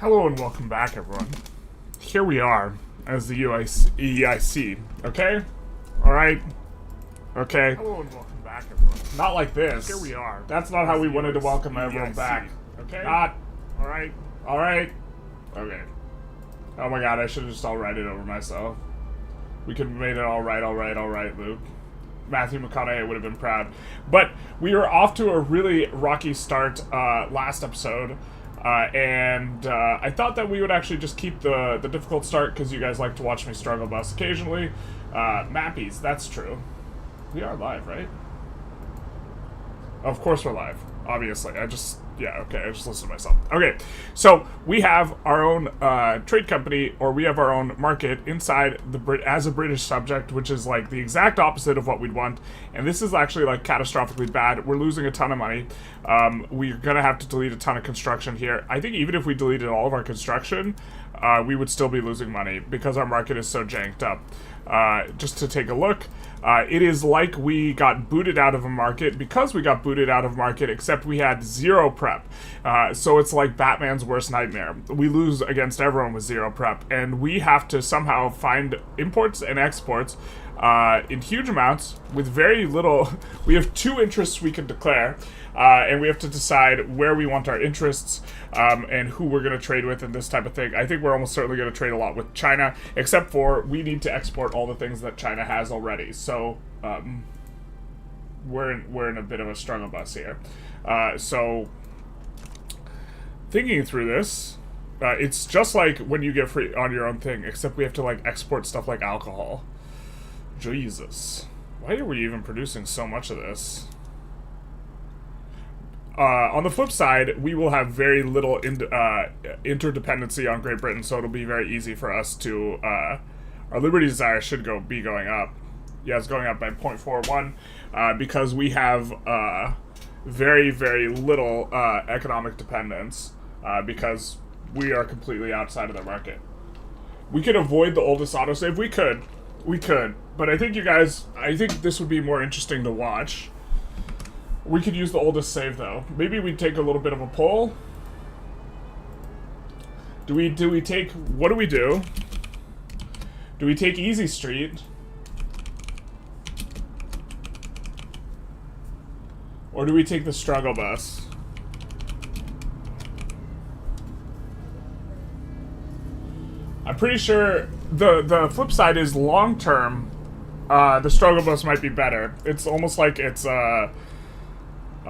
Hello and welcome back, everyone. Here we are as the EIC, okay? Alright? Okay. Hello and welcome back, everyone. Not like this. Here we are. That's not how we wanted to welcome everyone back. Okay? Not. Alright? Alright? Okay. Oh my god, I should have just all write it over myself. We could have made it alright, Luke. Matthew McConaughey would have been proud. But we were off to a really rocky start last episode. I thought that we would actually just keep the difficult start because you guys like to watch me struggle bus occasionally. Mappies, that's true. We are live, right? Of course we're live. Obviously. I just listened to myself. Okay, so we have our own trade company, or we have our own market inside as a British subject, which is like the exact opposite of what we'd want. And this is actually like catastrophically bad. We're losing a ton of money. We're gonna have to delete a ton of construction here. I think even if we deleted all of our construction, we would still be losing money because our market is so janked up. Just to take a look, it is like we got booted out of a market because we got booted out of market, except we had zero prep. So it's like Batman's worst nightmare. We lose against everyone with zero prep, and we have to somehow find imports and exports in huge amounts with very little. We have two interests we can declare, and we have to decide where we want our interests and who we're going to trade with and this type of thing. I think we're almost certainly going to trade a lot with China, except for we need to export all the things that China has already. So we're in a bit of a struggle bus here. So thinking through this, it's just like when you get free on your own thing, except we have to like export stuff like alcohol. Jesus. Why are we even producing so much of this? On the flip side, we will have very little interdependency on Great Britain, so it'll be very easy for us to... our Liberty Desire should be going up. Yeah, it's going up by 0.41 because we have very, very little economic dependence because we are completely outside of the market. We could avoid the oldest autosave. We could. But I think I think this would be more interesting to watch. We could use the oldest save, though. Maybe we take a little bit of a poll. Do we take... What do we do? Do we take Easy Street? Or do we take the struggle bus? I'm pretty sure the flip side is long-term, the struggle bus might be better. It's almost like it's a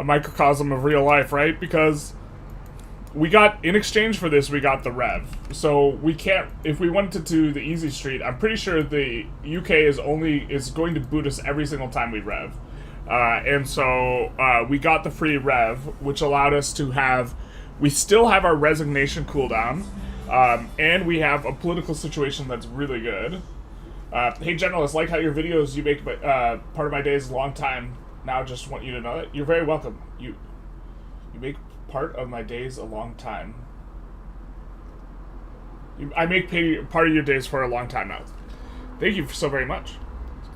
microcosm of real life, right? Because we got, in exchange for this, we got the Rev. So we can't, if we wanted to do the Easy Street, I'm pretty sure the UK is going to boot us every single time we Rev. And so we got the free Rev, which allowed us to have, we still have our resignation cooldown, and we have a political situation that's really good. Hey Generalist, like how your videos you make part of my day is a long time. Now just want you to know that. You're very welcome. You make part of my days a long time. I make part of your days for a long time now. Thank you so very much.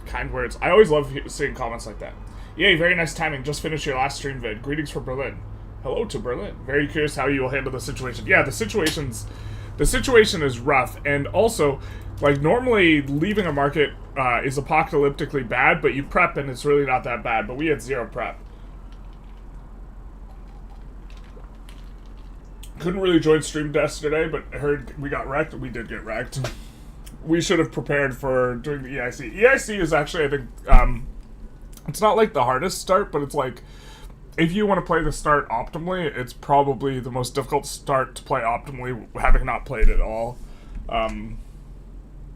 Kind words. I always love seeing comments like that. Yay, very nice timing. Just finished your last stream vid. Greetings from Berlin. Hello to Berlin. Very curious how you will handle the situation. Yeah, the situation is rough, and also, like, normally leaving a market is apocalyptically bad, but you prep and it's really not that bad, but we had zero prep. Couldn't really join stream yesterday, but I heard we got wrecked. We did get wrecked. We should have prepared for doing the EIC. EIC is actually, I think, it's not like the hardest start, but it's like, if you want to play the start optimally, it's probably the most difficult start to play optimally, having not played at all.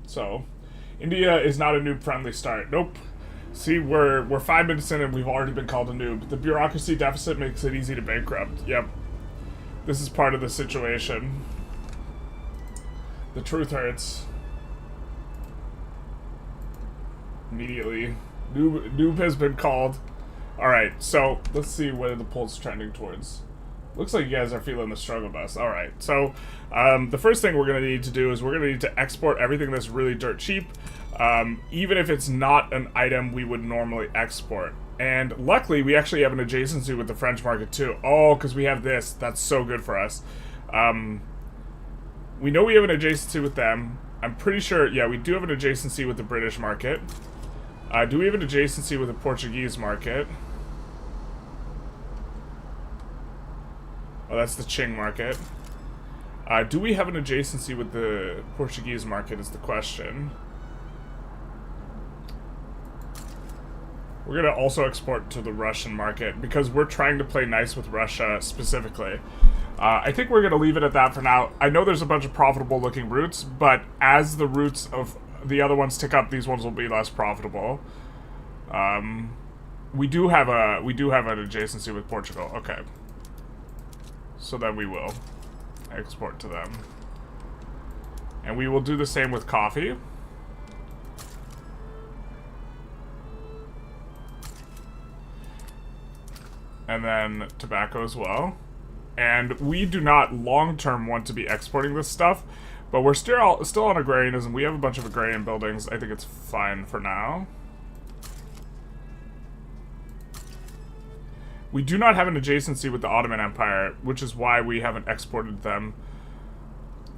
So, India is not a noob-friendly start. Nope. See, we're 5 minutes in and we've already been called a noob. The bureaucracy deficit makes it easy to bankrupt. Yep. This is part of the situation. The truth hurts. Immediately. Noob has been called. Alright, so let's see where the poll's trending towards. Looks like you guys are feeling the struggle bus. Alright, so the first thing we're going to need to do is we're going to need to export everything that's really dirt cheap, even if it's not an item we would normally export. And luckily, we actually have an adjacency with the French market too. Oh, because we have this. That's so good for us. We know we have an adjacency with them. I'm pretty sure, yeah, we do have an adjacency with the British market. Do we have an adjacency with the Portuguese market? Oh, that's the Qing market. Do we have an adjacency with the Portuguese market is the question. We're going to also export to the Russian market because we're trying to play nice with Russia specifically. I think we're going to leave it at that for now. I know there's a bunch of profitable looking routes, but as the routes of the other ones tick up, these ones will be less profitable. We do have an adjacency with Portugal. Okay. So then we will export to them. And we will do the same with coffee. And then tobacco as well. And we do not long-term want to be exporting this stuff, but we're still on agrarianism. We have a bunch of agrarian buildings. I think it's fine for now. We do not have an adjacency with the Ottoman Empire, which is why we haven't exported them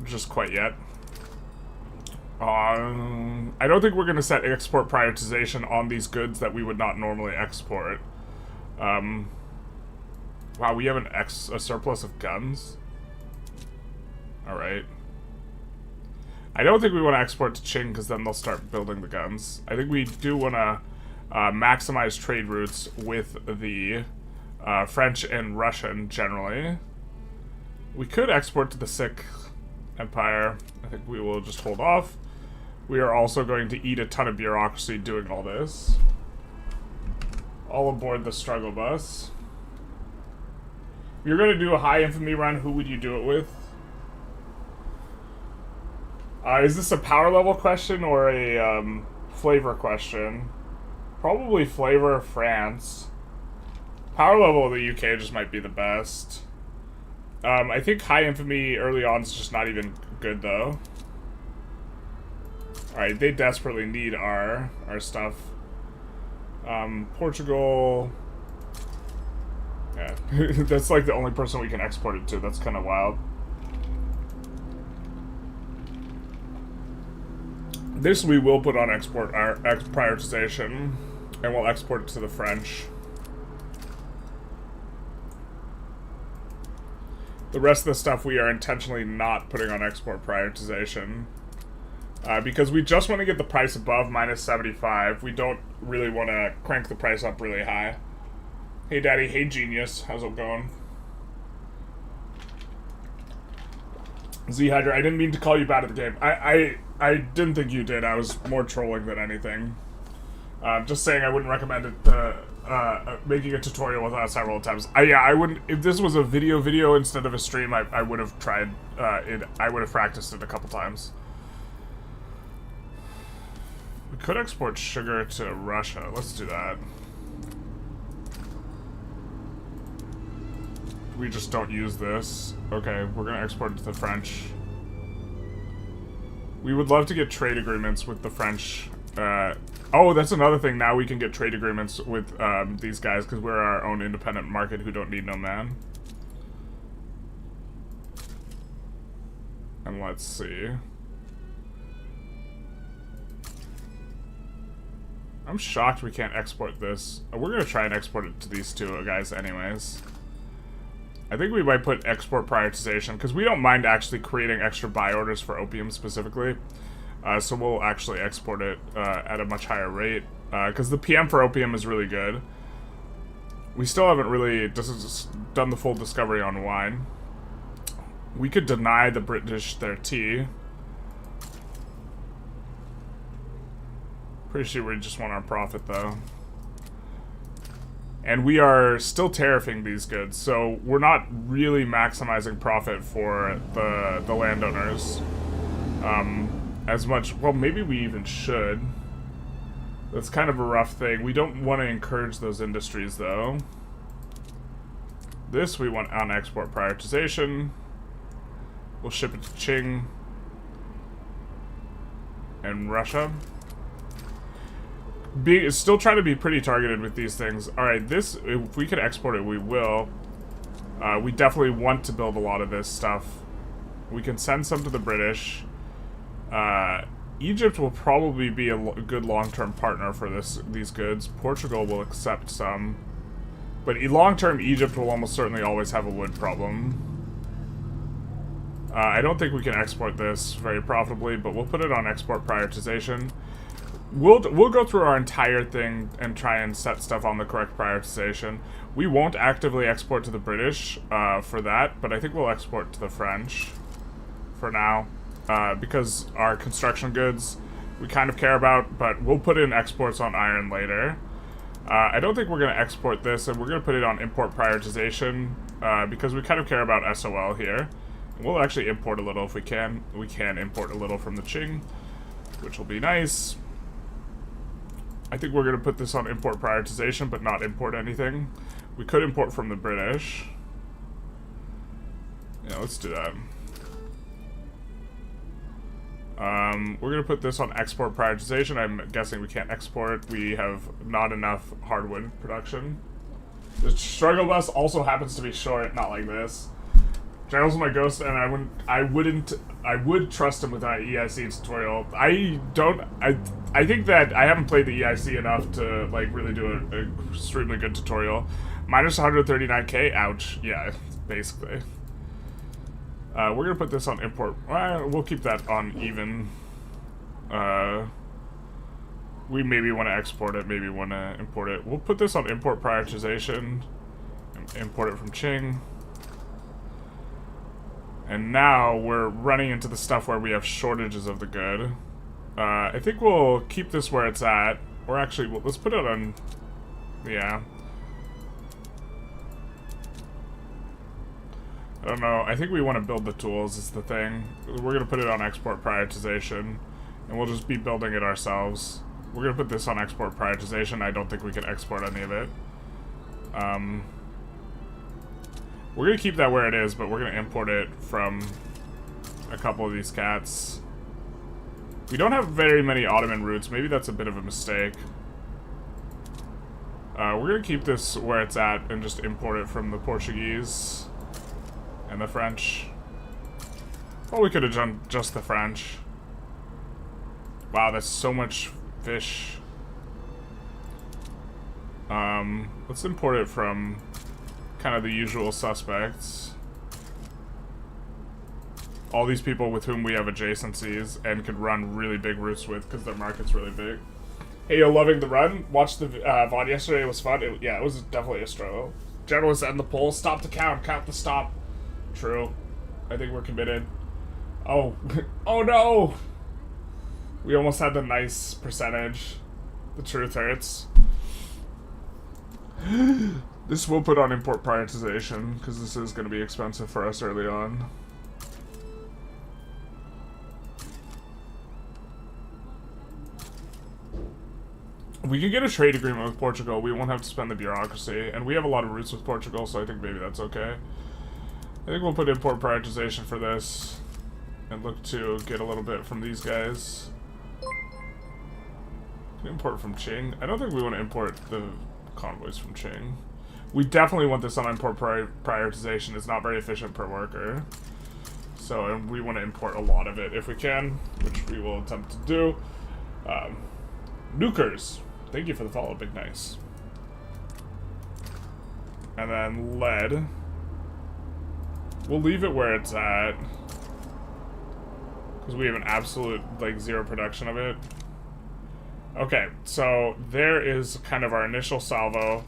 just quite yet. I don't think we're going to set export prioritization on these goods that we would not normally export. Wow, we have a surplus of guns? Alright. I don't think we want to export to Qing because then they'll start building the guns. I think we do want to maximize trade routes with the French and Russian generally. We could export to the Sikh Empire. I think we will just hold off. We are also going to eat a ton of bureaucracy doing all this. All aboard the struggle bus. If you're going to do a high infamy run, who would you do it with? Is this a power level question or a flavor question? Probably flavor of France. Power level of the UK just might be the best. I think high infamy early on is just not even good though. Alright, they desperately need our stuff. Portugal. Yeah, that's like the only person we can export it to. That's kind of wild. This we will put on export our prioritization, and we'll export it to the French. The rest of the stuff we are intentionally not putting on export prioritization. Because we just want to get the price above -75. We don't really want to crank the price up really high. Hey daddy, hey genius, how's it going? Z-Hydra, I didn't mean to call you bad at the game. I didn't think you did. I was more trolling than anything. Just saying I wouldn't recommend it, making a tutorial without several attempts. Yeah, I wouldn't, if this was a video instead of a stream, I would have tried, I would have practiced it a couple times. We could export sugar to Russia. Let's do that. We just don't use this. Okay, we're gonna export it to the French. We would love to get trade agreements with the French. Oh, that's another thing. Now we can get trade agreements with these guys because we're our own independent market who don't need no man. And let's see. I'm shocked we can't export this. We're gonna try and export it to these two guys anyways. I think we might put export prioritization because we don't mind actually creating extra buy orders for opium specifically. So we'll actually export it at a much higher rate because the PM for opium is really good. We still haven't really done the full discovery on wine. We could deny the British their tea. Pretty sure we just want our profit though. And we are still tariffing these goods, so we're not really maximizing profit for the landowners as much. Well, maybe we even should. That's kind of a rough thing. We don't want to encourage those industries, though. This we want on export prioritization. We'll ship it to Qing and Russia. Still trying to be pretty targeted with these things. Alright, this, if we could export it, we will. We definitely want to build a lot of this stuff. We can send some to the British. Egypt will probably be a good long-term partner for these goods. Portugal will accept some. But long-term, Egypt will almost certainly always have a wood problem. I don't think we can export this very profitably, but we'll put it on export prioritization. We'll go through our entire thing and try and set stuff on the correct prioritization. We won't actively export to the British for that, but I think we'll export to the French for now, because our construction goods we kind of care about, but we'll put in exports on iron later. I don't think we're going to export this, and we're going to put it on import prioritization because we kind of care about SOL here. We'll actually import a little if we can. We can import a little from the Qing, which will be nice. I think we're going to put this on import prioritization, but not import anything. We could import from the British. Yeah, let's do that. We're going to put this on export prioritization. I'm guessing we can't export. We have not enough hardwood production. The struggle bus also happens to be short, not like this. General's my ghost, and I would trust him with that EIC tutorial. I think that I haven't played the EIC enough to like really do an extremely good tutorial. Minus 139k, ouch. Yeah, basically. We're gonna put this on import. We'll keep that on even. We maybe want to export it, maybe want to import it. We'll put this on import prioritization. And import it from Qing. And now we're running into the stuff where we have shortages of the good. I think we'll keep this where it's at. Or actually, let's put it on... Yeah. I don't know. I think we want to build the tools is the thing. We're going to put it on export prioritization. And we'll just be building it ourselves. We're going to put this on export prioritization. I don't think we can export any of it. We're going to keep that where it is, but we're going to import it from a couple of these cats. We don't have very many Ottoman routes. Maybe that's a bit of a mistake. We're going to keep this where it's at and just import it from the Portuguese and the French. Well, we could have done just the French. Wow, that's so much fish. Let's import it from... kind of the usual suspects. All these people with whom we have adjacencies and could run really big routes with because their market's really big. Hey, yo, loving the run. Watched the VOD yesterday. It was fun. Yeah, it was definitely a struggle. Generalists end the poll. Stop the count. Count the stop. True. I think we're committed. Oh. Oh, no. We almost had the nice percentage. The truth hurts. This will put on import prioritization, because this is going to be expensive for us early on. We can get a trade agreement with Portugal. We won't have to spend the bureaucracy. And we have a lot of routes with Portugal, so I think maybe that's okay. I think we'll put import prioritization for this. And look to get a little bit from these guys. Import from Qing. I don't think we want to import the convoys from Qing. We definitely want this on import prioritization. It's not very efficient per worker. So, and we want to import a lot of it if we can, which we will attempt to do. Nukers. Thank you for the follow, Big Nice. And then lead. We'll leave it where it's at. Because we have an absolute, like, zero production of it. Okay, so there is kind of our initial salvo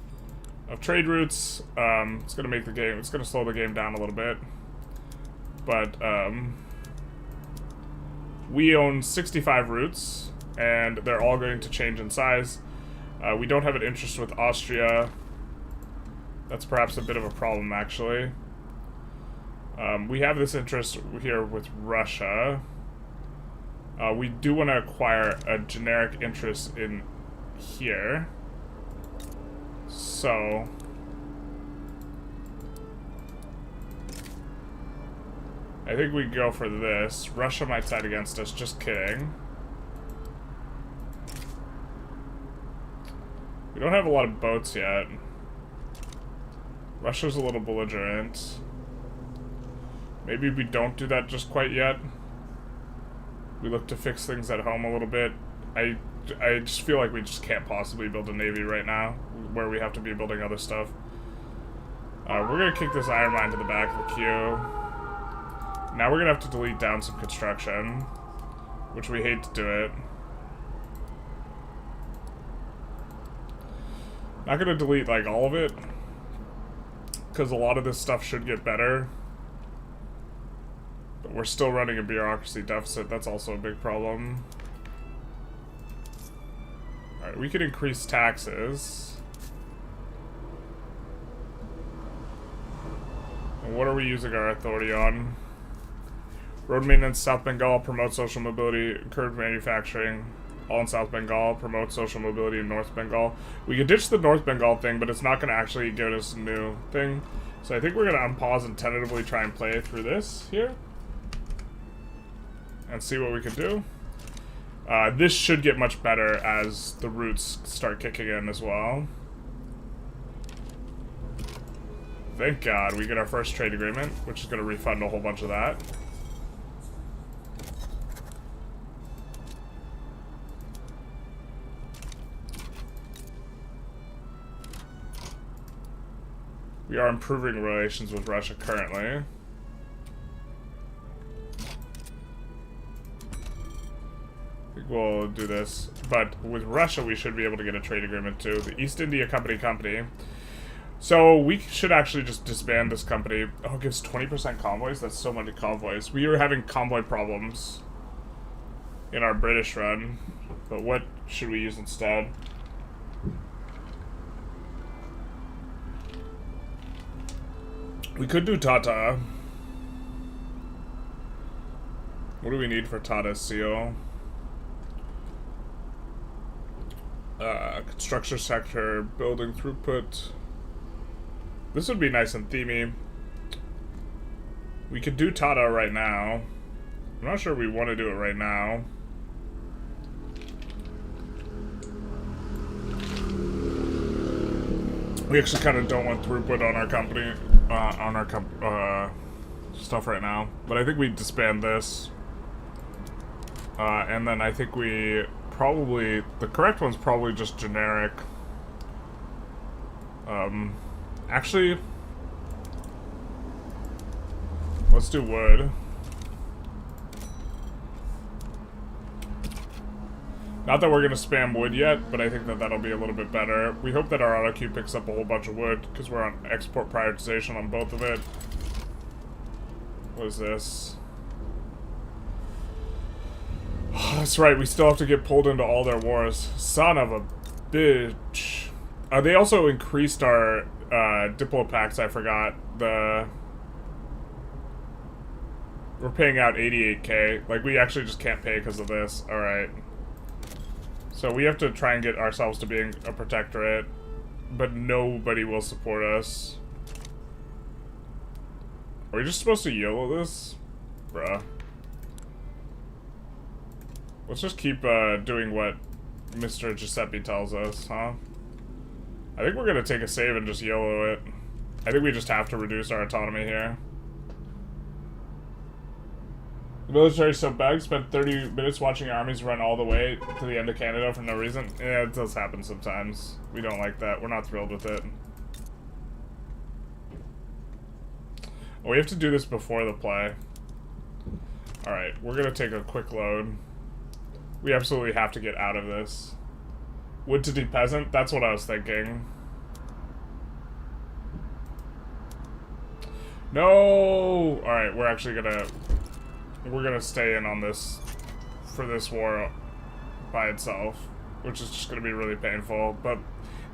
of trade routes. It's gonna make the game, it's gonna slow the game down a little bit. But, we own 65 routes, and they're all going to change in size. We don't have an interest with Austria. That's perhaps a bit of a problem, actually. We have this interest here with Russia. We do want to acquire a generic interest in here. So... I think we go for this. Russia might side against us, just kidding. We don't have a lot of boats yet. Russia's a little belligerent. Maybe we don't do that just quite yet. We look to fix things at home a little bit. I just feel like we just can't possibly build a navy right now, where we have to be building other stuff. We're gonna kick this iron mine to the back of the queue. Now we're gonna have to delete down some construction, which we hate to do it. Not gonna delete like all of it, because a lot of this stuff should get better. But we're still running a bureaucracy deficit. That's also a big problem. Alright, we could increase taxes. And what are we using our authority on? Road maintenance, South Bengal, promote social mobility, encourage manufacturing. All in South Bengal, promote social mobility in North Bengal. We could ditch the North Bengal thing, but it's not going to actually give us a new thing. So I think we're going to unpause and tentatively try and play through this here. And see what we can do. This should get much better as the roots start kicking in as well. Thank God we get our first trade agreement, which is going to refund a whole bunch of that. We are improving relations with Russia currently. I think we'll do this. But with Russia, we should be able to get a trade agreement too. The East India Company. So we should actually just disband this company. Oh, it gives 20% convoys? That's so many convoys. We were having convoy problems in our British run. But what should we use instead? We could do Tata. What do we need for Tata seal? Construction sector, building throughput. This would be nice and themey. We could do Tata right now. I'm not sure we want to do it right now. We actually kind of don't want throughput on our company, on our stuff right now. But I think we disband this. And then I think we probably, the correct one's probably just generic. Actually, let's do wood. Not that we're going to spam wood yet, but I think that that'll be a little bit better. We hope that our auto queue picks up a whole bunch of wood, because we're on export prioritization on both of it. What is this? Oh, that's right, we still have to get pulled into all their wars. Son of a bitch. They also increased our Diplo packs, I forgot. We're paying out 88k. Like, we actually just can't pay because of this. Alright. So we have to try and get ourselves to being a protectorate, but nobody will support us. Are we just supposed to YOLO this? Bruh. Let's just keep doing what Mr. Giuseppe tells us, huh? I think we're gonna take a save and just YOLO it. I think we just have to reduce our autonomy here. The military's so bad, spent 30 minutes watching armies run all the way to the end of Canada for no reason. Yeah, it does happen sometimes. We don't like that. We're not thrilled with it. Oh, we have to do this before the play. Alright, we're gonna take a quick load. We absolutely have to get out of this. Wood to de-peasant? That's what I was thinking. No! Alright, we're actually gonna... We're gonna stay in on this for this war by itself, which is just gonna be really painful. But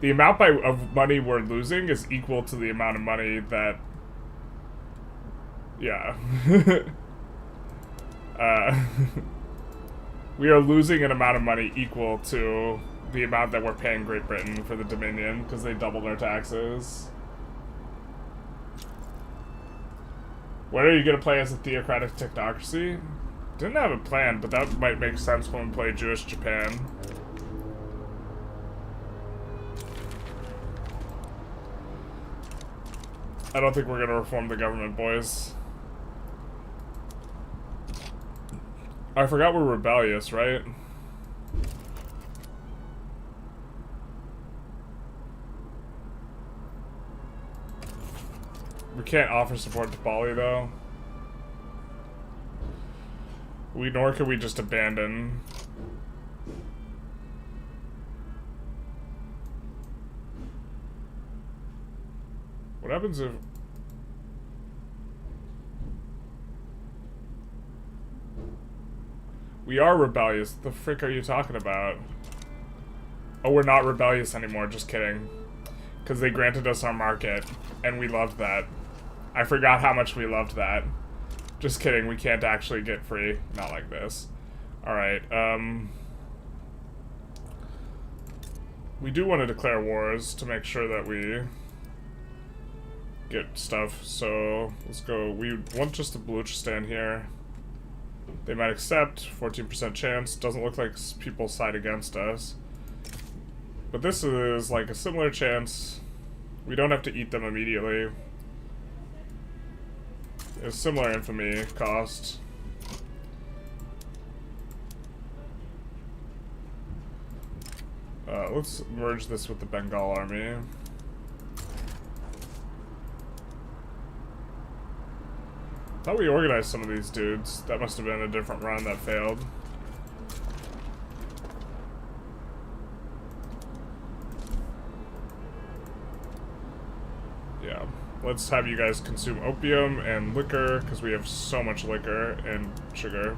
the amount of money we're losing is equal to the amount of money that, yeah. We are losing an amount of money equal to the amount that we're paying Great Britain for the Dominion because they doubled our taxes. When are you going to play as a theocratic technocracy? Didn't have a plan, but that might make sense when we play Jewish Japan. I don't think we're going to reform the government, boys. I forgot we're rebellious, right? We can't offer support to Bali, though. Nor can we just abandon. What happens if... We are rebellious. The frick are you talking about? Oh, we're not rebellious anymore. Just kidding. Because they granted us our market, and we loved that. I forgot how much we loved that. Just kidding. We can't actually get free. Not like this. Alright, we do want to declare wars to make sure that we get stuff, so let's go. We want just the Baluchistan here. They might accept, 14% chance. Doesn't look like people side against us. But this is like a similar chance. We don't have to eat them immediately. A similar infamy cost. Let's merge this with the Bengal army. Thought we organized some of these dudes. That must have been a different run that failed. Yeah. Let's have you guys consume opium and liquor, because we have so much liquor and sugar.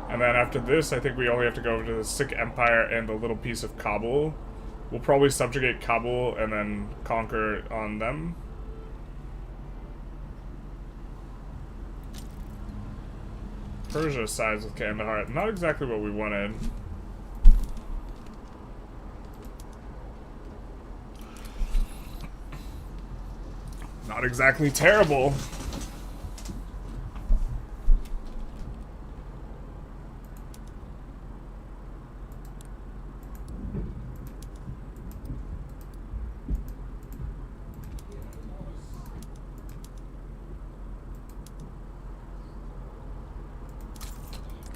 And then after this, I think we only have to go over to the Sikh Empire and a little piece of Kabul. We'll probably subjugate Kabul and then conquer on them. Persia sides with Kandahar. Not exactly what we wanted. Not exactly terrible.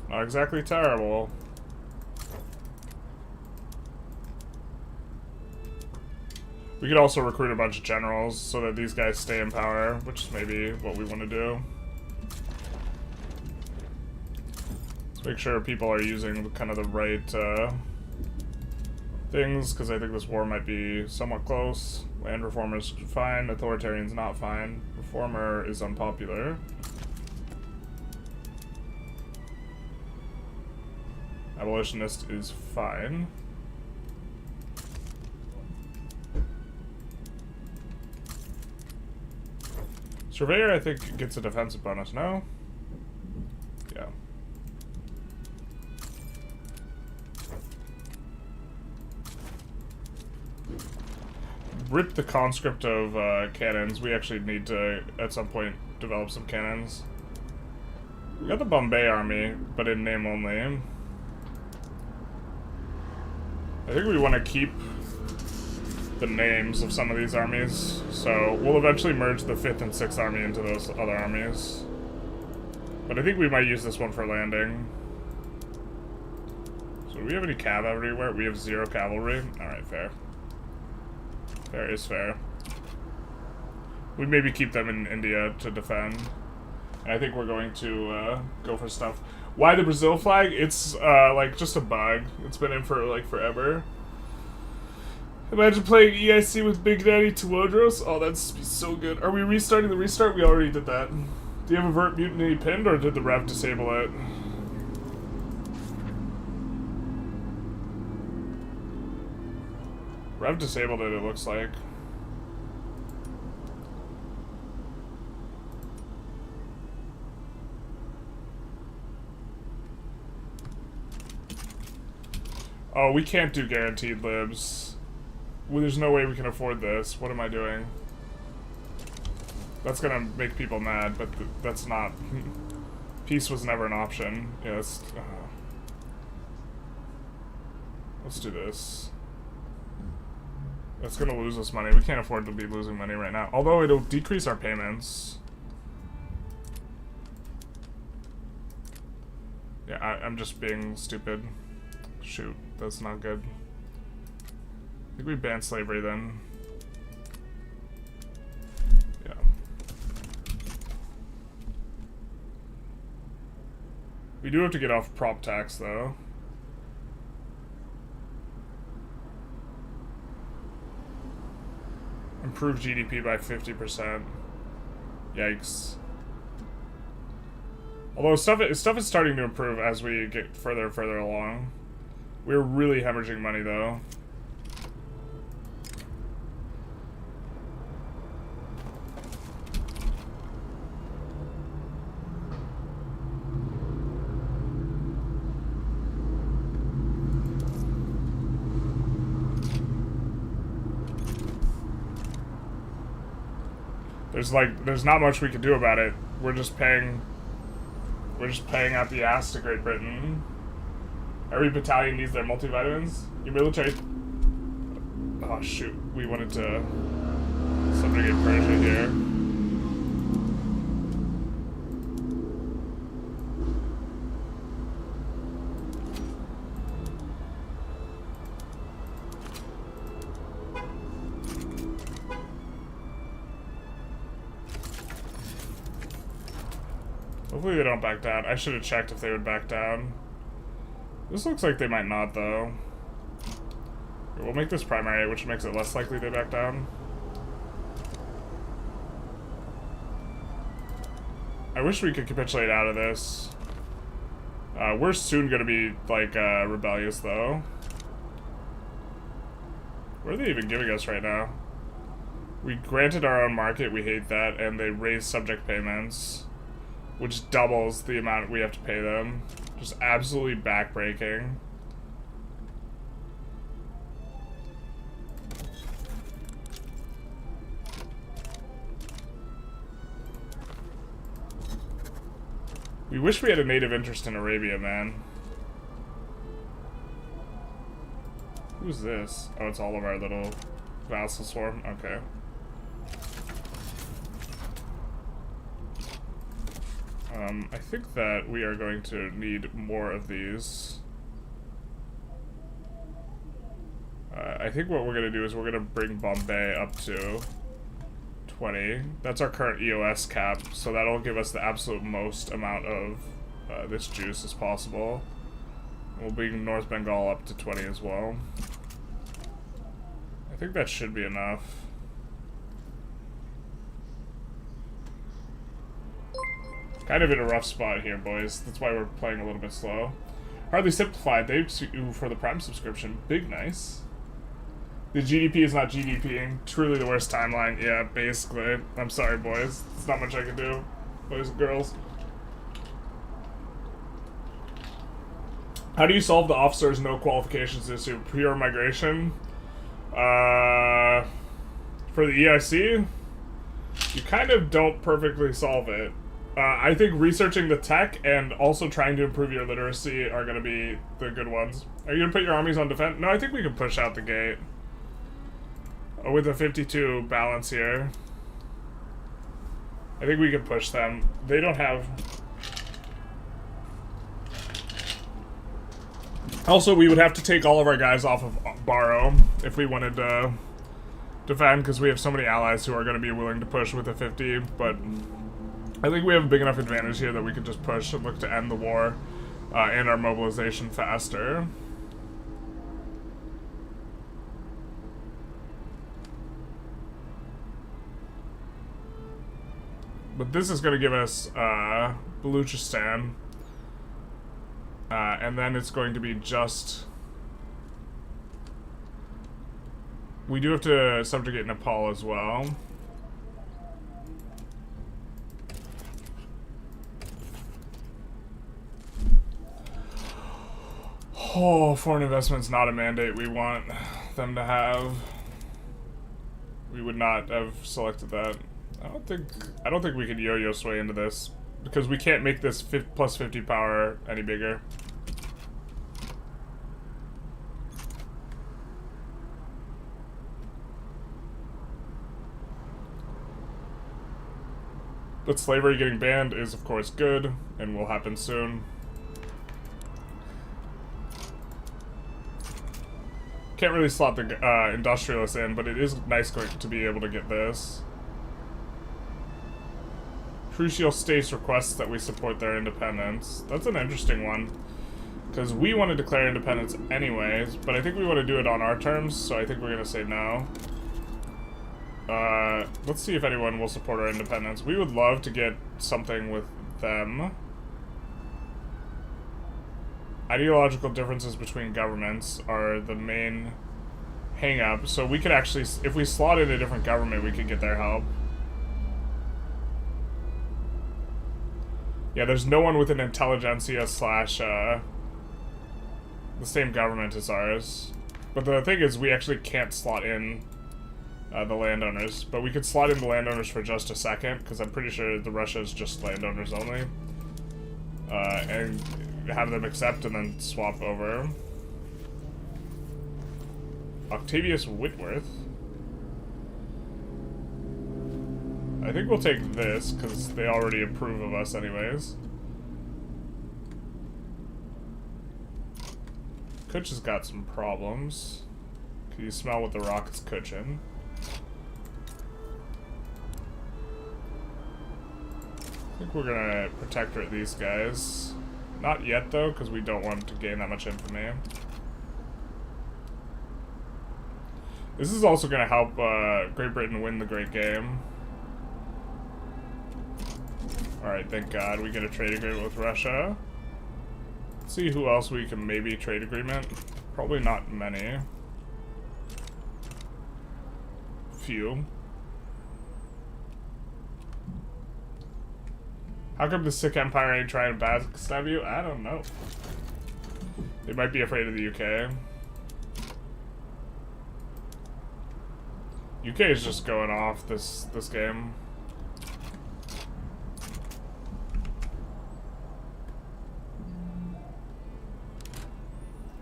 Not exactly terrible. We could also recruit a bunch of generals so that these guys stay in power, which is maybe what we want to do. Let's make sure people are using kind of the right things, because I think this war might be somewhat close. Land reformers fine, authoritarian's not fine. Reformer is unpopular. Abolitionist is fine. Surveyor, I think, gets a defensive bonus, no? Yeah. Rip the conscript of cannons. We actually need to, at some point, develop some cannons. We got the Bombay army, but in name only. I think we want to keep the names of some of these armies, so we'll eventually merge the 5th and 6th army into those other armies. But I think we might use this one for landing. So do we have any cavalry? Where we have 0 cavalry? Alright, fair. Fair is fair. We maybe keep them in India to defend. And I think we're going to go for stuff. Why the Brazil flag? It's like just a bug. It's been in for like forever. Imagine playing EIC with Big Daddy Tuodros. Oh, that'd be so good. Are we restarting the restart? We already did that. Do you have Avert Mutiny pinned, or did the Rev disable it? Rev disabled it, it looks like. Oh, we can't do guaranteed libs. Well, there's no way we can afford this. What am I doing? That's gonna make people mad, but that's not... Peace was never an option. Yeah, let's do this. That's gonna lose us money. We can't afford to be losing money right now. Although it'll decrease our payments. Yeah, I'm just being stupid. Shoot, that's not good. I think we ban slavery then. Yeah. We do have to get off prop tax though. Improve GDP by 50%. Yikes. Although stuff is starting to improve as we get further and further along. We're really hemorrhaging money though. There's not much we can do about it. We're just paying out the ass to Great Britain. Every battalion needs their multivitamins. Your military... Oh shoot, we wanted to subjugate Persia here. Hopefully they don't back down. I should have checked if they would back down. This looks like they might not, though. We'll make this primary, which makes it less likely they back down. I wish we could capitulate out of this. We're soon gonna be, like, rebellious, though. What are they even giving us right now? We granted our own market, we hate that, and they raised subject payments, which doubles the amount we have to pay them. Just absolutely backbreaking. We wish we had a native interest in Arabia, man. Who's this? Oh, it's all of our little vassal swarm? Okay. I think that we are going to need more of these. I think what we're going to do is we're going to bring Bombay up to 20. That's our current EOS cap, so that'll give us the absolute most amount of this juice as possible. We'll bring North Bengal up to 20 as well. I think that should be enough. Kind of in a rough spot here, boys. That's why we're playing a little bit slow. Hardly simplified. Thanks for the Prime subscription. Big nice. The GDP is not GDPing. Truly the worst timeline. Yeah, basically. I'm sorry, boys. There's not much I can do. Boys and girls. How do you solve the officers no qualifications issue? Pure migration? For the EIC? You kind of don't perfectly solve it. I think researching the tech and also trying to improve your literacy are going to be the good ones. Are you going to put your armies on defense? No, I think we can push out the gate. With a 52 balance here. I think we can push them. They don't have... Also, we would have to take all of our guys off of Barrow if we wanted to defend, because we have so many allies who are going to be willing to push with a 50, but... I think we have a big enough advantage here that we could just push and look to end the war and our mobilization faster. But this is going to give us Baluchistan. And then it's going to be just... We do have to subjugate Nepal as well. Oh, foreign investment's not a mandate we want them to have. We would not have selected that. I don't think we can yo-yo sway into this. Because we can't make this plus 50 power any bigger. But slavery getting banned is, of course, good, and will happen soon. Can't really slot the Industrialists in, but it is nice to be able to get this. Crucial states requests that we support their independence. That's an interesting one. Because we want to declare independence anyways, but I think we want to do it on our terms, so I think we're going to say no. Let's see if anyone will support our independence. We would love to get something with them. Ideological differences between governments are the main hang-up. So we could actually, if we slot in a different government, we could get their help. Yeah, there's no one with an Intelligentsia slash, the same government as ours. But the thing is, we actually can't slot in the landowners. But we could slot in the landowners for just a second, because I'm pretty sure the Russia is just landowners only. And have them accept and then swap over. Octavius Whitworth. I think we'll take this, because they already approve of us anyways. Kutch has got some problems. Can you smell what the rocket's cooking? I think we're gonna protectorate these guys. Not yet, though, because we don't want to gain that much infamy. This is also going to help Great Britain win the Great Game. Alright, thank God. We get a trade agreement with Russia. Let's see who else we can maybe trade agreement. Probably not many. Few. How come the Sikh Empire ain't trying to backstab you? I don't know. They might be afraid of the UK. UK is just going off this game.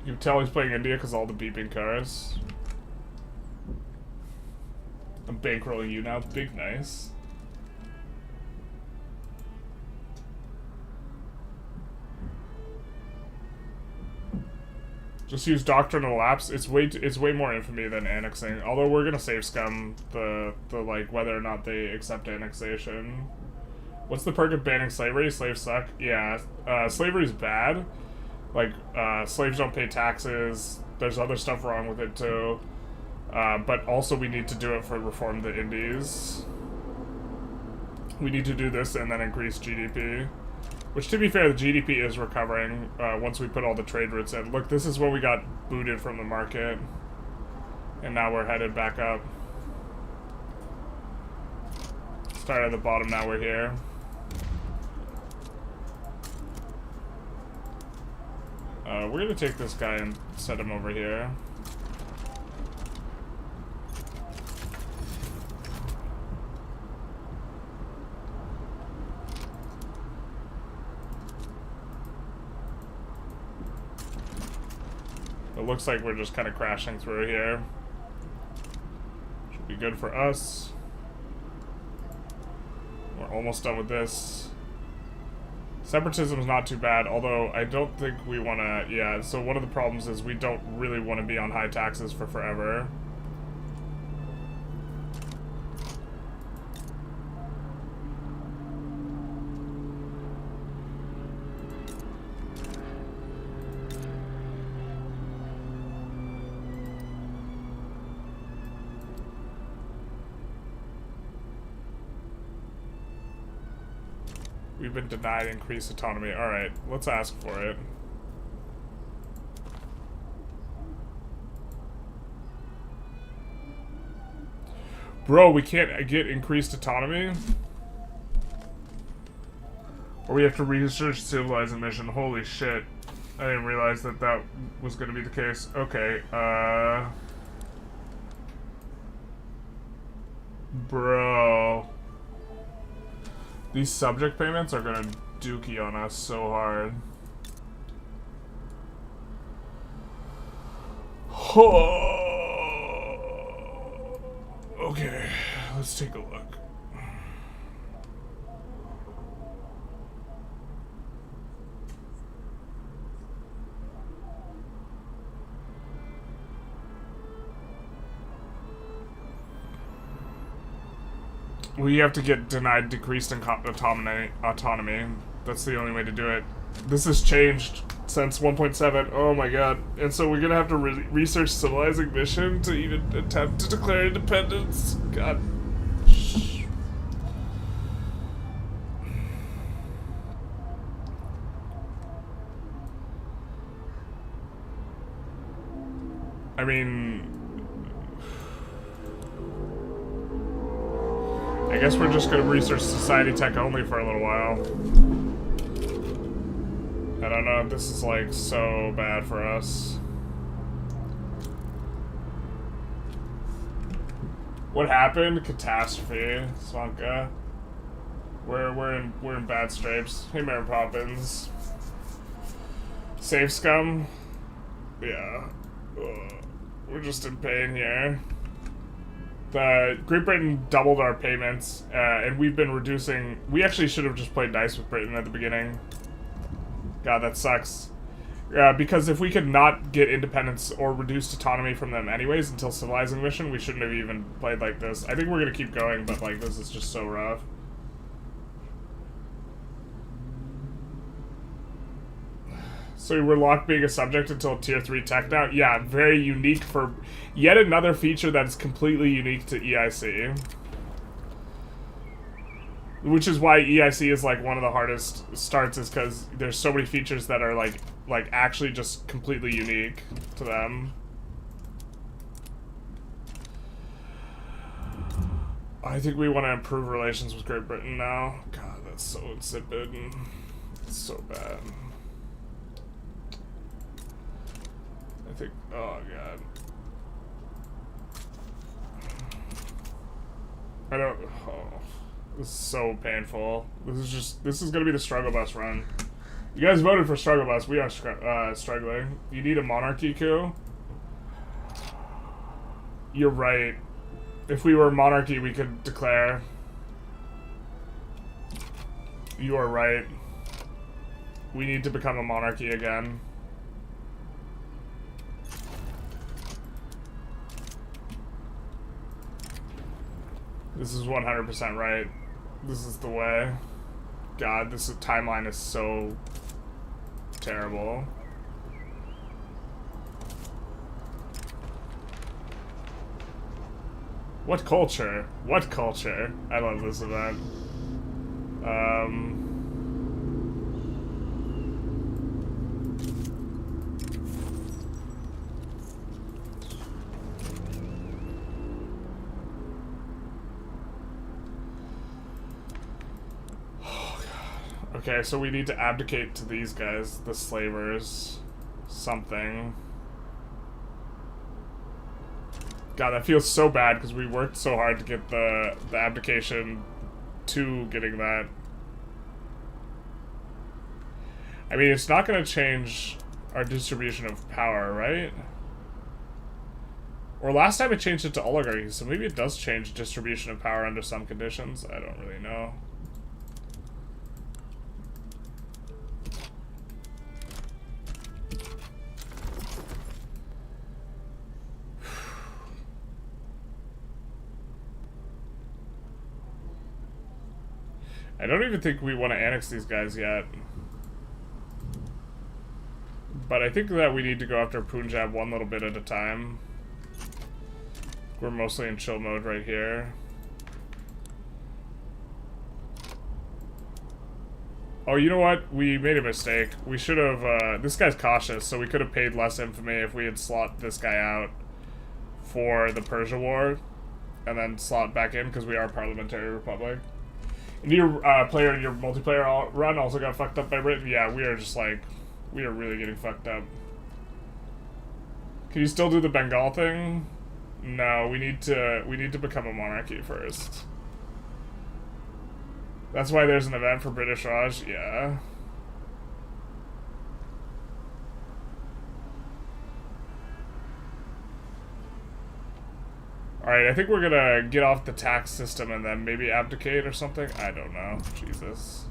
You can tell he's playing India because all the beeping cars. I'm bankrolling you now. Big nice. Just use Doctrinal Lapse. It's way more infamy than annexing. Although we're gonna save scum the like whether or not they accept annexation. What's the perk of banning slavery? Slaves suck. Yeah, slavery's bad. Like slaves don't pay taxes. There's other stuff wrong with it too. But also we need to do it for reform the Indies. We need to do this and then increase GDP. Which, to be fair, the GDP is recovering once we put all the trade routes in. Look, this is when we got booted from the market. And now we're headed back up. Start at the bottom, now we're here. We're going to take this guy and set him over here. It looks like we're just kind of crashing through here. Should be good for us. We're almost done with this. Separatism is not too bad, although I don't think we want to... Yeah, so one of the problems is we don't really want to be on high taxes for forever. We've been denied increased autonomy. Alright, let's ask for it. Bro, we can't get increased autonomy? Or we have to research civilizing mission. Holy shit. I didn't realize that that was going to be the case. Okay, Bro. These subject payments are gonna dookie on us so hard. Okay, let's take a look. We have to get denied decreased autonomy. That's the only way to do it. This has changed since 1.7. Oh my god. And so we're gonna have to research civilizing mission to even attempt to declare independence. God. I mean, I guess we're just gonna research society tech only for a little while. I don't know, this is like so bad for us. What happened? Catastrophe, Svanka. We're in bad scrapes. Hey, Mary Poppins. Safe scum. Yeah. Ugh. We're just in pain here. Great Britain doubled our payments, and we've been reducing. We actually should have just played nice with Britain at the beginning. God, that sucks. Because if we could not get independence or reduced autonomy from them anyways until civilizing mission, we shouldn't have even played like this. I think we're gonna keep going, but like this is just so rough. So we're locked being a subject until tier 3 tech now? Yeah, very unique for yet another feature that is completely unique to EIC. Which is why EIC is like one of the hardest starts, is because there's so many features that are like actually just completely unique to them. I think we want to improve relations with Great Britain now. God, that's so insipid and it's so bad. I think, oh god. I don't, oh, this is so painful. This is gonna be the struggle bus run. You guys voted for struggle bus, we are struggling. You need a monarchy coup? You're right. If we were a monarchy, we could declare. You are right. We need to become a monarchy again. This is 100% right. This is the way. God, this timeline is so terrible. What culture? What culture? I love this event. Okay, so we need to abdicate to these guys, the slavers. Something. God, that feels so bad because we worked so hard to get the abdication to getting that. I mean, it's not going to change our distribution of power, right? Or last time it changed it to oligarchy, so maybe it does change distribution of power under some conditions. I don't really know. I don't even think we want to annex these guys yet. But I think that we need to go after Punjab one little bit at a time. We're mostly in chill mode right here. Oh, you know what? We made a mistake. We should have, this guy's cautious, so we could have paid less infamy if we had slot this guy out for the Persia War, and then slot back in, because we are a parliamentary republic. And your player in your multiplayer run also got fucked up by Britain? Yeah, we are just like, we are really getting fucked up. Can you still do the Bengal thing? No, we need to become a monarchy first. That's why there's an event for British Raj, yeah. Alright, I think we're gonna get off the tax system and then maybe abdicate or something. I don't know. Jesus.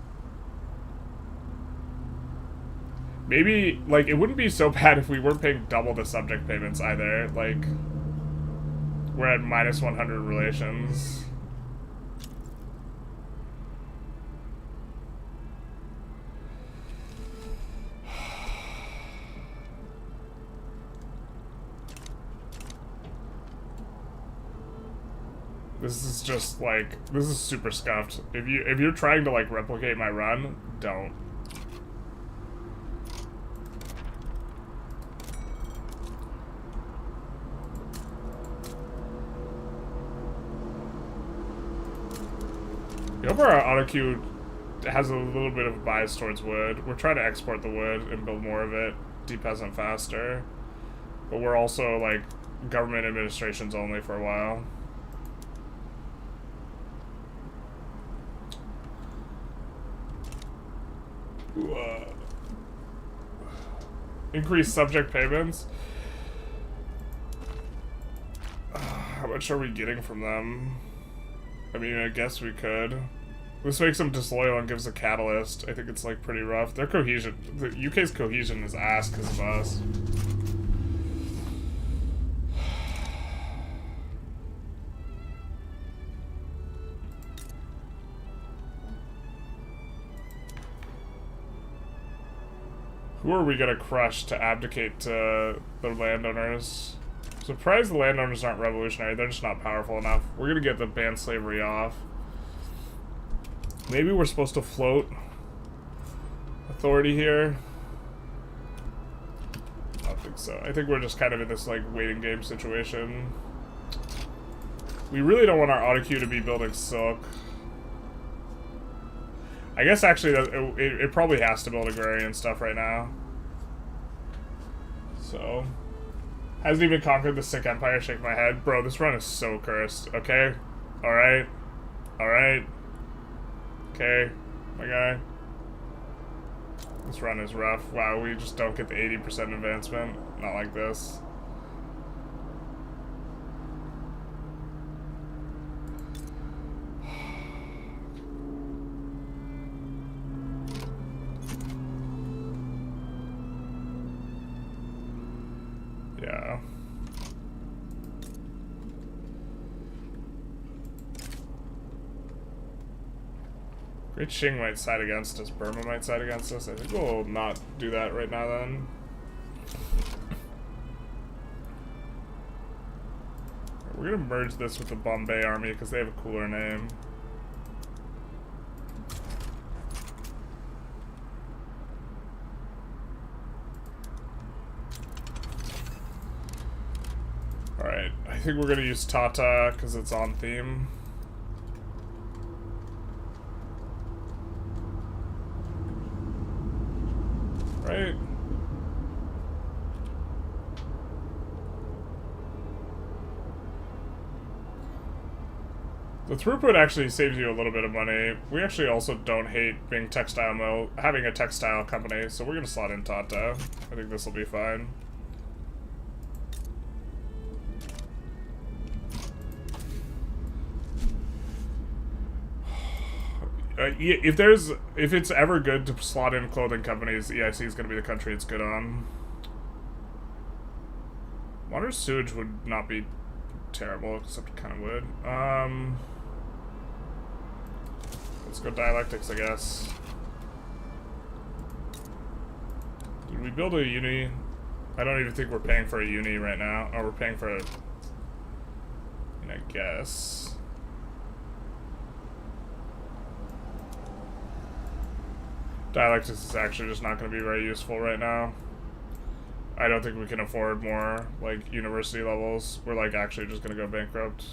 Maybe, like, it wouldn't be so bad if we weren't paying double the subject payments either. Like, we're at minus 100 relations. This is just like, this is super scuffed. If you're trying to like replicate my run, don't. I hope our auto queue has a little bit of a bias towards wood. We're trying to export the wood and build more of it, depeasant faster. But we're also like government administrations only for a while. Increase subject payments. How much are we getting from them? I mean, I guess we could. This makes them disloyal and gives a catalyst. I think it's like pretty rough. Their cohesion, the UK's cohesion is ass because of us. Who are we gonna crush to abdicate to the landowners? I'm surprised the landowners aren't revolutionary. They're just not powerful enough. We're gonna get the ban slavery off. Maybe we're supposed to float authority here. I don't think so. I think we're just kind of in this like waiting game situation. We really don't want our auto queue to be building silk. I guess actually that it probably has to build agrarian stuff right now. So, hasn't even conquered the sick empire. Shake my head, bro. This run is so cursed. Okay, all right, all right. Okay, my guy. This run is rough. Wow, we just don't get the 80% advancement. Not like this. Yeah. Great Qing might side against us. Burma might side against us. I think we'll not do that right now then. We're gonna merge this with the Bombay army because they have a cooler name. Alright, I think we're gonna use Tata because it's on theme. Right? The throughput actually saves you a little bit of money. We actually also don't hate being having a textile company, so we're gonna slot in Tata. I think this will be fine. If it's ever good to slot in clothing companies, EIC is going to be the country it's good on. Water sewage would not be terrible, except it kind of would. Let's go dialectics, I guess. Did we build a uni? I don't even think we're paying for a uni right now. Oh, we're paying for a... I guess... Dialectics is actually just not going to be very useful right now. I don't think we can afford more, like, university levels. We're, like, actually just going to go bankrupt.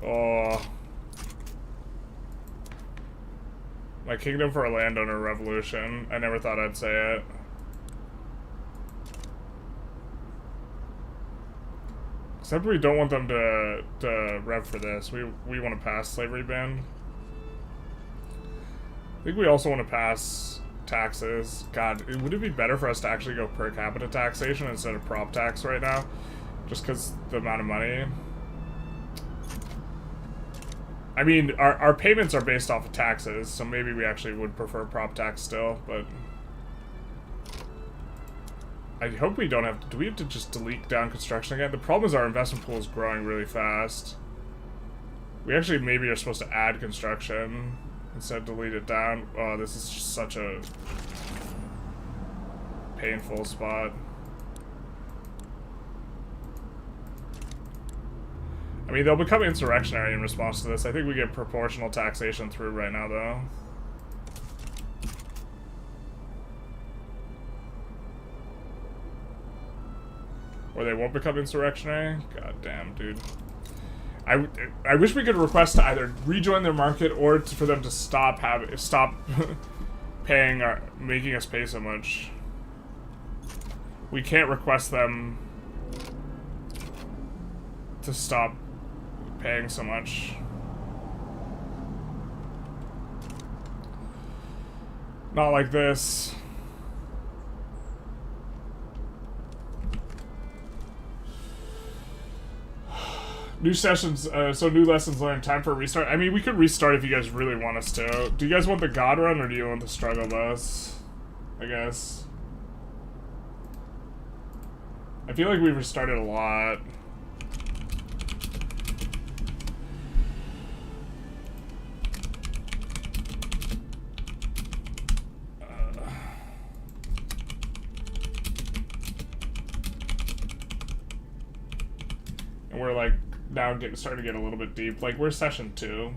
Oh. My kingdom for a landowner revolution. I never thought I'd say it. Except we don't want them to rev for this. We want to pass slavery ban. I think we also want to pass taxes. God, would it be better for us to actually go per capita taxation instead of prop tax right now? Just because the amount of money. I mean, our payments are based off of taxes, so maybe we actually would prefer prop tax still, but I hope we don't have to. Do we have to just delete down construction again? The problem is our investment pool is growing really fast. We actually maybe are supposed to add construction instead of delete it down. Oh, this is just such a painful spot. I mean, they'll become insurrectionary in response to this. I think we get proportional taxation through right now, though. Or they won't become insurrectionary? God damn, dude. I wish we could request to either rejoin their market or for them to stop paying making us pay so much. We can't request them to stop paying so much. Not like this. New sessions, so new lessons learned. Time for a restart. I mean, we could restart if you guys really want us to. Do you guys want the God run or do you want the struggle bus? I guess. I feel like we've restarted a lot. And we're like now starting to get a little bit deep. Like, we're session 2.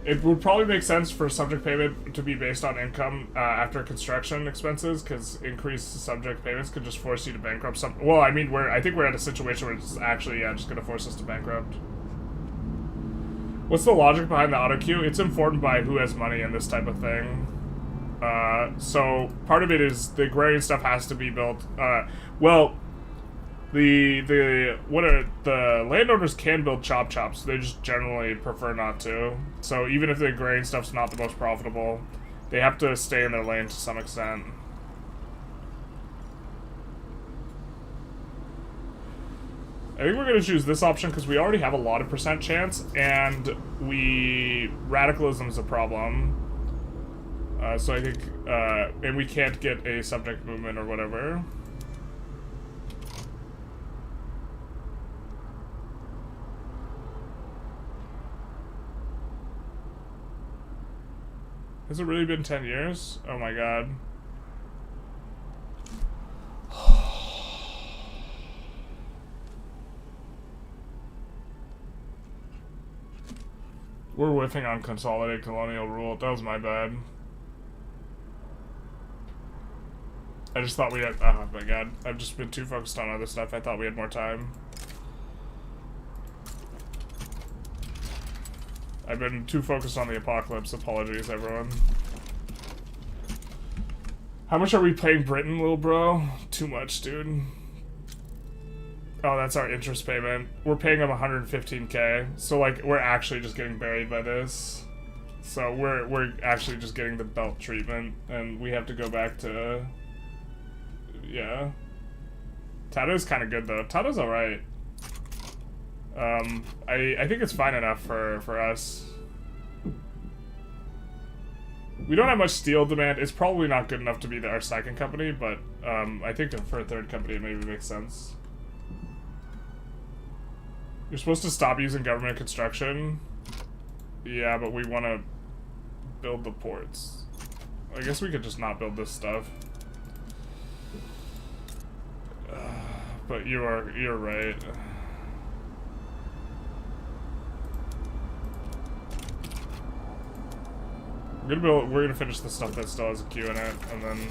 It would probably make sense for subject payment to be based on income after construction expenses, because increased subject payments could just force you to bankrupt some. Well, I mean, I think we're at a situation where it's actually just going to force us to bankrupt. What's the logic behind the auto queue? It's informed by who has money and this type of thing. So part of it is the agrarian stuff has to be built. Well, the landowners can build chop chops. They just generally prefer not to. So even if the agrarian stuff's not the most profitable, they have to stay in their lane to some extent. I think we're going to choose this option because we already have a lot of percent chance, and radicalism is a problem. So I think, and we can't get a subject movement or whatever. Has it really been 10 years? Oh my god. We're whiffing on consolidated colonial rule. That was my bad. I just thought we had... Oh my god. I've just been too focused on other stuff. I thought we had more time. I've been too focused on the apocalypse. Apologies, everyone. How much are we paying Britain, little bro? Too much, dude. Oh, that's our interest payment. We're paying them 115k. So, like, we're actually just getting buried by this. So, we're actually just getting the belt treatment. And we have to go back to... Yeah. Tato's kind of good, though. Tato's alright. I think it's fine enough for us. We don't have much steel demand. It's probably not good enough to be our second company, but I think for a third company it maybe makes sense. You're supposed to stop using government construction. Yeah, but we want to build the ports. I guess we could just not build this stuff. But you're right. We're gonna finish the stuff that still has a queue in it, and then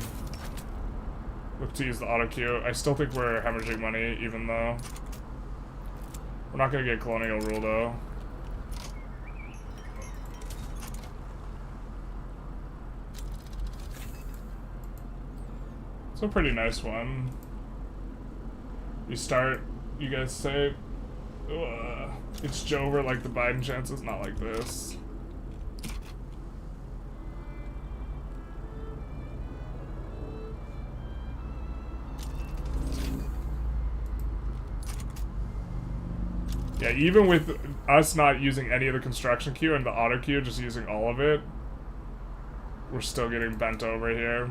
look to use the auto queue. I still think we're hemorrhaging money, even though we're not gonna get colonial rule though. It's a pretty nice one. Restart, you guys say? It's over like the Biden chances, not like this. Yeah, even with us not using any of the construction queue and the auto queue, just using all of it, we're still getting bent over here.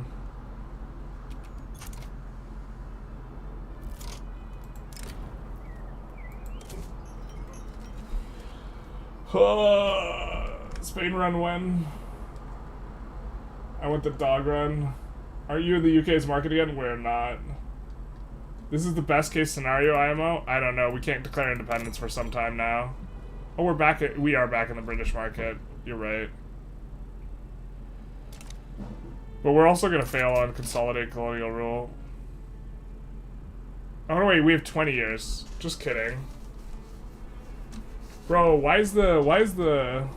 Spain run when? I want the dog run. Are you in the UK's market again? We're not. This is the best case scenario, IMO? I don't know. We can't declare independence for some time now. Oh, we are back in the British market. You're right. But we're also gonna fail on consolidate colonial rule. Oh no, wait, we have 20 years. Just kidding. Bro, why is the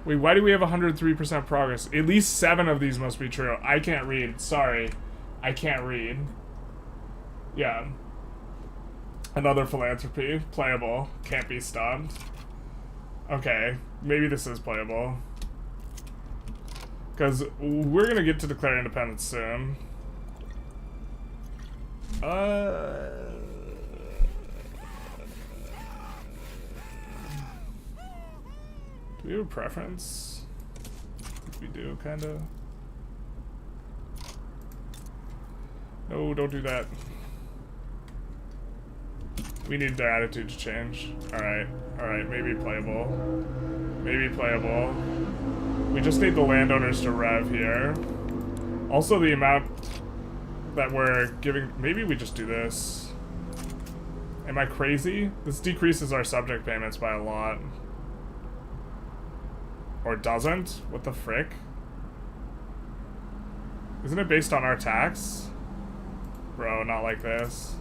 Wait, why do we have 103% progress? At least 7 of these must be true. I can't read. Sorry. I can't read. Yeah. Another philanthropy. Playable. Can't be stopped. Okay. Maybe this is playable. Because we're going to get to declare independence soon. Do we have a preference? We do, kind of. No, don't do that. We need their attitude to change. Alright, maybe playable. Maybe playable. We just need the landowners to rev here. Also, the amount that we're giving... Maybe we just do this. Am I crazy? This decreases our subject payments by a lot. Or doesn't? What the frick? Isn't it based on our tax? Bro, not like this.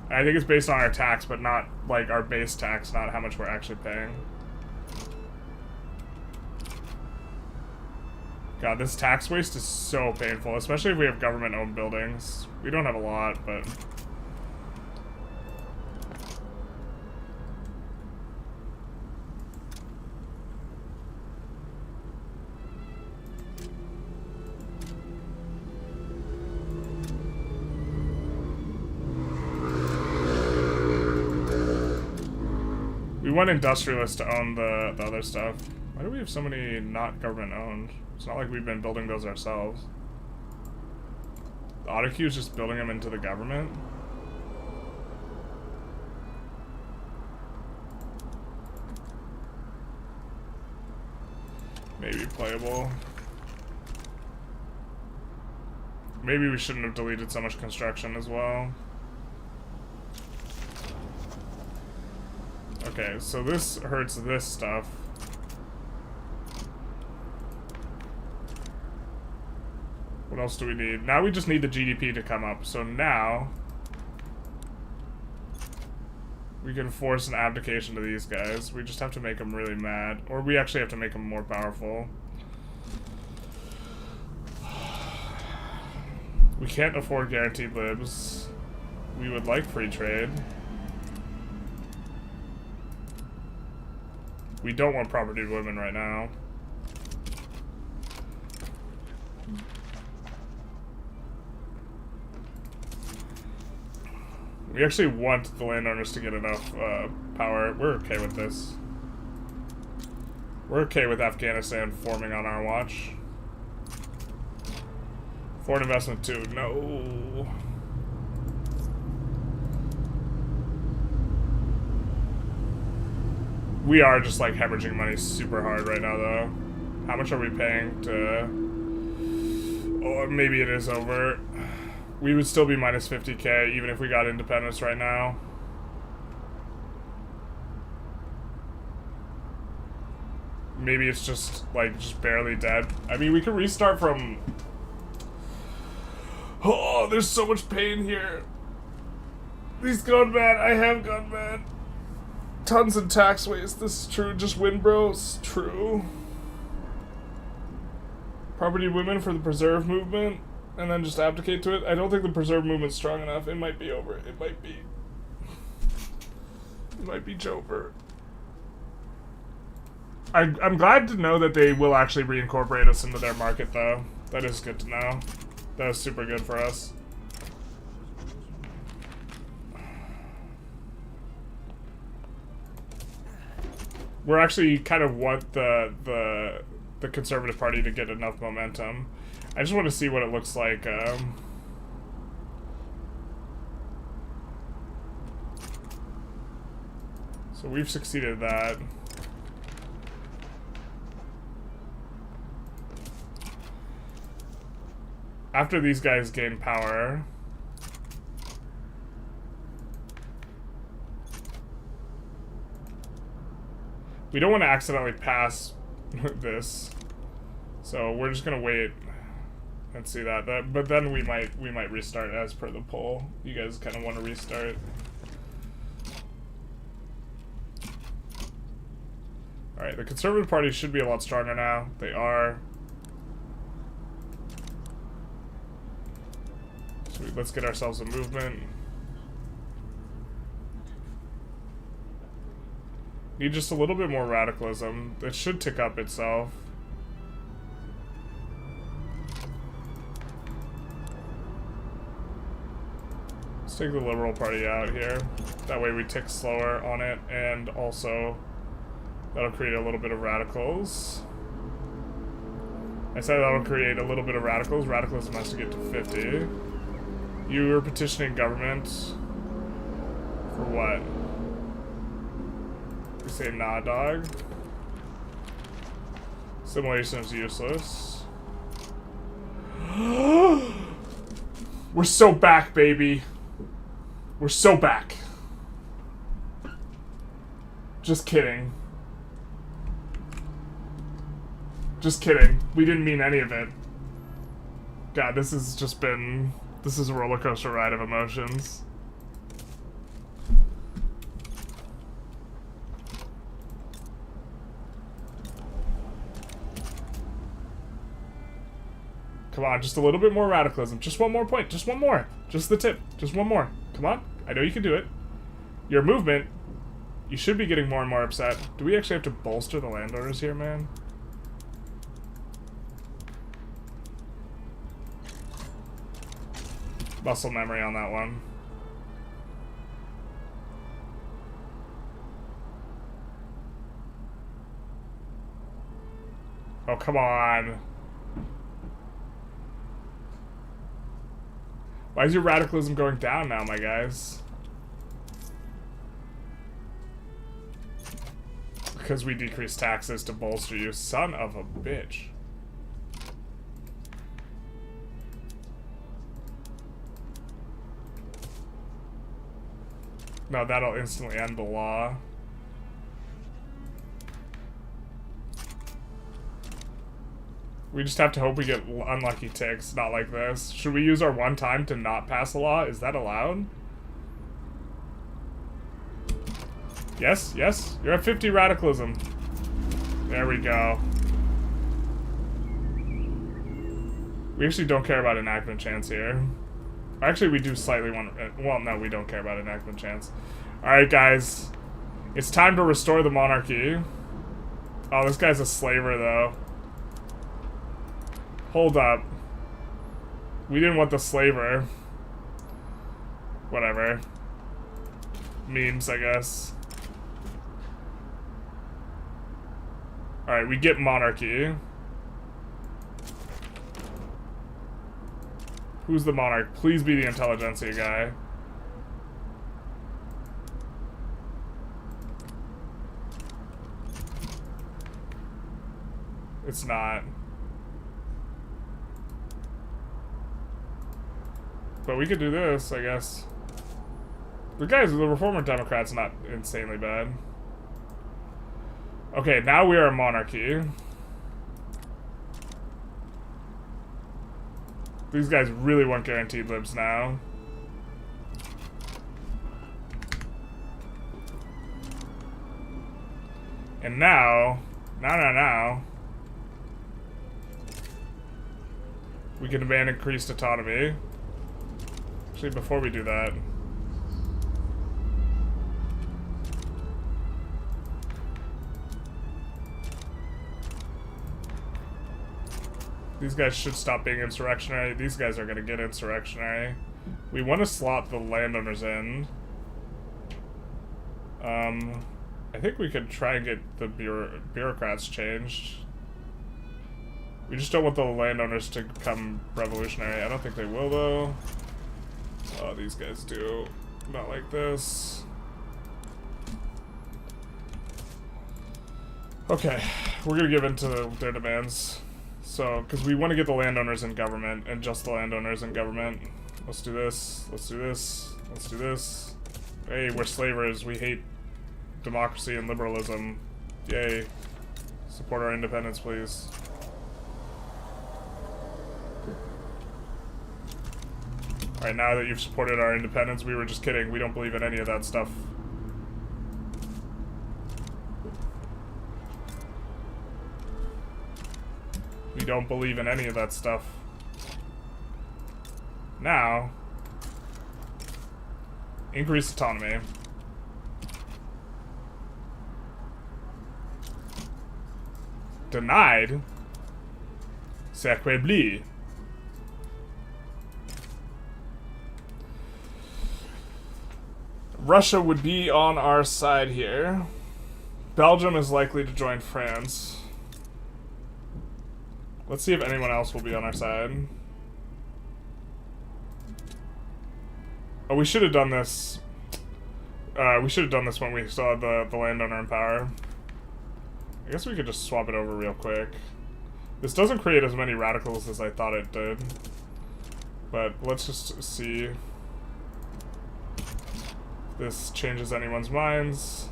I think it's based on our tax, but not like our base tax, not how much we're actually paying. God, this tax waste is so painful, especially if we have government-owned buildings. We don't have a lot, but... We want Industrialists to own the other stuff. Why do we have so many not government-owned? It's not like we've been building those ourselves. The auto queue is just building them into the government. Maybe playable. Maybe we shouldn't have deleted so much construction as well. Okay, so this hurts this stuff. What else do we need? Now we just need the GDP to come up. So now we can force an abdication to these guys. We just have to make them really mad. Or we actually have to make them more powerful. We can't afford guaranteed libs. We would like free trade. We don't want property of women right now. We actually want the landowners to get enough power. We're okay with this. We're okay with Afghanistan forming on our watch. Foreign investment too. No. We are just like hemorrhaging money super hard right now though. How much are we paying to... Oh, maybe it is over. We would still be minus 50k even if we got independence right now. Maybe it's just like just barely dead. I mean, we could restart from... Oh, there's so much pain here. He's gone mad. I have gone mad. Tons of tax waste. This is true. Just win, bros. True. Property women for the preserve movement, and then just abdicate to it. I don't think the preserve movement's strong enough. It might be over. It might be. It might be Jover. I'm glad to know that they will actually reincorporate us into their market, though. That is good to know. That was super good for us. We're actually kind of what the Conservative Party to get enough momentum. I just want to see what it looks like. So we've succeeded that. After these guys gain power, we don't want to accidentally pass this, so we're just gonna wait and see that. But then we might restart as per the poll. You guys kind of want to restart. All right, the Conservative Party should be a lot stronger now. They are. So let's get ourselves a movement. Need just a little bit more radicalism. It should tick up itself. Let's take the Liberal Party out here. That way we tick slower on it, and also that'll create a little bit of radicals. I said that'll create a little bit of radicals. Radicalism has to get to 50. You are petitioning government for what? We say nah, dog. Simulation is useless. We're so back, baby. We're so back. Just kidding. Just kidding. We didn't mean any of it. God, this has just been... This is a roller coaster ride of emotions. Come on, just a little bit more radicalism. Just one more point. Just one more. Just the tip. Just one more. Come on. I know you can do it. Your movement, you should be getting more and more upset. Do we actually have to bolster the landowners here, man? Muscle memory on that one. Oh, come on. Why is your radicalism going down now, my guys? Because we decreased taxes to bolster you, son of a bitch. No, that'll instantly end the law. We just have to hope we get unlucky ticks, not like this. Should we use our one time to not pass a law? Is that allowed? Yes, yes. You're at 50 radicalism. There we go. We actually don't care about enactment chance here. Actually, we do slightly want... Well, no, we don't care about enactment chance. Alright, guys. It's time to restore the monarchy. Oh, this guy's a slaver, though. Hold up. We didn't want the slaver. Whatever. Memes, I guess. Alright, we get monarchy. Who's the monarch? Please be the Intelligentsia guy. It's not. But we could do this, I guess. The guys, the Reformer Democrat's not insanely bad. Okay, now we are a monarchy. These guys really want guaranteed libs now. And now... We can demand increased autonomy. Actually, before we do that... These guys should stop being insurrectionary. These guys are gonna get insurrectionary. We want to slot the landowners in. I think we could try and get the bureaucrats changed. We just don't want the landowners to become revolutionary. I don't think they will, though. Oh, these guys do. Not like this. Okay, we're gonna give in to their demands. So, because we want to get the landowners in government, and just the landowners in government. Let's do this, let's do this, let's do this. Hey, we're slavers, we hate democracy and liberalism. Yay. Support our independence, please. Alright, now that you've supported our independence, we were just kidding. We don't believe in any of that stuff. We don't believe in any of that stuff. Now, increase autonomy. Denied. Sacre-bleu. Russia would be on our side here. Belgium is likely to join France. Let's see if anyone else will be on our side. Oh, we should have done this. We should have done this when we saw the landowner in power. I guess we could just swap it over real quick. This doesn't create as many radicals as I thought it did. But let's just see if this changes anyone's minds.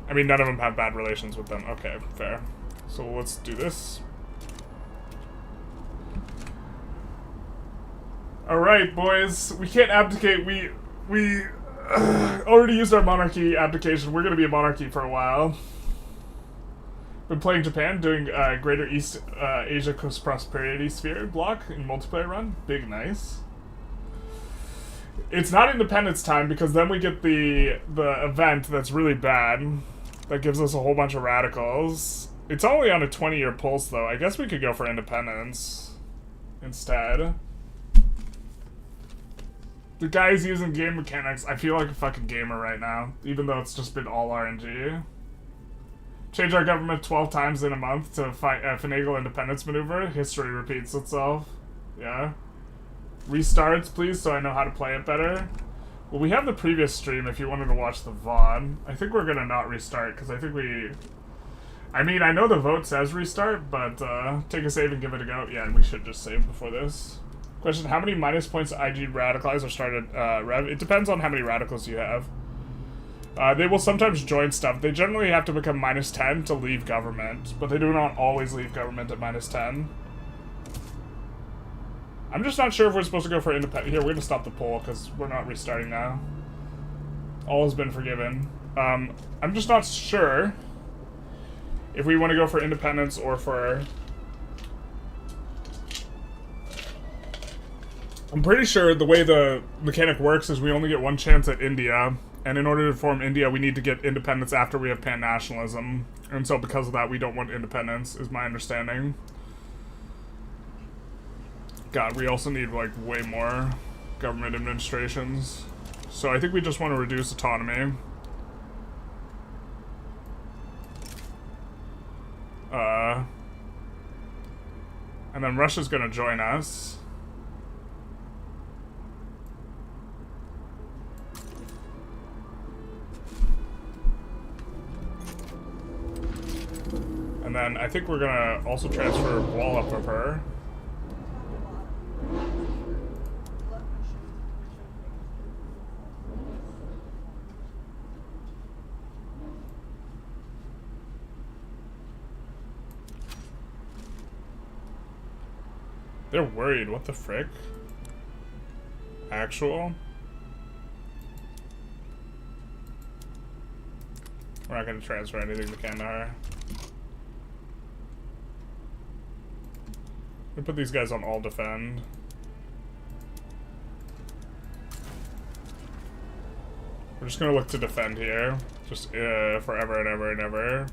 I mean, none of them have bad relations with them. Okay, fair. So let's do this. Alright, boys. We can't abdicate. We already used our monarchy abdication. We're gonna be a monarchy for a while. Been playing Japan, doing Greater East Asia Prosperity Sphere block in multiplayer run. Big nice. It's not independence time because then we get the event that's really bad. That gives us a whole bunch of radicals. It's only on a 20-year pulse, though. I guess we could go for independence instead. The guy's using game mechanics. I feel like a fucking gamer right now, even though it's just been all RNG. Change our government 12 times in a month to fight finagle independence maneuver. History repeats itself. Yeah. Restarts, please, so I know how to play it better. Well, we have the previous stream if you wanted to watch the VOD. I think we're gonna not restart, because I think we... I mean, I know the vote says restart, but take a save and give it a go. Yeah, we should just save before this. Question, how many minus points IG radicalize or started rev? It depends on how many radicals you have. They will sometimes join stuff. They generally have to become minus 10 to leave government, but they do not always leave government at minus 10. I'm just not sure if we're supposed to go for independent. Here, we're going to stop the poll because we're not restarting now. All has been forgiven. I'm just not sure if we want to go for independence or for... I'm pretty sure the way the mechanic works is we only get one chance at India, and in order to form India, we need to get independence after we have pan-nationalism. And so because of that, we don't want independence, is my understanding. God, we also need, like, way more government administrations. So I think we just want to reduce autonomy. And then Russia's gonna join us. And then I think we're gonna also transfer Wallop of her. They're worried. What the frick? Actual? We're not going to transfer anything to Kandahar. We put these guys on all defend. We're just going to look to defend here. Just forever and ever and ever.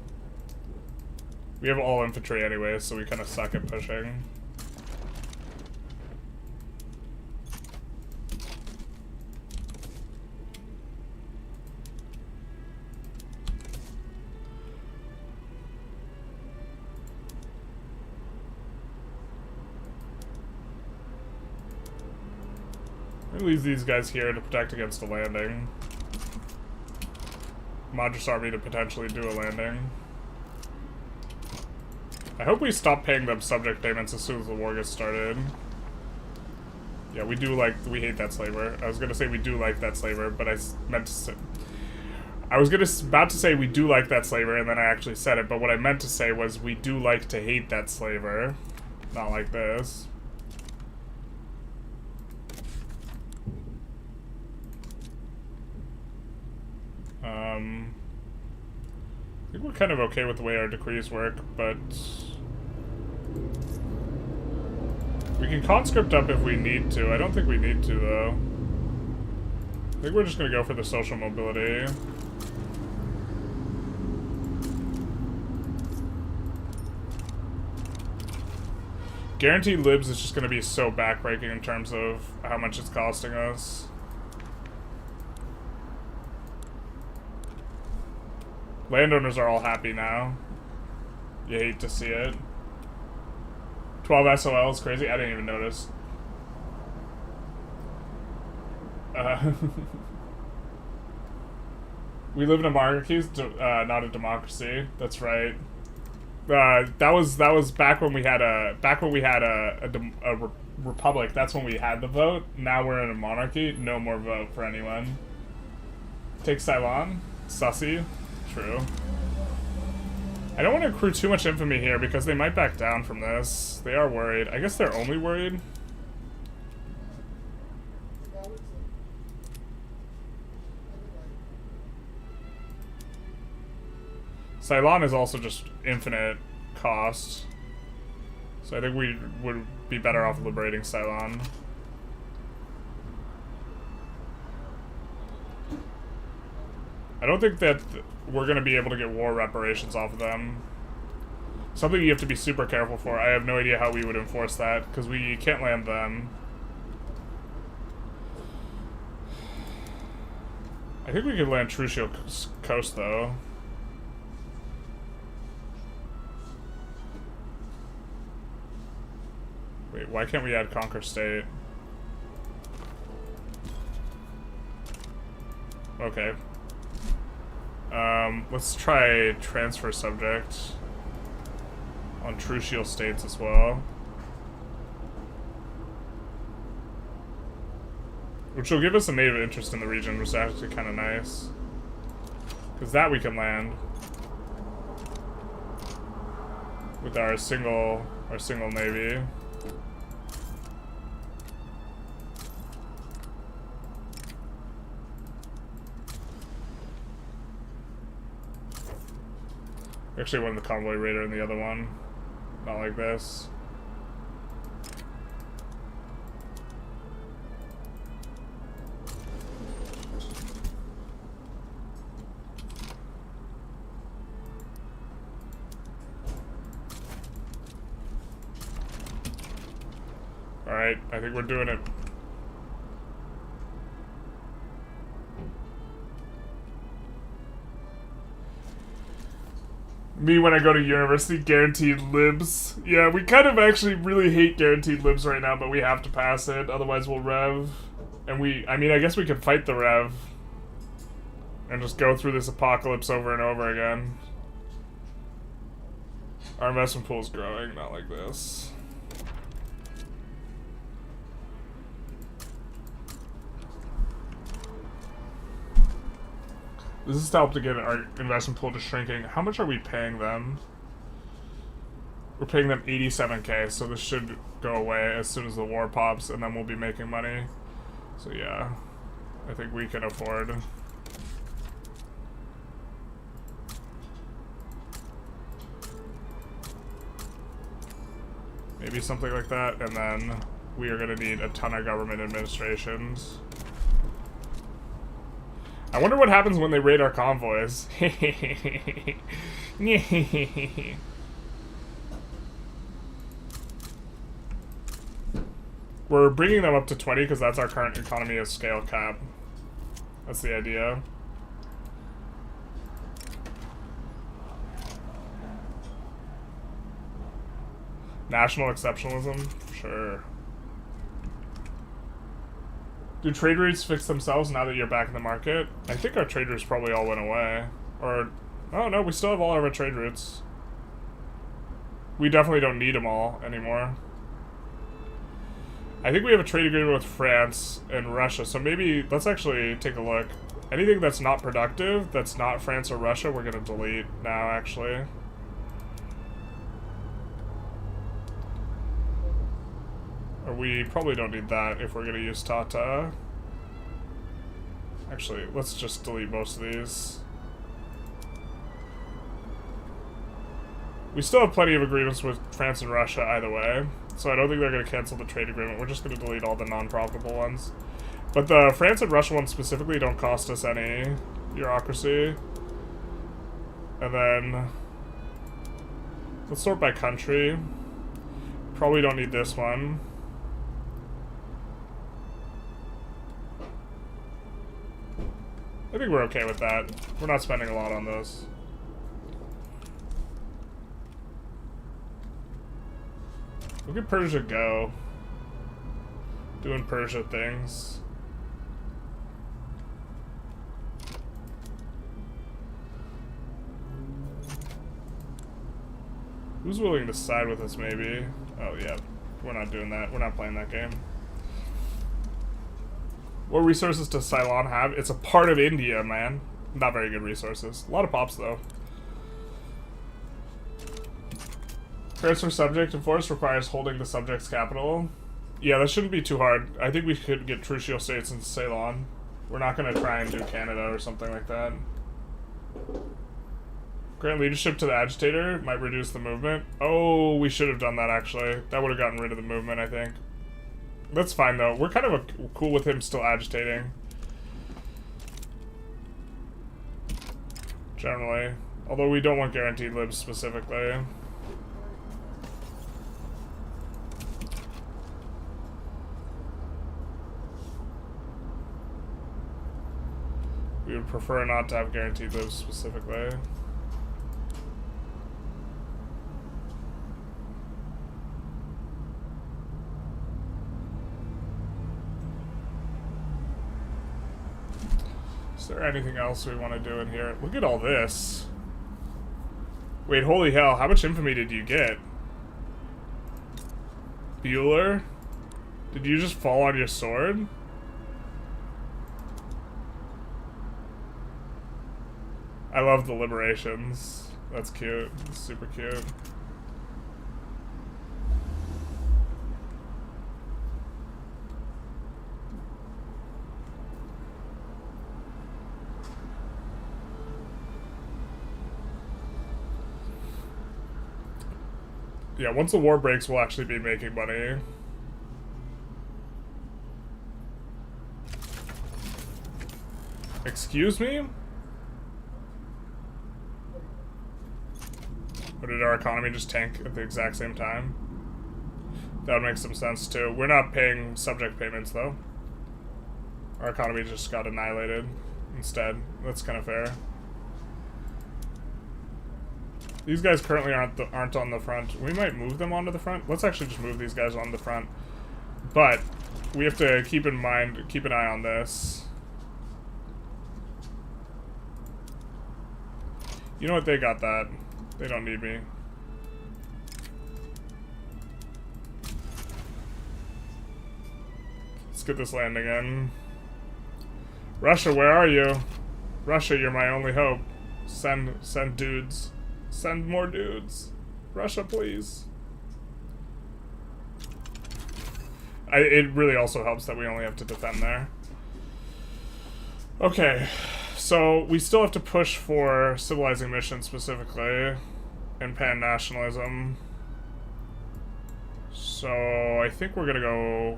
We have all infantry anyway, so we kind of suck at pushing. Leave these guys here to protect against a landing. Madras army to potentially do a landing. I hope we stop paying them subject payments as soon as the war gets started. Yeah, we hate that slaver. I was gonna say we do like that slaver, but I meant to say... I was about to say we do like that slaver, and then I actually said it, but what I meant to say was we do like to hate that slaver. Not like this. I think we're kind of okay with the way our decrees work, but we can conscript up if we need to. I don't think we need to, though. I think we're just going to go for the social mobility. Guaranteed libs is just going to be so backbreaking in terms of how much it's costing us. Landowners are all happy now. You hate to see it. 12 SOL is crazy. I didn't even notice. We live in a monarchy, not a democracy. That's right. That was back when we had a republic. That's when we had the vote. Now we're in a monarchy. No more vote for anyone. Take Ceylon. Sussy. True. I don't want to accrue too much infamy here because they might back down from this. They are worried. I guess they're only worried. Ceylon is also just infinite cost. So I think we would be better off liberating Ceylon. I don't think that we're going to be able to get war reparations off of them. Something you have to be super careful for. I have no idea how we would enforce that, because we can't land them. I think we could land Trucial Coast, though. Wait, why can't we add Conquer State? Okay. Let's try transfer subject on Trucial states as well. Which will give us a native interest in the region, which is actually kind of nice. Because that we can land with our single navy. Actually, one of the convoy raider and the other one. Not like this. Alright, I think we're doing it. Me when I go to university, guaranteed libs. Yeah, we kind of actually really hate guaranteed libs right now, but we have to pass it, otherwise we'll rev. And I mean, I guess we could fight the rev. And just go through this apocalypse over and over again. Our investment pool is growing, not like this. This is to help to get our investment pool to shrinking. How much are we paying them? We're paying them 87k, so this should go away as soon as the war pops, and then we'll be making money. So yeah, I think we can afford. Maybe something like that, and then we are going to need a ton of government administrations. I wonder what happens when they raid our convoys. We're bringing them up to 20 because that's our current economy of scale cap. That's the idea. National exceptionalism? Sure. Do trade routes fix themselves now that you're back in the market? I think our trade routes probably all went away. Or, oh no, we still have all of our trade routes. We definitely don't need them all anymore. I think we have a trade agreement with France and Russia, so maybe, let's actually take a look. Anything that's not productive, that's not France or Russia, we're gonna delete now, actually. We probably don't need that if we're going to use Tata. Actually, let's just delete most of these. We still have plenty of agreements with France and Russia either way, so I don't think they're going to cancel the trade agreement. We're just going to delete all the non-profitable ones. But the France and Russia ones specifically don't cost us any bureaucracy. And then let's sort by country. Probably don't need this one. I think we're okay with that. We're not spending a lot on those. Look at Persia go. Doing Persia things. Who's willing to side with us, maybe? Oh, yeah. We're not doing that. We're not playing that game. What resources does Ceylon have? It's a part of India, man. Not very good resources. A lot of pops, though. Transfer subject and force requires holding the subject's capital. Yeah, that shouldn't be too hard. I think we could get trucial states in Ceylon. We're not going to try and do Canada or something like that. Grant leadership to the agitator might reduce the movement. Oh, we should have done that, actually. That would have gotten rid of the movement, I think. That's fine, though. We're kind of cool with him still agitating. Generally. Although we don't want guaranteed libs specifically. We would prefer not to have guaranteed libs specifically. Is there anything else we want to do in here? Look at all this. Wait, holy hell, how much infamy did you get? Bueller? Did you just fall on your sword? I love the liberations. That's cute. That's super cute. Yeah, once the war breaks, we'll actually be making money. Excuse me? Or did our economy just tank at the exact same time? That would make some sense, too. We're not paying subject payments, though. Our economy just got annihilated instead. That's kind of fair. These guys currently aren't on the front. We might move them onto the front. Let's actually just move these guys on the front. But we have to keep in mind, keep an eye on this. You know what? They got that. They don't need me. Let's get this landing in. Russia, where are you? Russia, you're my only hope. Send dudes. Send more dudes. Russia, please. It really also helps that we only have to defend there. Okay, so we still have to push for civilizing mission specifically and pan-nationalism. So I think we're gonna go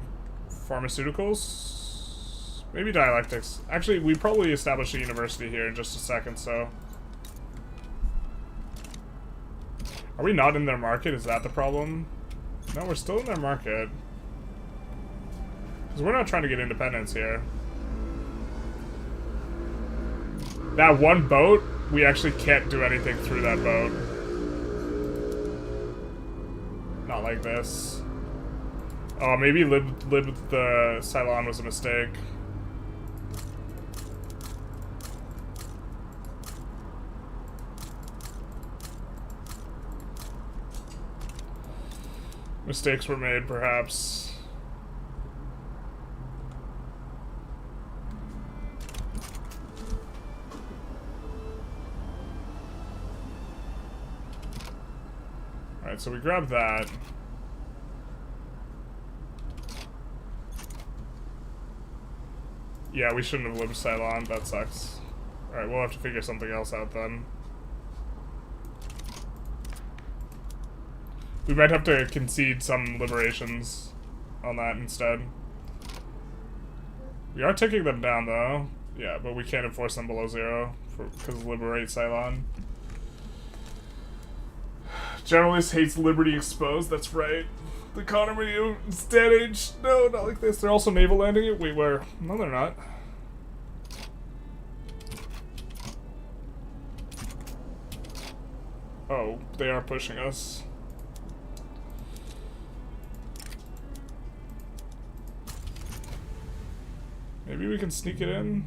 pharmaceuticals, maybe dialectics. Actually, we probably established a university here in just a second. So, are we not in their market? Is that the problem? No, we're still in their market because we're not trying to get independence here. That one boat, we actually can't do anything through that boat. Not like this. Oh, maybe live with the Ceylon was a mistake. Mistakes were made, perhaps. Alright, so we grab that. Yeah, we shouldn't have lived Ceylon. That sucks. Alright, we'll have to figure something else out then. We might have to concede some liberations on that instead. We are taking them down, though. Yeah, but we can't enforce them below 0 because liberate Ceylon. Generalist hates liberty exposed. That's right. The economy is dead age. No, not like this. They're also naval landing it. Wait, where? No, they're not. Oh, they are pushing us. Maybe we can sneak it in.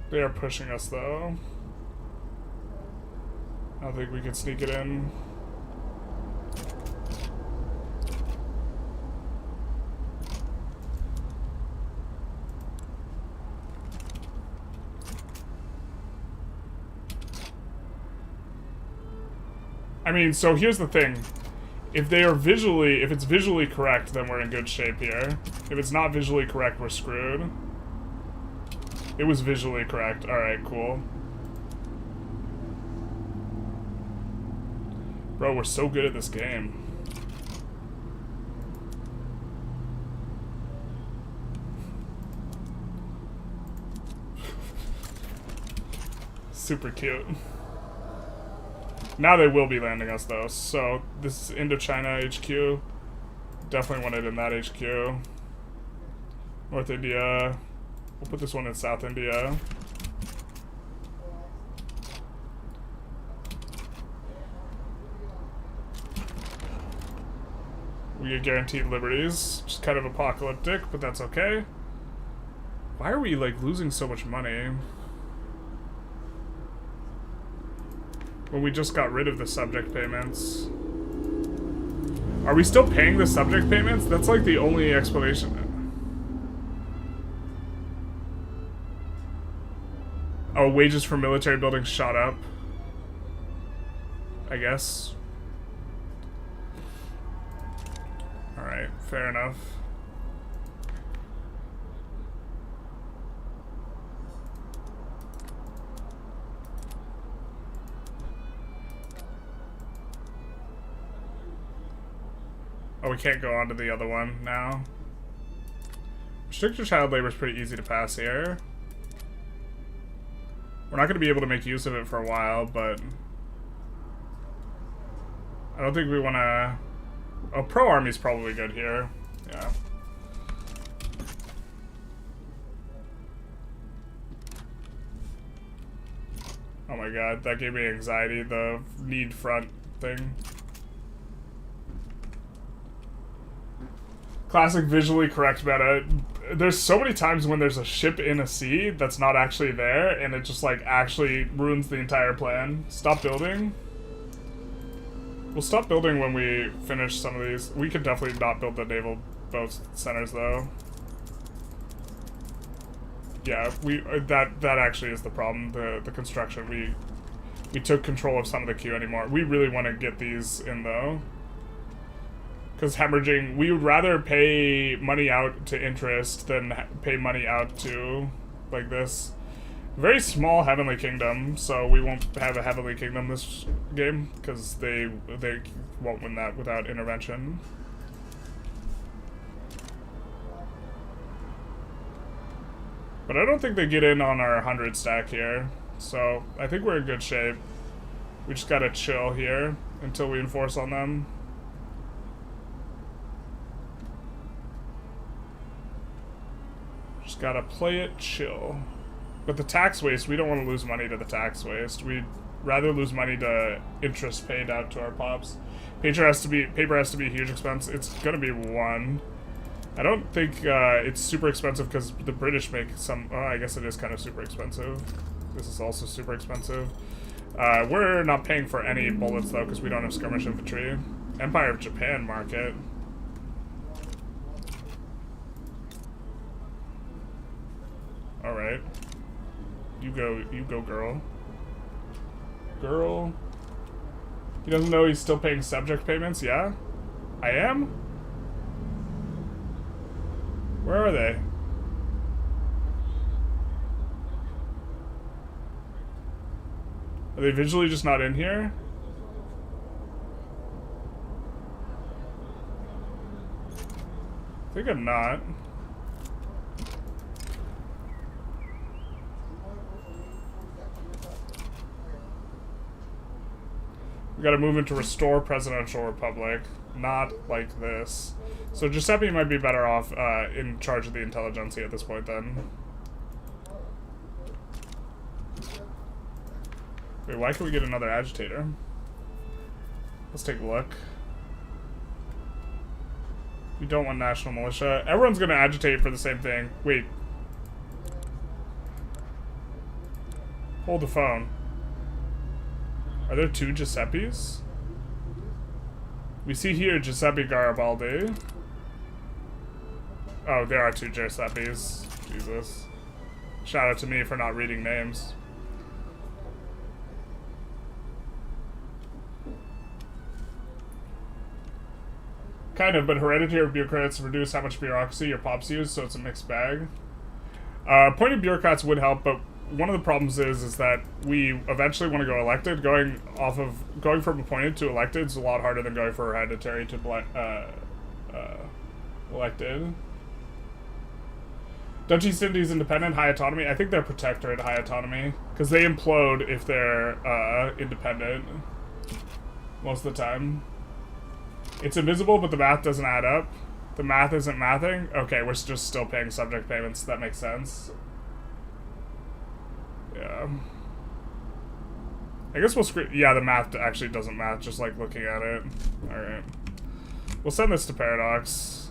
They are pushing us, though. I don't think we can sneak it in. I mean, so here's the thing. If it's visually correct, then we're in good shape here. If it's not visually correct, we're screwed. It was visually correct. Alright, cool. Bro, we're so good at this game. Super cute. Now they will be landing us, though. So, this is Indochina HQ. Definitely want it in that HQ. North India. We'll put this one in South India. We get guaranteed liberties. Just kind of apocalyptic, but that's okay. Why are we, like, losing so much money? When we just got rid of the subject payments. Are we still paying the subject payments? That's, like, the only explanation. Oh, wages for military buildings shot up. I guess. Alright, fair enough. Oh, we can't go on to the other one now. Restricted child labor is pretty easy to pass here. We're not going to be able to make use of it for a while, but I don't think we want to... Oh, pro-army's probably good here. Yeah. Oh my god, that gave me anxiety, the need front thing. Classic visually correct meta. There's so many times when there's a ship in a sea that's not actually there, and it just, like, actually ruins the entire plan. Stop building. We'll stop building when we finish some of these. We could definitely not build the naval boat centers, though. Yeah, that actually is the problem, the construction. We took control of some of the queue anymore. We really want to get these in, though. Because hemorrhaging, we would rather pay money out to interest than pay money out to like this. Very small heavenly kingdom, so we won't have a heavenly kingdom this game because they won't win that without intervention. But I don't think they get in on our 100 stack here, so I think we're in good shape. We just gotta chill here until we enforce on them. Just gotta play it chill. But the tax waste, we don't want to lose money to the tax waste. We'd rather lose money to interest paid out to our pops. Paper has to be a huge expense. It's gonna be 1. I don't think it's super expensive because the British make some. Oh, I guess it is kind of super expensive. This is also super expensive. We're not paying for any bullets though because we don't have skirmish infantry. Empire of Japan market. All right. You go, girl. Girl. He doesn't know he's still paying subject payments, yeah? I am? Where are they? Are they visually just not in here? I think I'm not. We gotta move into restore presidential republic, not like this. So Giuseppe might be better off in charge of the Intelligentsia at this point then. Wait, why can't we get another agitator? Let's take a look. We don't want national militia. Everyone's gonna agitate for the same thing. Wait. Hold the phone. Are there 2 Giuseppes? We see here Giuseppe Garibaldi. Oh, there are 2 Giuseppes. Jesus. Shout out to me for not reading names. Kind of, but hereditary bureaucrats reduce how much bureaucracy your pops use, so it's a mixed bag. Appointed bureaucrats would help, but one of the problems is that we eventually want to go elected. Going from appointed to elected is a lot harder than going for hereditary to elected. Duchy East Indies independent, high autonomy. I think they're protectorate, high autonomy, because they implode if they're independent most of the time. It's invisible, but the math doesn't add up. The math isn't mathing. Okay, we're just still paying subject payments. That makes sense. Yeah. I guess we'll yeah, the math actually doesn't math, just like looking at it. Alright. We'll send this to Paradox.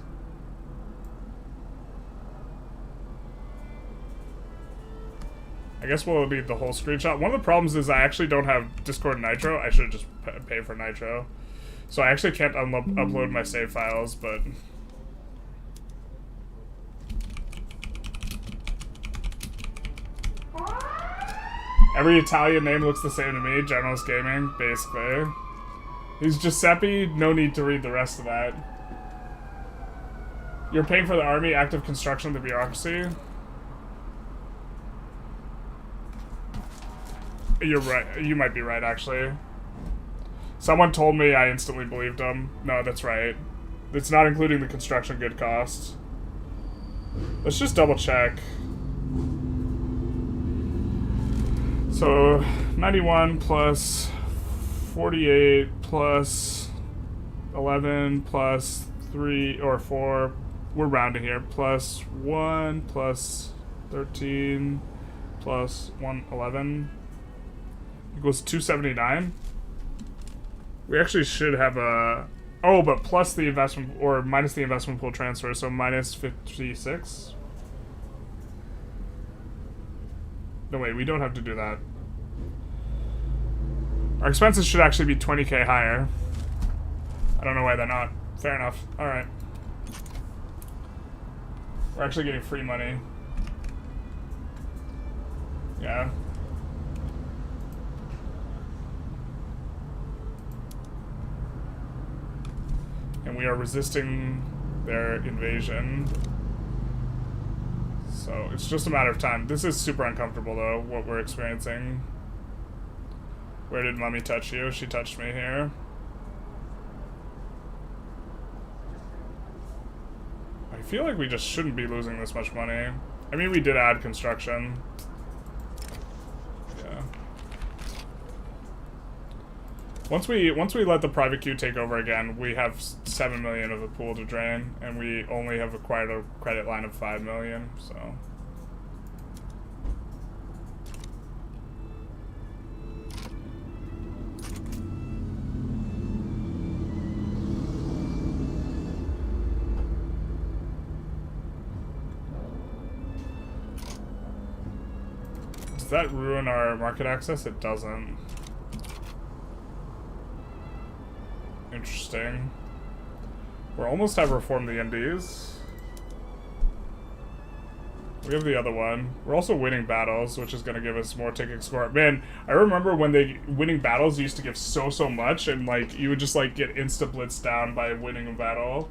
I guess we'll need the whole screenshot. One of the problems is I actually don't have Discord Nitro. I should just pay for Nitro. So I actually can't upload my save files, but... Every Italian name looks the same to me. Generalist Gaming, basically. He's Giuseppe, no need to read the rest of that. You're paying for the army, active construction of the bureaucracy. You're right. You might be right, actually. Someone told me, I instantly believed them. No, that's right. It's not including the construction good cost. Let's just double check. So, 91 plus 48 plus 11 plus 3 or 4. We're rounding here. Plus 1 plus 13 plus 111 equals 279. We actually should have a... Oh, but plus the investment, or minus the investment pool transfer, so minus 56. No, wait, we don't have to do that. Our expenses should actually be 20k higher. I don't know why they're not. Fair enough. Alright. We're actually getting free money. Yeah. And we are resisting their invasion. So So it's just a matter of time. This is super uncomfortable though, what we're experiencing. Where did Mummy touch you? She touched me here. I feel like we just shouldn't be losing this much money. I mean, we did add construction. Yeah. Once we let the private queue take over again, we have 7 million of the pool to drain, and we only have acquired a credit line of 5 million, so. Does that ruin our market access? It doesn't. Interesting. We almost have reformed the NDs. We have the other one. We're also winning battles, which is going to give us more ticket score. Man, I remember when winning battles used to give so much, and like you would just like get insta blitzed down by winning a battle.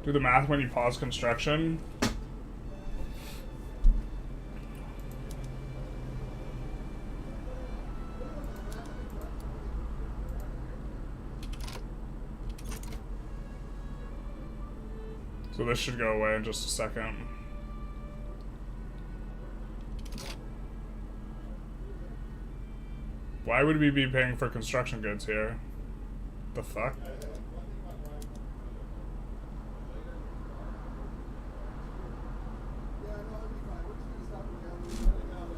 Do the math when you pause construction. So this should go away in just a second. Why would we be paying for construction goods here? The fuck?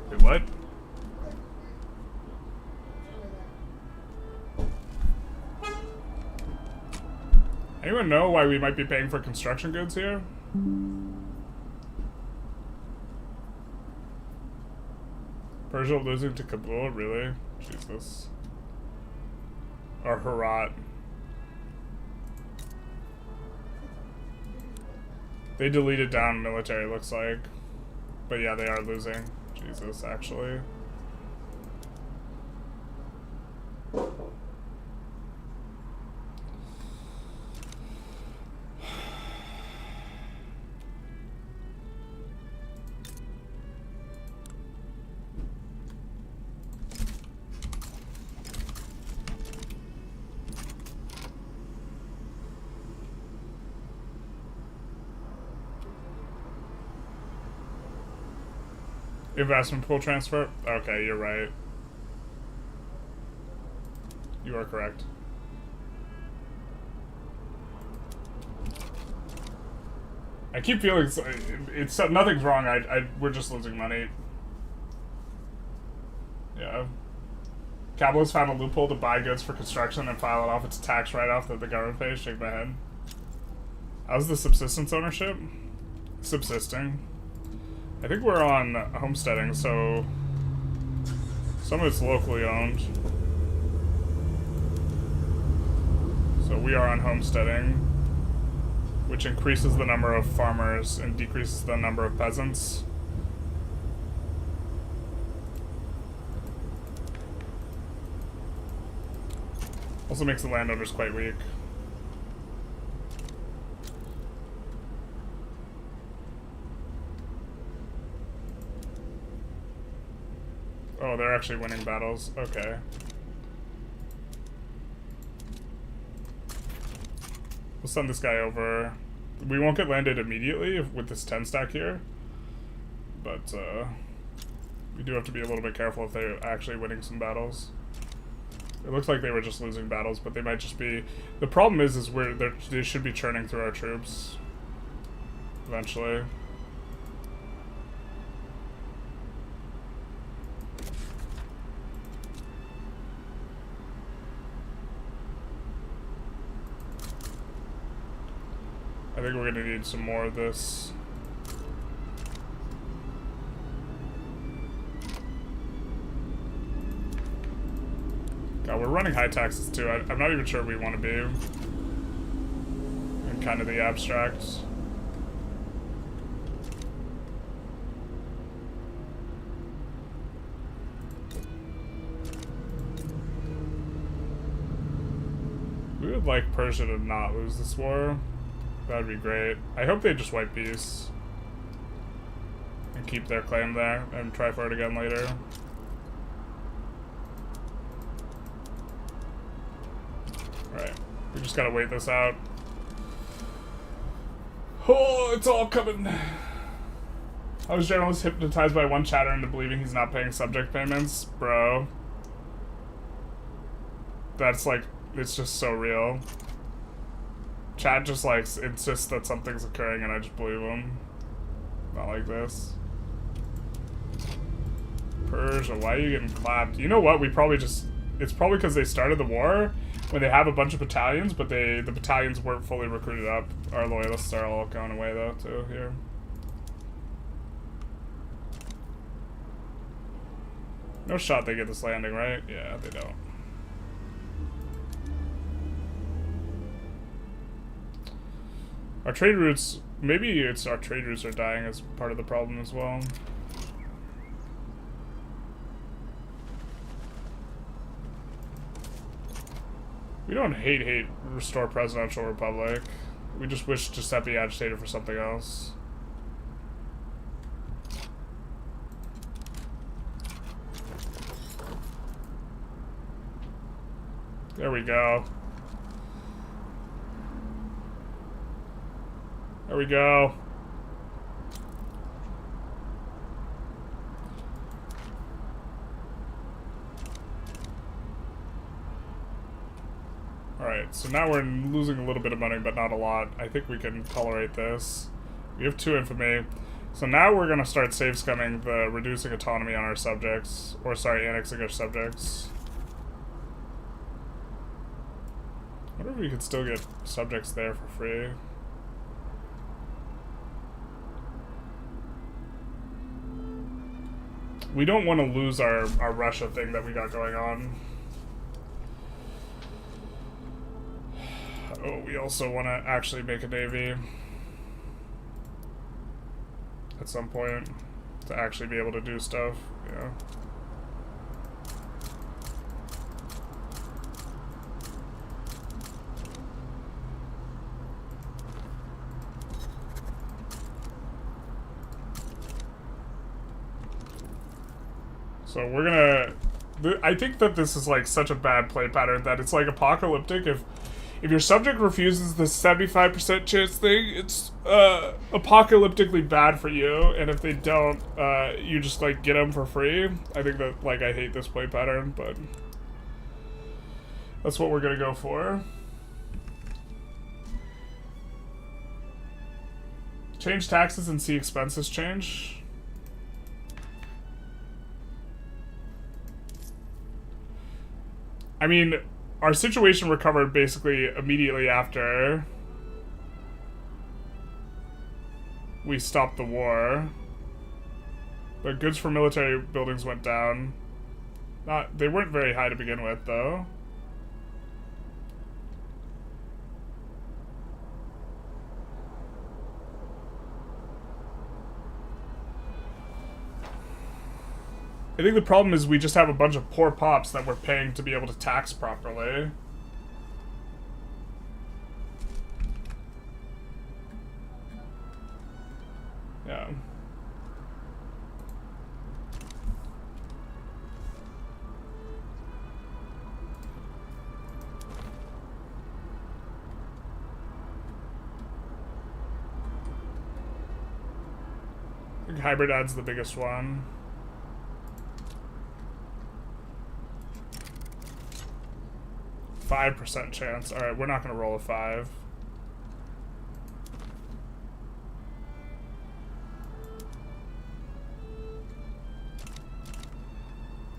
Wait, what? Anyone know why we might be paying for construction goods here? Persia losing to Kabul, really? Jesus. Or Herat. They deleted down military, looks like. But yeah, they are losing. Jesus, actually. Investment pool transfer? Okay, you're right. You are correct. I keep feeling it's nothing's wrong. We're just losing money. Yeah. Capital's found a loophole to buy goods for construction and file it off its tax write-off that the government pays. Shake my head. How's the subsistence ownership? Subsisting. I think we're on homesteading, so some of it's locally owned. So we are on homesteading, which increases the number of farmers and decreases the number of peasants. Also makes the landowners quite weak. Oh, they're actually winning battles. Okay. We'll send this guy over. We won't get landed immediately with this 10 stack here. But, we do have to be a little bit careful if they're actually winning some battles. It looks like they were just losing battles, but they might just be... The problem is they should be churning through our troops. Eventually. I think we're gonna need some more of this. God, we're running high taxes too. I'm not even sure we want to be in kind of the abstract. We We would like Persia to not lose this war. That would be great. I hope they just wipe peace. And keep their claim there and try for it again later. Right. We just gotta wait this out. Oh, it's all coming. I was journalist hypnotized by one chatter into believing he's not paying subject payments. Bro. That's like, it's just so real. Chat just like insists that something's occurring and I just believe him. Not like this. Persia, why are you getting clapped? You know what? We probably just... It's probably because they started the war when they have a bunch of battalions, but the battalions weren't fully recruited up. Our loyalists are all going away though, too, here. No shot they get this landing, right? Yeah, they don't. Our trade routes... Maybe it's our trade routes are dying as part of the problem as well. We don't hate restore presidential republic. We just wish Giuseppe agitated for something else. There we go. There we go. Alright, so now we're losing a little bit of money, but not a lot. I think we can tolerate this. We have 2 infamy. So now we're going to start save scumming the reducing autonomy on our subjects. Or, sorry, annexing our subjects. I wonder if we could still get subjects there for free. We don't want to lose our Russia thing that we got going on. Oh, we also want to actually make a navy. At some point. To actually be able to do stuff, yeah. So we're gonna... I think that this is like such a bad play pattern that it's like apocalyptic. If your subject refuses the 75% chance thing, it's apocalyptically bad for you. And if they don't, you just like get them for free. I think that like I hate this play pattern, but that's what we're gonna go for. Change taxes and see expenses change. I mean, our situation recovered basically immediately after we stopped the war. But goods for military buildings went down. They weren't very high to begin with, though. I think the problem is we just have a bunch of poor pops that we're paying to be able to tax properly. Yeah. I think hybrid adds the biggest one. 5% chance. Alright, we're not going to roll a 5.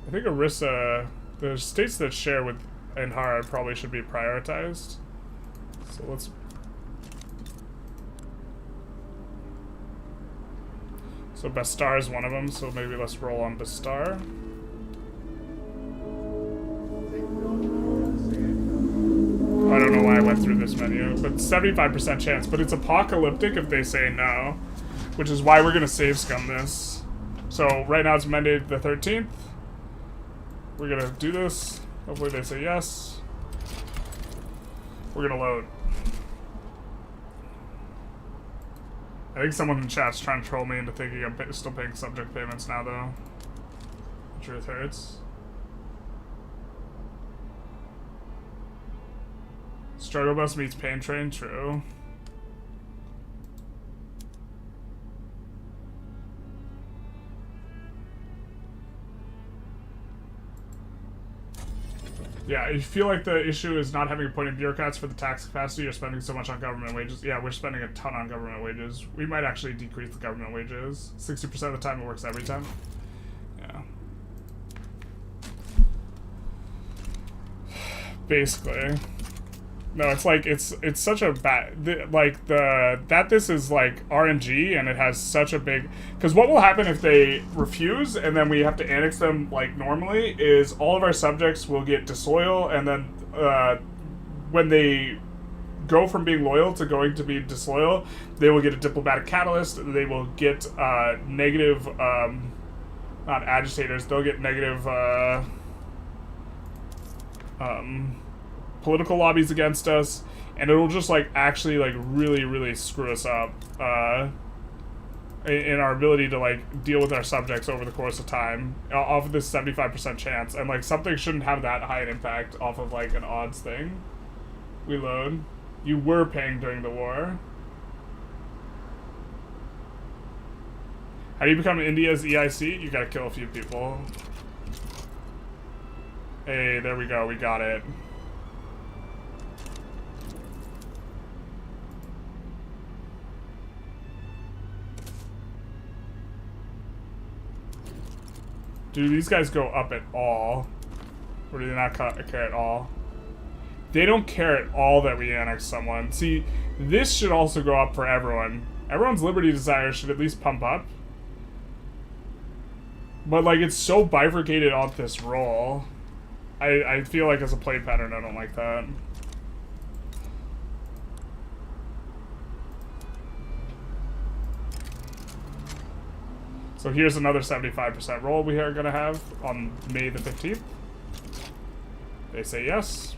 I think Orissa, the states that share with Anhara probably should be prioritized. So let's... So Bastar is one of them, so maybe let's roll on Bastar. I don't know why I went through this menu, but 75% chance, but it's apocalyptic if they say no, which is why we're going to save scum this. So right now it's Monday the 13th. We're going to do this. Hopefully they say yes. We're gonna load. I think someone in chat's trying to troll me into thinking I'm still paying subject payments now, though. The truth hurts. Struggle bus meets pain train, true. Yeah, you feel like the issue is not having appointed bureaucrats for the tax capacity. You're spending so much on government wages. Yeah, we're spending a ton on government wages. We might actually decrease the government wages. 60% of the time it works every time. Yeah. Basically. No, it's like, it's such a bad, this is like RNG and it has such a big, because what will happen if they refuse and then we have to annex them like normally is all of our subjects will get disloyal, and then when they go from being loyal to going to be disloyal, they will get a diplomatic catalyst, they will get negative, not agitators, they'll get negative, political lobbies against us, and it'll just like actually like really screw us up in our ability to like deal with our subjects over the course of time off of this 75% chance, and like something shouldn't have that high an impact off of like an odds thing. We load. You were paying during the war. How do you become India's EIC? You gotta kill a few people. Hey, there we go, we got it. Do these guys go up at all? Or do they not care at all? They don't care at all that we annex someone. See, this should also go up for everyone. Everyone's liberty desire should at least pump up. But like, it's so bifurcated on this roll. I feel like as a play pattern, I don't like that. So here's another 75% roll we are going to have on May the 15th. They say yes.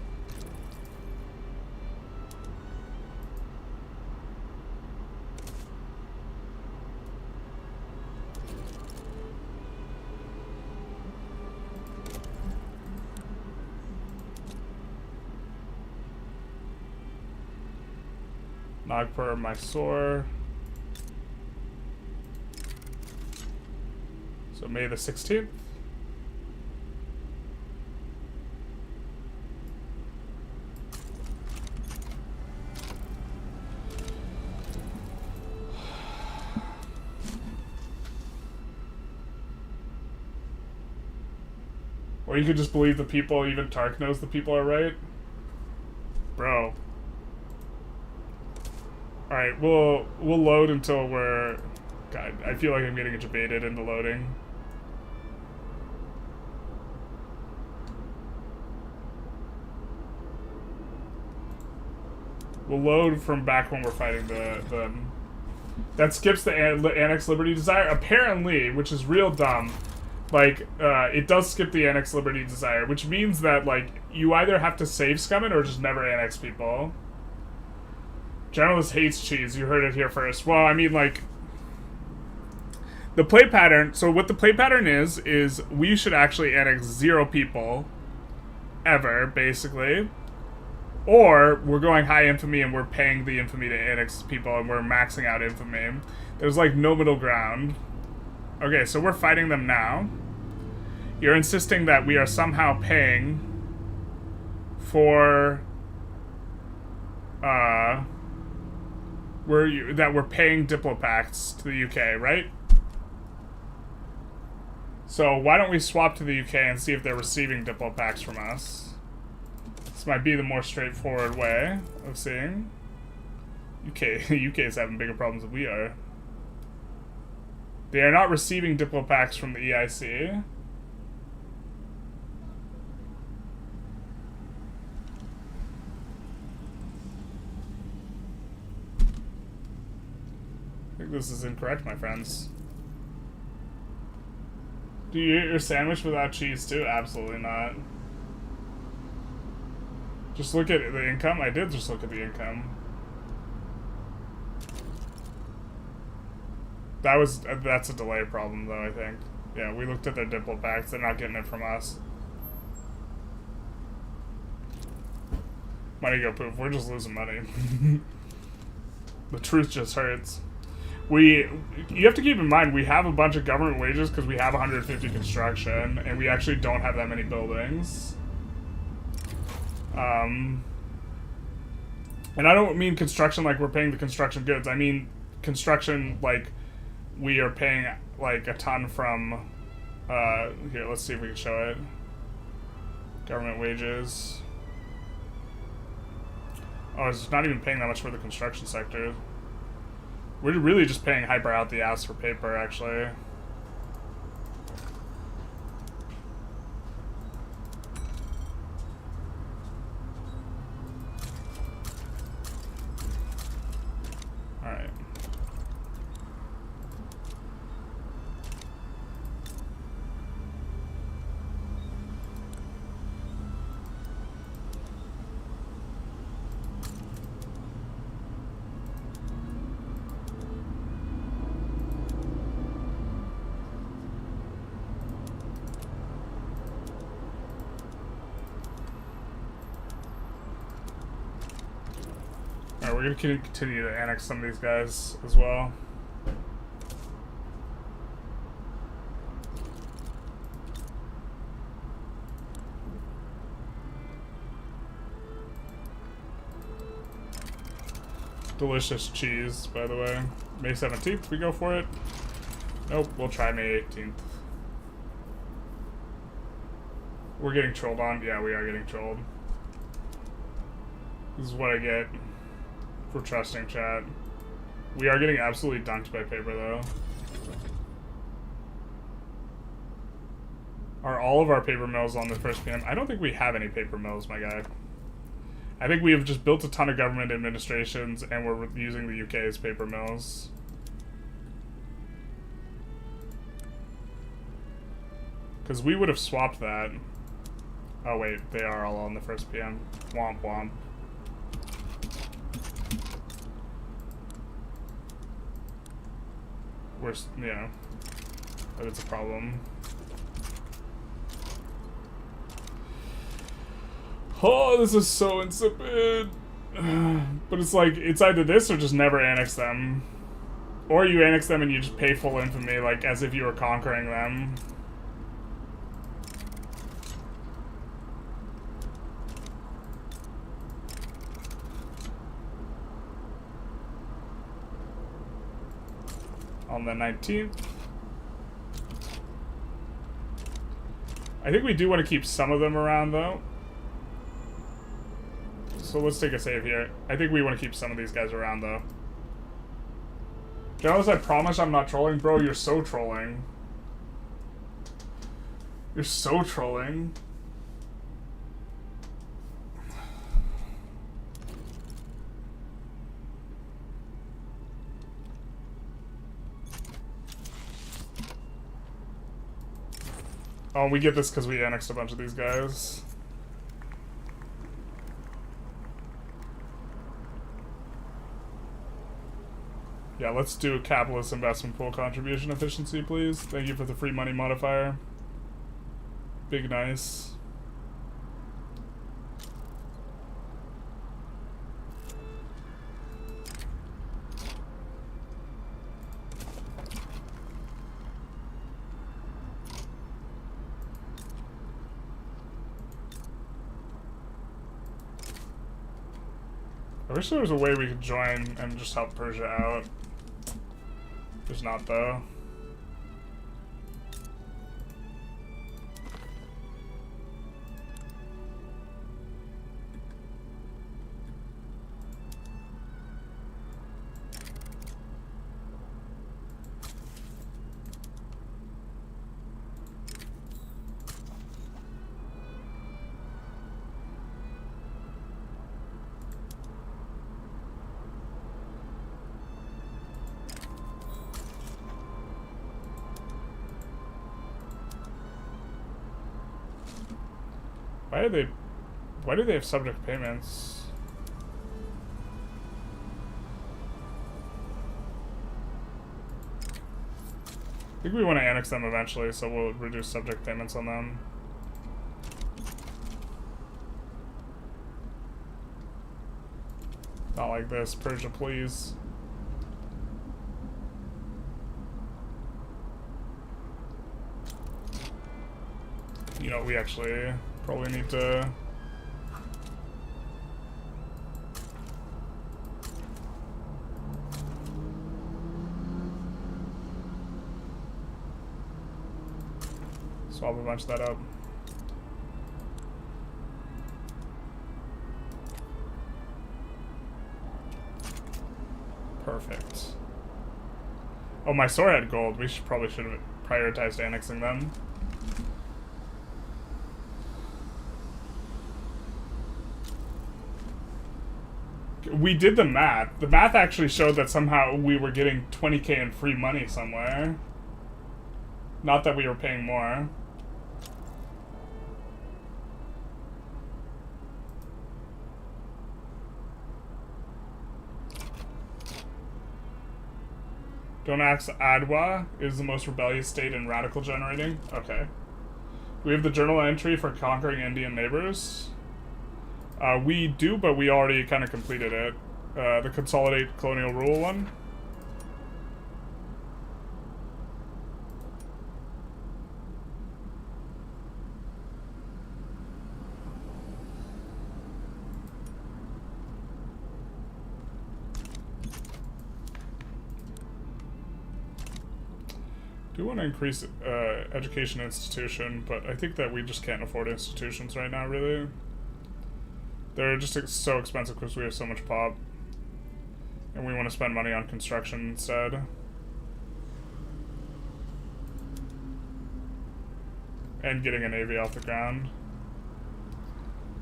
Nagpur, Mysore. So May the 16th. Or you could just believe the people, even Tark knows the people are right. Bro. Alright, we'll load until we're... God, I feel like I'm getting debated into loading. We'll load from back when we're fighting the that skips the Annex Liberty Desire, apparently, which is real dumb. Like, it does skip the Annex Liberty Desire, which means that, like, you either have to save scum it or just never annex people. Generalist hates cheese, you heard it here first. Well, I mean, like, the play pattern, so what the play pattern is we should actually annex 0 people, ever, basically. Or, we're going high infamy and we're paying the infamy to annex people and we're maxing out infamy. There's, like, no middle ground. Okay, so we're fighting them now. You're insisting that we are somehow paying for, we're paying Diplopacts to the UK, right? So why don't we swap to the UK and see if they're receiving Diplopacts from us? This might be the more straightforward way of seeing. UK is having bigger problems than we are. They are not receiving Diplopacts from the EIC. I think this is incorrect, my friends. Do you eat your sandwich without cheese too? Absolutely not. Just look at the income. I did just look at the income. That's a delay problem, though, I think. Yeah, we looked at their diplo packs. They're not getting it from us. Money go poof. We're just losing money. The truth just hurts. You have to keep in mind, we have a bunch of government wages because we have 150 construction, and we actually don't have that many buildings. And I don't mean construction like we're paying the construction goods. I mean construction like we are paying like a ton from, here, let's see if we can show it. Government wages. Oh, it's not even paying that much for the construction sector. We're really just paying hyper out the ass for paper, actually. Alright. We're going to continue to annex some of these guys as well. Delicious cheese, by the way. May 17th, we go for it? Nope, we'll try May 18th. We're getting trolled on? Yeah, we are getting trolled. This is what I get for trusting chat. We are getting absolutely dunked by paper, though. Are all of our paper mills on the first PM? I don't think we have any paper mills, my guy. I think we have just built a ton of government administrations, and we're using the UK as paper mills. Because we would have swapped that. Oh wait, they are all on the first PM. Womp womp. We're, yeah, but it's a problem. Oh, this is so insipid. But it's like, it's either this or just never annex them. Or you annex them and you just pay full infamy, like, as if you were conquering them. On the 19th. I think we do want to keep some of them around, though. So let's take a save here. I think we want to keep some of these guys around, though. Journalist, I promise I'm not trolling. Bro, you're so trolling. You're so trolling. Oh, we get this because we annexed a bunch of these guys. Yeah, let's do a capitalist investment pool contribution efficiency, please. Thank you for the free money modifier. Big nice. I wish there was a way we could join and just help Persia out. There's not, though. Why do they have subject payments? I think we want to annex them eventually, so we'll reduce subject payments on them. Not like this. Persia, please. You know, we actually probably need to... swap a bunch of that up. Perfect. Oh, my store had gold. We probably should have prioritized annexing them. We did the math. The math actually showed that somehow we were getting 20k in free money somewhere. Not that we were paying more. Don't ask Adwa is the most rebellious state in radical generating. Okay. We have the journal entry for conquering Indian neighbors. We do, but we already kind of completed it. The consolidate colonial rule one. Do want to increase education institution, but I think that we just can't afford institutions right now, really. They're just so expensive because we have so much pop. And we want to spend money on construction instead. And getting a navy off the ground.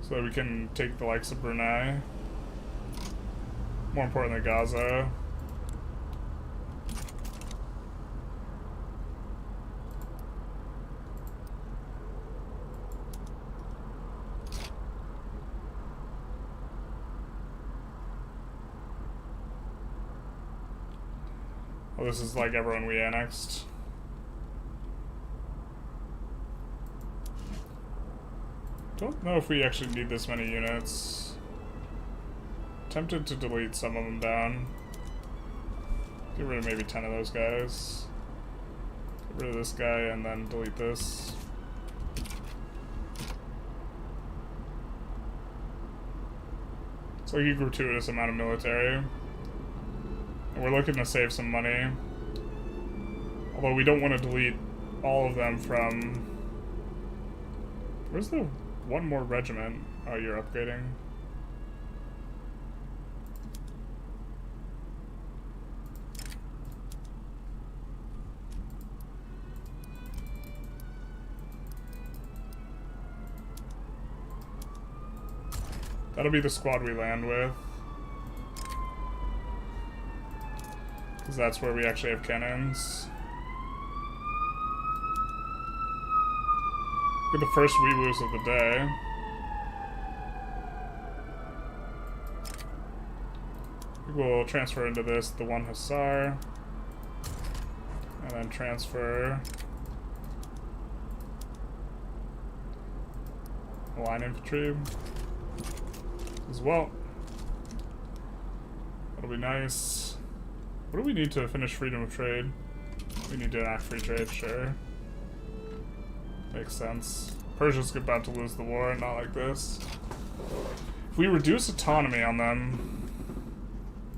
So that we can take the likes of Brunei. More importantly, Gaza. Oh, this is like everyone we annexed. Don't know if we actually need this many units. Tempted to delete some of them down. Get rid of maybe 10 of those guys. Get rid of this guy and then delete this. It's like a gratuitous amount of military. And we're looking to save some money. Although we don't want to delete all of them from... Where's the one more regiment? Oh, you're upgrading. That'll be the squad we land with. Because that's where we actually have cannons. Get the first Weewoos of the day. We'll transfer into this the one Hussar. And then transfer line infantry as well. That'll be nice. What do we need to finish freedom of trade? We need to enact free trade, sure. Makes sense. Persia's about to lose the war, not like this. If we reduce autonomy on them,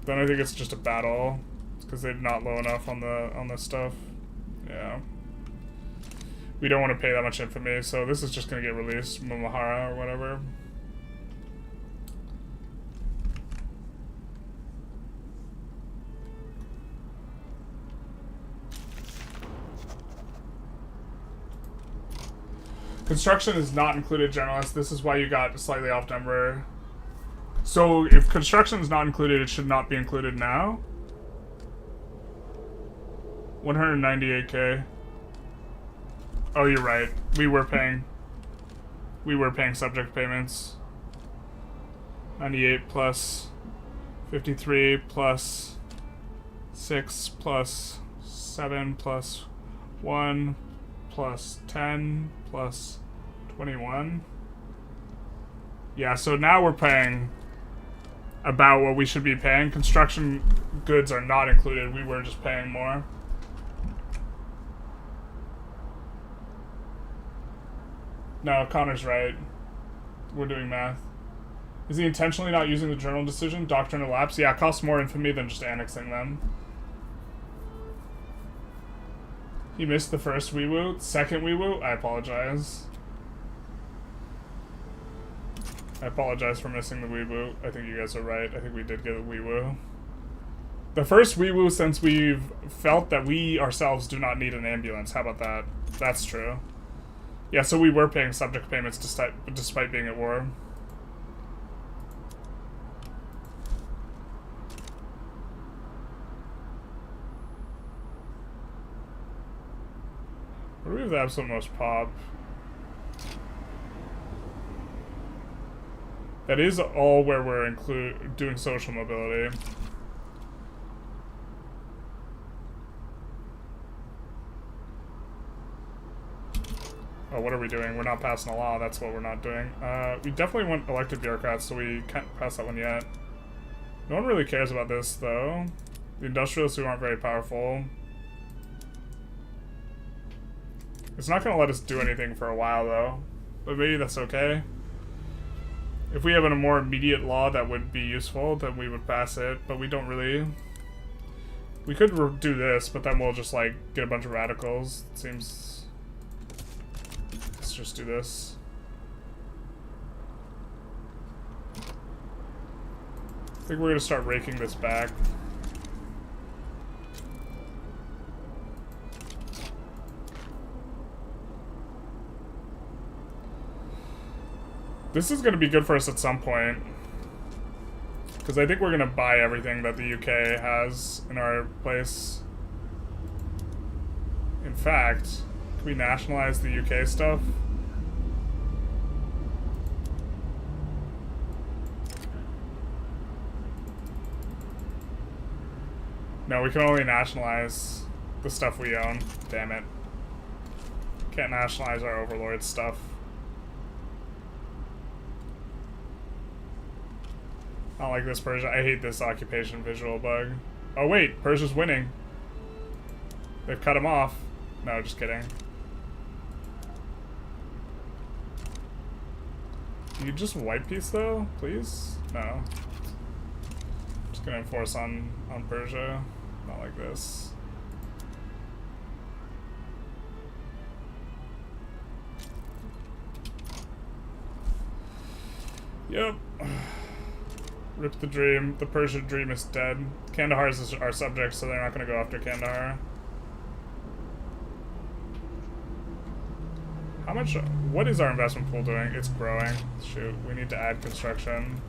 then I think it's just a battle. It's because they're not low enough on this stuff. Yeah. We don't want to pay that much infamy, so this is just gonna get released, Mumahara or whatever. Construction is not included, generalist. This is why you got slightly off number. So if construction is not included, it should not be included now. 198k. Oh, you're right. We were paying subject payments. 98 plus 53 plus 6 plus 7 plus 1 plus 10 plus 21. Yeah, so now we're paying about what we should be paying. Construction goods are not included. We were just paying more. No, Connor's right. We're doing math. Is he intentionally not using the journal decision? Doctrine of lapse? Yeah, it costs more infamy than just annexing them. He missed the first wee-woo. Second wee-woo? I apologize. I apologize for missing the wee-woo. I think you guys are right. I think we did get a wee-woo. The first wee-woo since we've felt that we ourselves do not need an ambulance. How about that? That's true. Yeah, so we were paying subject payments despite being at war. Where do we have the absolute most pop? That is all where we're doing social mobility. Oh, what are we doing? We're not passing a law. That's what we're not doing. We definitely want elected bureaucrats, so we can't pass that one yet. No one really cares about this, though. The industrialists who aren't very powerful. It's not going to let us do anything for a while, though. But maybe that's okay. If we have a more immediate law that would be useful, then we would pass it. But we don't really. We could do this, but then we'll just, like, get a bunch of radicals. It seems... Let's just do this. I think we're going to start raking this back. This is going to be good for us at some point. Because I think we're going to buy everything that the UK has in our place. In fact, can we nationalize the UK stuff? No, we can only nationalize the stuff we own. Damn it. Can't nationalize our overlord stuff. I don't like this Persia. I hate this occupation visual bug. Oh wait, Persia's winning. They've cut him off. No, just kidding. Can you just white peace though, please? No. Just gonna enforce on Persia. Not like this. Yep. Rip the dream. The Persian dream is dead. Kandahar is our subject, so they're not going to go after Kandahar. How much... What is our investment pool doing? It's growing. Shoot, we need to add construction.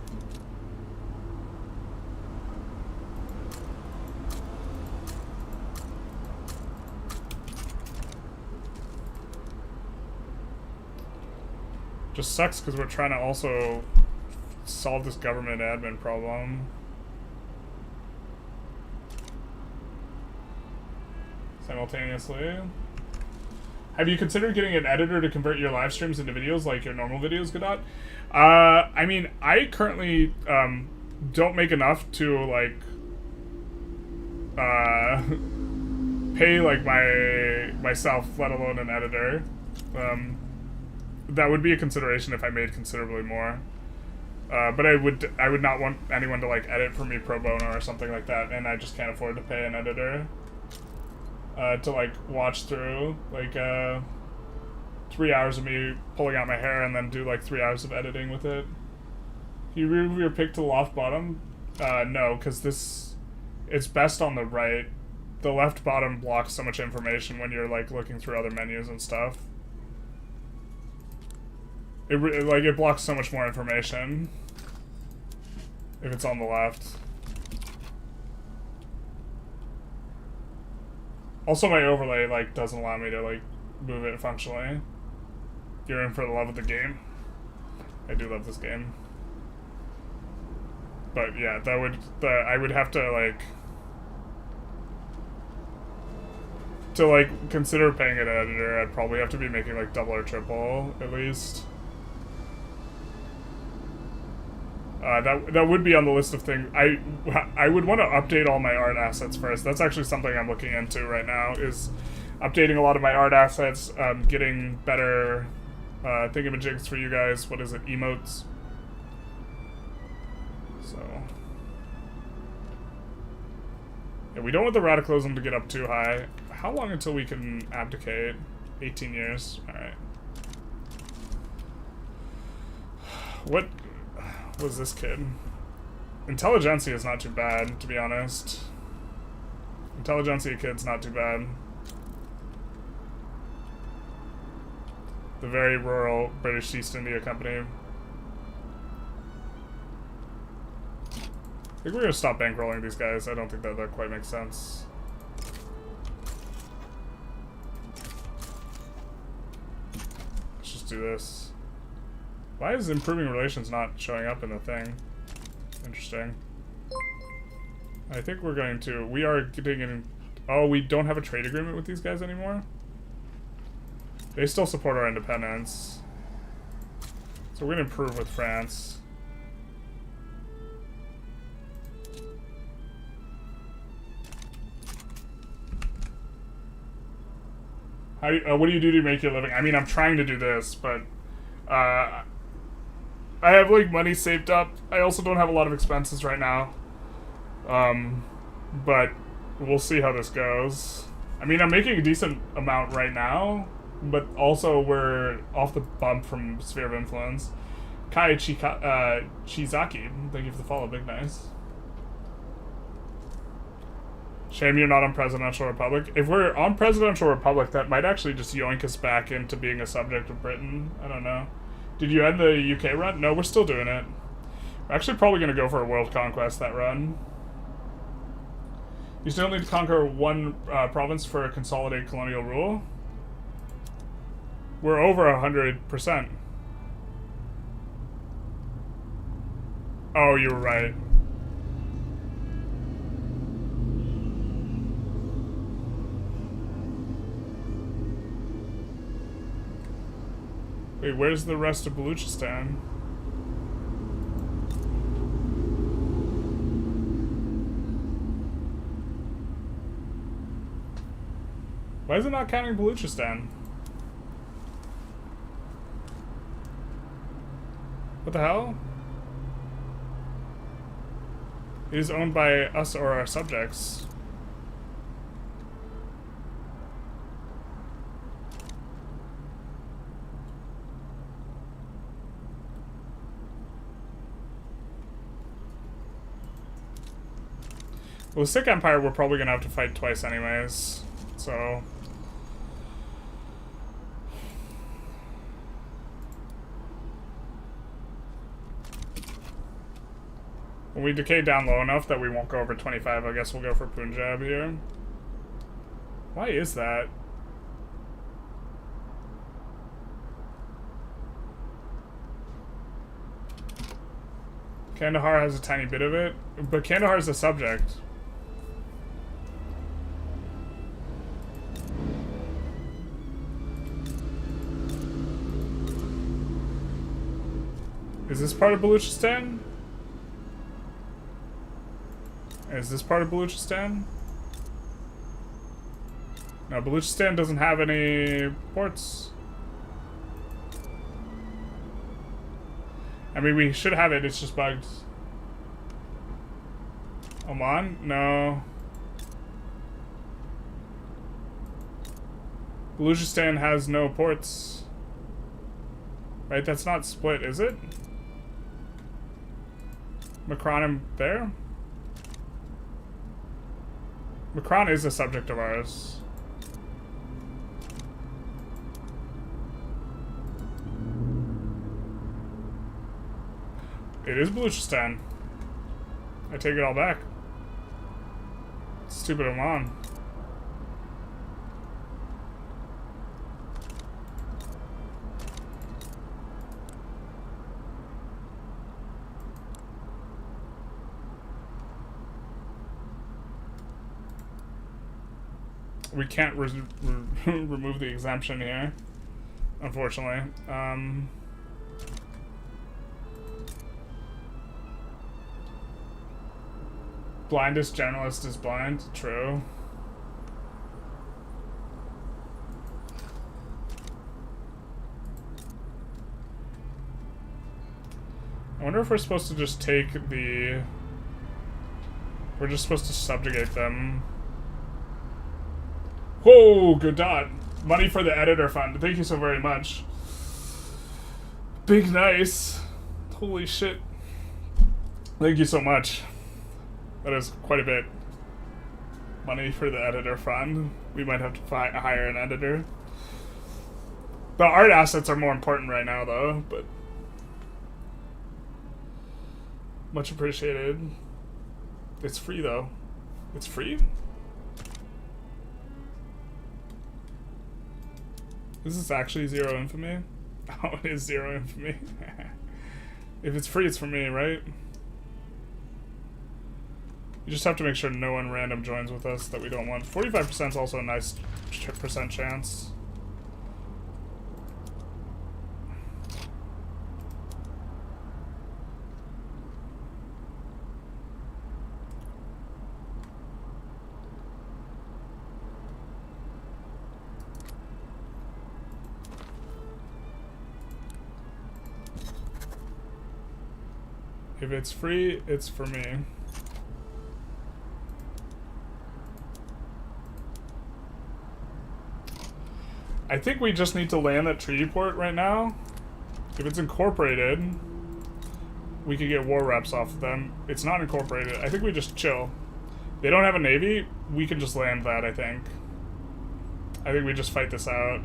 Just sucks because we're trying to also solve this government admin problem. Simultaneously. Have you considered getting an editor to convert your live streams into videos like your normal videos, Godot? I mean, I currently don't make enough to like pay like myself, let alone an editor. That would be a consideration if I made considerably more. But I would not want anyone to like edit for me pro bono or something like that, and I just can't afford to pay an editor to like watch through like 3 hours of me pulling out my hair and then do like 3 hours of editing with it. Can you move your pick to the left bottom? No, because it's best on the right. The left bottom blocks so much information when you're like looking through other menus and stuff. It blocks so much more information if it's on the left. Also, my overlay like doesn't allow me to like move it functionally. You're in for the love of the game. I do love this game. But yeah, I would have to consider paying an editor. I'd probably have to be making like double or triple at least. That would be on the list of things. I would want to update all my art assets first. That's actually something I'm looking into right now, is updating a lot of my art assets, getting better thingamajigs for you guys. What is it? Emotes. So yeah, we don't want the radicalism to get up too high. How long until we can abdicate? 18 years. Alright. What was this kid? Intelligentsia is not too bad, to be honest. Intelligentsia kid's not too bad. The very rural British East India Company. I think we're gonna stop bankrolling these guys. I don't think that quite makes sense. Let's just do this. Why is improving relations not showing up in the thing? Interesting. I think we're going to... We are getting in... Oh, we don't have a trade agreement with these guys anymore? They still support our independence. So we're going to improve with France. What do you do to make your living? I mean, I'm trying to do this, but... I have, like, money saved up. I also don't have a lot of expenses right now. But we'll see how this goes. I mean, I'm making a decent amount right now, but also we're off the bump from Sphere of Influence. Kai Chizaki, thank you for the follow, big nice. Shame you're not on Presidential Republic. If we're on Presidential Republic, that might actually just yoink us back into being a subject of Britain. I don't know. Did you end the UK run? No, we're still doing it. We're actually probably going to go for a world conquest that run. You still need to conquer one province for a consolidated colonial rule? We're over 100%. Oh, you were right. Wait, where's the rest of Baluchistan? Why is it not counting Baluchistan? What the hell? It is owned by us or our subjects. Well, the Sikh Empire we're probably gonna have to fight twice anyways, so... When we decay down low enough that we won't go over 25, I guess we'll go for Punjab here. Why is that? Kandahar has a tiny bit of it, but Kandahar is a subject. Is this part of Baluchistan? Is this part of Baluchistan? No, Baluchistan doesn't have any ports. I mean, we should have it, it's just bugged. Oman? No. Baluchistan has no ports. Right, that's not split, is it? Makran there? Makran is a subject of ours. It is Baluchistan. I take it all back. Stupid Oman. we can't remove the exemption here, unfortunately. Blindest generalist is blind. True. I wonder if we're supposed to just take the... We're just supposed to subjugate them. Whoa, good dot. Money for the editor fund. Thank you so very much. Big nice. Holy shit. Thank you so much. That is quite a bit. Money for the editor fund. We might have to hire an editor. The art assets are more important right now, though, but... Much appreciated. It's free, though. It's free? Is this actually Zero Infamy? Oh, it is Zero Infamy. If it's free, it's for me, right? You just have to make sure no one random joins with us that we don't want. 45% is also a nice percent chance. If it's free, it's for me. I think we just need to land at treaty port right now. If it's incorporated, we could get war reps off of them. It's not incorporated. I think we just chill. They don't have a navy. We can just land that, I think. I think we just fight this out.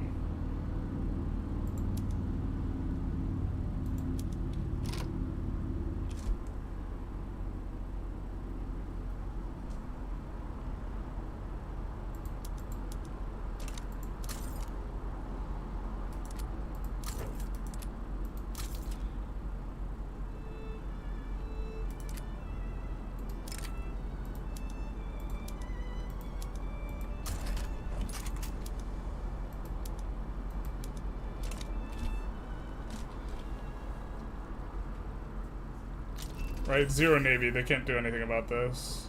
Right? Zero navy. They can't do anything about this.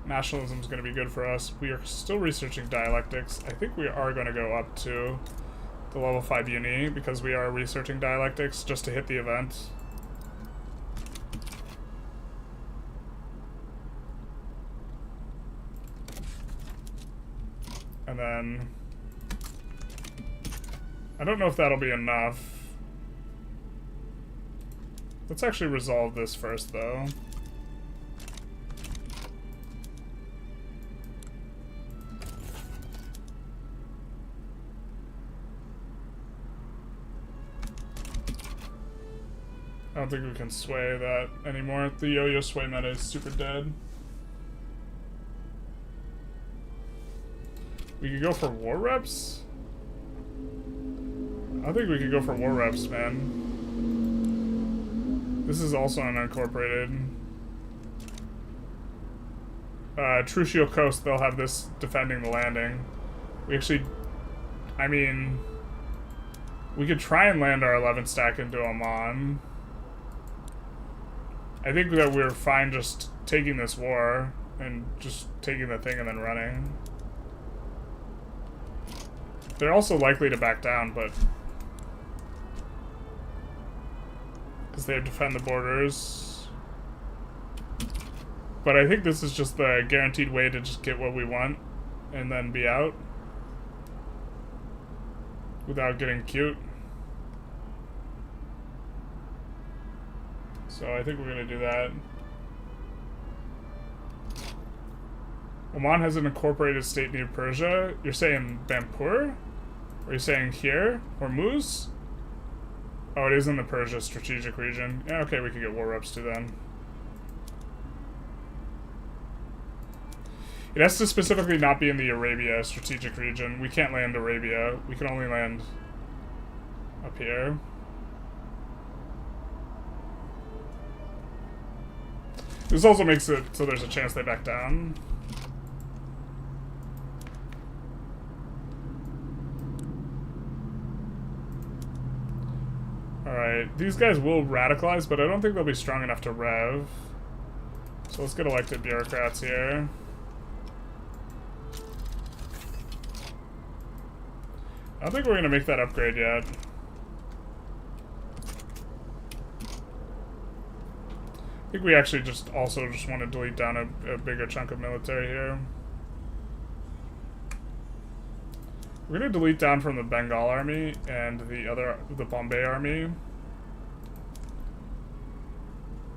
Nationalism is going to be good for us. We are still researching dialectics. I think we are going to go up to the level 5 uni because we are researching dialectics just to hit the event. And then... I don't know if that'll be enough. Let's actually resolve this first, though. I don't think we can sway that anymore. The yo-yo sway meta is super dead. We could go for war reps? I think we could go for war reps, man. This is also unincorporated. Trucial Coast, they'll have this defending the landing. We actually... I mean... We could try and land our 11th stack into Oman. I think that we're fine just taking this war and just taking the thing and then running. They're also likely to back down, but... because they defend the borders. But I think this is just the guaranteed way to just get what we want and then be out without getting cute. So I think we're gonna do that. Oman has an incorporated state near Persia. You're saying Bampur? Or are you saying here? Hormuz? Oh, it is in the Persia strategic region. Yeah, okay, we could get war reps too then. It has to specifically not be in the Arabia strategic region. We can't land Arabia. We can only land up here. This also makes it so there's a chance they back down. Alright, these guys will radicalize, but I don't think they'll be strong enough to rev. So let's get elected bureaucrats here. I don't think we're going to make that upgrade yet. I think we actually just want to delete down a bigger chunk of military here. We're going to delete down from the Bengal army and the Bombay army,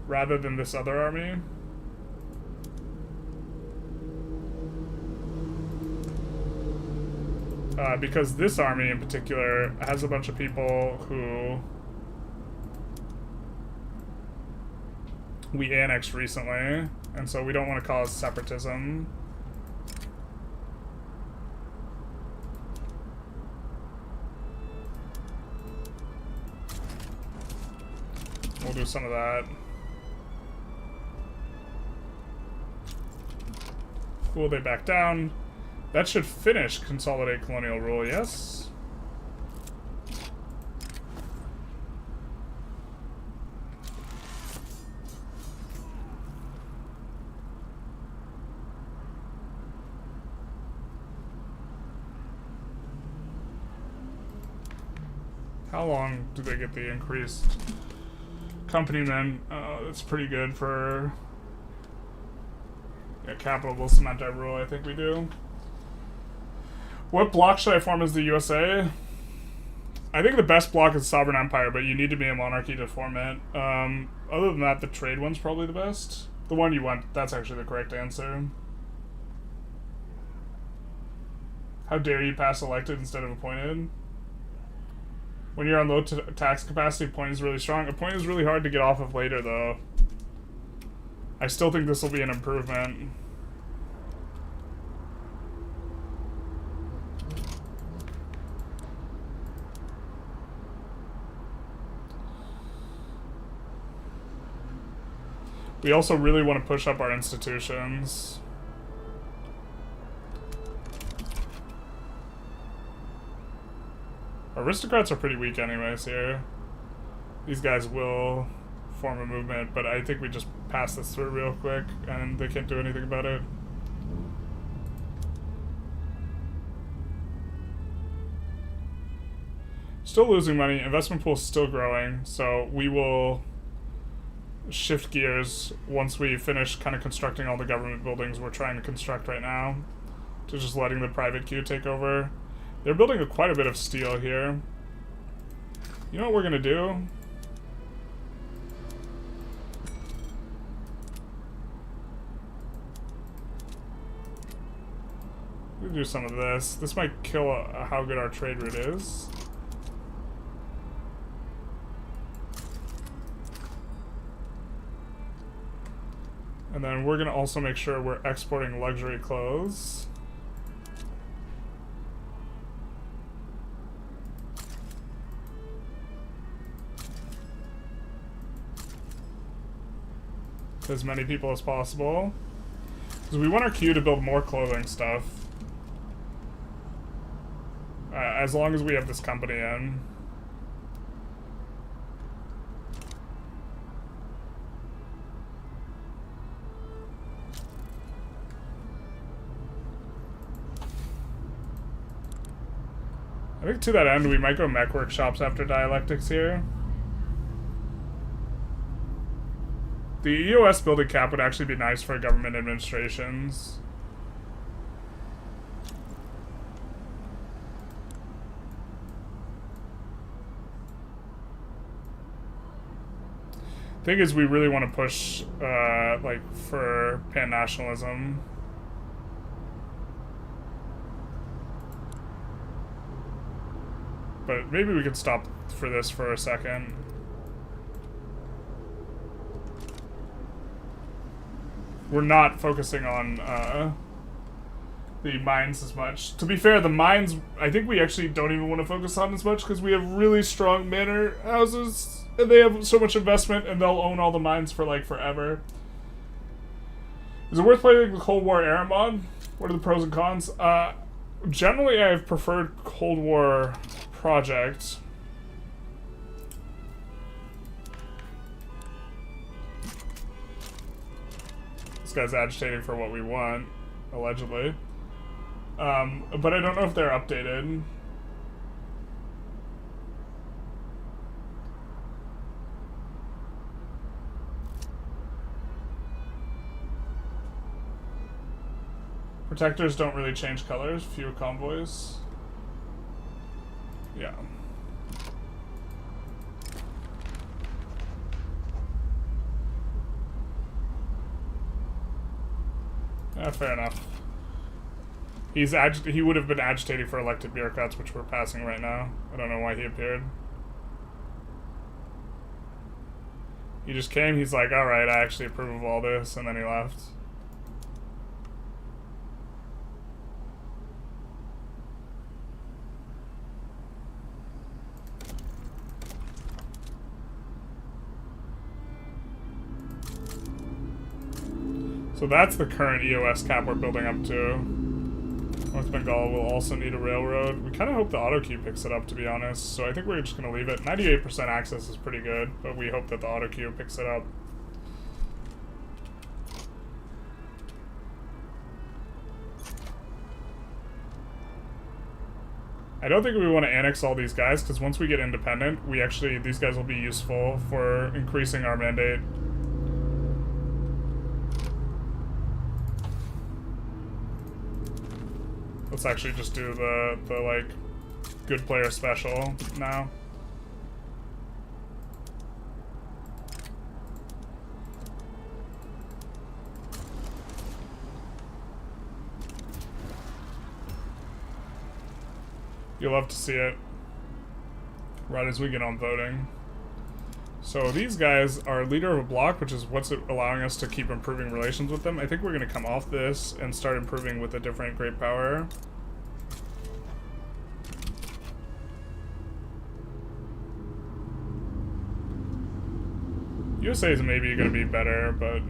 rather than this other army. Because this army in particular has a bunch of people who we annexed recently, and so we don't want to cause separatism. We'll do some of that. Cool, they back down. That should finish consolidate colonial rule, yes? How long do they get the increased company men? That's pretty good for capital will cement our rule, I think we do. What block should I form as the USA? I think the best block is Sovereign Empire, but you need to be a monarchy to form it. Other than that, the trade one's probably the best. The one you want, that's actually the correct answer. How dare you pass elected instead of appointed? When you're on low tax capacity, appointed is really strong. Appointed is really hard to get off of later, though. I still think this will be an improvement. We also really want to push up our institutions. Aristocrats are pretty weak anyways here. These guys will form a movement, but I think we just pass this through real quick and they can't do anything about it. Still losing money. Investment pool is still growing, so we will shift gears once we finish kind of constructing all the government buildings we're trying to construct right now, to just letting the private queue take over. They're building quite a bit of steel here. You know what we're gonna do? We'll do some of this. This might kill how good our trade route is. And then we're gonna also make sure we're exporting luxury clothes. To as many people as possible. Because we want our queue to build more clothing stuff. As long as we have this company in. I think to that end, we might go mech workshops after dialectics here. The EOS building cap would actually be nice for government administrations. Thing is, we really want to push, like, for pan-nationalism. But maybe we could stop for this for a second. We're not focusing on the mines as much. To be fair, the mines, I think we actually don't even want to focus on as much because we have really strong manor houses and they have so much investment and they'll own all the mines for like forever. Is it worth playing the Cold War era mod? What are the pros and cons? Generally, I've preferred Cold War Project. This guy's agitating for what we want, allegedly. But I don't know if they're updated. Protectors don't really change colors, fewer convoys. Yeah. Yeah, fair enough. He would have been agitating for elected bureaucrats, which we're passing right now. I don't know why he appeared. He just came, he's like, alright, I actually approve of all this, and then he left. So that's the current EOS cap we're building up to. North Bengal will also need a railroad. We kind of hope the auto queue picks it up, to be honest. So I think we're just going to leave it. 98% access is pretty good, but we hope that the auto queue picks it up. I don't think we want to annex all these guys, because once we get independent, these guys will be useful for increasing our mandate. Let's actually just do the like, good player special now. You'll love to see it right as we get on voting. So these guys are leader of a bloc, which is what's allowing us to keep improving relations with them. I think we're going to come off this and start improving with a different great power. USA is maybe going to be better, but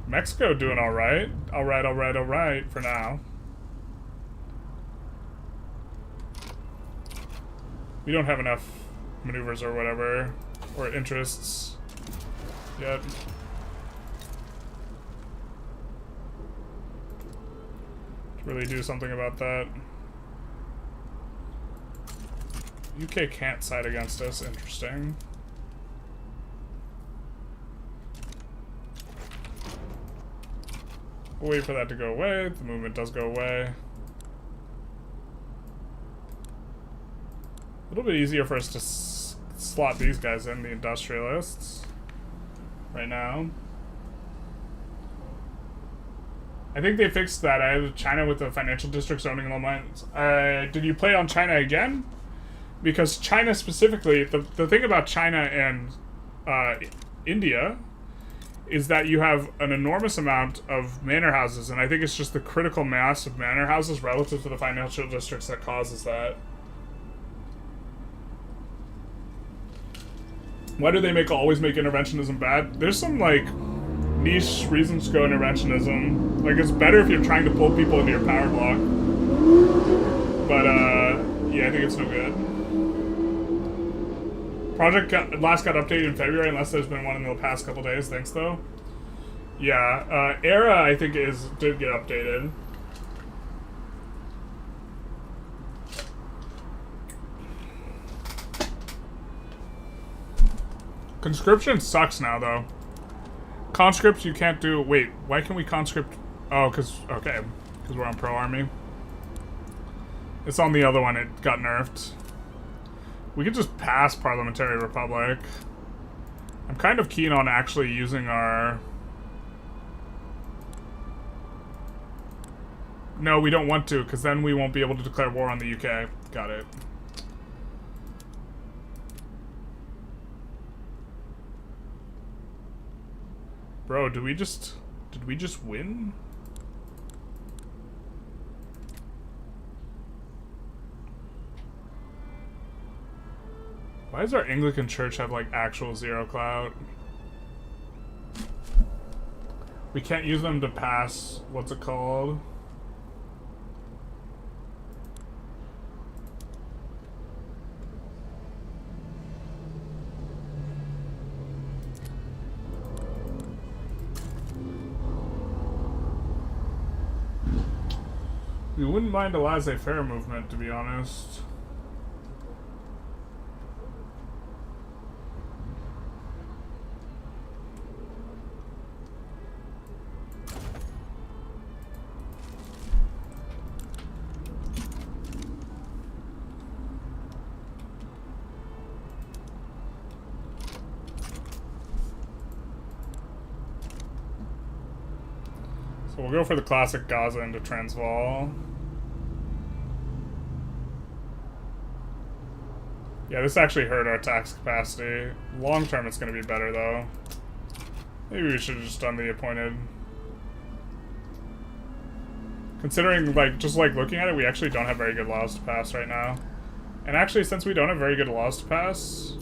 Mexico doing all right. All right for now. We don't have enough maneuvers or whatever, or interests yet. To really do something about that. UK can't side against us, interesting. We'll wait for that to go away. The movement does go away. A little bit easier for us to slot these guys in, the Industrialists, right now. I think they fixed that. I had China with the financial districts owning low mines. Did you play on China again? Because China specifically, the thing about China and India is that you have an enormous amount of manor houses, and I think it's just the critical mass of manor houses relative to the financial districts that causes that. Why do they always make interventionism bad? There's some, like, niche reasons to go interventionism. Like, it's better if you're trying to pull people into your power block. But, yeah, I think it's no good. Project last got updated in February, unless there's been one in the past couple days. Thanks, though. Yeah, ERA, I think, did get updated. Conscription sucks now, though. Conscript, you can't do... Wait, why can we conscript... Oh, because... Okay, because we're on pro-army. It's on the other one, it got nerfed. We could just pass Parliamentary Republic. I'm kind of keen on actually using our... No, we don't want to, because then we won't be able to declare war on the UK. Got it. Bro, did we just win? Why does our Anglican church have, like, actual zero clout? We can't use them to pass, what's it called? We wouldn't mind a laissez-faire movement, to be honest. So we'll go for the classic Gaza into Transvaal. Yeah, this actually hurt our tax capacity. Long term, it's going to be better, though. Maybe we should have just done the appointed. Considering, like, just like looking at it, we actually don't have very good laws to pass right now. And actually, since we don't have very good laws to pass,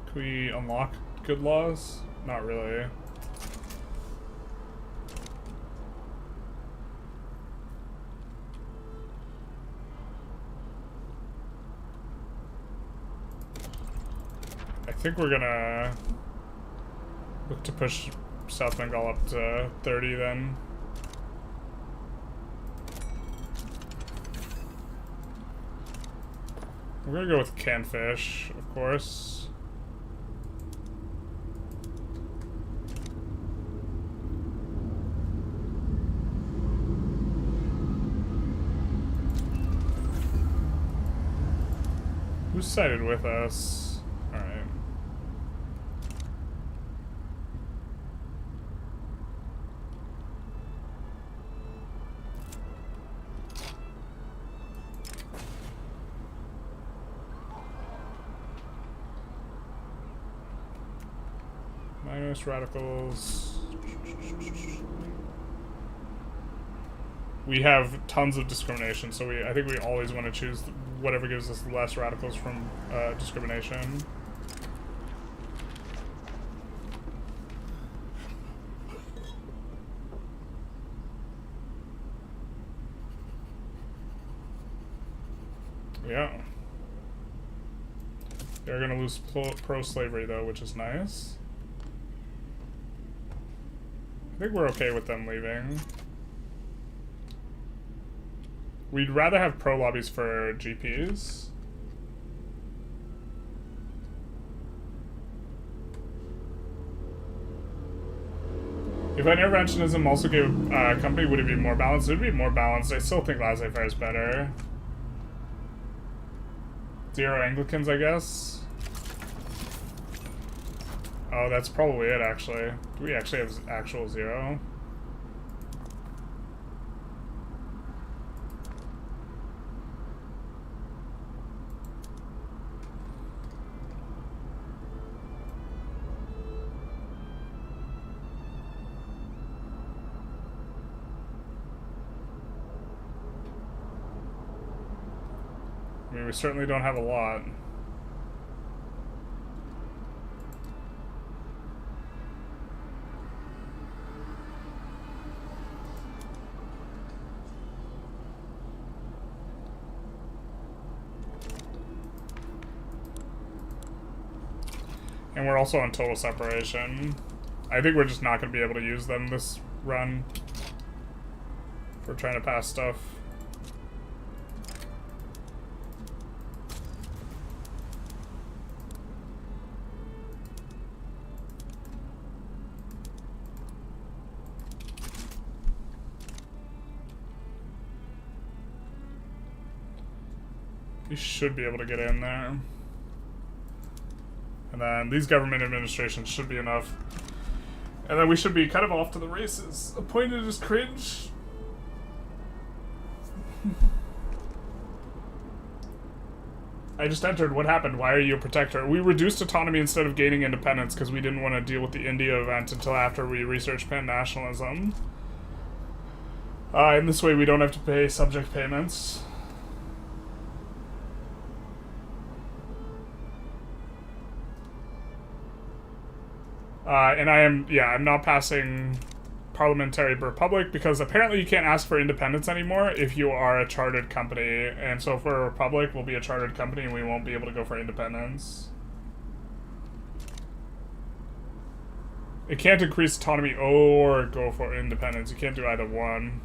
can we unlock good laws? Not really. I think we're gonna look to push South Bengal up to 30 then. We're gonna go with canned fish, of course. Who sided with us? Alright. Minus radicals. We have tons of discrimination, so I think we always want to choose whatever gives us less radicals from discrimination. Yeah. They're gonna lose pro-slavery though, which is nice. I think we're okay with them leaving. We'd rather have pro-lobbies for GPs. If interventionism also gave a company, would it be more balanced? It would be more balanced. I still think laissez-faire is better. 0 Anglicans, I guess. Oh, that's probably it, actually. Do we actually have actual 0? I mean, we certainly don't have a lot. And we're also on total separation. I think we're just not going to be able to use them this run if we're trying to pass stuff. We should be able to get in there. And then these government administrations should be enough. And then we should be kind of off to the races. Appointed is cringe. I just entered. What happened? Why are you a protector? We reduced autonomy instead of gaining independence because we didn't want to deal with the India event until after we researched pan-nationalism. In this way, we don't have to pay subject payments. And I'm not passing parliamentary republic because apparently you can't ask for independence anymore if you are a chartered company. And so for a republic, we'll be a chartered company and we won't be able to go for independence. It can't increase autonomy or go for independence. You can't do either one.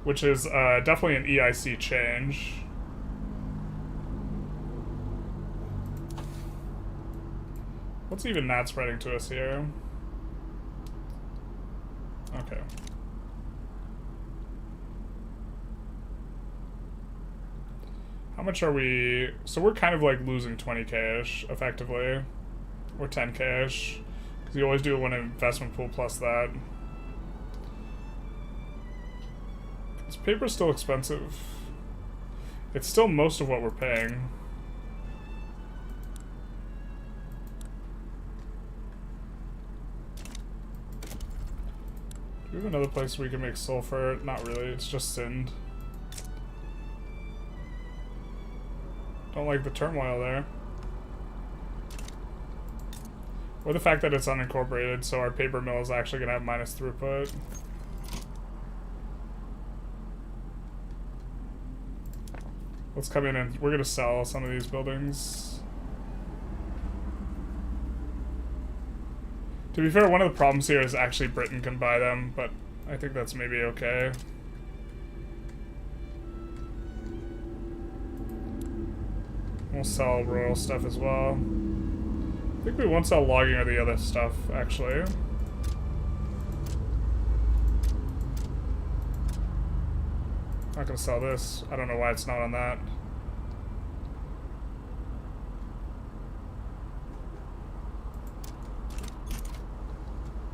Which is definitely an EIC change. What's even that spreading to us here? Okay. How much are we... So we're kind of like losing 20k-ish, effectively. Or 10k-ish. Because you always do one investment pool plus that. This paper's still expensive. It's still most of what we're paying. Do we have another place where we can make sulfur? Not really, it's just Sind. Don't like the turmoil there. Or the fact that it's unincorporated, so our paper mill is actually going to have minus throughput. Let's come in and we're going to sell some of these buildings. To be fair, one of the problems here is actually Britain can buy them, but I think that's maybe okay. We'll sell rural stuff as well. I think we won't sell logging or the other stuff, actually. Not gonna sell this. I don't know why it's not on that.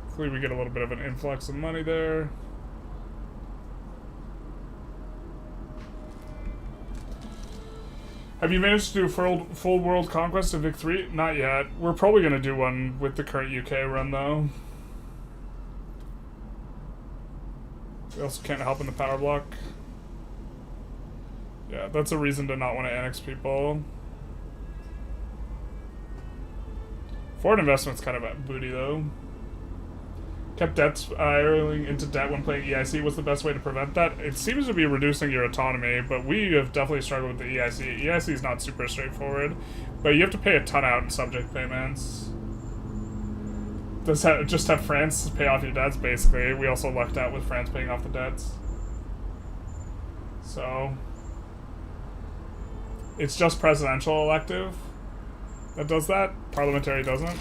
Hopefully we get a little bit of an influx of money there. Have you managed to do full world conquest of Vic 3? Not yet. We're probably going to do one with the current UK run, though. We also can't help in the power block. Yeah, that's a reason to not want to annex people. Foreign investment's kind of a booty, though. Kept debts spiraling into debt when playing EIC. What's the best way to prevent that? It seems to be reducing your autonomy, but we have definitely struggled with the EIC. EIC is not super straightforward, but you have to pay a ton out in subject payments. Does that just have France pay off your debts, basically? We also lucked out with France paying off the debts. So... it's just presidential elective that does that? Parliamentary doesn't?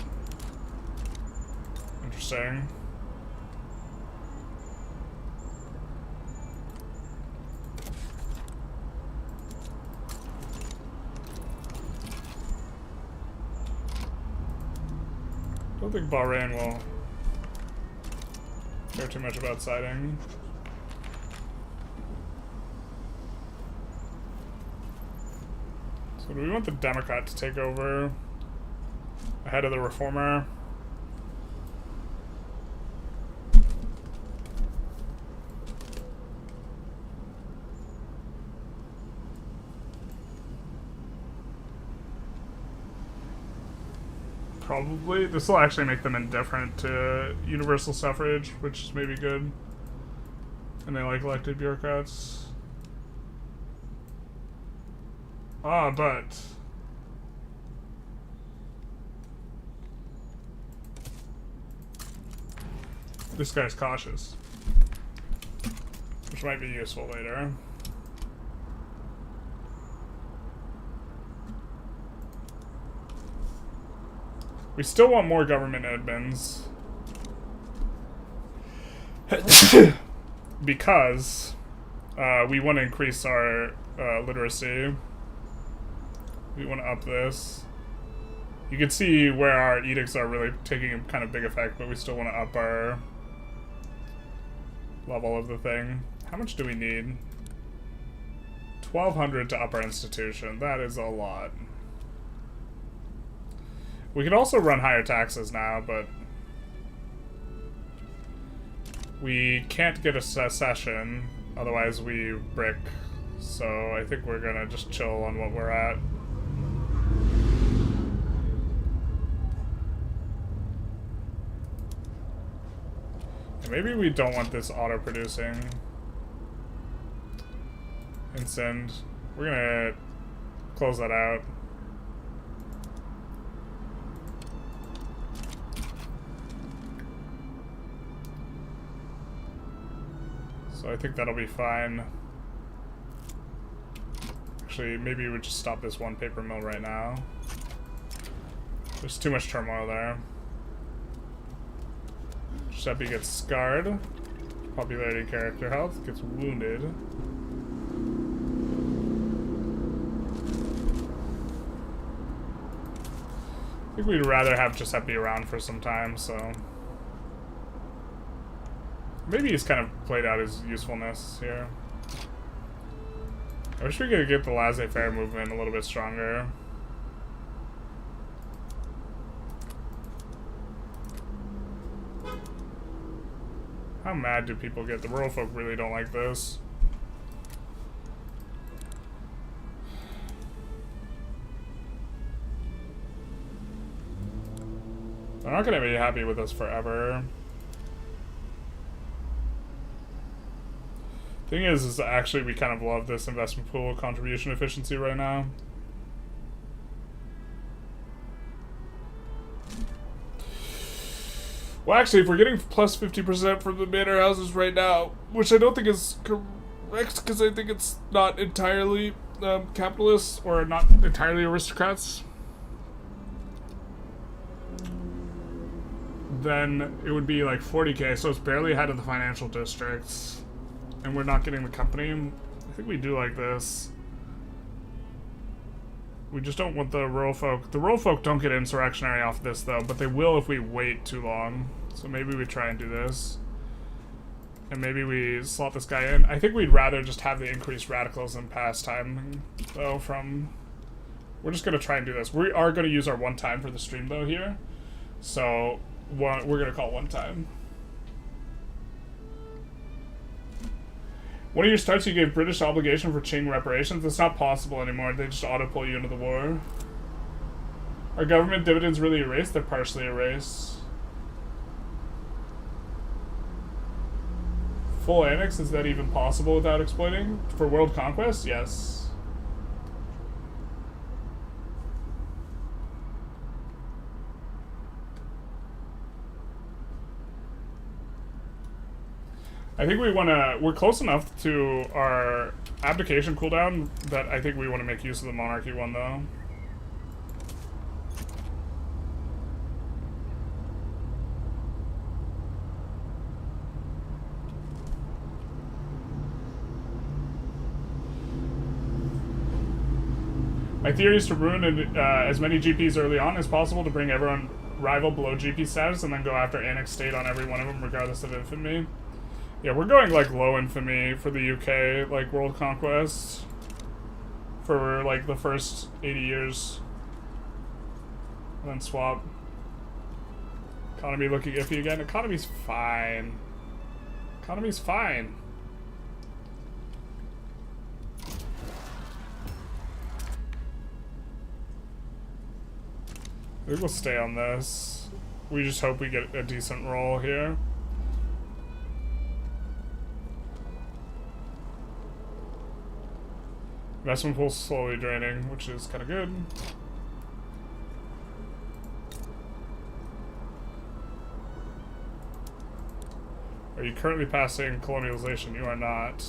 Interesting. I don't think Bahrain will care too much about siding. So do we want the Democrat to take over ahead of the Reformer? Probably. This will actually make them indifferent to universal suffrage, which is maybe good. And they like elected bureaucrats. Ah, but... this guy's cautious. Which might be useful later. We still want more government admins. Because we want to increase our literacy. We want to up this. You can see where our edicts are really taking a kind of big effect, but we still want to up our level of the thing. How much do we need? 1,200 to up our institution. That is a lot. We could also run higher taxes now, but we can't get a secession, otherwise we brick. So I think we're gonna just chill on what we're at. And maybe we don't want this auto-producing. And send. We're gonna close that out. So I think that'll be fine. Actually, maybe we would just stop this one paper mill right now. There's too much turmoil there. Giuseppe gets scarred. Popularity, character health. Gets wounded. I think we'd rather have Giuseppe around for some time, so... Maybe he's kind of played out his usefulness here. I wish we could get the laissez-faire movement a little bit stronger. How mad do people get? The rural folk really don't like this. They're not gonna be happy with us forever. Thing is actually we kind of love this investment pool contribution efficiency right now. Well, actually, if we're getting plus 50% from the manor houses right now, which I don't think is correct, because I think it's not entirely capitalists or not entirely aristocrats, then it would be like 40k, so it's barely ahead of the financial districts. And we're not getting the company. I think we do like this. We just don't want the rural folk. The rural folk don't get insurrectionary off this, though, but they will if we wait too long. So maybe we try and do this. And maybe we slot this guy in. I think we'd rather just have the increased radicalism pastime, though, from... We're just going to try and do this. We are going to use our one time for the stream, though, here. So we're going to call one time. One of your starts, you gave British obligation for Qing reparations. It's not possible anymore. They just auto-pull you into the war. Are government dividends really erased? They're partially erased. Full annex, is that even possible without exploiting? For world conquest? Yes. I think we want to... We're close enough to our abdication cooldown that I think we want to make use of the monarchy one, though. My theory is to ruin as many GPs early on as possible to bring everyone rival below GP status and then go after annex state on every one of them regardless of infamy. Yeah, we're going, like, low infamy for the UK, like, world conquest. For, like, the first 80 years. And then swap. Economy looking iffy again. Economy's fine. Economy's fine. I think we'll stay on this. We just hope we get a decent roll here. Investment pool's slowly draining, which is kind of good. Are you currently passing colonialization? You are not.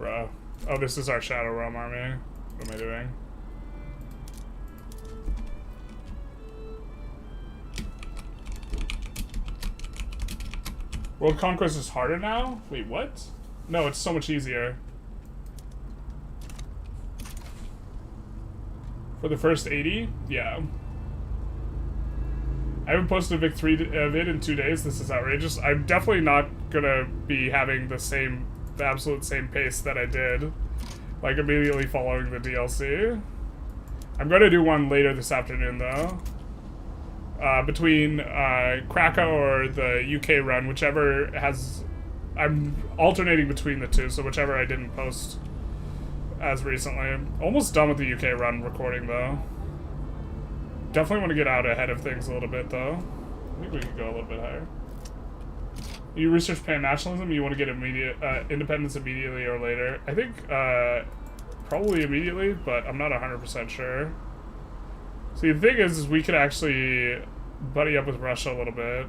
Bruh. Oh, this is our Shadow Realm army. What am I doing? World Conquest is harder now? Wait, what? No, it's so much easier. For the first 80? Yeah. I haven't posted a Vic 3 vid in 2 days. This is outrageous. I'm definitely not gonna be having the absolute same pace that I did, like, immediately following the DLC. I'm gonna do one later this afternoon, though. Between Krakow or the UK run, whichever has... I'm alternating between the two, so whichever I didn't post as recently. Almost done with the UK run recording, though. Definitely want to get out ahead of things a little bit, though. I think we could go a little bit higher. You research pan-nationalism, you want to get immediate independence immediately or later. I think probably immediately, but I'm not 100% sure. See, the thing is we could actually buddy up with Russia a little bit.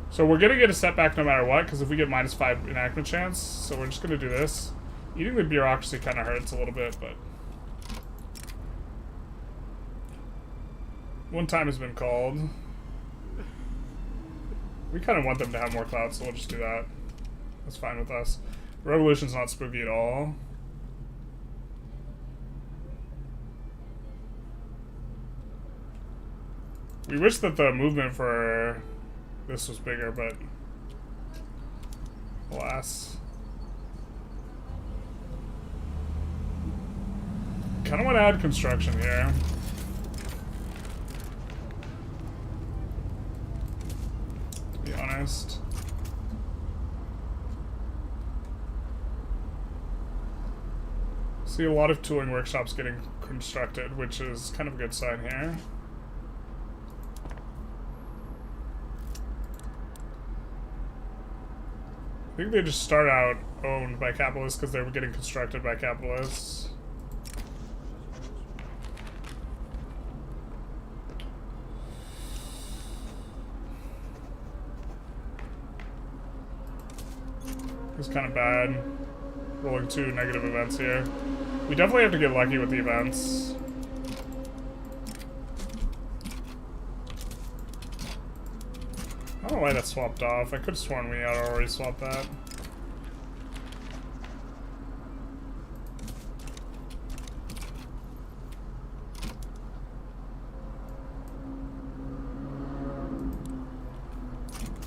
So we're going to get a setback no matter what, because if we get -5 enactment chance, so we're just going to do this. Eating the bureaucracy kind of hurts a little bit, but... One time has been called. We kind of want them to have more clout, so we'll just do that. That's fine with us. Revolution's not spooky at all. We wish that the movement for this was bigger, but alas. Kind of want to add construction here. To be honest. See a lot of tooling workshops getting constructed, which is kind of a good sign here. I think they just start out owned by capitalists because they were getting constructed by capitalists. It's kind of bad. Rolling 2 negative events here. We definitely have to get lucky with the events. I don't know why that swapped off. I could have sworn we had already swapped that.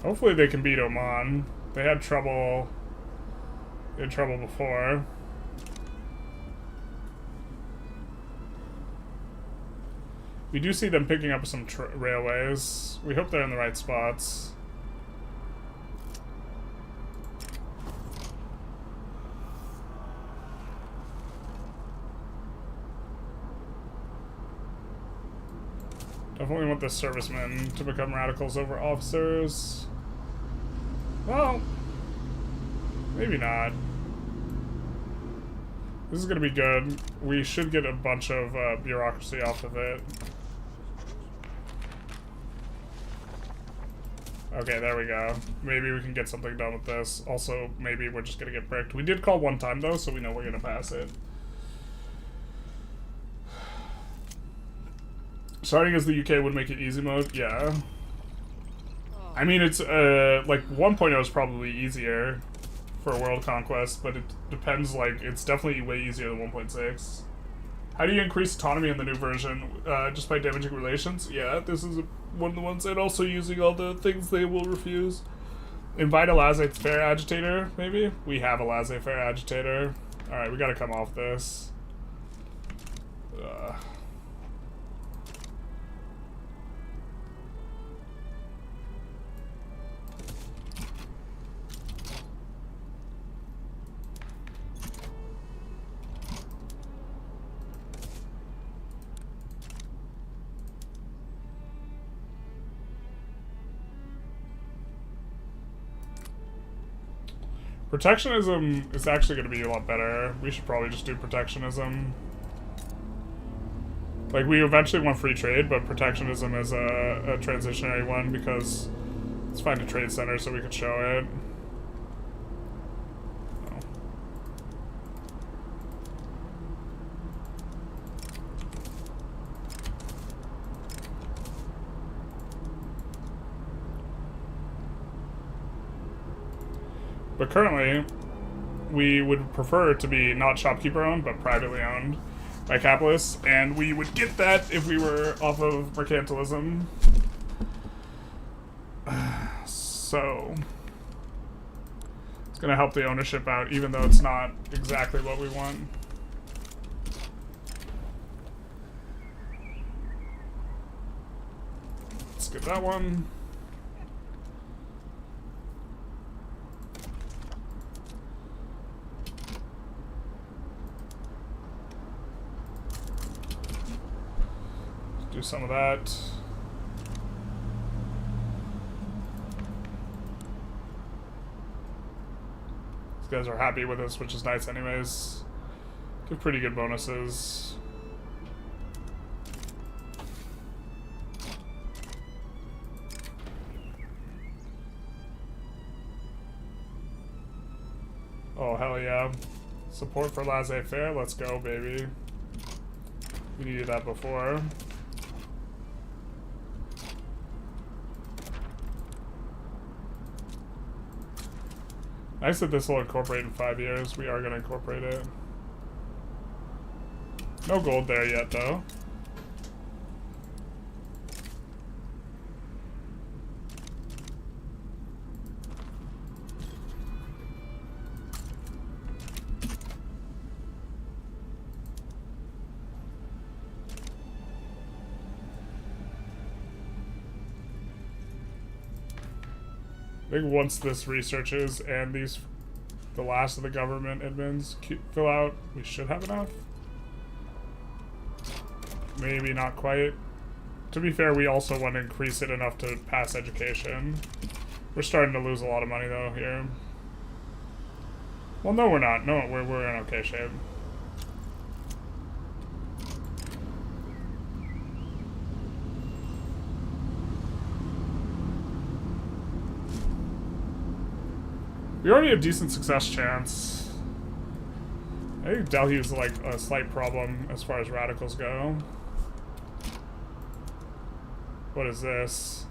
Hopefully they can beat Oman. They had trouble. They had trouble before. We do see them picking up some railways. We hope they're in the right spots. Definitely want the servicemen to become radicals over officers. Well, maybe not. This is going to be good. We should get a bunch of bureaucracy off of it. Okay, there we go. Maybe we can get something done with this. Also, maybe we're just going to get bricked. We did call one time, though, so we know we're going to pass it. Starting as the UK would make it easy mode? Yeah. I mean, it's, like, 1.0 is probably easier for world conquest, but it depends, like, it's definitely way easier than 1.6. How do you increase autonomy in the new version? Just by damaging relations? Yeah, this is one of the ones, and also using all the things they will refuse. Invite a laissez-faire agitator, maybe? We have a laissez-faire agitator. Alright, we gotta come off this. Protectionism is actually going to be a lot better. We should probably just do protectionism. Like, we eventually want free trade, but protectionism is a transitionary one because let's find a trade center so we can show it. Oh. But currently, we would prefer it to be not shopkeeper owned, but privately owned by capitalists, and we would get that if we were off of mercantilism. So, it's going to help the ownership out, even though it's not exactly what we want. Let's get that one. do some of that. These guys are happy with us, which is nice anyways. Give pretty good bonuses. Oh, hell yeah. Support for laissez-faire, let's go, baby. We needed that before. Nice that this will incorporate in 5 years. We are going to incorporate it. No gold there yet, though. I think once this researches and the last of the government admins fill out, we should have enough. Maybe not quite. To be fair, we also want to increase it enough to pass education. We're starting to lose a lot of money though here. Well, no, we're not. No, we're in okay shape. We already have decent success chance. I think Delhi's like a slight problem as far as radicals go. What is this?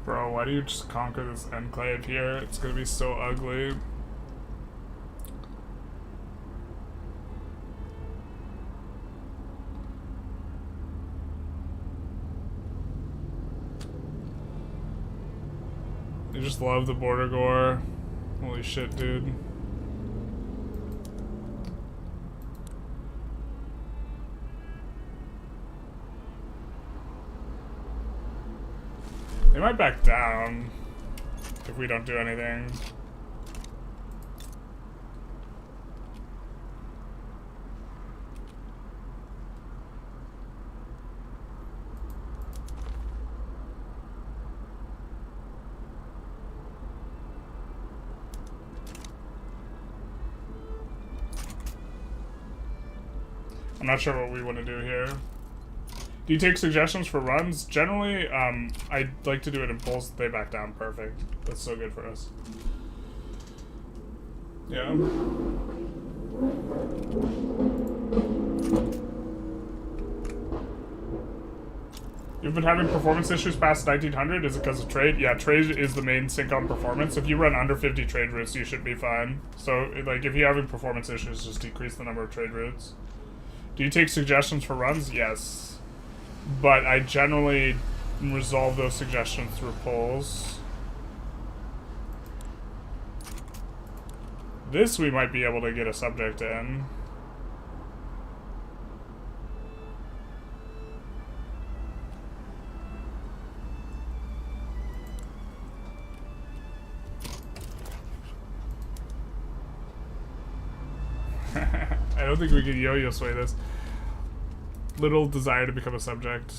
Bro, why do you just conquer this enclave here? It's gonna be so ugly. I just love the border gore. Holy shit, dude. They might back down if we don't do anything. I'm not sure what we want to do here. Do you take suggestions for runs? Generally, I like to do it in pulls. They back down. Perfect. That's so good for us. Yeah. You've been having performance issues past 1900? Is it because of trade? Yeah, trade is the main sink on performance. If you run under 50 trade routes, you should be fine. So, like, if you're having performance issues, just decrease the number of trade routes. Do you take suggestions for runs? Yes. But I generally resolve those suggestions through polls. This we might be able to get a subject in. I don't think we can yo-yo sway this. Little desire to become a subject.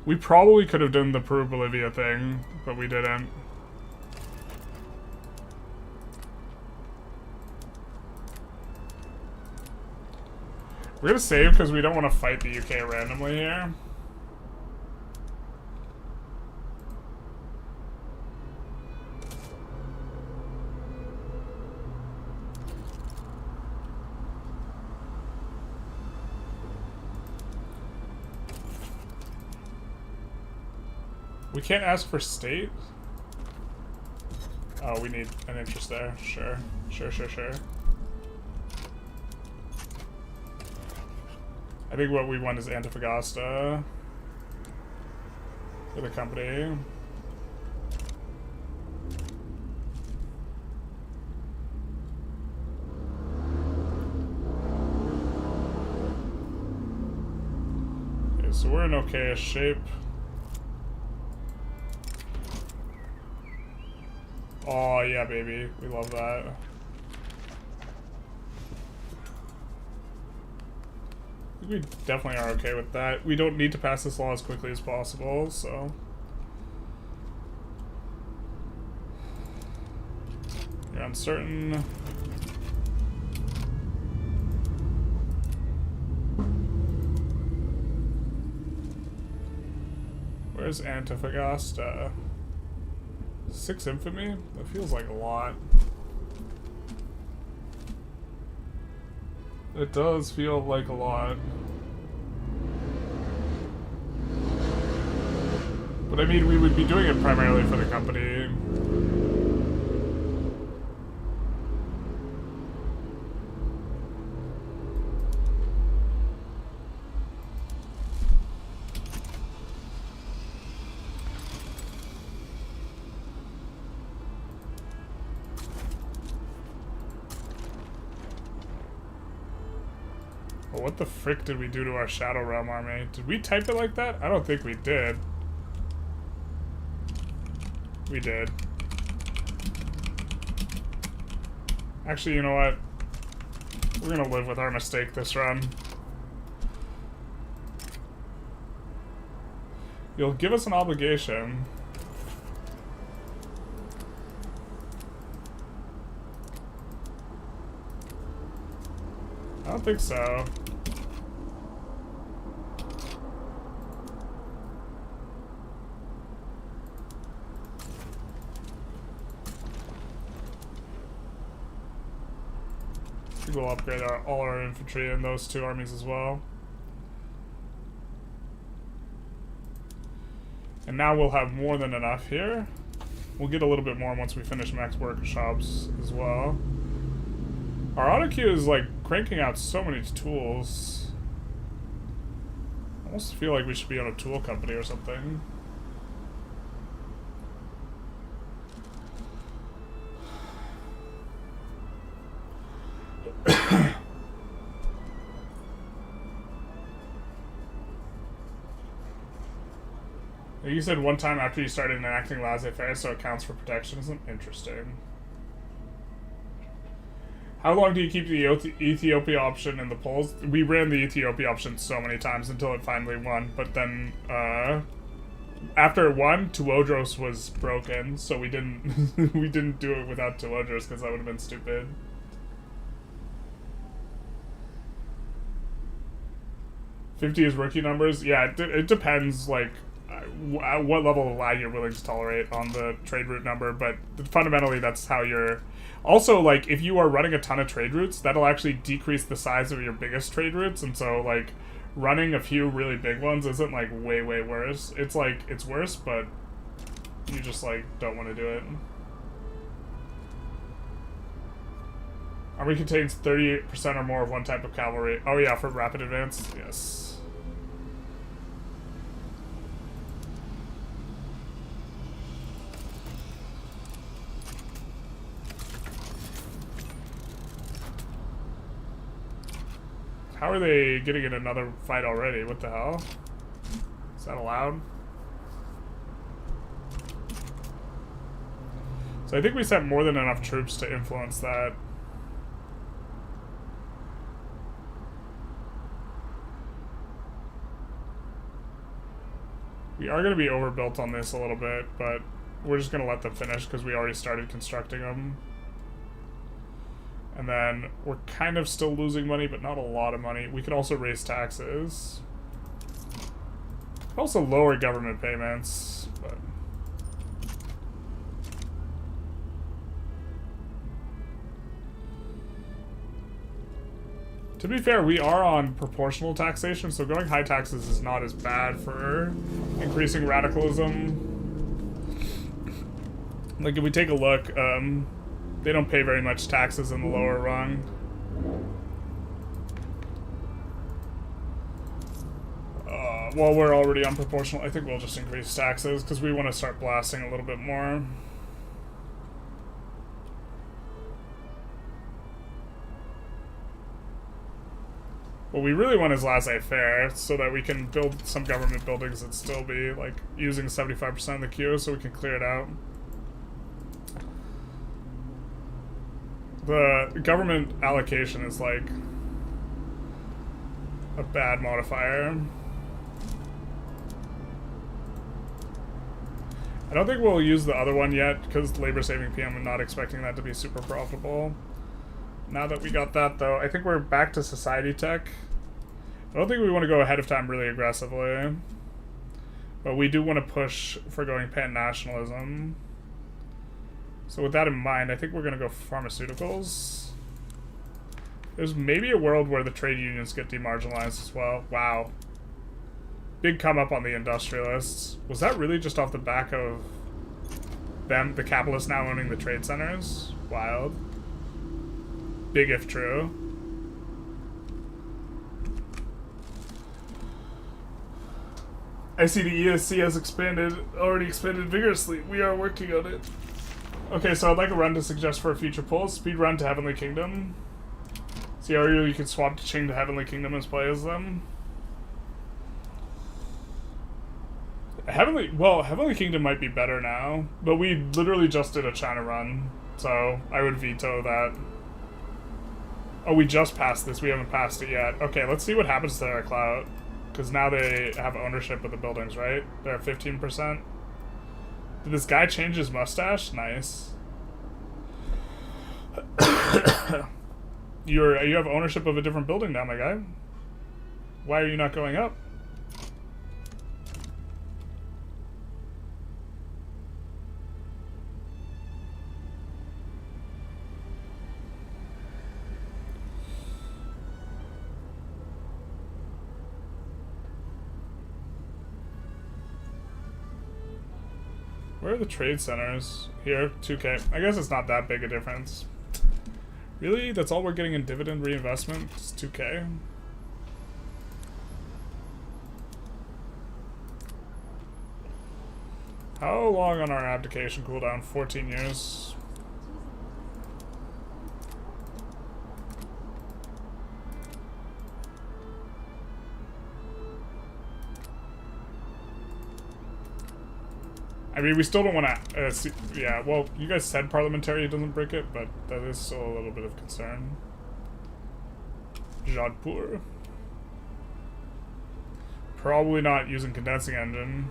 We probably could have done the Peru Bolivia thing, but we didn't. We're gonna save because we don't want to fight the UK randomly here. We can't ask for state? Oh, we need an interest there. Sure. Sure. I think what we want is Antofagasta. for the company. Okay, so we're in okay-ish shape. Oh yeah, baby, we love that. We definitely are okay with that. We don't need to pass this law as quickly as possible, so... You're uncertain. Where's Antofagasta? 6 infamy? That feels like a lot. It does feel like a lot. But I mean, we would be doing it primarily for the company. What the frick did we do to our Shadow Realm army? Did we type it like that? I don't think we did. We did. Actually, you know what? We're gonna live with our mistake this run. You'll give us an obligation. I don't think so. We'll upgrade all our infantry in those 2 armies as well. And now we'll have more than enough here. We'll get a little bit more once we finish max workshops as well. Our auto queue is like cranking out so many tools. I almost feel like we should be on a tool company or something. You said one time after you started enacting laissez-faire, so it counts for protectionism? Interesting. How long do you keep the Ethiopia option in the polls? We ran the Ethiopia option so many times until it finally won, but then, after it won, Tuodros was broken, so we didn't, we didn't do it without Tuodros, because that would have been stupid. $50 is rookie numbers? Yeah, it depends, like, what level of lag you're willing to tolerate on the trade route number, but fundamentally that's how you're... Also, like, if you are running a ton of trade routes, that'll actually decrease the size of your biggest trade routes, and so, like, running a few really big ones isn't, like, way, way worse. It's, like, it's worse, but you just, like, don't want to do it. Army contains 38% or more of one type of cavalry. Oh yeah, for rapid advance? Yes. How are they getting in another fight already? What the hell? Is that allowed? So I think we sent more than enough troops to influence that. We are going to be overbuilt on this a little bit, but we're just going to let them finish because we already started constructing them. And then we're kind of still losing money, but not a lot of money. We could also raise taxes. Also lower government payments, but... To be fair, we are on proportional taxation, so going high taxes is not as bad for increasing radicalism. Like, if we take a look, they don't pay very much taxes in the lower rung. Well, we're already unproportional. I think we'll just increase taxes because we want to start blasting a little bit more. What we really want is laissez-faire so that we can build some government buildings that still be, like, using 75% of the queue so we can clear it out. The government allocation is, like, a bad modifier. I don't think we'll use the other one yet because labor-saving PM, I'm not expecting that to be super profitable. Now that we got that, though, I think we're back to society tech. I don't think we want to go ahead of time really aggressively. But we do want to push for going pan-nationalism. So with that in mind, I think we're going to go pharmaceuticals. There's maybe a world where the trade unions get demarginalized as well. Wow. Big come up on the Industrialists. Was that really just off the back of them, the capitalists now owning the trade centers? Wild. Big if true. I see the EIC has already expanded vigorously. We are working on it. Okay, so I'd like a run to suggest for a future poll. Speed run to Heavenly Kingdom. See how you can swap to Ching to Heavenly Kingdom and play as them. Heavenly Kingdom might be better now, but we literally just did a China run, so I would veto that. Oh, we just passed this. We haven't passed it yet. Okay, let's see what happens to their clout. Because now they have ownership of the buildings, right? They're at 15%. Did this guy change his mustache? Nice. You have ownership of a different building now, my guy. Why are you not going up? Where are the trade centers? Here, 2K. I guess it's not that big a difference. Really? That's all we're getting in dividend reinvestment? It's 2K? How long on our abdication cooldown? 14 years. I mean, we still don't want to, yeah, well, you guys said parliamentary doesn't break it, but that is still a little bit of concern. Jodhpur. Probably not using condensing engine.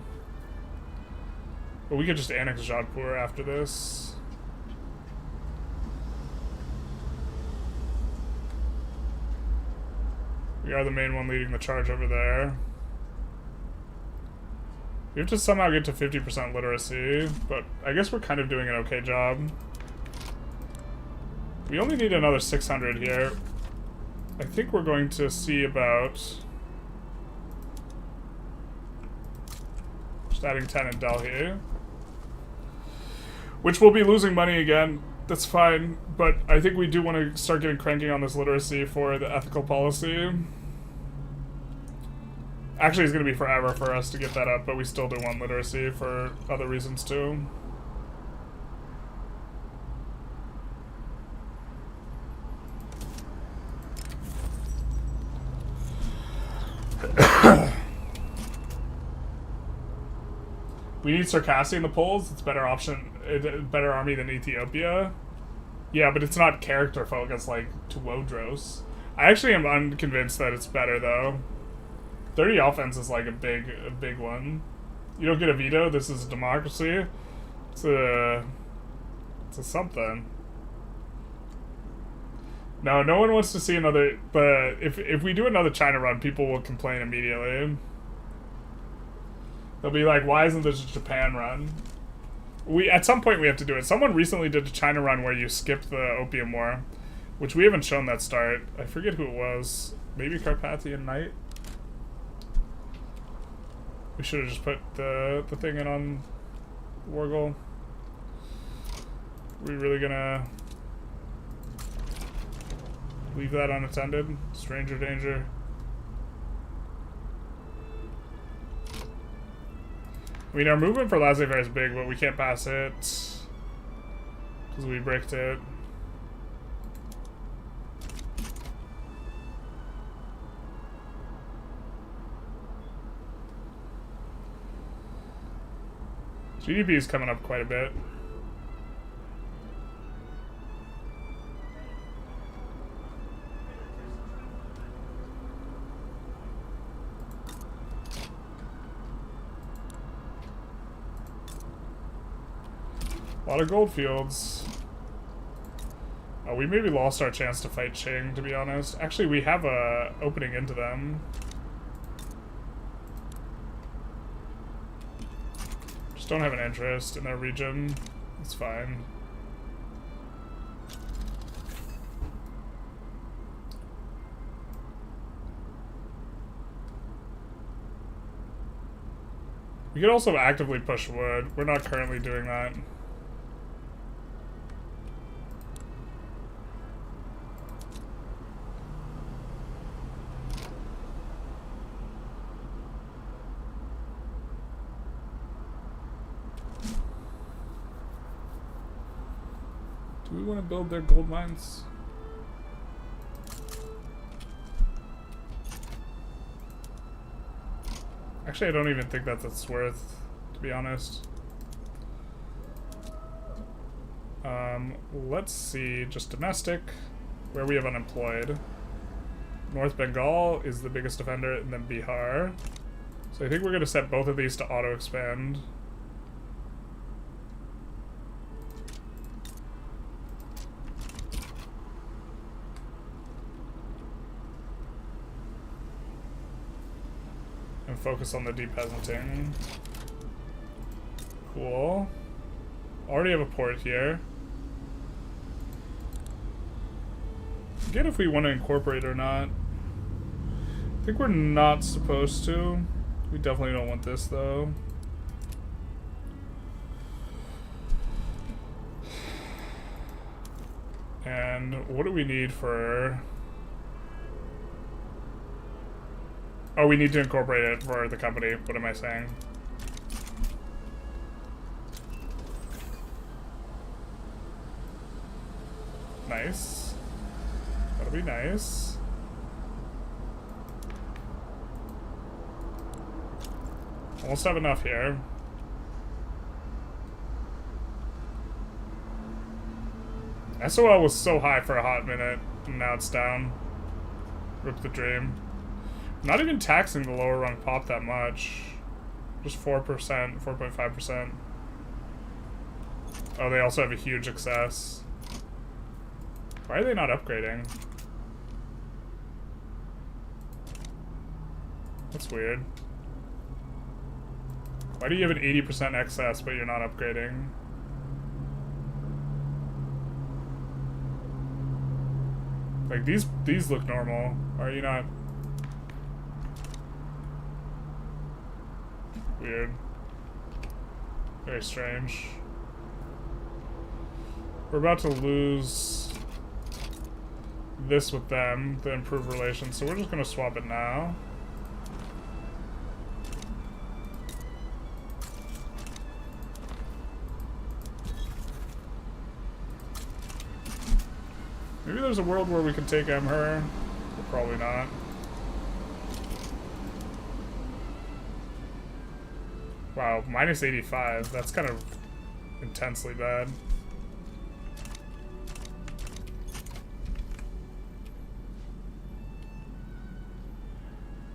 But we could just annex Jodhpur after this. We are the main one leading the charge over there. We have to somehow get to 50% literacy, but I guess we're kind of doing an okay job. We only need another 600 here. I think we're going to see about... just adding 10 in Delhi. Which we'll be losing money again. That's fine, but I think we do want to start getting cranking on this literacy for the ethical policy. Actually, it's going to be forever for us to get that up, but we still do want literacy for other reasons too. We need Circassia in the polls. It's a better option, better army than Ethiopia. Yeah, but it's not character focused like Tuodros. I actually am unconvinced that it's better though. 30 offense is like a big one. You don't get a veto. This is a democracy. It's a something. No one wants to see another. But if we do another China run, people will complain immediately. They'll be like, "Why isn't this a Japan run?" At some point we have to do it. Someone recently did a China run where you skipped the Opium War, which we haven't shown that start. I forget who it was. Maybe Carpathian Knight. We should have just put the thing in on Wargle. Are we really gonna leave that unattended? Stranger danger. I mean, our movement for laissez-faire is big, but we can't pass it because we bricked it. GDP is coming up quite a bit. A lot of gold fields. Oh, we maybe lost our chance to fight Qing, to be honest. Actually, we have a opening into them. Just don't have an interest in their region. It's fine. We could also actively push wood. We're not currently doing that. Do we want to build their gold mines? Actually, I don't even think that's worth, to be honest. Let's see, just domestic, where we have unemployed. North Bengal is the biggest offender, and then Bihar. So I think we're going to set both of these to auto-expand. And focus on the depeasanting. Cool. Already have a port here. Forget if we want to incorporate or not. I think we're not supposed to. We definitely don't want this though. And what do we need for... Oh, we need to incorporate it for the company. What am I saying? Nice. That'll be nice. Almost have enough here. SOL was so high for a hot minute, and now it's down. Rip the dream. Not even taxing the lower rung pop that much. Just 4%, 4.5%. Oh, they also have a huge excess. Why are they not upgrading? That's weird. Why do you have an 80% excess but you're not upgrading? Like, these look normal. Are you not? Weird. Very strange. We're about to lose this with them, the improved relations, so we're just gonna swap it now. Maybe there's a world where we can take Emher, but probably not. Wow, minus 85. That's kind of intensely bad.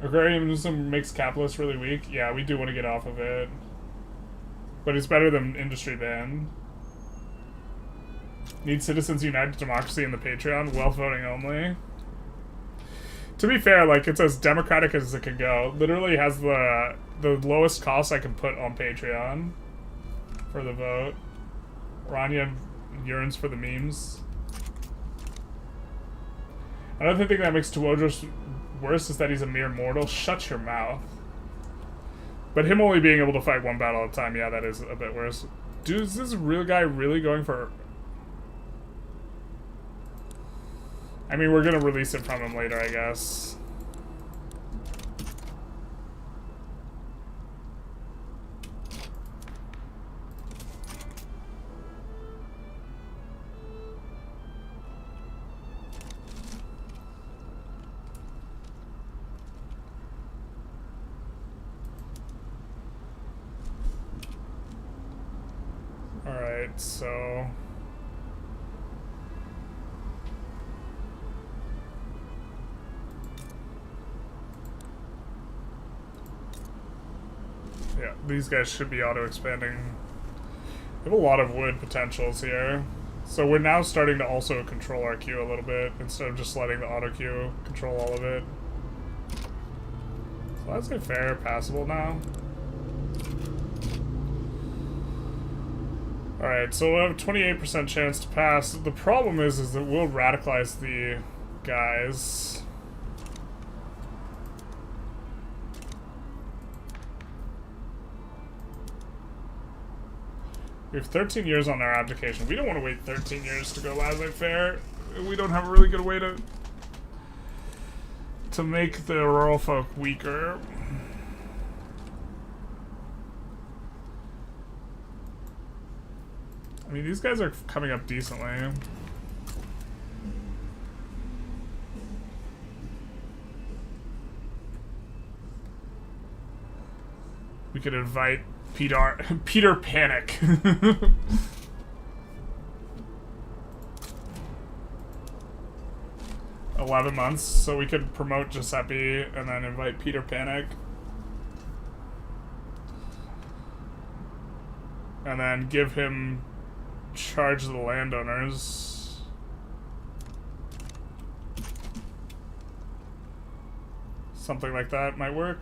Agrarianism makes capitalists really weak. Yeah, we do want to get off of it. But it's better than industry ban. Need Citizens United Democracy in the Patreon. Wealth voting only. To be fair, like, it's as democratic as it can go. Literally has the lowest cost I can put on Patreon for the vote. Rania yearns for the memes. Another thing that makes Tuodros worse is that he's a mere mortal. Shut your mouth. But him only being able to fight one battle at a time, yeah, that is a bit worse. Dude, is this real guy really going for... I mean, we're gonna release it from him later, I guess. Alright, so... yeah, these guys should be auto-expanding. We have a lot of wood potentials here. So we're now starting to also control our queue a little bit, instead of just letting the auto queue control all of it. So that's a fair passable now. Alright, so we'll have a 28% chance to pass. The problem is that we'll radicalize the guys. We have 13 years on our application. We don't want to wait 13 years to go laissez-faire. We don't have a really good way to make the rural folk weaker. I mean, these guys are coming up decently. We could invite Peter Panic. 11 months, so we could promote Giuseppe and then invite Peter Panic. And then give him charge of the landowners. Something like that might work.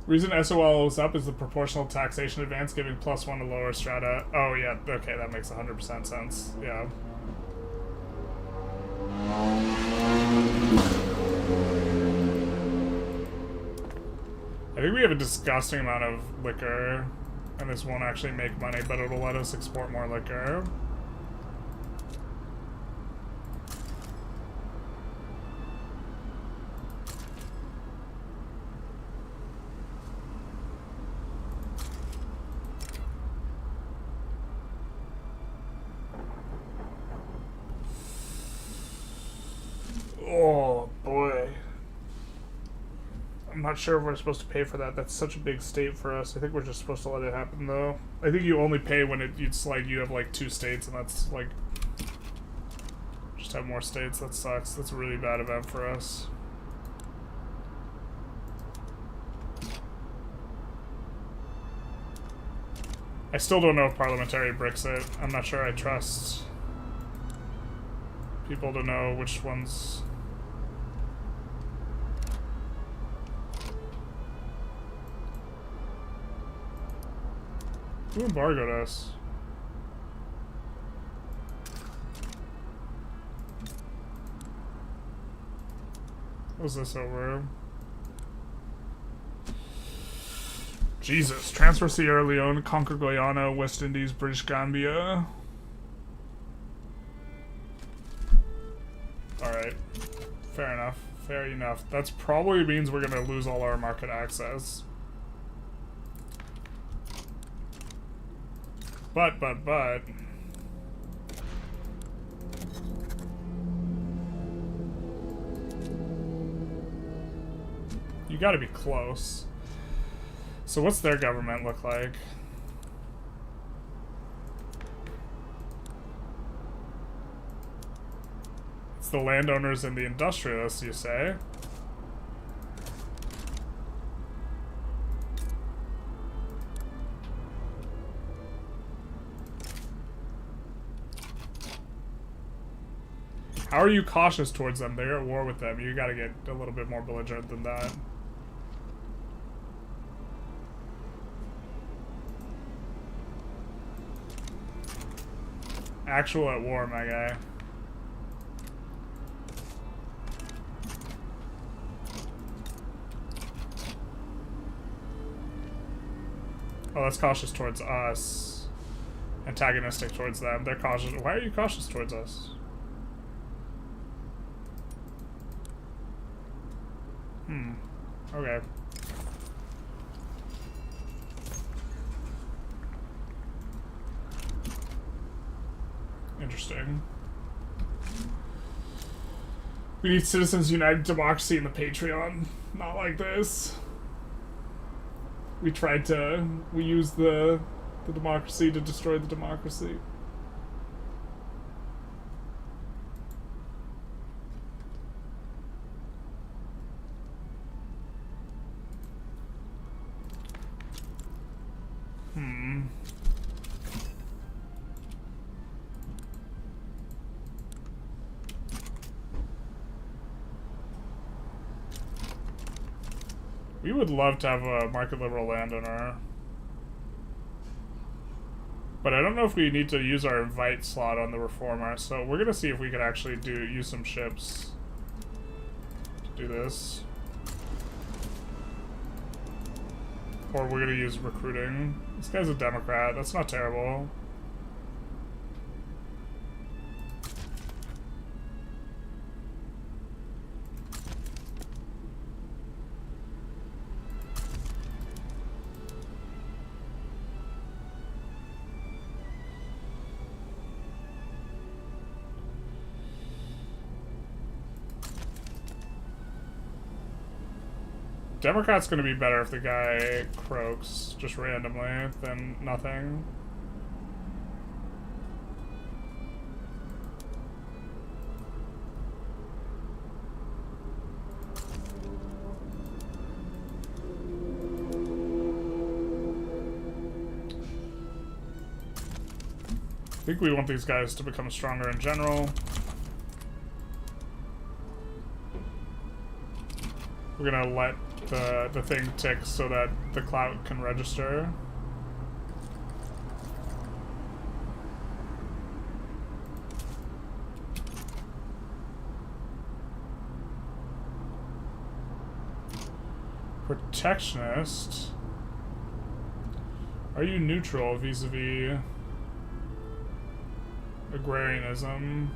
Reason SOL is up is the proportional taxation advance giving +1 to lower strata. Oh yeah, okay, that makes 100% sense. Yeah. I think we have a disgusting amount of liquor, and this won't actually make money, but it'll let us export more liquor. Oh boy. I'm not sure if we're supposed to pay for that. That's such a big state for us. I think we're just supposed to let it happen though. I think you only pay when it's like you have like 2 states and that's like just have more states. That sucks. That's a really bad event for us. I still don't know if parliamentary bricks it. I'm not sure I trust people to know which ones. Who embargoed us? What was this over? Jesus. Transfer Sierra Leone, conquer Guyana, West Indies, British Gambia. Alright. Fair enough. Fair enough. That's probably means we're gonna lose all our market access. But. You gotta be close. So what's their government look like? It's the landowners and the industrialists, you say? How are you cautious towards them? They're at war with them. You gotta get a little bit more belligerent than that. Actual at war, my guy. Oh, that's cautious towards us. Antagonistic towards them. They're cautious. Why are you cautious towards us? Okay. Interesting. We need Citizens United Democracy in the Patreon. Not like this. We used the democracy to destroy the democracy. We would love to have a market liberal landowner. But I don't know if we need to use our invite slot on the reformer, so we're gonna see if we could actually use some ships to do this. Or we're gonna use recruiting. This guy's a Democrat, that's not terrible. Democrat's gonna be better if the guy croaks just randomly than nothing. I think we want these guys to become stronger in general. We're gonna let the thing tick so that the clout can register. Protectionist? Are you neutral vis-a-vis agrarianism?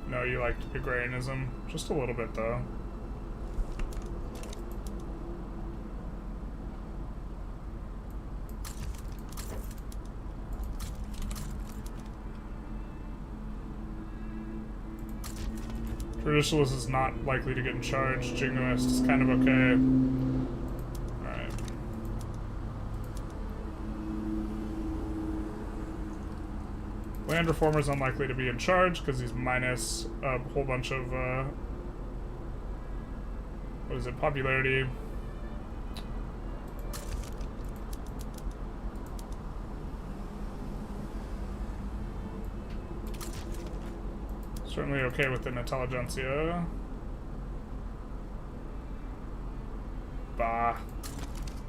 No, you like agrarianism. Just a little bit, though. Traditionalist is not likely to get in charge. Jingoist is kind of okay. Alright. Land Reformer is unlikely to be in charge because he's minus a whole bunch of, what is it, popularity. Certainly okay with the Intelligentsia. Bah.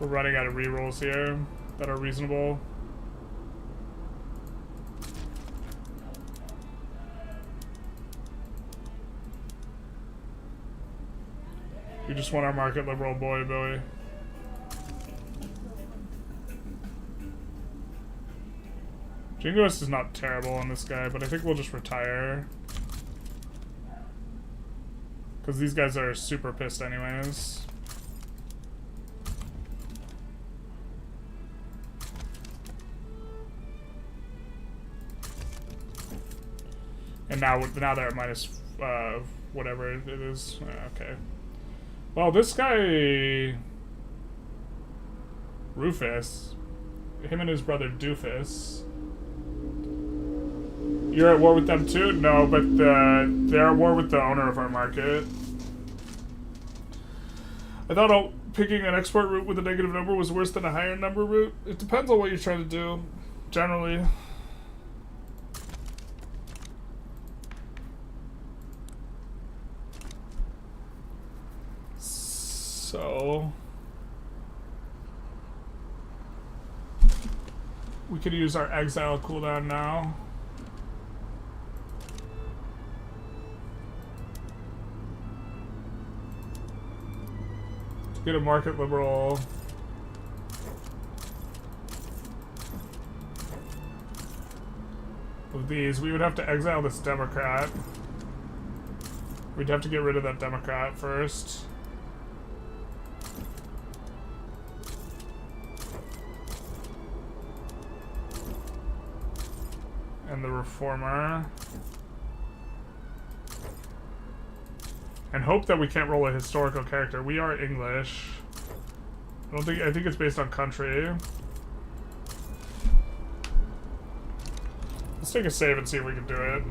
We're running out of rerolls here that are reasonable. We just want our market liberal boy, Billy. Jingoist is not terrible on this guy, but I think we'll just retire. Because these guys are super pissed anyways. And now they're at minus whatever it is. Okay. Well, this guy Rufus, him and his brother Doofus. You're at war with them too? No, but they're at war with the owner of our market. I thought picking an export route with a negative number was worse than a higher number route. It depends on what you're trying to do, generally. So we could use our exile cooldown now. Get a market liberal. With these, we would have to exile this Democrat. We'd have to get rid of that Democrat first. And the reformer. And hope that we can't roll a historical character. We are English. I think it's based on country. Let's take a save and see if we can do it.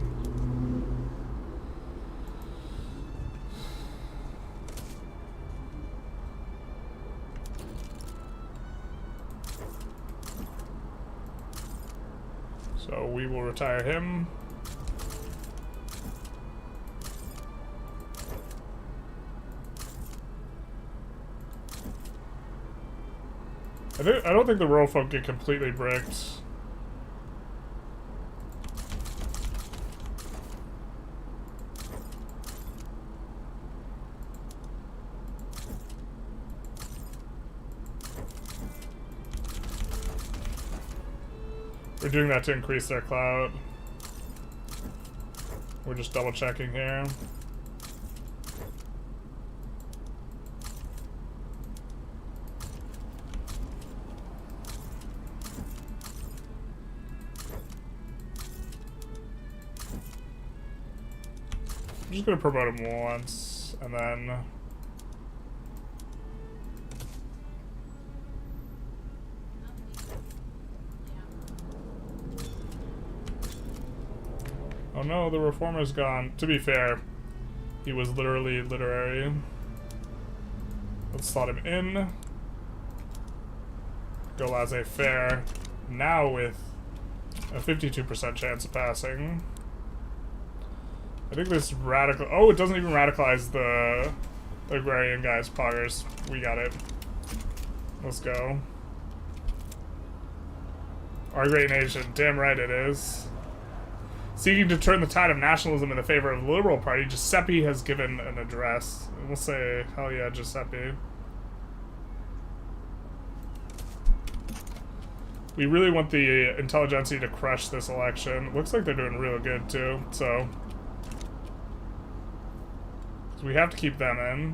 So we will retire him. I don't think the rural folk get completely bricked. We're doing that to increase their clout. We're just double checking here. I'm just gonna promote him once, and then... Oh no, the reformer's gone. To be fair, he was literally literary. Let's slot him in. Go laissez-faire. Now with a 52% chance of passing. I think this radical... Oh, it doesn't even radicalize the agrarian guys. Poggers. We got it. Let's go. Our great nation. Damn right it is. Seeking to turn the tide of nationalism in the favor of the Liberal Party, Giuseppe has given an address. We'll say, hell yeah, Giuseppe. We really want the Intelligentsia to crush this election. Looks like they're doing real good, too, so we have to keep them in.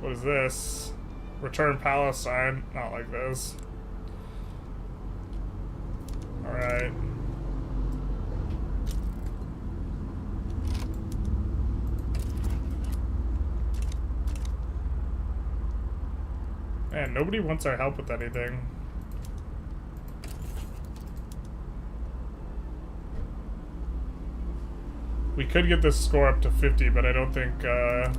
What is this? Return Palestine. Not like this. Alright. Man, nobody wants our help with anything. We could get this score up to 50, but I don't think, to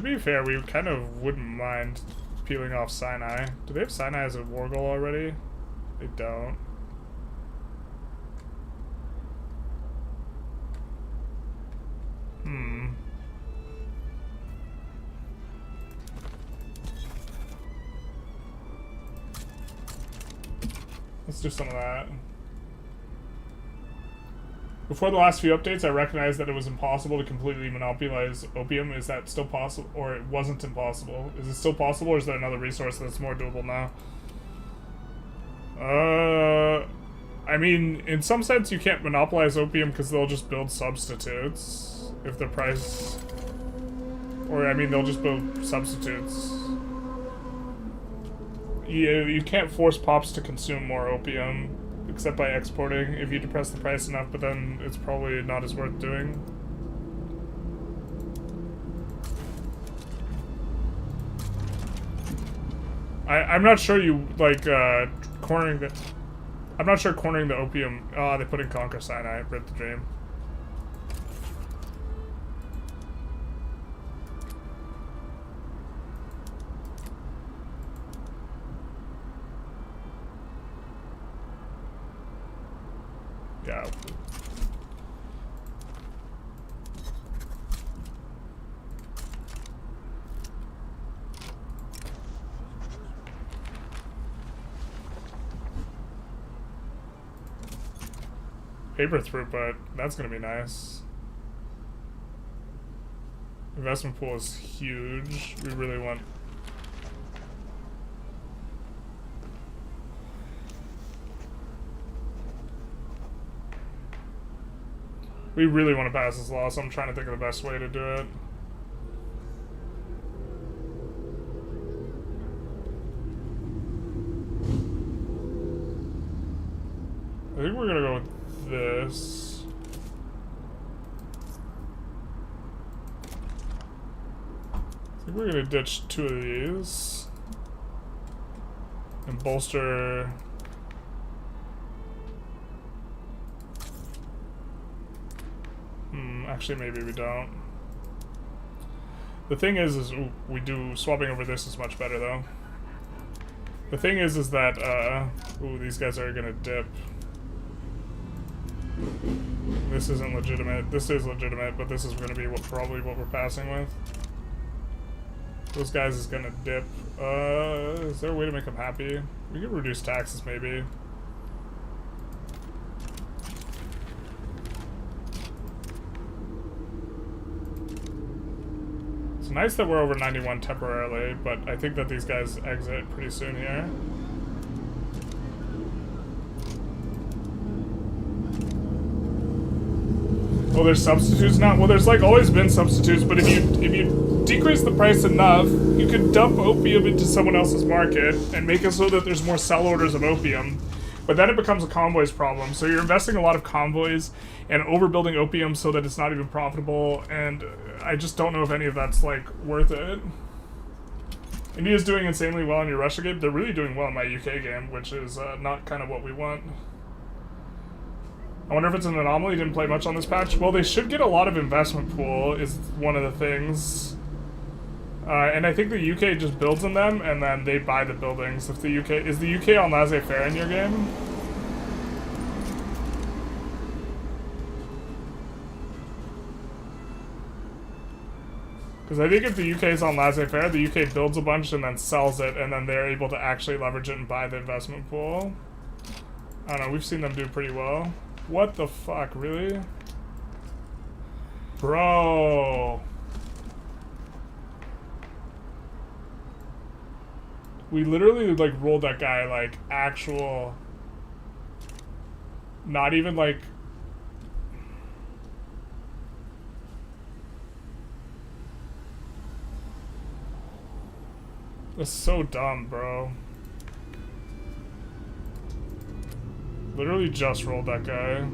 be fair, we kind of wouldn't mind peeling off Sinai. Do they have Sinai as a war goal already? They don't. Let's do some of that. Before the last few updates, I recognized that it was impossible to completely monopolize opium. Is that still possible? Or it wasn't impossible? Is it still possible, or is there another resource that's more doable now? I mean, in some sense, you can't monopolize opium because they'll just build substitutes. If the price... Or, I mean, they'll just build substitutes. You can't force pops to consume more opium, except by exporting if you depress the price enough, but then it's probably not as worth doing. I'm not sure you, like, cornering the... I'm not sure cornering the opium... Oh, they put in Conquer Sinai. Rip the dream. Yeah. Paper throughput, that's gonna be nice. Investment pool is huge. We really want... We really want to pass this law, so I'm trying to think of the best way to do it. I think we're gonna go with this. I think we're gonna ditch 2 of these. And bolster... actually maybe we don't. The thing is ooh, we do... swapping over this is much better though. The thing is that, ooh, these guys are gonna dip. This isn't legitimate. This is legitimate, but this is gonna be probably what we're passing with. Those guys is gonna dip. Is there a way to make them happy? We could reduce taxes, maybe. It's nice that we're over 91 temporarily, but I think that these guys exit pretty soon here. Oh, there's substitutes now? Well, there's like always been substitutes, but if you decrease the price enough, you can dump opium into someone else's market and make it so that there's more sell orders of opium. But then it becomes a convoys problem. So you're investing a lot of convoys and overbuilding opium so that it's not even profitable, and I just don't know if any of that's like worth it. India's doing insanely well in your Russia game. They're really doing well in my UK game, which is not kind of what we want. I wonder if it's an anomaly. Didn't play much on this patch. Well, they should get a lot of investment pool is one of the things. And I think the UK just builds in them, and then they buy the buildings. If the UK... Is the UK on laissez-faire in your game? Because I think if the UK is on laissez-faire, the UK builds a bunch and then sells it, and then they're able to actually leverage it and buy the investment pool. I don't know, we've seen them do pretty well. What the fuck, really? Bro. We literally, like, rolled that guy, like, actual... Not even, like... That's so dumb, bro. Literally just rolled that guy.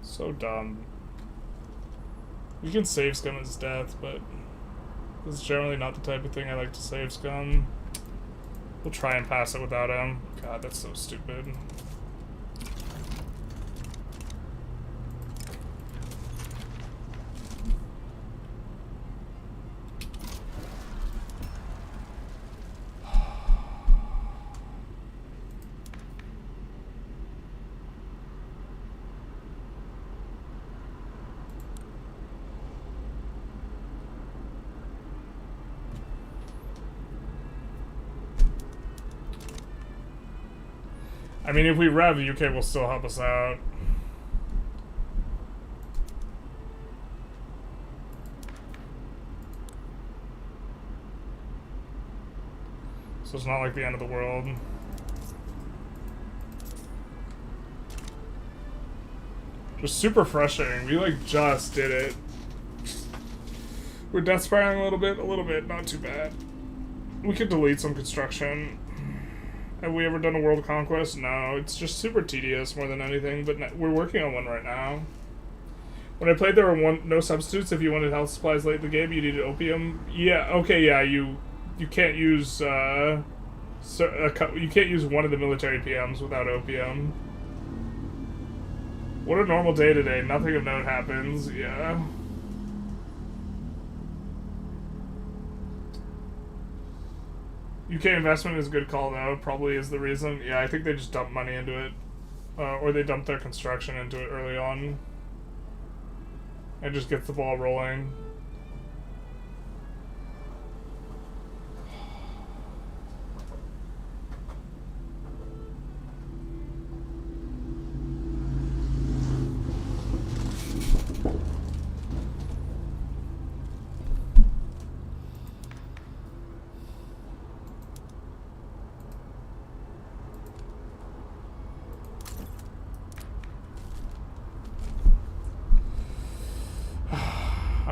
So dumb. You can save scum his death, but this is generally not the type of thing I like to save scum. We'll try and pass it without him. God, that's so stupid. I mean, if we rev, the UK will still help us out. So it's not like the end of the world. Just super frustrating. We like just did it. We're death spiraling a little bit, not too bad. We could delete some construction. Have we ever done a world conquest? No, it's just super tedious more than anything, but we're working on one right now. When I played, there were no substitutes. If you wanted health supplies late in the game, you needed opium. Yeah, okay, yeah, you can't use, you can't use one of the military PMs without opium. What a normal day today. Nothing of note happens, yeah. UK investment is a good call, though. Probably is the reason. Yeah, I think they just dump money into it. Or they dump their construction into it early on. And just gets the ball rolling.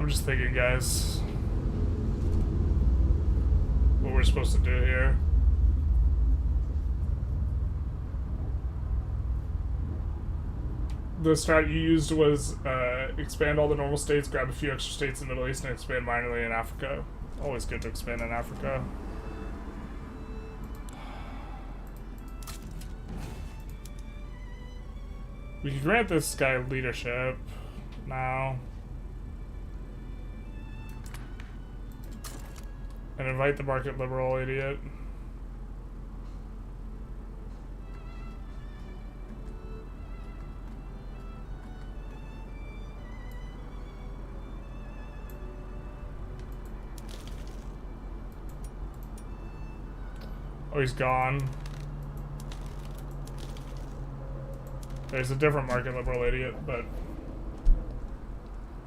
I'm just thinking, guys, what we're supposed to do here. The strat you used was expand all the normal states, grab a few extra states in the Middle East, and expand minorly in Africa. Always good to expand in Africa. We can grant this guy leadership now. And invite the market liberal idiot. Oh, he's gone. There's a different market liberal idiot, but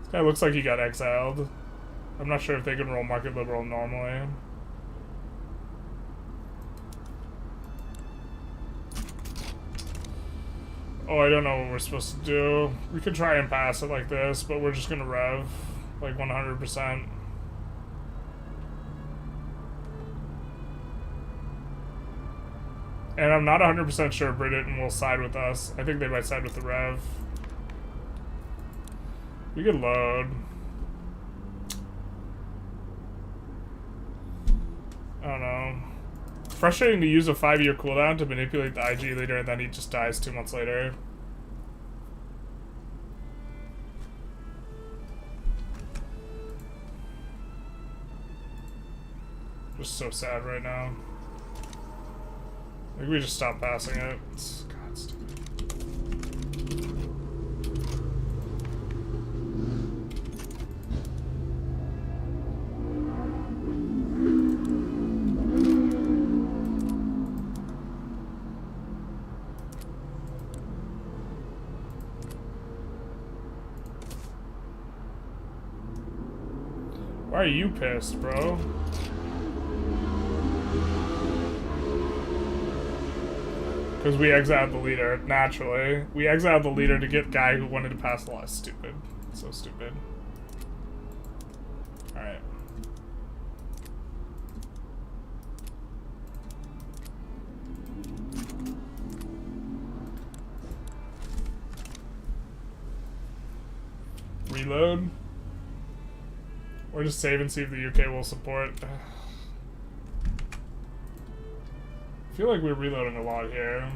this guy looks like he got exiled. I'm not sure if they can roll market liberal normally. Oh, I don't know what we're supposed to do. We could try and pass it like this, but we're just gonna rev like 100%. And I'm not 100% sure Britain will side with us. I think they might side with the Rev. We could load. I don't know. Frustrating to use a 5-year cooldown to manipulate the IG leader and then he just dies 2 months later. Just so sad right now. I think we just stop passing it. God, stupid. Why are you pissed, bro? Because we exiled the leader, naturally. We exiled the leader to get guy who wanted to pass the law. Stupid. So stupid. Alright. Reload. Or just save and see if the UK will support. I feel like we're reloading a lot here.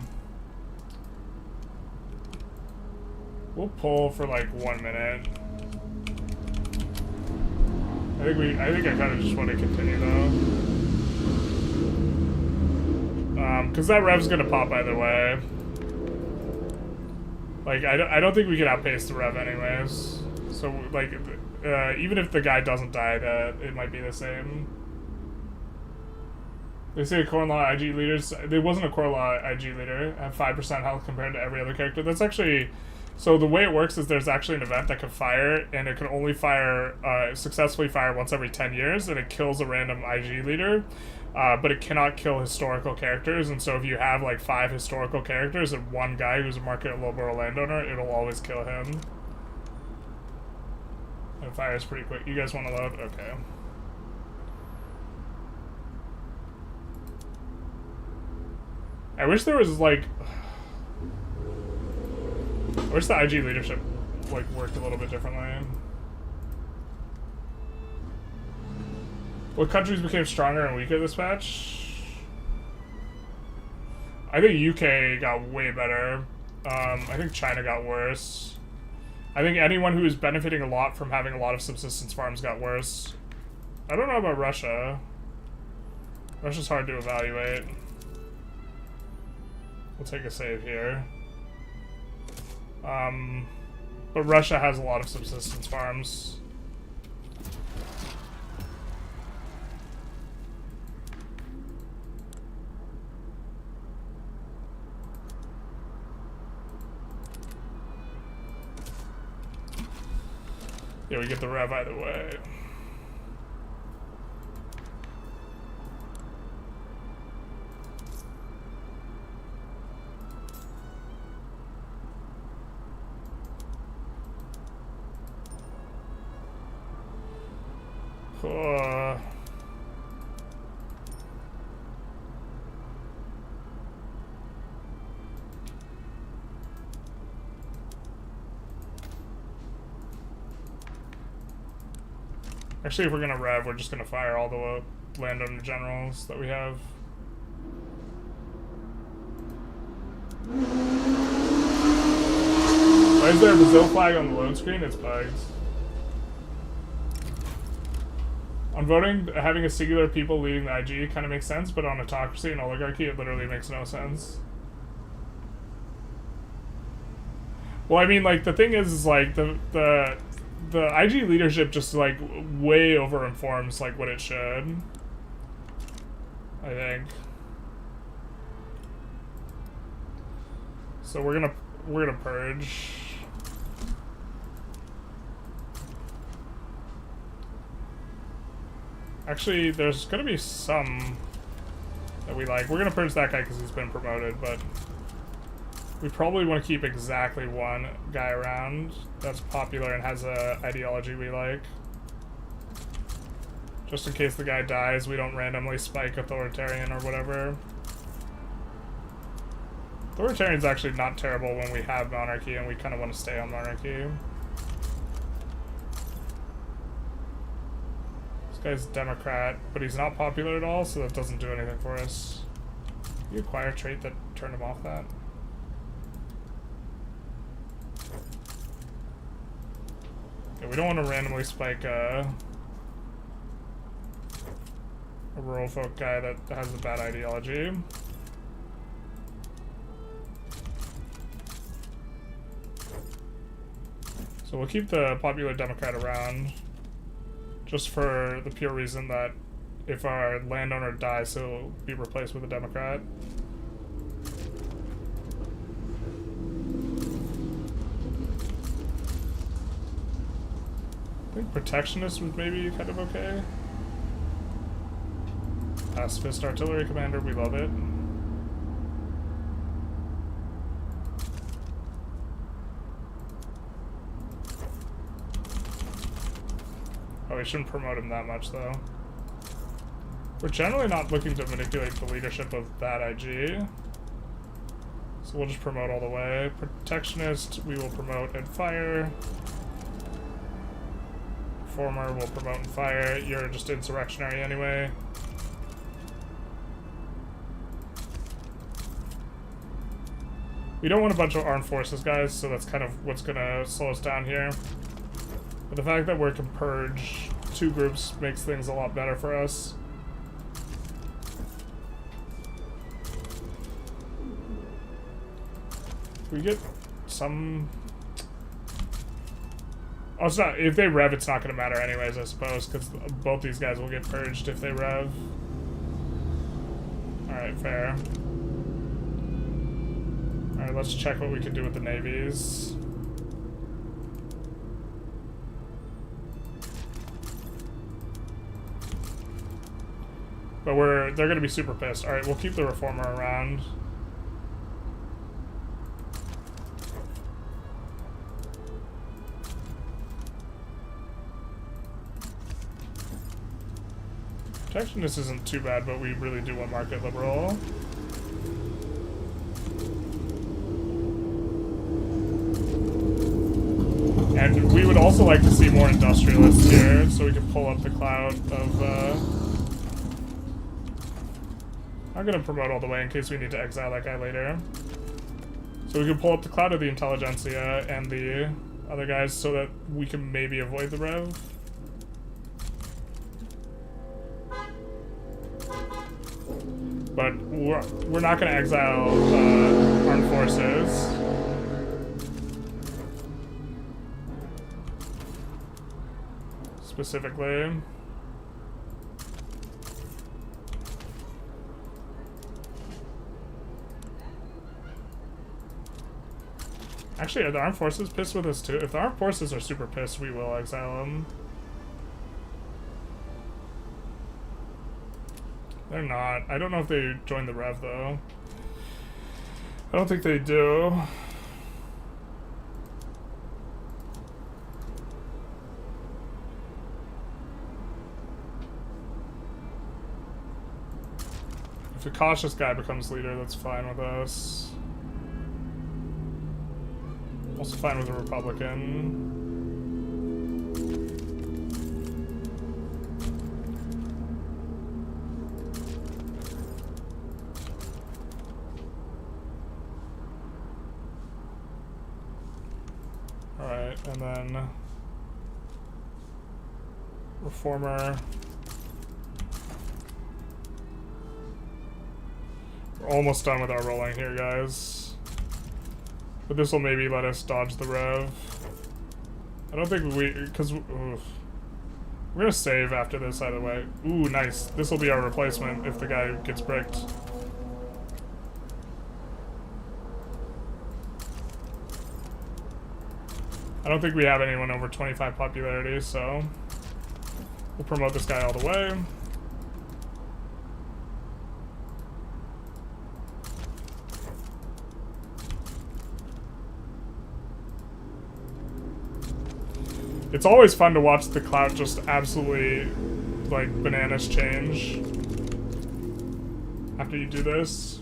We'll pull for like 1 minute. I think I kind of just want to continue though. Cause that rev's gonna pop either way. Like I don't think we can outpace the rev anyways. So like even if the guy doesn't die, it might be the same. They say Core Law IG leaders. There wasn't a Core Law IG leader. Have 5% health compared to every other character. That's actually. So the way it works is there's actually an event that can fire, and it can only fire, successfully fire once every 10 years, and it kills a random IG leader. But it cannot kill historical characters, and so if you have like 5 historical characters and 1 guy who's a market liberal landowner, it'll always kill him. And it fires pretty quick. You guys want to load? Okay. I wish there was like, I wish the IG leadership like worked a little bit differently. What countries became stronger and weaker this patch? I think UK got way better. I think China got worse. I think anyone who is benefiting a lot from having a lot of subsistence farms got worse. I don't know about Russia. Russia's hard to evaluate. We'll take a save here. But Russia has a lot of subsistence farms. Yeah, we get the rev either way. Actually, if we're gonna rev, we're just gonna fire all the landowner generals that we have. Why is there a Brazil flag on the load screen? It's bugged. On voting, having a singular people leading the IG kind of makes sense, but on autocracy and oligarchy, it literally makes no sense. Well, I mean, like, the thing is like, the IG leadership just, like, way over-informs, like, what it should. I think. So we're gonna purge. Actually, there's gonna be some that we like. We're gonna purge that guy because he's been promoted, but we probably want to keep exactly one guy around that's popular and has a ideology we like. Just in case the guy dies, we don't randomly spike authoritarian or whatever. Authoritarian's actually not terrible when we have monarchy and we kind of want to stay on monarchy. Guy's Democrat, but he's not popular at all, so that doesn't do anything for us. You acquire a trait that turned him off that? Yeah, we don't want to randomly spike a rural folk guy that has a bad ideology. So we'll keep the popular Democrat around. Just for the pure reason that if our landowner dies, he'll be replaced with a Democrat. I think protectionist was maybe kind of okay. Pacifist artillery commander, we love it. Oh, we shouldn't promote him that much, though. We're generally not looking to manipulate the leadership of that IG. So we'll just promote all the way. Protectionist, we will promote and fire. Reformer, we'll promote and fire. You're just insurrectionary anyway. We don't want a bunch of armed forces, guys, so that's kind of what's gonna slow us down here. But the fact that we can purge two groups makes things a lot better for us. We get some... Oh, it's not... If they rev, it's not going to matter anyways, I suppose, because both these guys will get purged if they rev. Alright, fair. Alright, let's check what we can do with the navies. But they're gonna be super pissed. Alright, we'll keep the reformer around. Protectionist isn't too bad, but we really do want market liberal. And we would also like to see more industrialists here, so we can pull up the cloud of, I'm gonna promote all the way in case we need to exile that guy later. So we can pull up the cloud of the Intelligentsia and the other guys so that we can maybe avoid the rev. But we're not gonna exile armed forces. Specifically. Actually, are the armed forces pissed with us too? If the armed forces are super pissed, we will exile them. They're not. I don't know if they joined the rev, though. I don't think they do. If a cautious guy becomes leader, that's fine with us. Also fine with a Republican. Alright, and then Reformer. We're almost done with our rolling here, guys. But this will maybe let us dodge the rev. I don't think because we're gonna save after this either way. Ooh, nice. This will be our replacement if the guy gets bricked. I don't think we have anyone over 25 popularity, so we'll promote this guy all the way. It's always fun to watch the clout just absolutely, like, bananas change after you do this.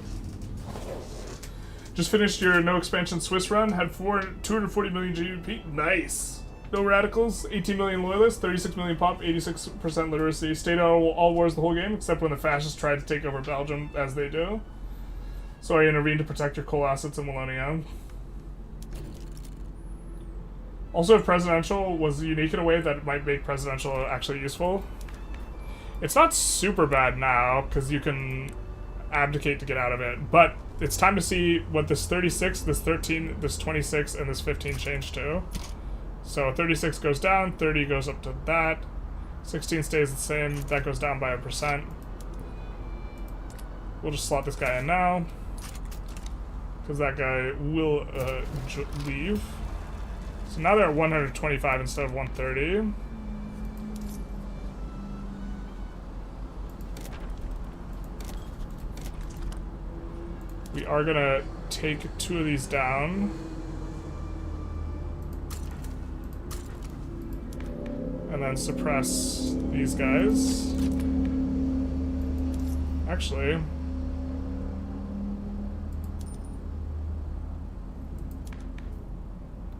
Just finished your no expansion Swiss run, had 240 million GDP. Nice. No radicals, 18 million loyalists, 36 million pop, 86% literacy. Stayed out all wars the whole game, except when the fascists tried to take over Belgium, as they do. So I intervened to protect your coal assets in Wallonia. Also, if presidential was unique in a way that might make presidential actually useful. It's not super bad now, because you can abdicate to get out of it, but it's time to see what this 36, this 13, this 26, and this 15 change to. So 36 goes down, 30 goes up to that, 16 stays the same, that goes down by 1%. We'll just slot this guy in now, because that guy will leave. So now they're at 125 instead of 130. We are gonna take 2 of these down. And then suppress these guys. Actually,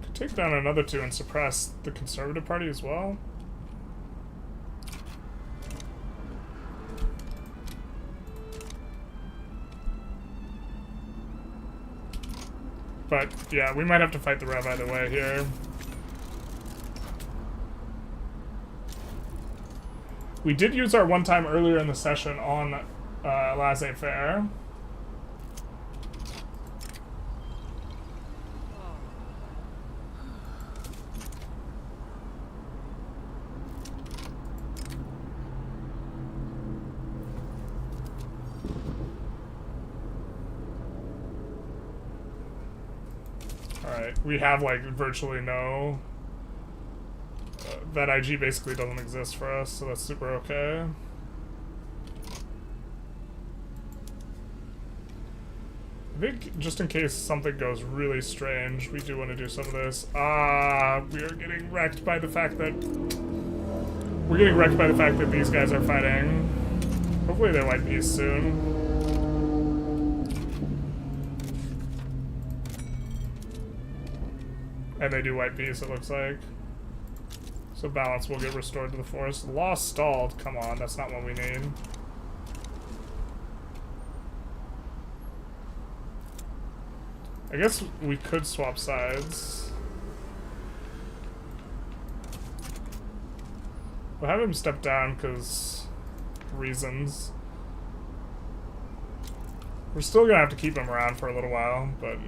could take down another 2 and suppress the Conservative Party as well. But, yeah, we might have to fight the rev either way here. We did use our one time earlier in the session on laissez-faire. We have, like, virtually no... that IG basically doesn't exist for us, so that's super okay. I think, just in case something goes really strange, we do want to do some of this. We are getting wrecked by the fact that... We're getting wrecked by the fact that these guys are fighting. Hopefully they white peace soon. And they do white peace, it looks like. So balance will get restored to the forest. Law stalled. Come on, that's not what we need. I guess we could swap sides. We'll have him step down because reasons. We're still gonna have to keep him around for a little while, but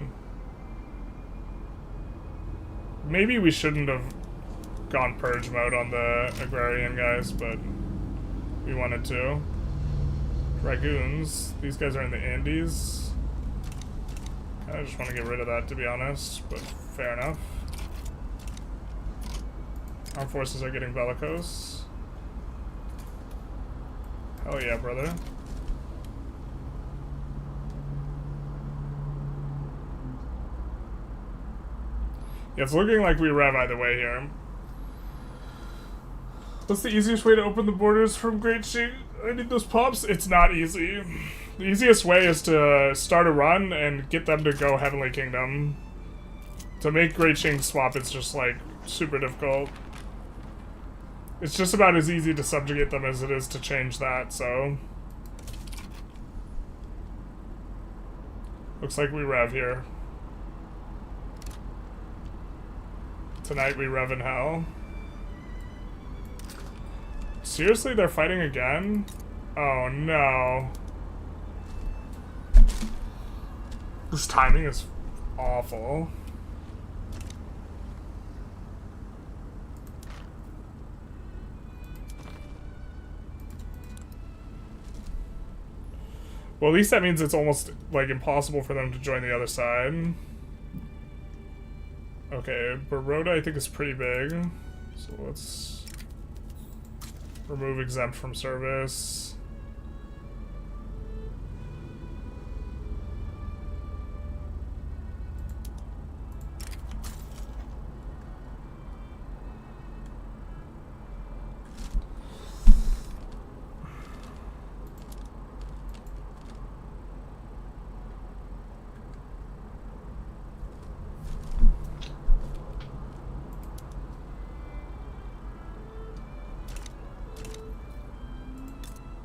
maybe we shouldn't have gone purge mode on the agrarian guys, but we wanted to. Dragoons. These guys are in the Andes. I just want to get rid of that, to be honest, but fair enough. Armed forces are getting bellicose. Hell yeah, brother. Yeah, it's looking like we rev either way here. What's the easiest way to open the borders from Great Sheet? I need those pops. It's not easy. The easiest way is to start a run and get them to go Heavenly Kingdom. To make Great Qing swap, it's just, like, super difficult. It's just about as easy to subjugate them as it is to change that, so... Looks like we rev here. Tonight we rev in hell. Seriously, they're fighting again? Oh no. This timing is awful. Well, at least that means it's almost, like, impossible for them to join the other side. Okay, Baroda I think is pretty big. So let's remove exempt from service.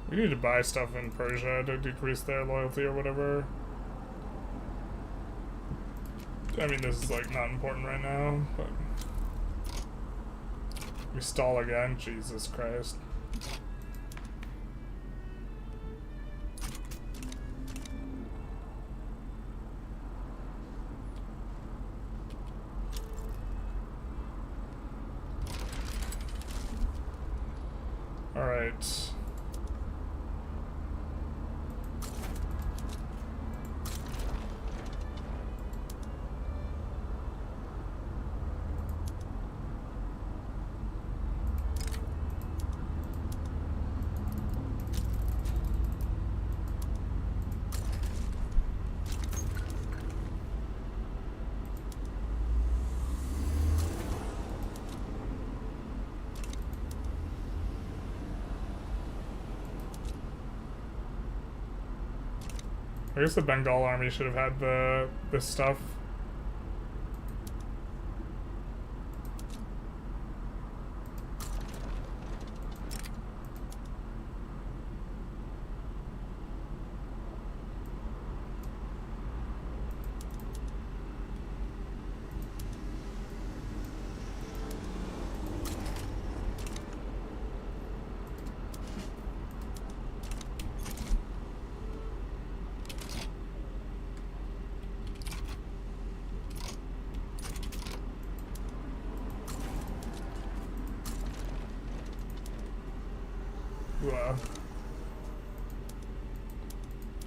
We need to buy stuff in Persia to decrease their loyalty or whatever. I mean, this is, like, not important right now, but... We stall again? Jesus Christ. Alright. I guess the Bengal army should have had this stuff.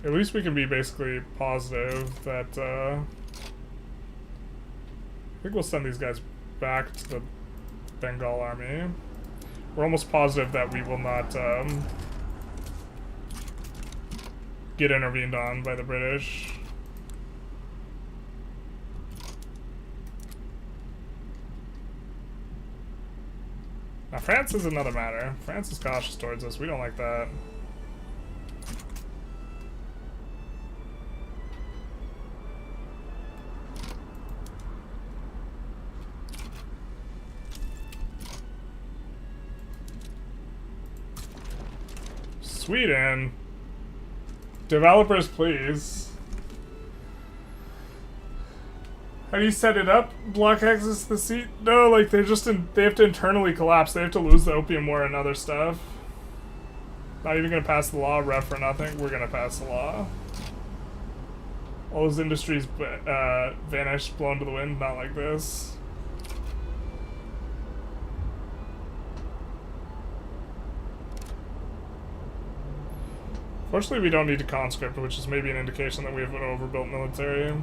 At least we can be basically positive that, I think we'll send these guys back to the Bengal army. We're almost positive that we will not, get intervened on by the British. Now, France is another matter. France is cautious towards us. We don't like that. Sweden. Developers, please. How do you set it up? Block access to the seat? No, like they have to internally collapse. They have to lose the Opium War and other stuff. Not even gonna pass the law, ref for nothing. We're gonna pass the law. All those industries vanished, blown to the wind. Not like this. Fortunately, we don't need to conscript, which is maybe an indication that we have an overbuilt military.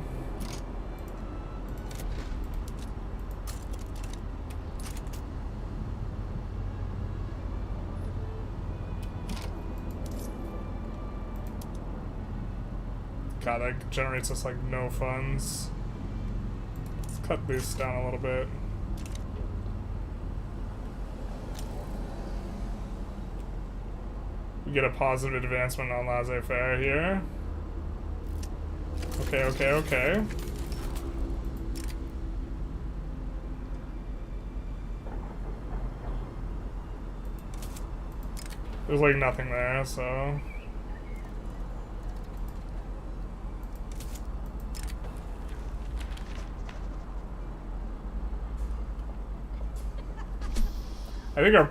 God, that generates us like no funds. Let's cut this down a little bit. We get a positive advancement on laissez-faire here. Okay, okay, okay. There's like nothing there, so... I think our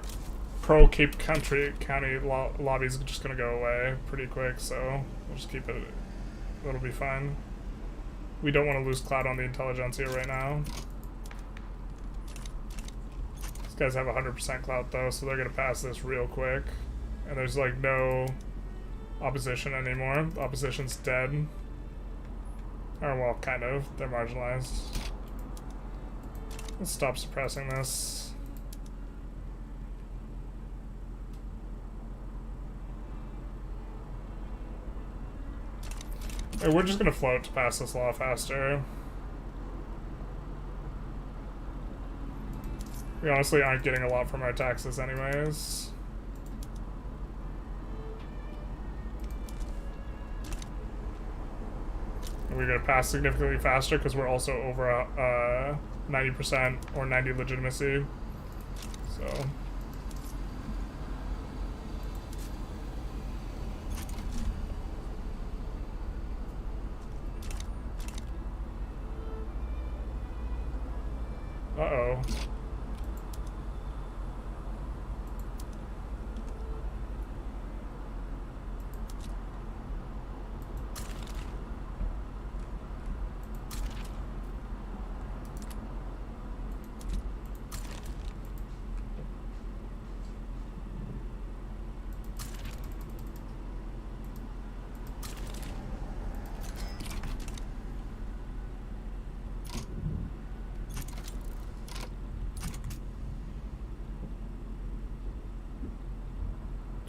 pro-Cape County lobby is just gonna go away pretty quick, so we'll just keep it. It'll be fine. We don't want to lose clout on the Intelligentsia right now. These guys have 100% clout though, so they're gonna pass this real quick. And there's like no opposition anymore. The opposition's dead. Or well, kind of. They're marginalized. Let's stop suppressing this. We're just gonna float to pass this law faster. We honestly aren't getting a lot from our taxes anyways. And we're gonna pass significantly faster because we're also over 90% or 90 legitimacy. So... Uh-oh.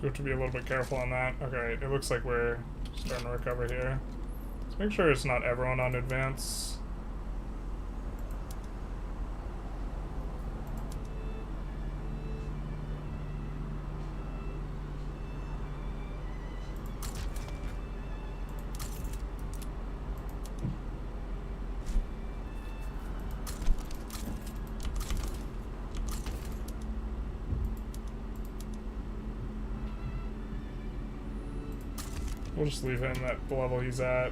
We have to be a little bit careful on that. Okay, it looks like we're starting to recover here. Let's make sure it's not everyone on advance. We'll just leave him at the level he's at.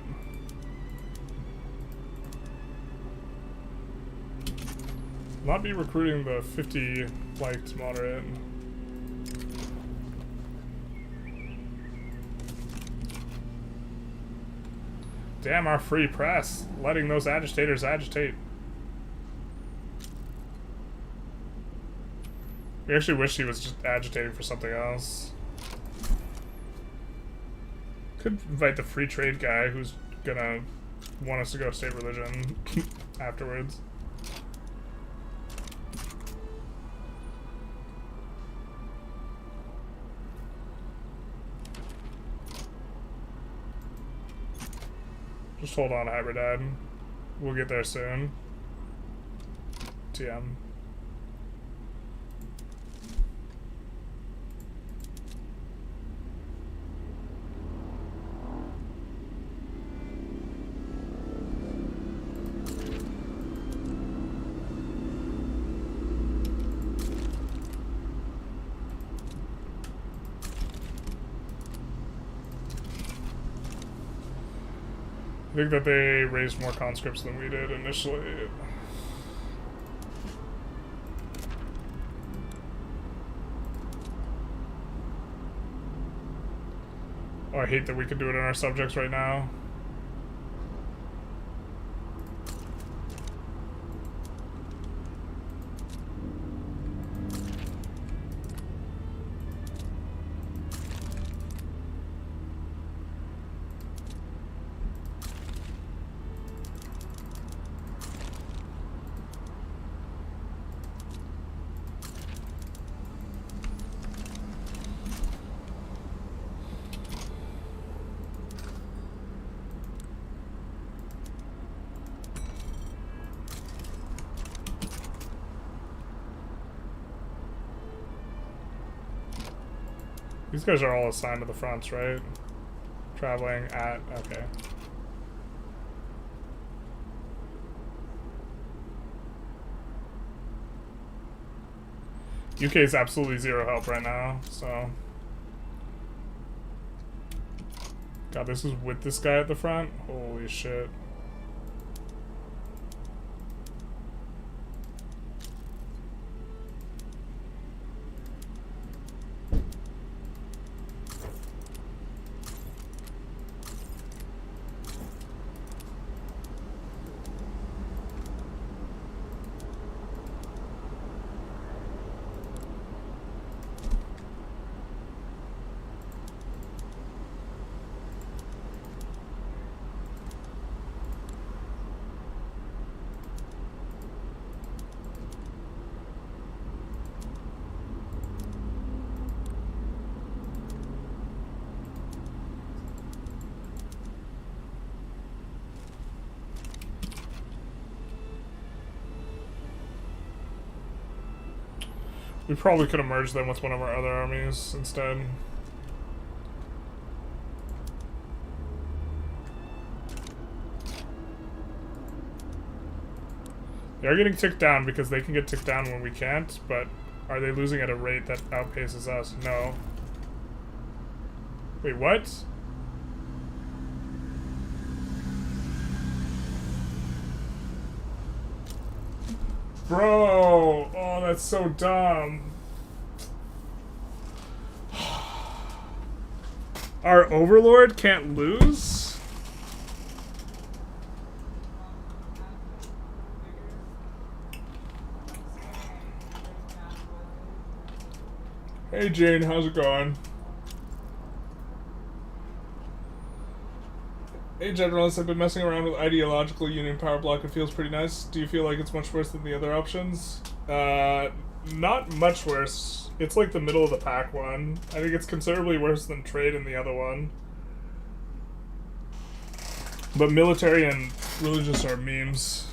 Not be recruiting the 50 liked moderate. Damn our free press, letting those agitators agitate. We actually wish he was just agitating for something else. Could invite the free trade guy who's gonna want us to go state religion afterwards. Just hold on, Hybridad. We'll get there soon. TM. I think that they raised more conscripts than we did initially. Oh, I hate that we could do it on our subjects right now. These guys are all assigned to the fronts, right? Traveling at... okay. UK is absolutely zero help right now, so... God, this is with this guy at the front? Holy shit. We probably could have merged them with one of our other armies instead. They are getting ticked down because they can get ticked down when we can't, but are they losing at a rate that outpaces us? No. Wait, what? Bro! Oh, that's so dumb. Our overlord can't lose? Hey Jane, how's it going? Hey Generalist, I've been messing around with ideological union power block. It feels pretty nice. Do you feel like it's much worse than the other options? Not much worse. It's like the middle of the pack one. I think it's considerably worse than trade in the other one. But military and religious are memes.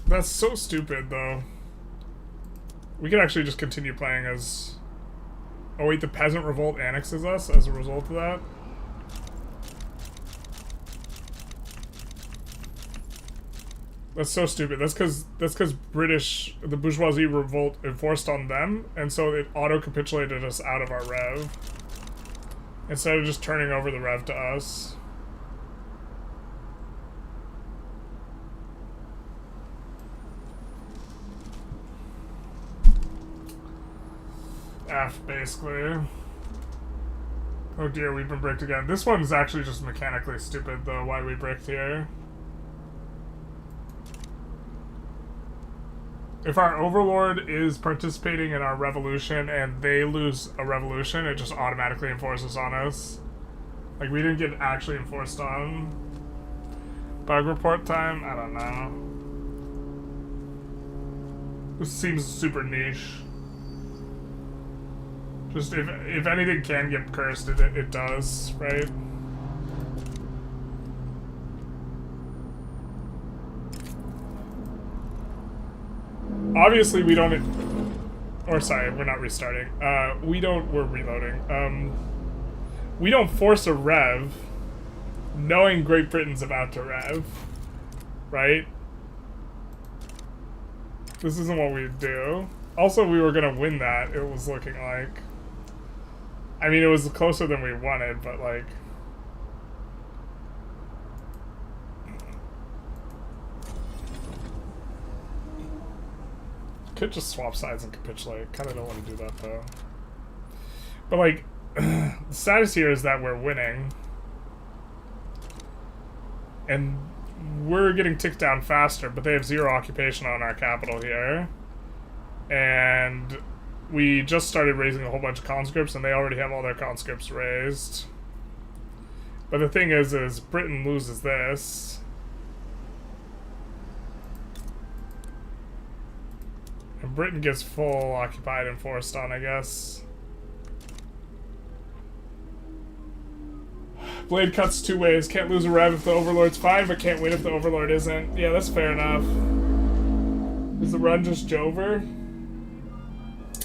That's so stupid though. We could actually just continue playing as... Oh wait, the peasant revolt annexes us as a result of that? That's so stupid. That's because the bourgeoisie revolt enforced on them, and so it auto-capitulated us out of our rev. Instead of just turning over the rev to us. F, basically. Oh dear, we've been bricked again. This one's actually just mechanically stupid, though, why we bricked here. If our overlord is participating in our revolution and they lose a revolution, it just automatically enforces on us. Like, we didn't get actually enforced on. Bug report time? I don't know. This seems super niche. Just, if anything can get cursed, it does, right? Obviously, we don't... Or, sorry, we're not restarting. We're reloading. We don't force a rev knowing Great Britain's about to rev. Right? This isn't what we do. Also, we were gonna win that, it was looking like. I mean, it was closer than we wanted, but, like... Could just swap sides and capitulate. Kind of don't want to do that though. But like, the status here is that we're winning, and we're getting ticked down faster. But they have zero occupation on our capital here, and we just started raising a whole bunch of conscripts, and they already have all their conscripts raised. But the thing is Britain loses this. And Britain gets full occupied and forced on, I guess. Blade cuts two ways. Can't lose a rev if the overlord's fine, but can't win if the overlord isn't. Yeah, that's fair enough. Is the run just Jover?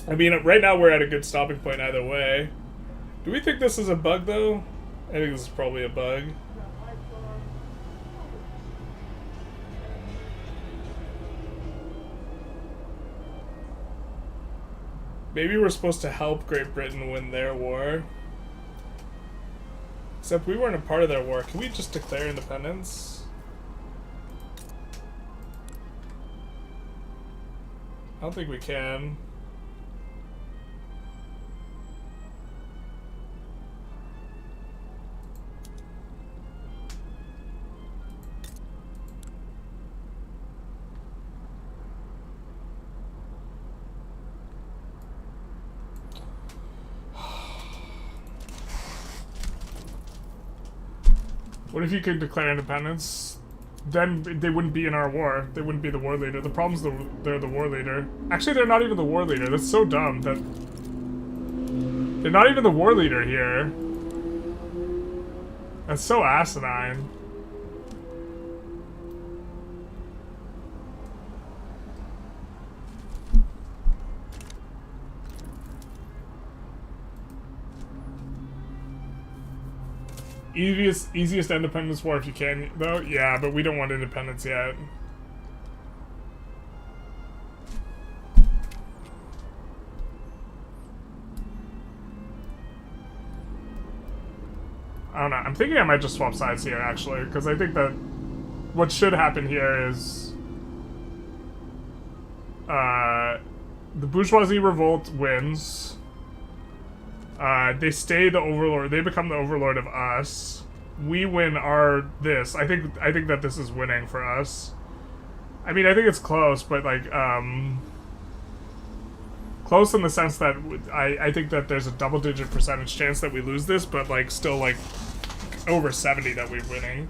I mean, right now we're at a good stopping point either way. Do we think this is a bug, though? I think this is probably a bug. Maybe we're supposed to help Great Britain win their war. Except we weren't a part of their war. Can we just declare independence? I don't think we can. What if you could declare independence? Then they wouldn't be in our war. They wouldn't be the war leader. The problem's they're the war leader. Actually, they're not even the war leader. That's so dumb that... They're not even the war leader here. That's so asinine. Easiest independence war if you can, though? Yeah, but we don't want independence yet. I don't know. I'm thinking I might just swap sides here, actually, because I think that what should happen here is... the bourgeoisie revolt wins. They stay the overlord. They become the overlord of us. We win our this. I think that this is winning for us. I mean, I think it's close, but like close in the sense that I think that there's a double-digit percentage chance that we lose this, but like still like over 70 that we're winning.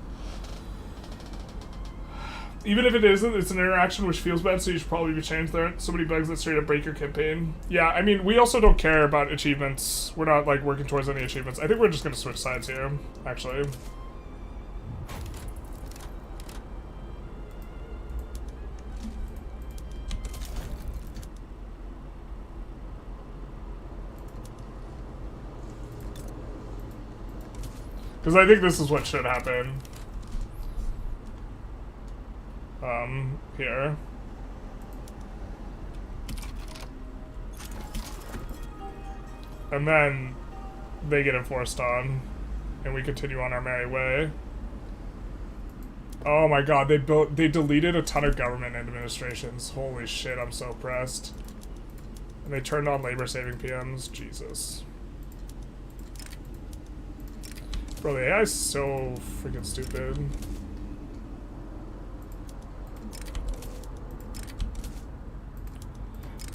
Even if it isn't, it's an interaction which feels bad, so you should probably be changed. There aren't so many bugs that straight up break your campaign. Yeah, I mean, we also don't care about achievements. We're not, like, working towards any achievements. I think we're just gonna switch sides here, actually. Because I think this is what should happen. Here. And then they get enforced on, and we continue on our merry way. Oh my god, they deleted a ton of government administrations. Holy shit, I'm so pressed. And they turned on labor-saving PMs. Jesus. Bro, the AI is so freaking stupid.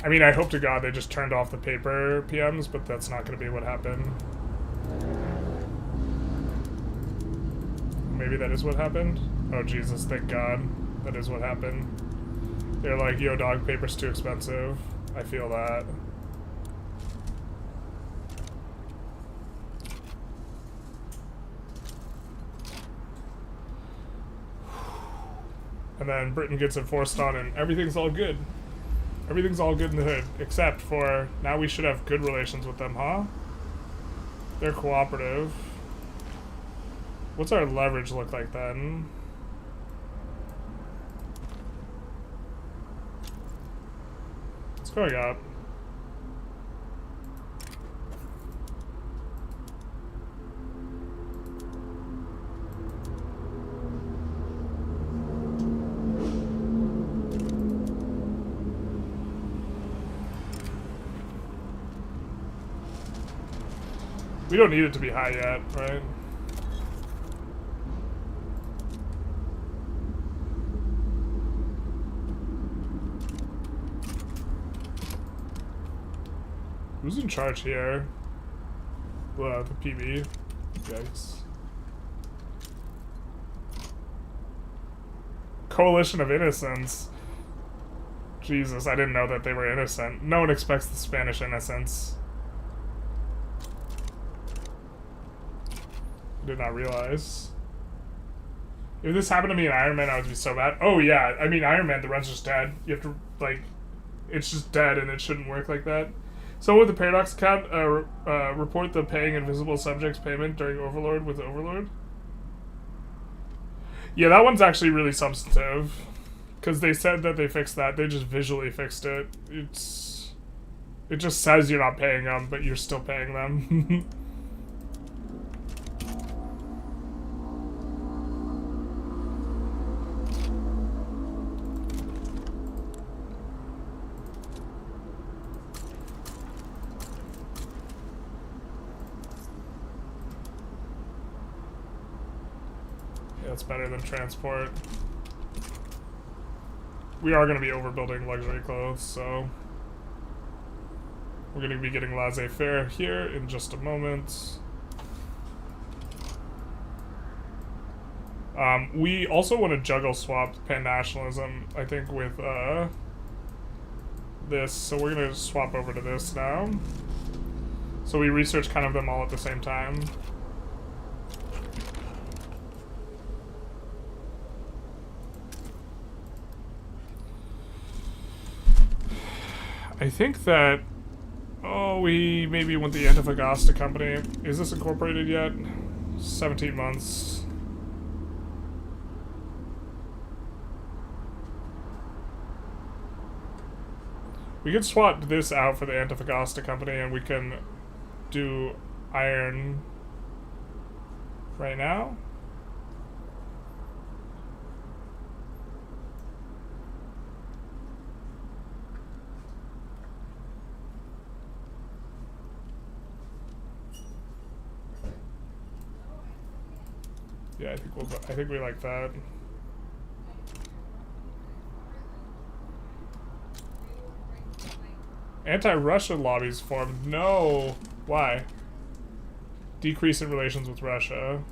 I mean, I hope to God they just turned off the paper PMs, but that's not going to be what happened. Maybe that is what happened? Oh, Jesus, thank God. That is what happened. They're like, yo, dog, paper's too expensive. I feel that. And then Britain gets enforced on, and everything's all good. Everything's all good in the hood, except for now we should have good relations with them, huh? They're cooperative. What's our leverage look like then? It's going up. We don't need it to be high yet, right? Who's in charge here? The PB. Yikes. Coalition of Innocents. Jesus, I didn't know that they were innocent. No one expects the Spanish innocence. Did not realize. If this happened to me in Iron Man, I would be so mad. Oh yeah, I mean Iron Man, the run's just dead. You have to, like, it's just dead and it shouldn't work like that. So with the paradox account, report the paying invisible subjects payment during Overlord with Overlord. Yeah, that one's actually really substantive. Because they said that they fixed that. They just visually fixed it. It just says you're not paying them, but you're still paying them. Yeah, it's better than transport. We are going to be overbuilding luxury clothes, so we're going to be getting laissez-faire here in just a moment. We also want to juggle swap pan-nationalism, I think, with this. So we're going to swap over to this now. So we research kind of them all at the same time. I think that, we maybe want the Antofagasta company. Is this incorporated yet? 17 months. We could swap this out for the Antofagasta company and we can do iron right now. Yeah, I think we like that. Anti-Russia lobbies formed. No. Why? Decrease in relations with Russia.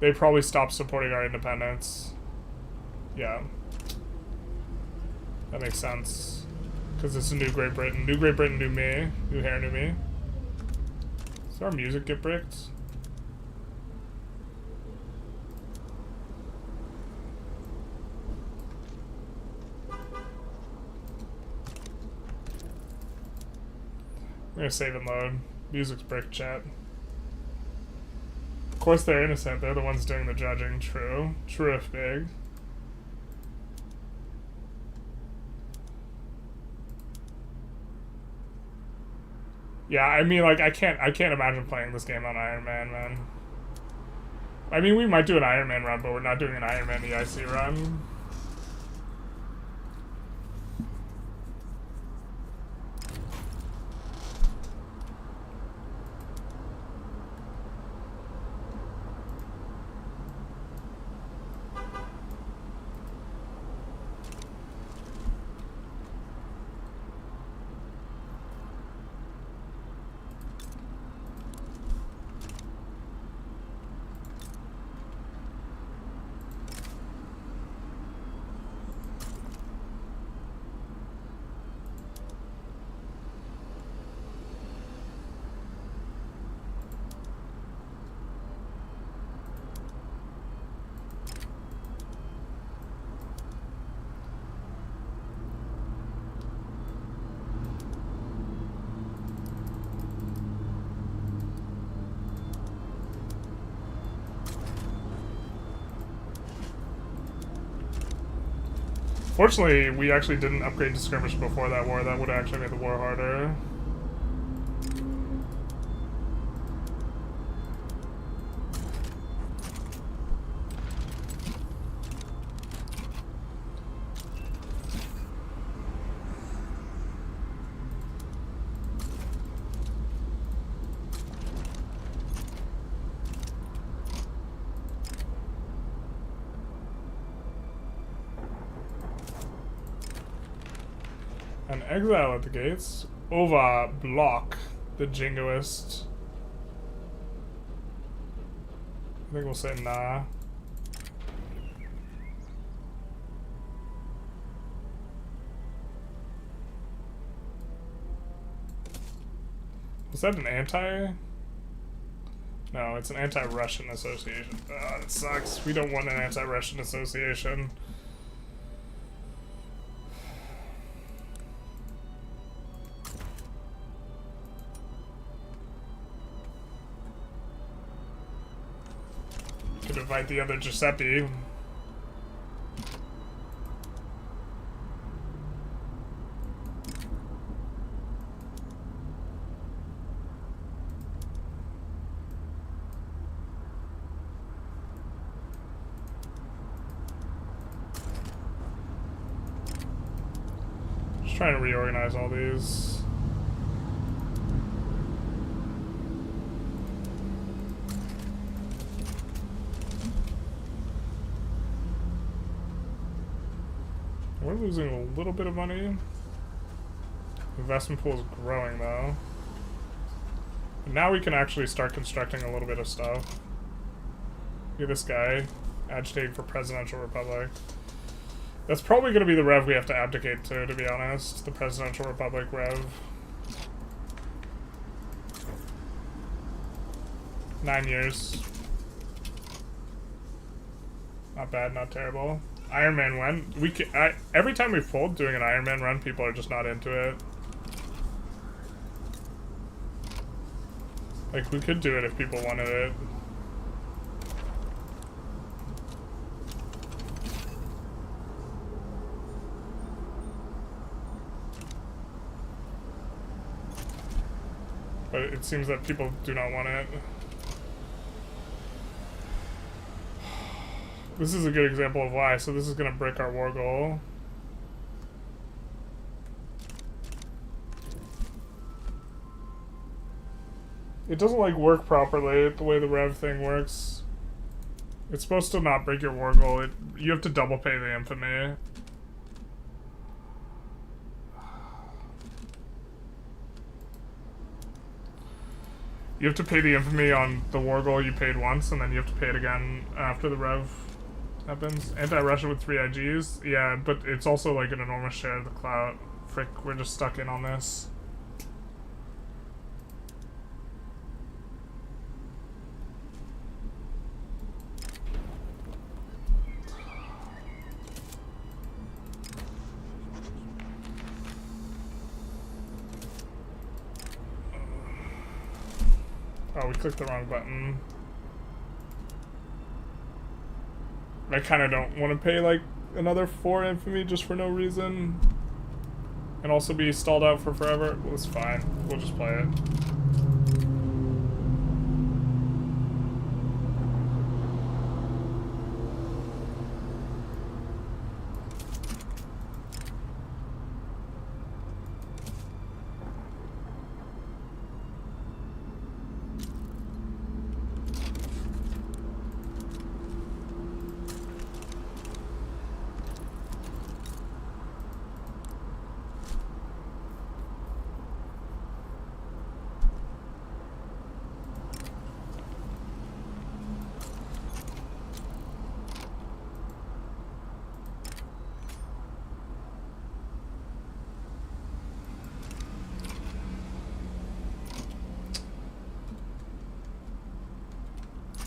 They probably stopped supporting our independence. Yeah. That makes sense. Because this is New Great Britain. New Great Britain, new me. New hair, new me. Does our music get bricked? I'm gonna save and load. Music's brick, chat. Of course they're innocent. They're the ones doing the judging. True. True if big. Yeah, I mean, like, I can't imagine playing this game on Iron Man, man. I mean, we might do an Iron Man run, but we're not doing an Iron Man EIC run. Fortunately, we actually didn't upgrade to skirmish before that war. That would have actually made the war harder. An exile at the gates. Ova block the jingoist. I think we'll say nah. Was that an anti? No, it's an anti-Russian association. That sucks. We don't want an anti-Russian association. invite the other Giuseppe. Just trying to reorganize all these. We're losing a little bit of money. Investment pool is growing though. And now we can actually start constructing a little bit of stuff. Look at this guy agitating for presidential republic. That's probably going to be the rev we have to abdicate to be honest. The presidential republic rev. 9 years. Not bad, not terrible. Iron Man when we can, every time we fold doing an Iron Man run, people are just not into it. Like we could do it if people wanted it. But it seems that people do not want it. This is a good example of why, so this is going to break our war goal. It doesn't like work properly the way the rev thing works. It's supposed to not break your war goal. You have to double pay the infamy. You have to pay the infamy on the war goal you paid once, and then you have to pay it again after the rev happens. Anti-Russia with 3 IGs? Yeah, but it's also like an enormous share of the clout. Frick, we're just stuck in on this. Oh, we clicked the wrong button. I kind of don't want to pay like another 4 infamy just for no reason. And also be stalled out for forever. Well, it's fine. We'll just play it.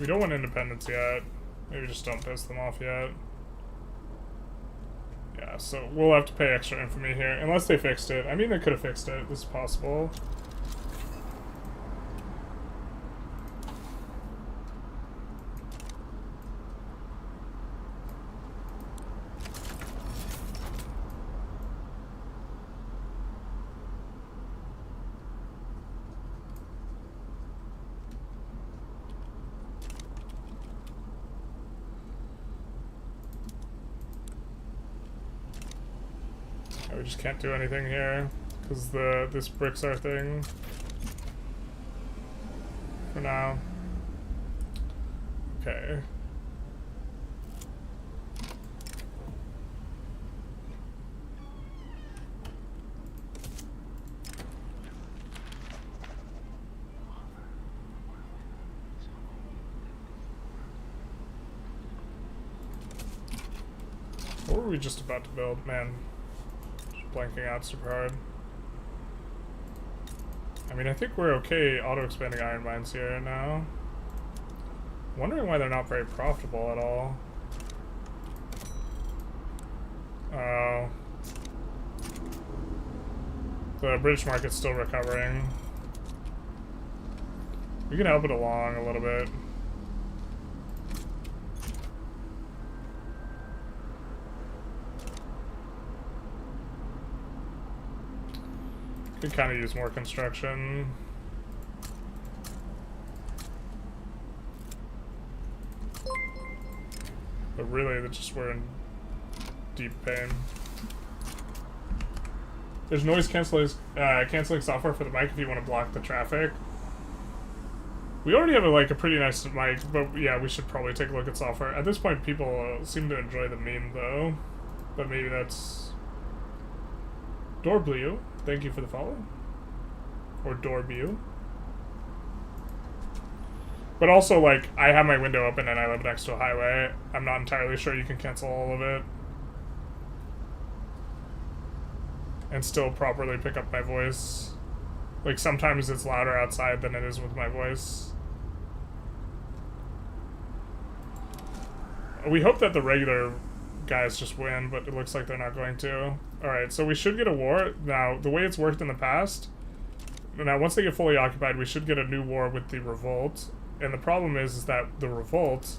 We don't want independence yet. Maybe just don't piss them off yet. Yeah, so we'll have to pay extra infamy here. Unless they fixed it. I mean, they could have fixed it. This is possible. We just can't do anything here because this bricks our thing for now. Okay. What were we just about to build? Man. Blanking out super hard. I mean, I think we're okay auto-expanding iron mines here now. Wondering why they're not very profitable at all. Oh. The British market's still recovering. We can help it along a little bit. We kind of use more construction. But really, they're just we're in deep pain. There's noise canceling software for the mic if you want to block the traffic. We already have a pretty nice mic, but yeah, we should probably take a look at software. At this point, people seem to enjoy the meme though, but maybe that's Dorblue. Thank you for the follow, or Dorbu. But also, like, I have my window open and I live next to a highway. I'm not entirely sure you can cancel all of it and still properly pick up my voice. Like, sometimes it's louder outside than it is with my voice. We hope that the regular guys just win, but it looks like they're not going to. Alright, so we should get a war. Now, the way it's worked in the past, now once they get fully occupied, we should get a new war with the revolt. And the problem is that the revolt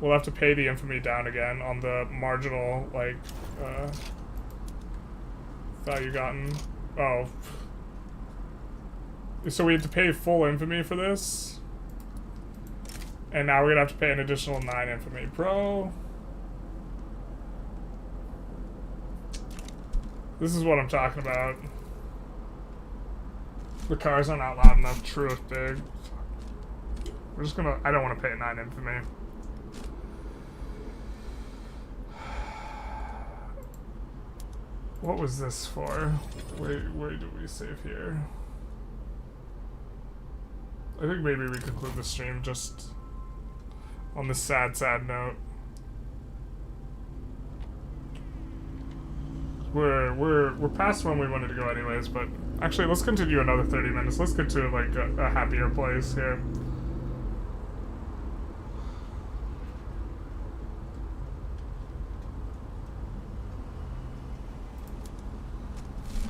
will have to pay the infamy down again on the marginal, like, value gotten. Oh. So we have to pay full infamy for this. And now we're gonna have to pay an additional 9 infamy. Bro. This is what I'm talking about. The cars are not loud enough. Truth, big. We're just gonna... I don't want to pay 9 infamy. What was this for? Where do we save here? I think maybe we conclude the stream just on this sad, sad note. We're past when we wanted to go anyways, but actually let's continue another 30 minutes. Let's get to like a happier place here.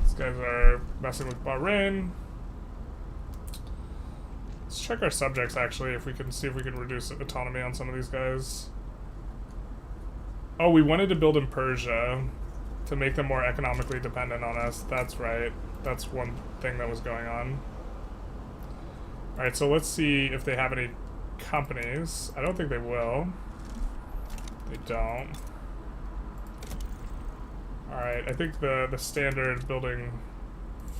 These guys are messing with Bahrain. Let's check our subjects actually, if we can see if we can reduce autonomy on some of these guys. Oh, we wanted to build in Persia to make them more economically dependent on us. That's right. That's one thing that was going on. Alright, so let's see if they have any companies. I don't think they will. They don't. Alright, I think the standard building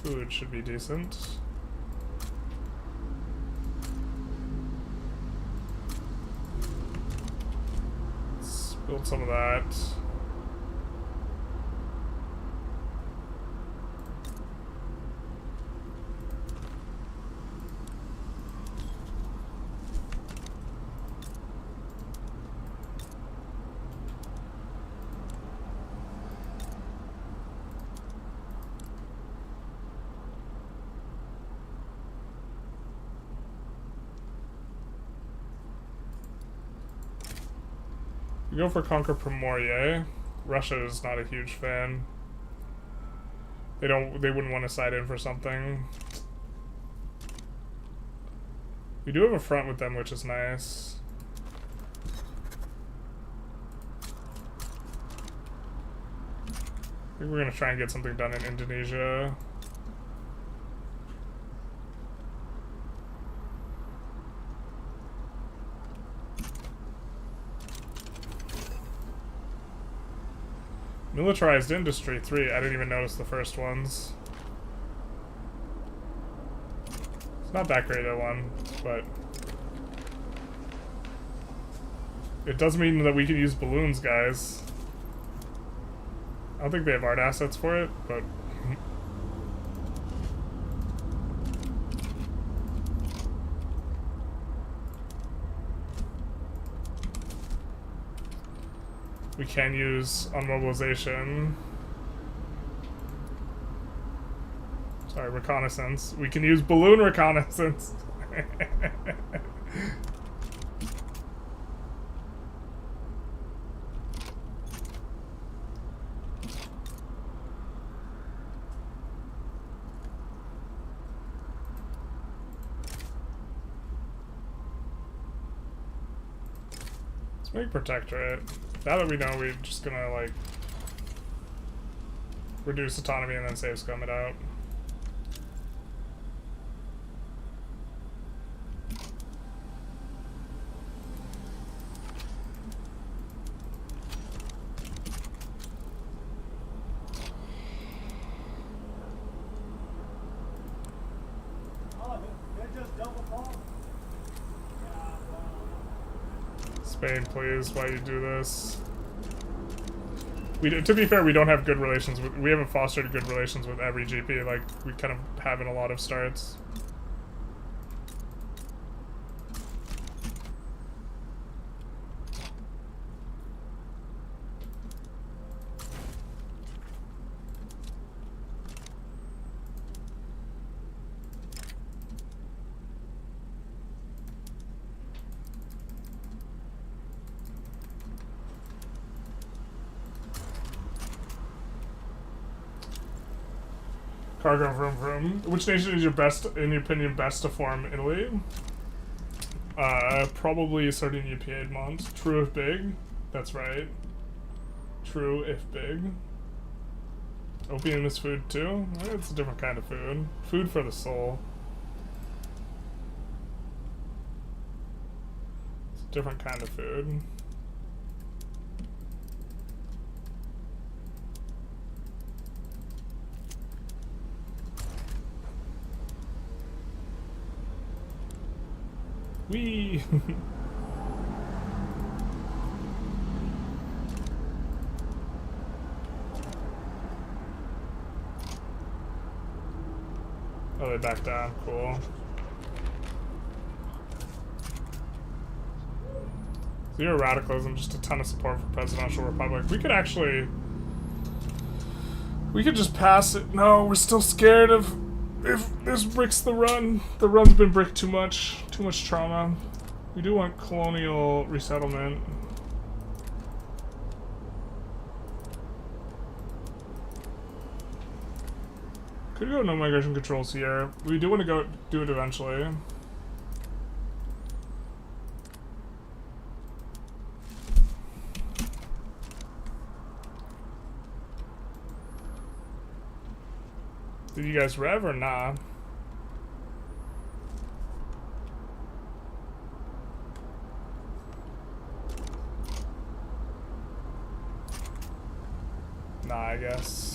food should be decent. Let's build some of that. We go for Conquer Primorye. Russia is not a huge fan. They wouldn't want to side in for something. We do have a front with them, which is nice. I think we're gonna try and get something done in Indonesia. Militarized industry 3. I didn't even notice the first ones. It's not that great a one, but it does mean that we can use balloons, guys. I don't think they have art assets for it, but we can use on mobilization. Sorry, reconnaissance. We can use balloon reconnaissance. Let's make protectorate. Now that we know, we're just gonna, like, reduce autonomy and then save scum it out. Spain, please, why you do this? To be fair, we don't have good relations with... We haven't fostered good relations with every GP, like, we kind of have in a lot of starts. Cargo vroom. Which nation is your best, in your opinion, best to form Italy? Probably Sardinia, Piedmont. True if big. That's right. True if big. Opium is food too? It's a different kind of food. Food for the soul. It's a different kind of food. Wee. Oh, they backed down. Cool. Zero radicalism, just a ton of support for presidential republic. We could actually... We could just pass it. No, we're still scared of... If this bricks the run. The run's been bricked too much. Too much trauma. We do want colonial resettlement. Could go no migration controls here. We do want to go do it eventually. Did you guys rev or nah? Nah, I guess.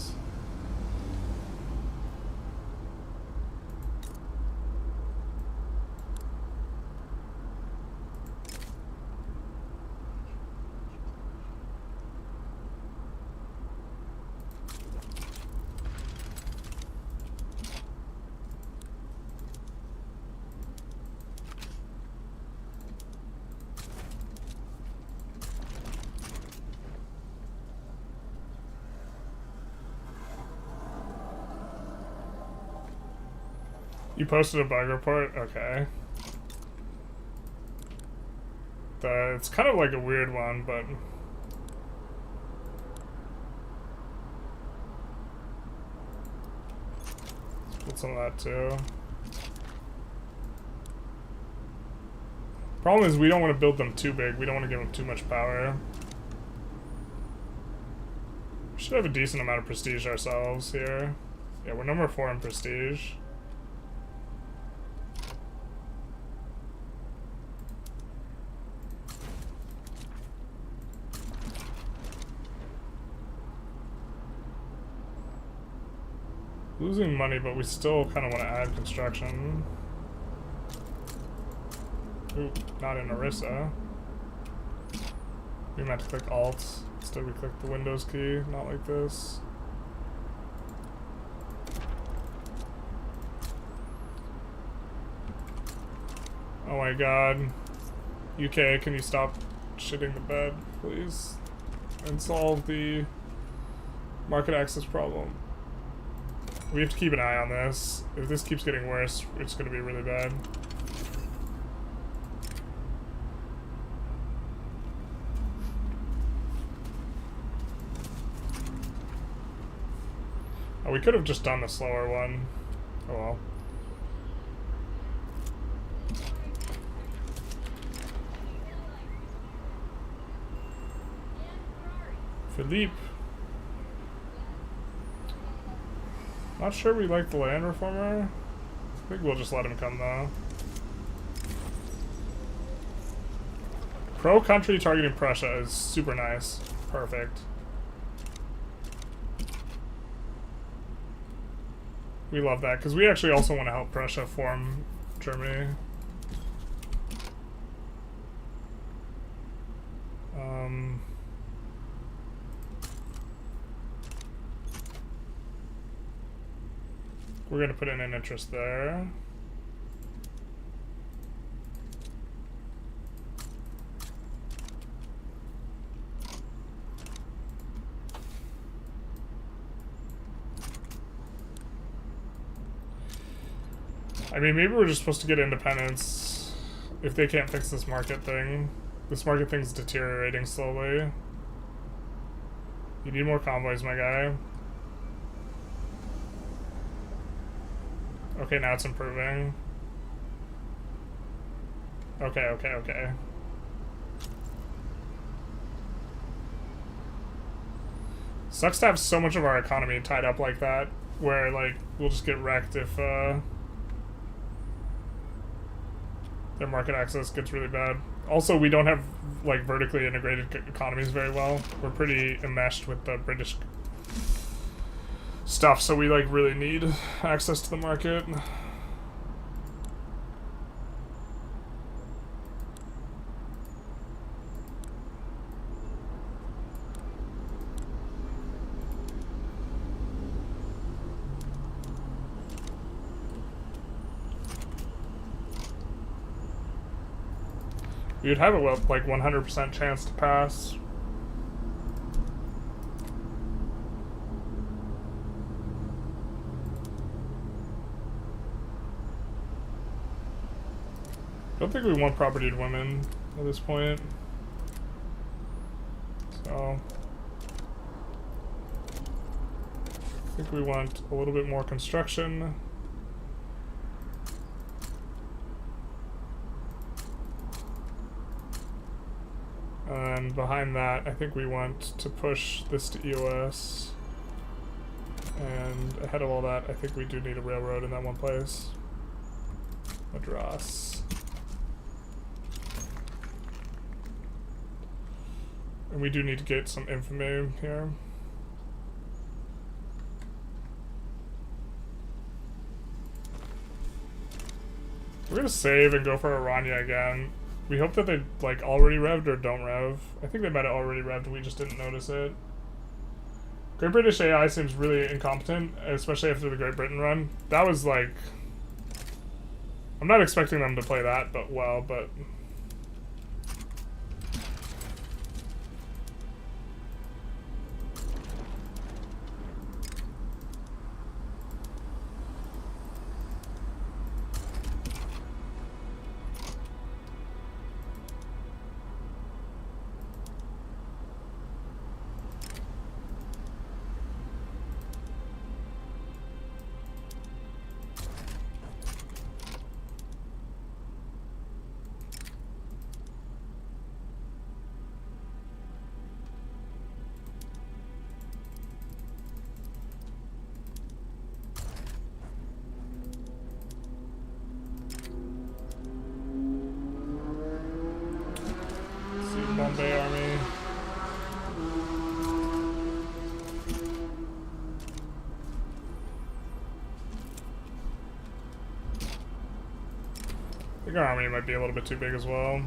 You posted a bug report? Okay. It's kind of like a weird one, but... Let's put some of that too. Problem is we don't want to build them too big. We don't want to give them too much power. We should have a decent amount of prestige ourselves here. Yeah, we're number 4 in prestige. Losing money, but we still kind of want to add construction. Ooh, not in Orissa. We meant to click Alt. Instead we click the Windows key, not like this. Oh my god. UK, can you stop shitting the bed, please? And solve the market access problem. We have to keep an eye on this. If this keeps getting worse, it's going to be really bad. Oh, we could have just done the slower one. Oh well. Philippe. Not sure we like the land reformer. I think we'll just let him come though. Pro country targeting Prussia is super nice. Perfect. We love that because we actually also want to help Prussia form Germany. We're going to put in an interest there. I mean, maybe we're just supposed to get independence if they can't fix this market thing. This market thing's deteriorating slowly. You need more convoys, my guy. Okay, now it's improving. Okay, okay, okay. Sucks to have so much of our economy tied up like that, where, like, we'll just get wrecked if, their market access gets really bad. Also, we don't have, like, vertically integrated economies very well. We're pretty enmeshed with the British stuff, so we, like, really need access to the market. You'd have a like 100% chance to pass. I don't think we want propertied women at this point. So I think we want a little bit more construction. And behind that, I think we want to push this to EOS. And ahead of all that, I think we do need a railroad in that one place. Madras. And we do need to get some infamy here. We're gonna save and go for Aranya again. We hope that they, like, already revved or don't rev. I think they might have already revved, we just didn't notice it. Great British AI seems really incompetent, especially after the Great Britain run. That was, like... I'm not expecting them to play that, but well, but... Bombay army. I think our army might be a little bit too big as well.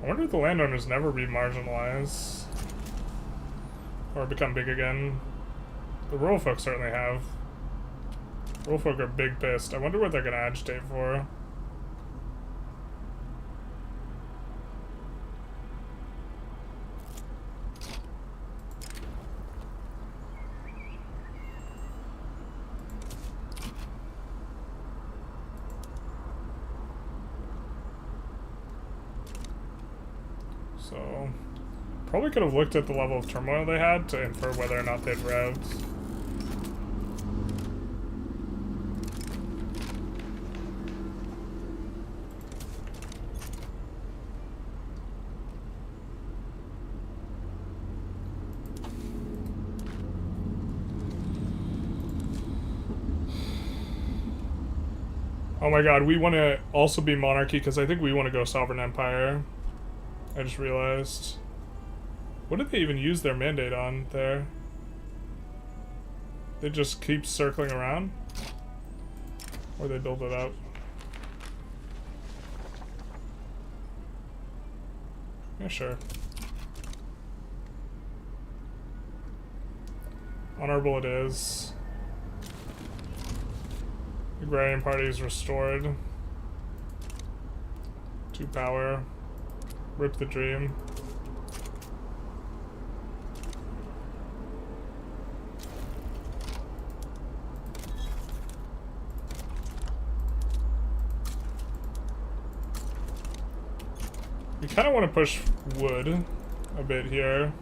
I wonder if the landowners never re-marginalize or become big again. The rural folk certainly have. Rural folk are big pissed. I wonder what they're gonna agitate for. So, probably could have looked at the level of turmoil they had to infer whether or not they'd revved. Oh my god, we want to also be monarchy because I think we want to go sovereign empire. I just realized. What did they even use their mandate on there? They just keep circling around? Or they build it up? Yeah, sure. Honorable it is. The Agrarian Party is restored. 2 power. Rip the dream. We kind of want to push wood a bit here.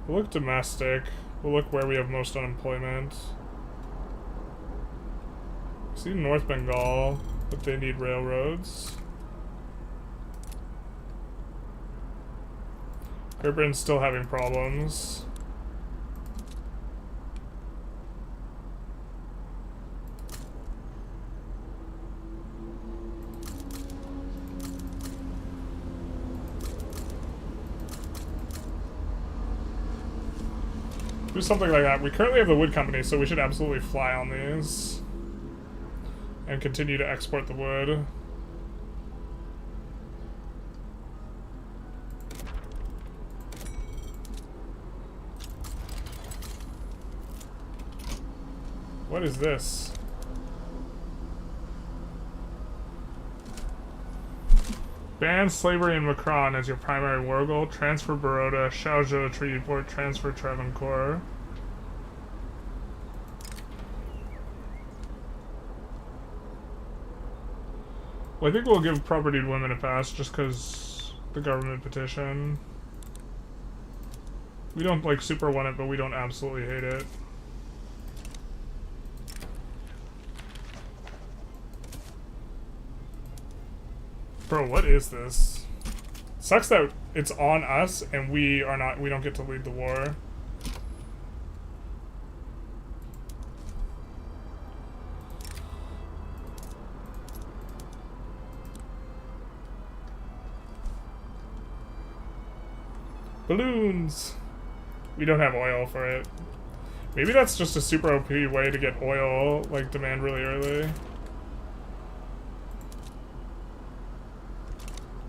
We'll look domestic. We'll look where we have most unemployment. See North Bengal, but they need railroads. Great Britain's still having problems. Do something like that. We currently have the wood company, so we should absolutely fly on these. And continue to export the wood. What is this? Ban slavery in Macron as your primary war goal. Transfer Baroda, Shaozhou Treaty Port, transfer Travancore. Well, I think we'll give property to women a pass just because the government petition. We don't like super want it, but we don't absolutely hate it. Bro, what is this? Sucks that it's on us and we don't get to lead the war. Balloons! We don't have oil for it. Maybe that's just a super OP way to get oil, like, demand really early.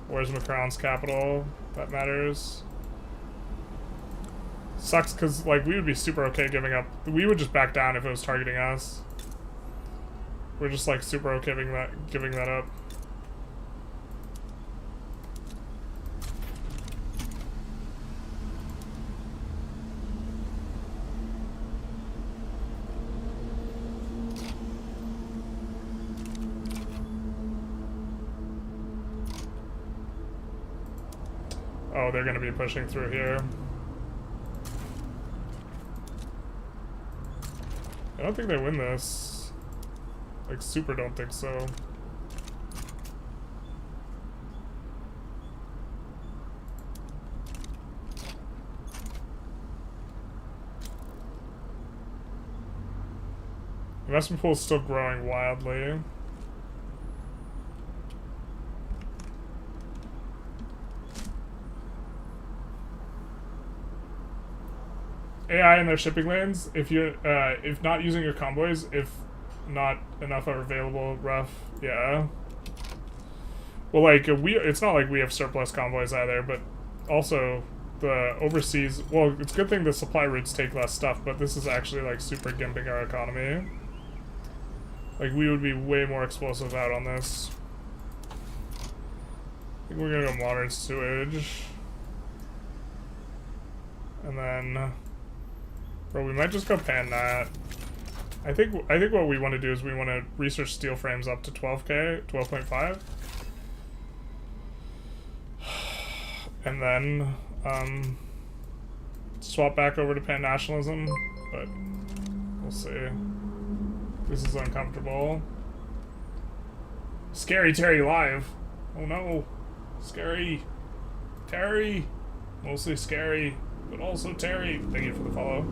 Where's Macron's capital? That matters. Sucks because, like, we would be super okay giving up. We would just back down if it was targeting us. We're just, like, super okay giving that up. Oh, they're gonna be pushing through here. I don't think they win this. Like, super don't think so. Investment pool is still growing wildly. AI in their shipping lanes, if you're if not using your convoys, if not enough are available, rough, yeah. Well, like, it's not like we have surplus convoys either, but also the overseas, well, it's a good thing the supply routes take less stuff, but this is actually, like, super gimping our economy. Like, we would be way more explosive out on this. I think we're gonna go modern sewage. And then... Bro, we might just go pan that. I think what we want to do is we want to research steel frames up to 12k, 12.5. And then swap back over to pan-nationalism, but we'll see. This is uncomfortable. Scary Terry live. Oh no. Scary. Terry. Mostly scary. But also Terry. Thank you for the follow.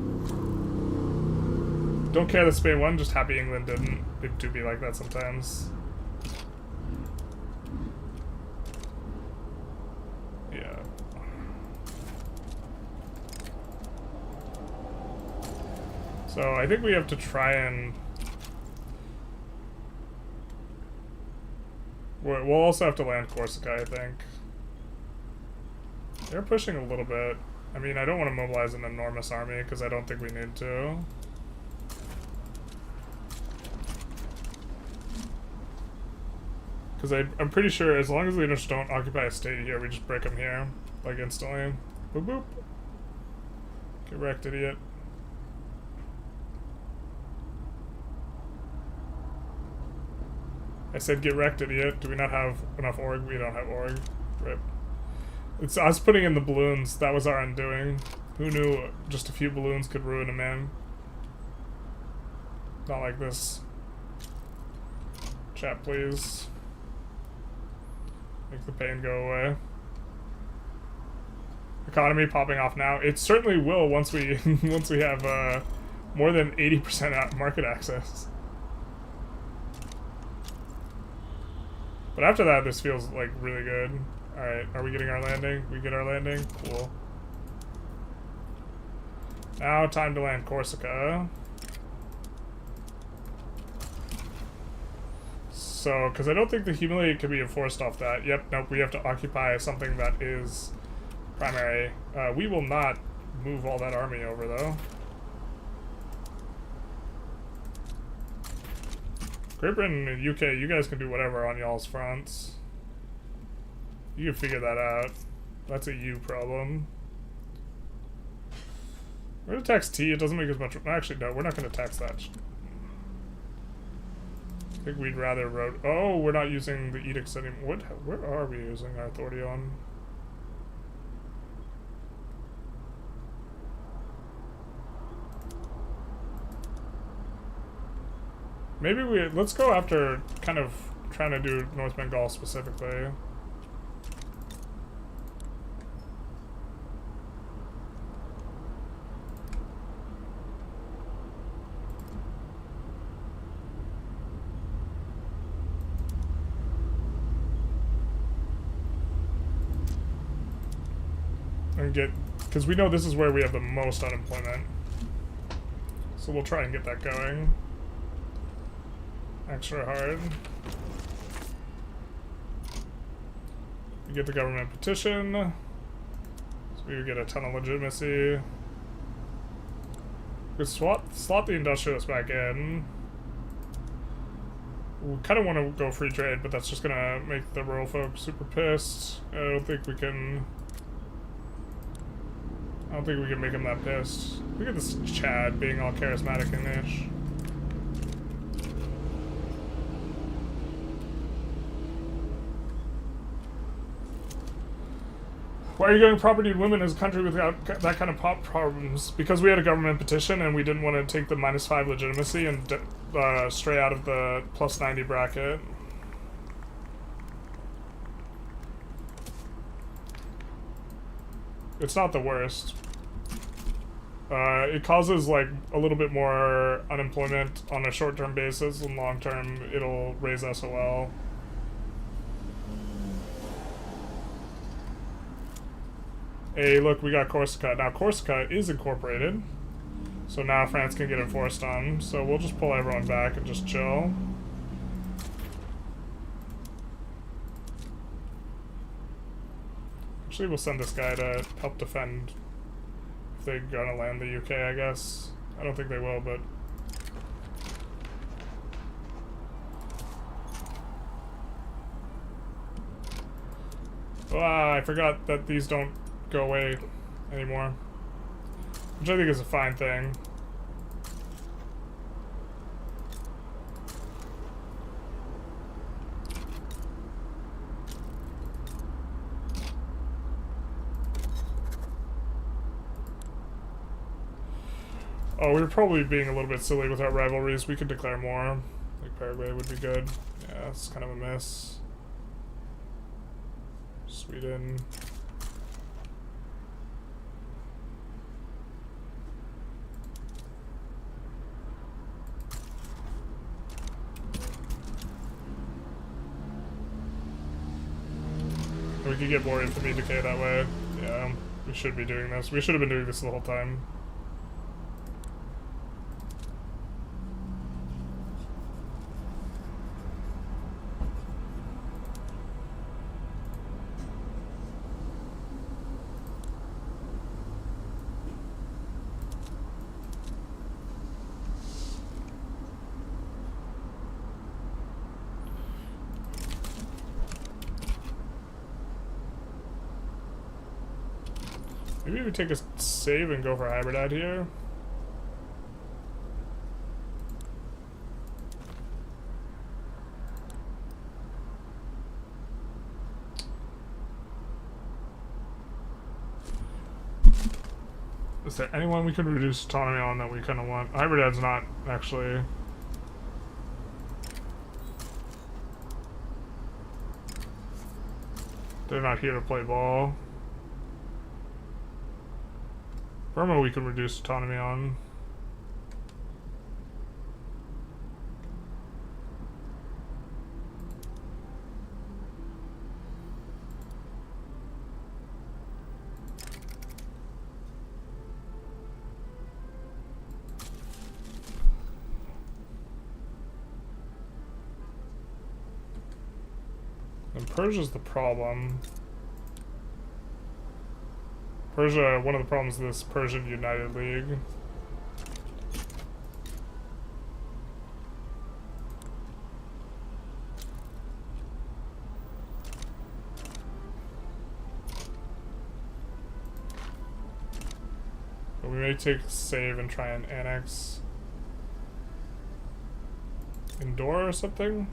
Don't care that Spain won, just happy England didn't. It do be like that sometimes. Yeah. So I think we have to try and... We'll also have to land Corsica, I think. They're pushing a little bit. I mean, I don't want to mobilize an enormous army because I don't think we need to. Because I'm pretty sure as long as leaders don't occupy a state here, we just break them here, like instantly. Boop boop. Get wrecked, idiot. I said get wrecked, idiot. Do we not have enough org? We don't have org. Rip. It's us putting in the balloons. That was our undoing. Who knew just a few balloons could ruin a man? Not like this. Chat, please. Make the pain go away. Economy popping off now. It certainly will once we once we have more than 80% market access. But after that, this feels like really good. Alright, are we getting our landing? We get our landing? Cool. Now time to land Corsica. So, because I don't think the humiliate can be enforced off that. Yep, nope, we have to occupy something that is primary. We will not move all that army over, though. Great Britain and UK, you guys can do whatever on y'all's fronts. You can figure that out. That's a you problem. We're gonna tax T, it doesn't make as much. Actually, no, we're not gonna tax that. I think we'd rather road. Oh, we're not using the edicts anymore. Where are we using our authority on? Maybe let's go after kind of trying to do North Bengal specifically. And get, because we know this is where we have the most unemployment. So we'll try and get that going. Extra hard. We get the government petition. So we get a ton of legitimacy. We slot the industrialists back in. We kind of want to go free trade, but that's just gonna make the rural folk super pissed. I don't think we can make them that pissed. Look at this Chad being all charismatic and ish. Why are you going property to women as a country without that kind of pop problems? Because we had a government petition and we didn't want to take the -5 legitimacy and stray out of the +90 bracket. It's not the worst. It causes like a little bit more unemployment on a short-term basis, and long-term it'll raise SOL. Hey, look, we got Corsica. Now, Corsica is incorporated, so now France can get enforced on, so we'll just pull everyone back and just chill. Actually, we'll send this guy to help defend if they're gonna land the UK, I guess. I don't think they will, but... Ah, I forgot that these don't go away anymore, which I think is a fine thing. Oh, we were probably being a little bit silly with our rivalries. We could declare more. Like Paraguay would be good. Yeah, it's kind of a miss. Sweden. We could get more infamy decay that way. Yeah, we should be doing this. We should have been doing this the whole time. Maybe we take a save and go for hybrid out here. Is there anyone we can reduce autonomy on that we kind of want? Hybridad's not actually. They're not here to play ball. Burma we can reduce autonomy on. And Persia's the problem. Persia, one of the problems of this Persian United League. But we may take a save and try and annex Indore or something.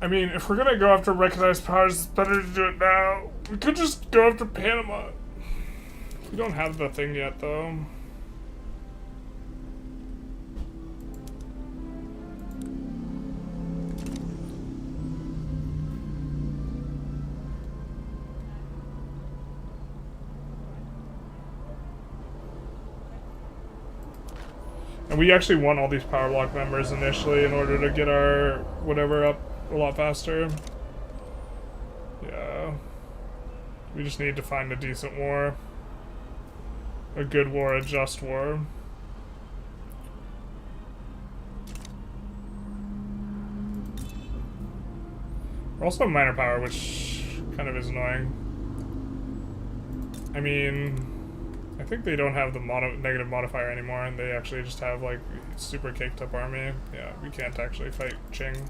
I mean, if we're gonna go after recognized powers, it's better to do it now. We could just go after Panama. We don't have the thing yet, though. And we actually want all these power block members initially in order to get our whatever up a lot faster. Yeah. We just need to find a decent war. A good war, a just war. We're also a minor power, which kind of is annoying. I mean, I think they don't have the negative modifier anymore, and they actually just have, like, super caked up army. Yeah, we can't actually fight Qing.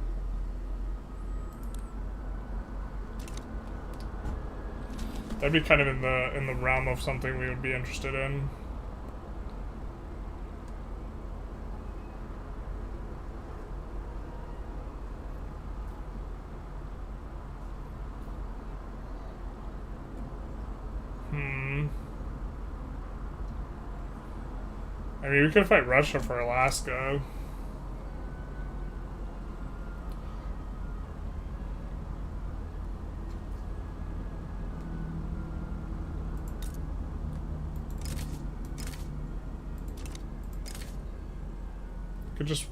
That'd be kind of in the realm of something we would be interested in. I mean, we could fight Russia for Alaska. Could just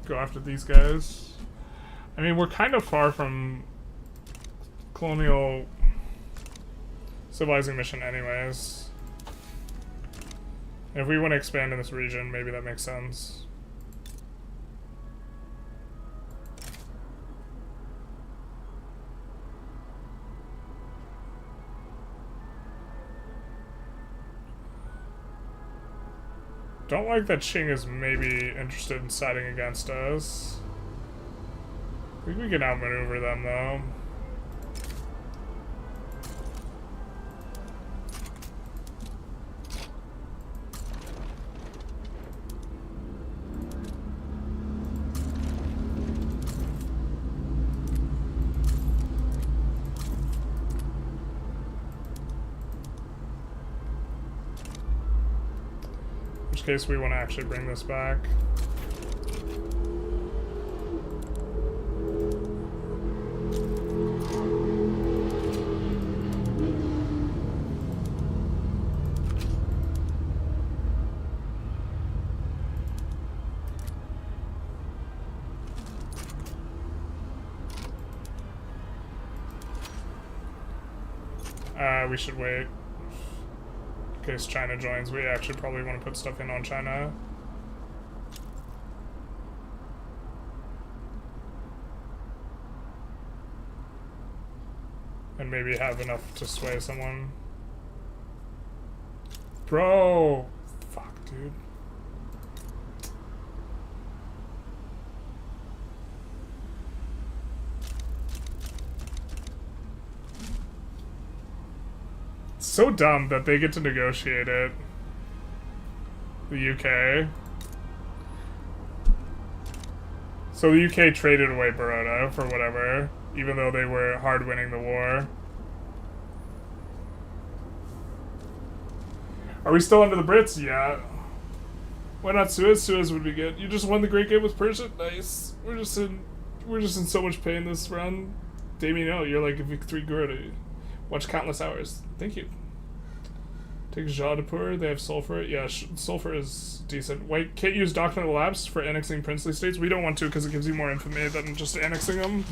go after these guys. I mean, we're kind of far from colonial civilizing mission anyways. And if we want to expand in this region, maybe that makes sense. Don't like that Qing is maybe interested in siding against us. I think we can outmaneuver them, though. In case we want to actually bring this back. We should wait. In case China joins, we actually probably want to put stuff in on China. And maybe have enough to sway someone. Bro! Fuck, dude. so dumb that they get to negotiate it. The UK. So the UK traded away Baroda for whatever, even though they were hard winning the war. Are we still under the Brits? Yeah. Why not Suez? Suez would be good. You just won the Great Game with Persia? Nice. We're just in so much pain this run. Damien, no, you're like a victory guru. Watch countless hours. Thank you. Take Jadapur, they have sulfur. Yeah, sulfur is decent. Why can't use Doctrinal Labs for annexing princely states? We don't want to because it gives you more infamy than just annexing them.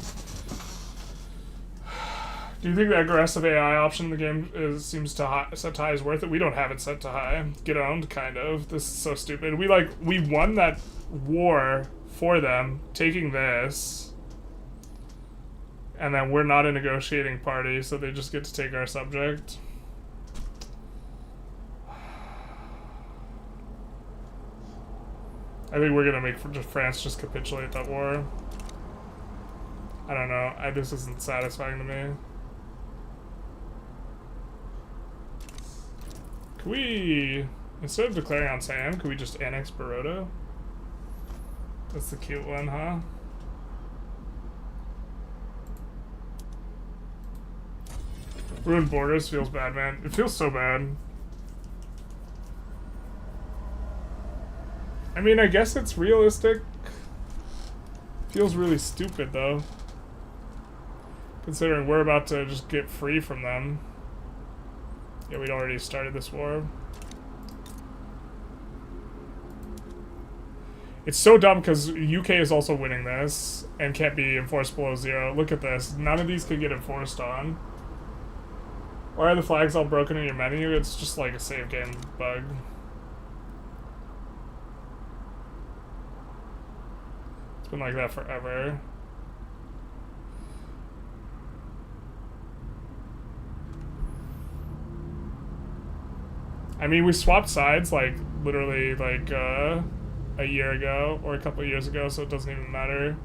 Do you think the aggressive AI option in the game seems set to high is worth it? We don't have it set to high. Get owned, kind of. This is so stupid. We won that war for them, taking this, and then we're not a negotiating party, so they just get to take our subject. I think we're gonna make France just capitulate that war. I don't know. This isn't satisfying to me. Can we, instead of declaring on Sam, can we just annex Baroda? That's the cute one, huh? Ruined borders feels bad, man. It feels so bad. I mean, I guess it's realistic. Feels really stupid, though. Considering we're about to just get free from them. Yeah, we'd already started this war. It's so dumb because UK is also winning this and can't be enforced below 0. Look at this. None of these could get enforced on. Why are the flags all broken in your menu? It's just like a save game bug. It's been like that forever. I mean, we swapped sides, like, literally, like, a year ago, or a couple of years ago, so it doesn't even matter.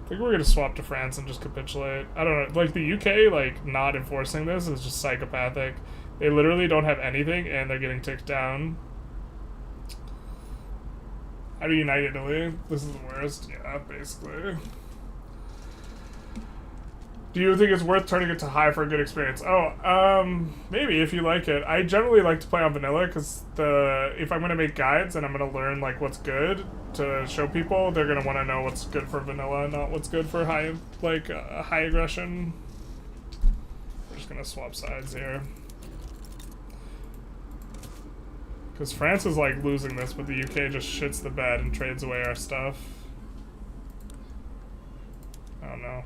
I think we're gonna swap to France and just capitulate. I don't know, like, the UK, like, not enforcing this is just psychopathic. They literally don't have anything, and they're getting ticked down. How do you unite Italy? This is the worst. Yeah, basically. Do you think it's worth turning it to high for a good experience? Oh, maybe if you like it. I generally like to play on vanilla because if I'm gonna make guides and I'm gonna learn like what's good to show people, they're gonna want to know what's good for vanilla, not what's good for high aggression. We're just gonna swap sides here because France is like losing this, but the UK just shits the bed and trades away our stuff. I don't know.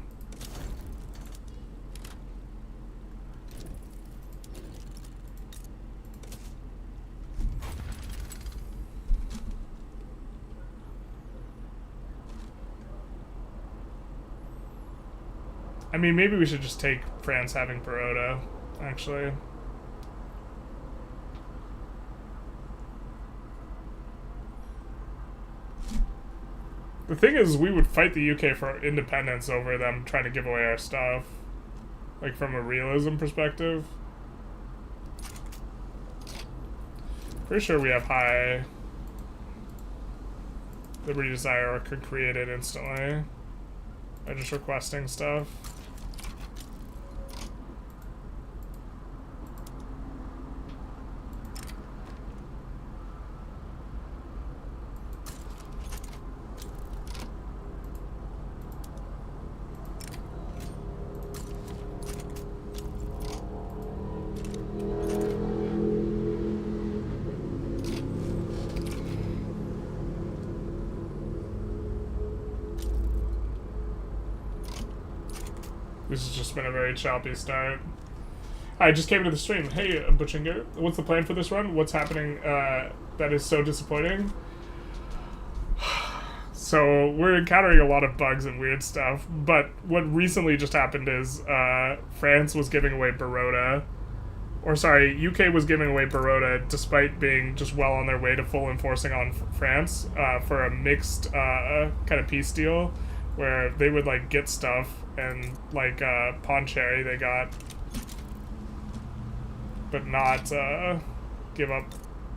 I mean, maybe we should just take France having Baroda, actually. The thing is, we would fight the UK for independence over them trying to give away our stuff. Like, from a realism perspective. Pretty sure we have high Liberty Desire or could create it instantly by just requesting stuff. This has just been a very choppy start. I just came to the stream. Hey, Butchinger, what's the plan for this run? What's happening that is so disappointing? So we're encountering a lot of bugs and weird stuff, but what recently just happened is France was giving away Baroda, or sorry, UK was giving away Baroda despite being just well on their way to full enforcing on France for a mixed kind of peace deal where they would like get stuff and like Poncherry they got but not give up.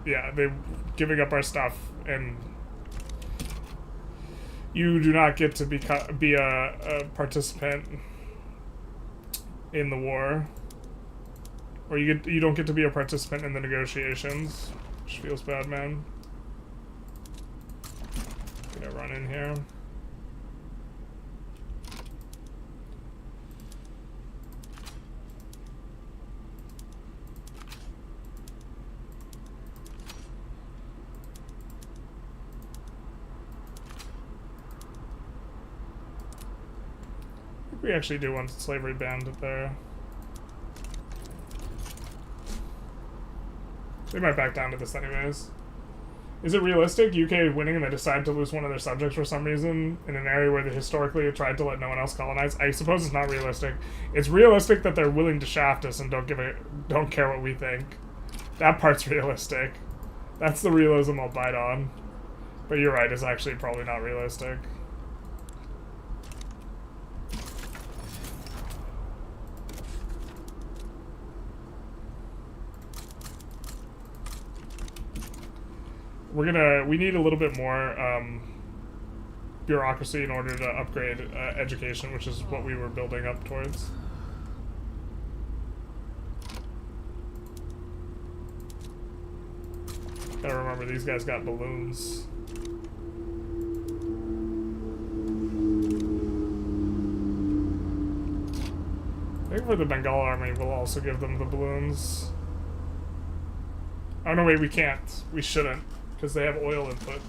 Yeah, they giving up our stuff, and you do not get to be a participant in the war, or you don't get to be a participant in the negotiations, which feels bad, man. Gonna run in here. We actually do want slavery banned there. They might back down to this anyways. Is it realistic? UK winning and they decide to lose one of their subjects for some reason in an area where they historically tried to let no one else colonize? I suppose it's not realistic. It's realistic that they're willing to shaft us and don't care what we think. That part's realistic. That's the realism I'll bite on. But you're right, it's actually probably not realistic. We need a little bit more bureaucracy in order to upgrade education, which is what we were building up towards. Gotta remember, these guys got balloons. I think for the Bengal army, we'll also give them the balloons. Oh no, wait, we can't. We shouldn't. Because they have oil input.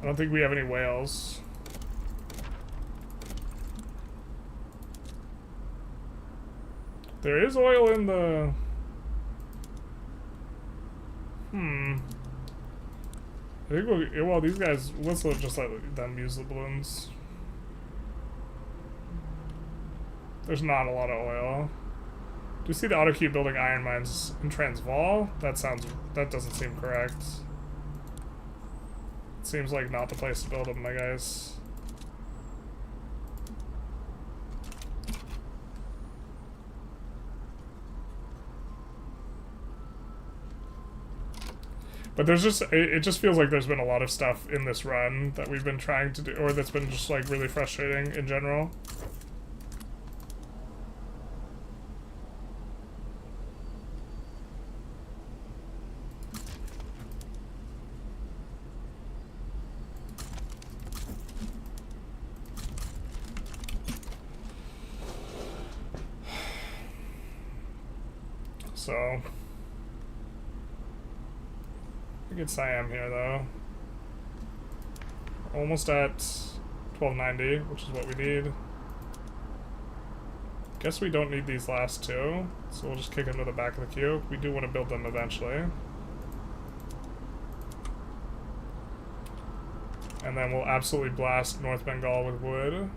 I don't think we have any whales. There is oil in the... I think well, these guys, let's just let them use the balloons. There's not a lot of oil. Do you see the AutoQ building iron mines in Transvaal? That doesn't seem correct. It seems like not the place to build them, my guys. But there's just, it just feels like there's been a lot of stuff in this run that we've been trying to do, or that's been just like really frustrating in general. So, we get Siam here though. Almost at 1290, which is what we need. Guess we don't need these last two, so we'll just kick them to the back of the queue. We do want to build them eventually. And then we'll absolutely blast North Bengal with wood,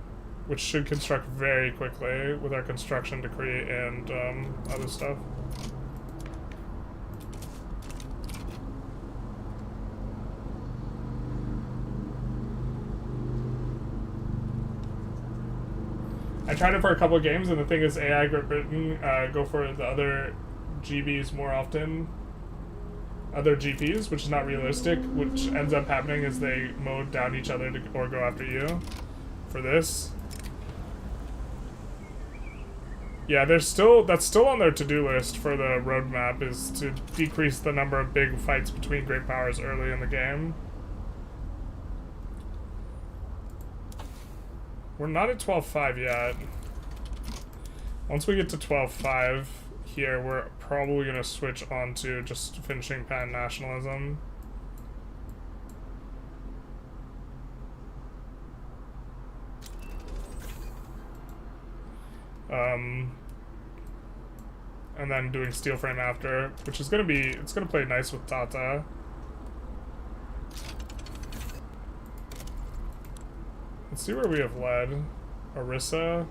which should construct very quickly with our construction decree and other stuff. I tried it for a couple of games, and the thing is AI Great Britain go for the other GBs more often. Other GPs, which is not realistic, which ends up happening is they mode down each other or go after you for this. Yeah, that's still on their to-do list for the roadmap, is to decrease the number of big fights between great powers early in the game. We're not at 12.5 yet. Once we get to 12.5 here, we're probably going to switch on to just finishing pan-nationalism. And then doing steel frame after, which is going to be, it's going to play nice with Tata. Let's see where we have led. Orissa.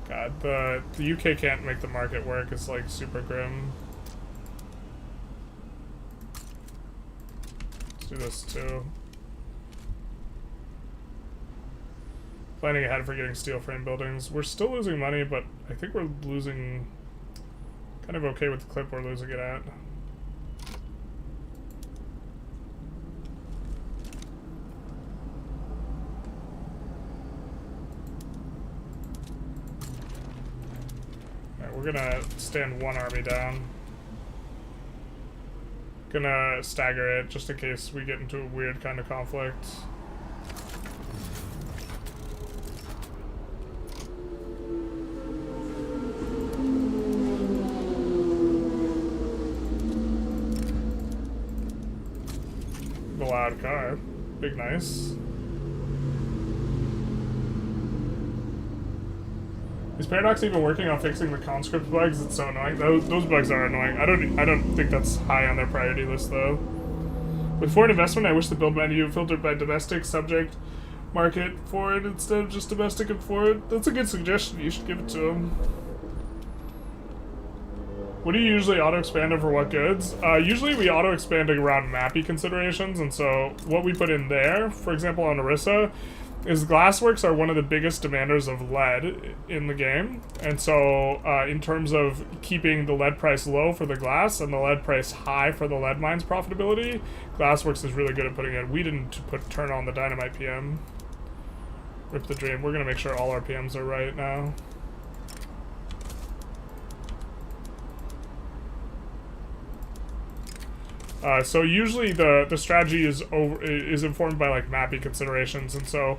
God, the UK can't make the market work. It's like super grim. Let's do this too. Planning ahead for getting steel frame buildings. We're still losing money, but I think we're losing... Kind of okay with the clip we're losing it at. Alright, we're gonna stand one army down. Gonna stagger it just in case we get into a weird kind of conflict. The loud car. Big nice. Is Paradox even working on fixing the conscript bugs? It's so annoying. Those bugs are annoying. I don't think that's high on their priority list though. With foreign investment, I wish the build menu filtered by domestic subject market for it instead of just domestic and foreign. That's a good suggestion. You should give it to them. What do you usually auto-expand over what goods? Usually we auto-expand around mappy considerations, and so what we put in there, for example on Orissa, is glassworks are one of the biggest demanders of lead in the game, and so in terms of keeping the lead price low for the glass and the lead price high for the lead mine's profitability, glassworks is really good at putting in. We didn't turn on the dynamite PM. Rip the dream. We're gonna make sure all our PMs are right now. So usually the strategy is informed by like mappy considerations, and so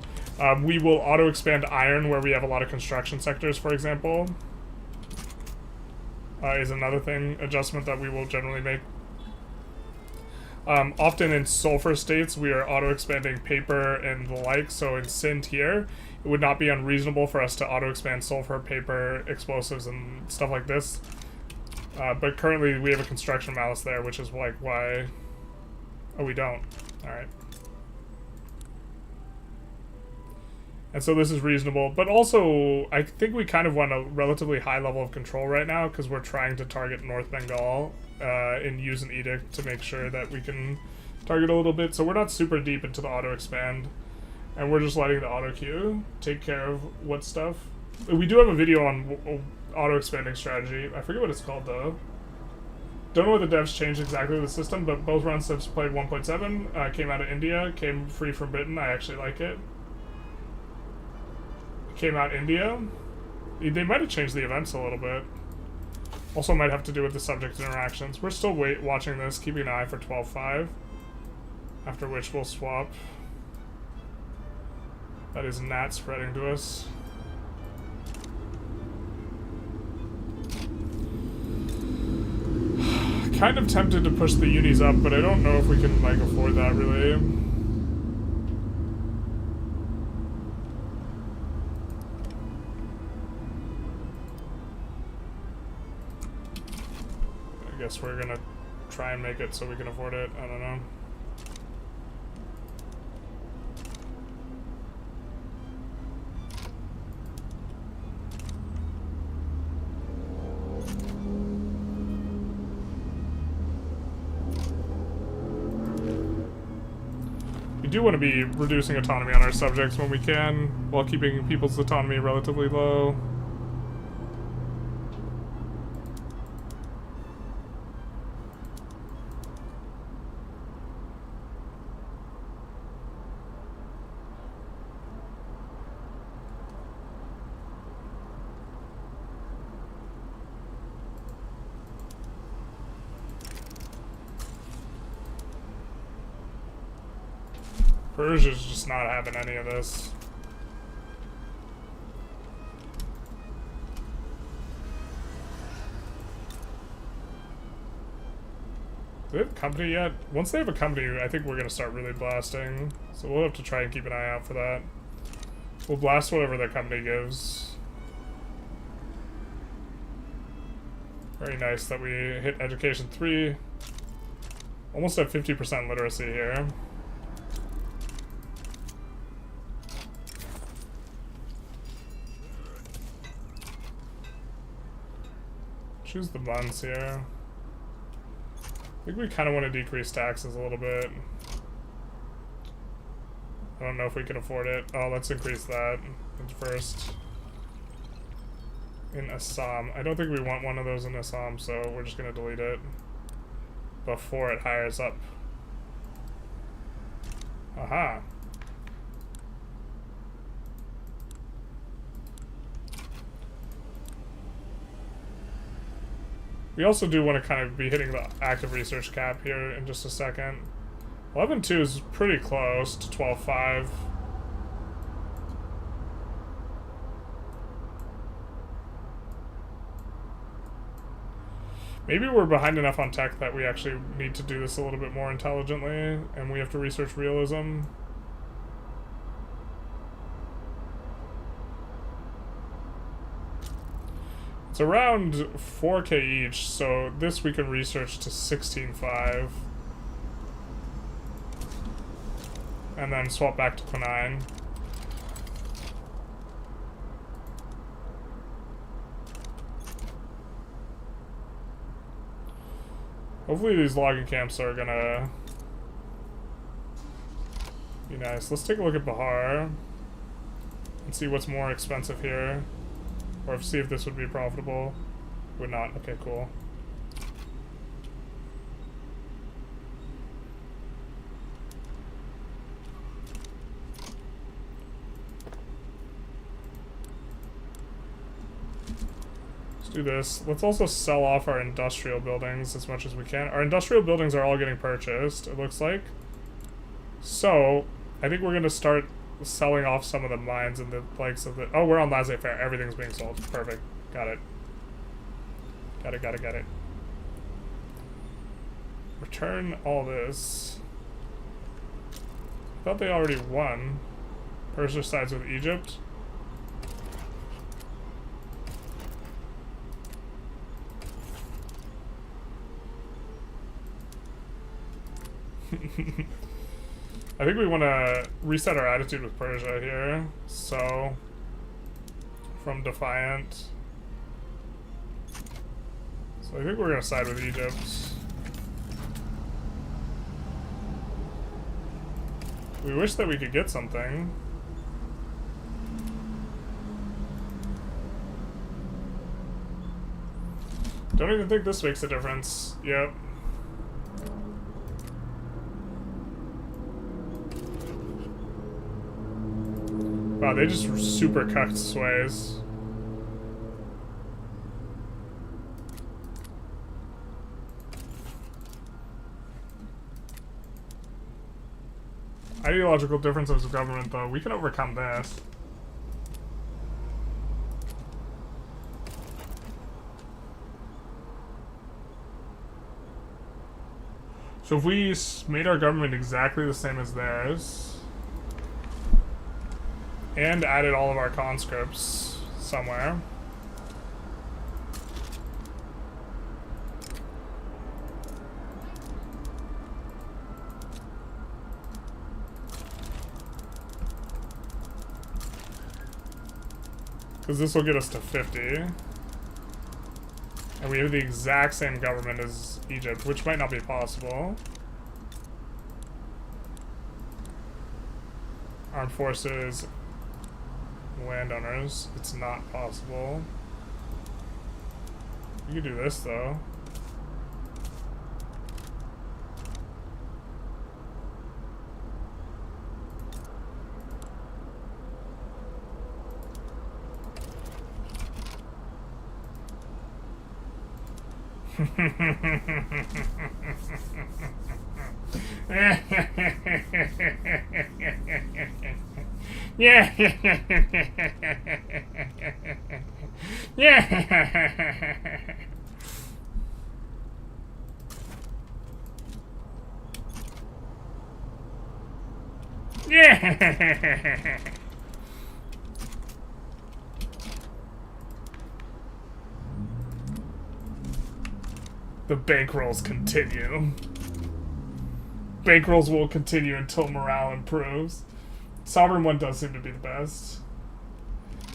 we will auto expand iron where we have a lot of construction sectors, for example. Is another adjustment that we will generally make. Often in sulfur states we are auto expanding paper and the like. So in Sint here, it would not be unreasonable for us to auto expand sulfur, paper, explosives, and stuff like this. But currently we have a construction malice there, which is like why... Oh, we don't. Alright. And so this is reasonable, but also I think we kind of want a relatively high level of control right now because we're trying to target North Bengal and use an edict to make sure that we can target a little bit. So we're not super deep into the auto expand, and we're just letting the auto queue take care of what stuff. We do have a video on auto-expanding strategy. I forget what it's called though. Don't know what the devs changed exactly the system, but both runs have played 1.7. Came out of India, came free from Britain. I actually like it. Came out India. They might have changed the events a little bit. Also might have to do with the subject interactions. We're still watching this, keeping an eye for 12.5. After which we'll swap. That is Nat spreading to us. Kind of tempted to push the unis up, but I don't know if we can like afford that really. I guess we're gonna try and make it so we can afford it. I don't know. We do want to be reducing autonomy on our subjects when we can, while keeping people's autonomy relatively low. Persia's just not having any of this. Do they have a company yet? Once they have a company, I think we're going to start really blasting. So we'll have to try and keep an eye out for that. We'll blast whatever their company gives. Very nice that we hit Education 3. Almost at 50% literacy here. Choose the buns here. I think we kind of want to decrease taxes a little bit. I don't know if we can afford it. Oh, let's increase that first. in Assam. I don't think we want one of those in Assam, so we're just going to delete it before it hires up. Aha. We also do want to kind of be hitting the active research cap here in just a second. 11.2 is pretty close to 12.5. Maybe we're behind enough on tech that we actually need to do this a little bit more intelligently, and we have to research realism. It's around 4K each, so this we can research to 16.5. And then swap back to Quinine. Hopefully these logging camps are gonna be nice. Let's take a look at Bahar and see what's more expensive here. Or see if this would be profitable. Would not. Okay, cool. Let's do this. Let's also sell off our industrial buildings as much as we can. Our industrial buildings are all getting purchased, it looks like. So, I think we're going to start selling off some of the mines and the likes of the... Oh, we're on laissez-faire. Everything's being sold. Perfect. Got it. Got it. Return all this. I thought they already won. Persia sides with Egypt. I think we want to reset our attitude with Persia here. So, from Defiant. So I think we're going to side with Egypt. We wish that we could get something. Don't even think this makes a difference. Yep. Wow, they just super cucked Suez. Ideological differences of government, though. We can overcome this. So if we made our government exactly the same as theirs... and added all of our conscripts somewhere. Because this will get us to 50. And we have the exact same government as Egypt, which might not be possible. Armed forces... Landowners, it's not possible. We could do this though. Yeah. Yeah. Yeah. The bankrolls continue. Bankrolls will continue until morale improves. Sovereign one does seem to be the best.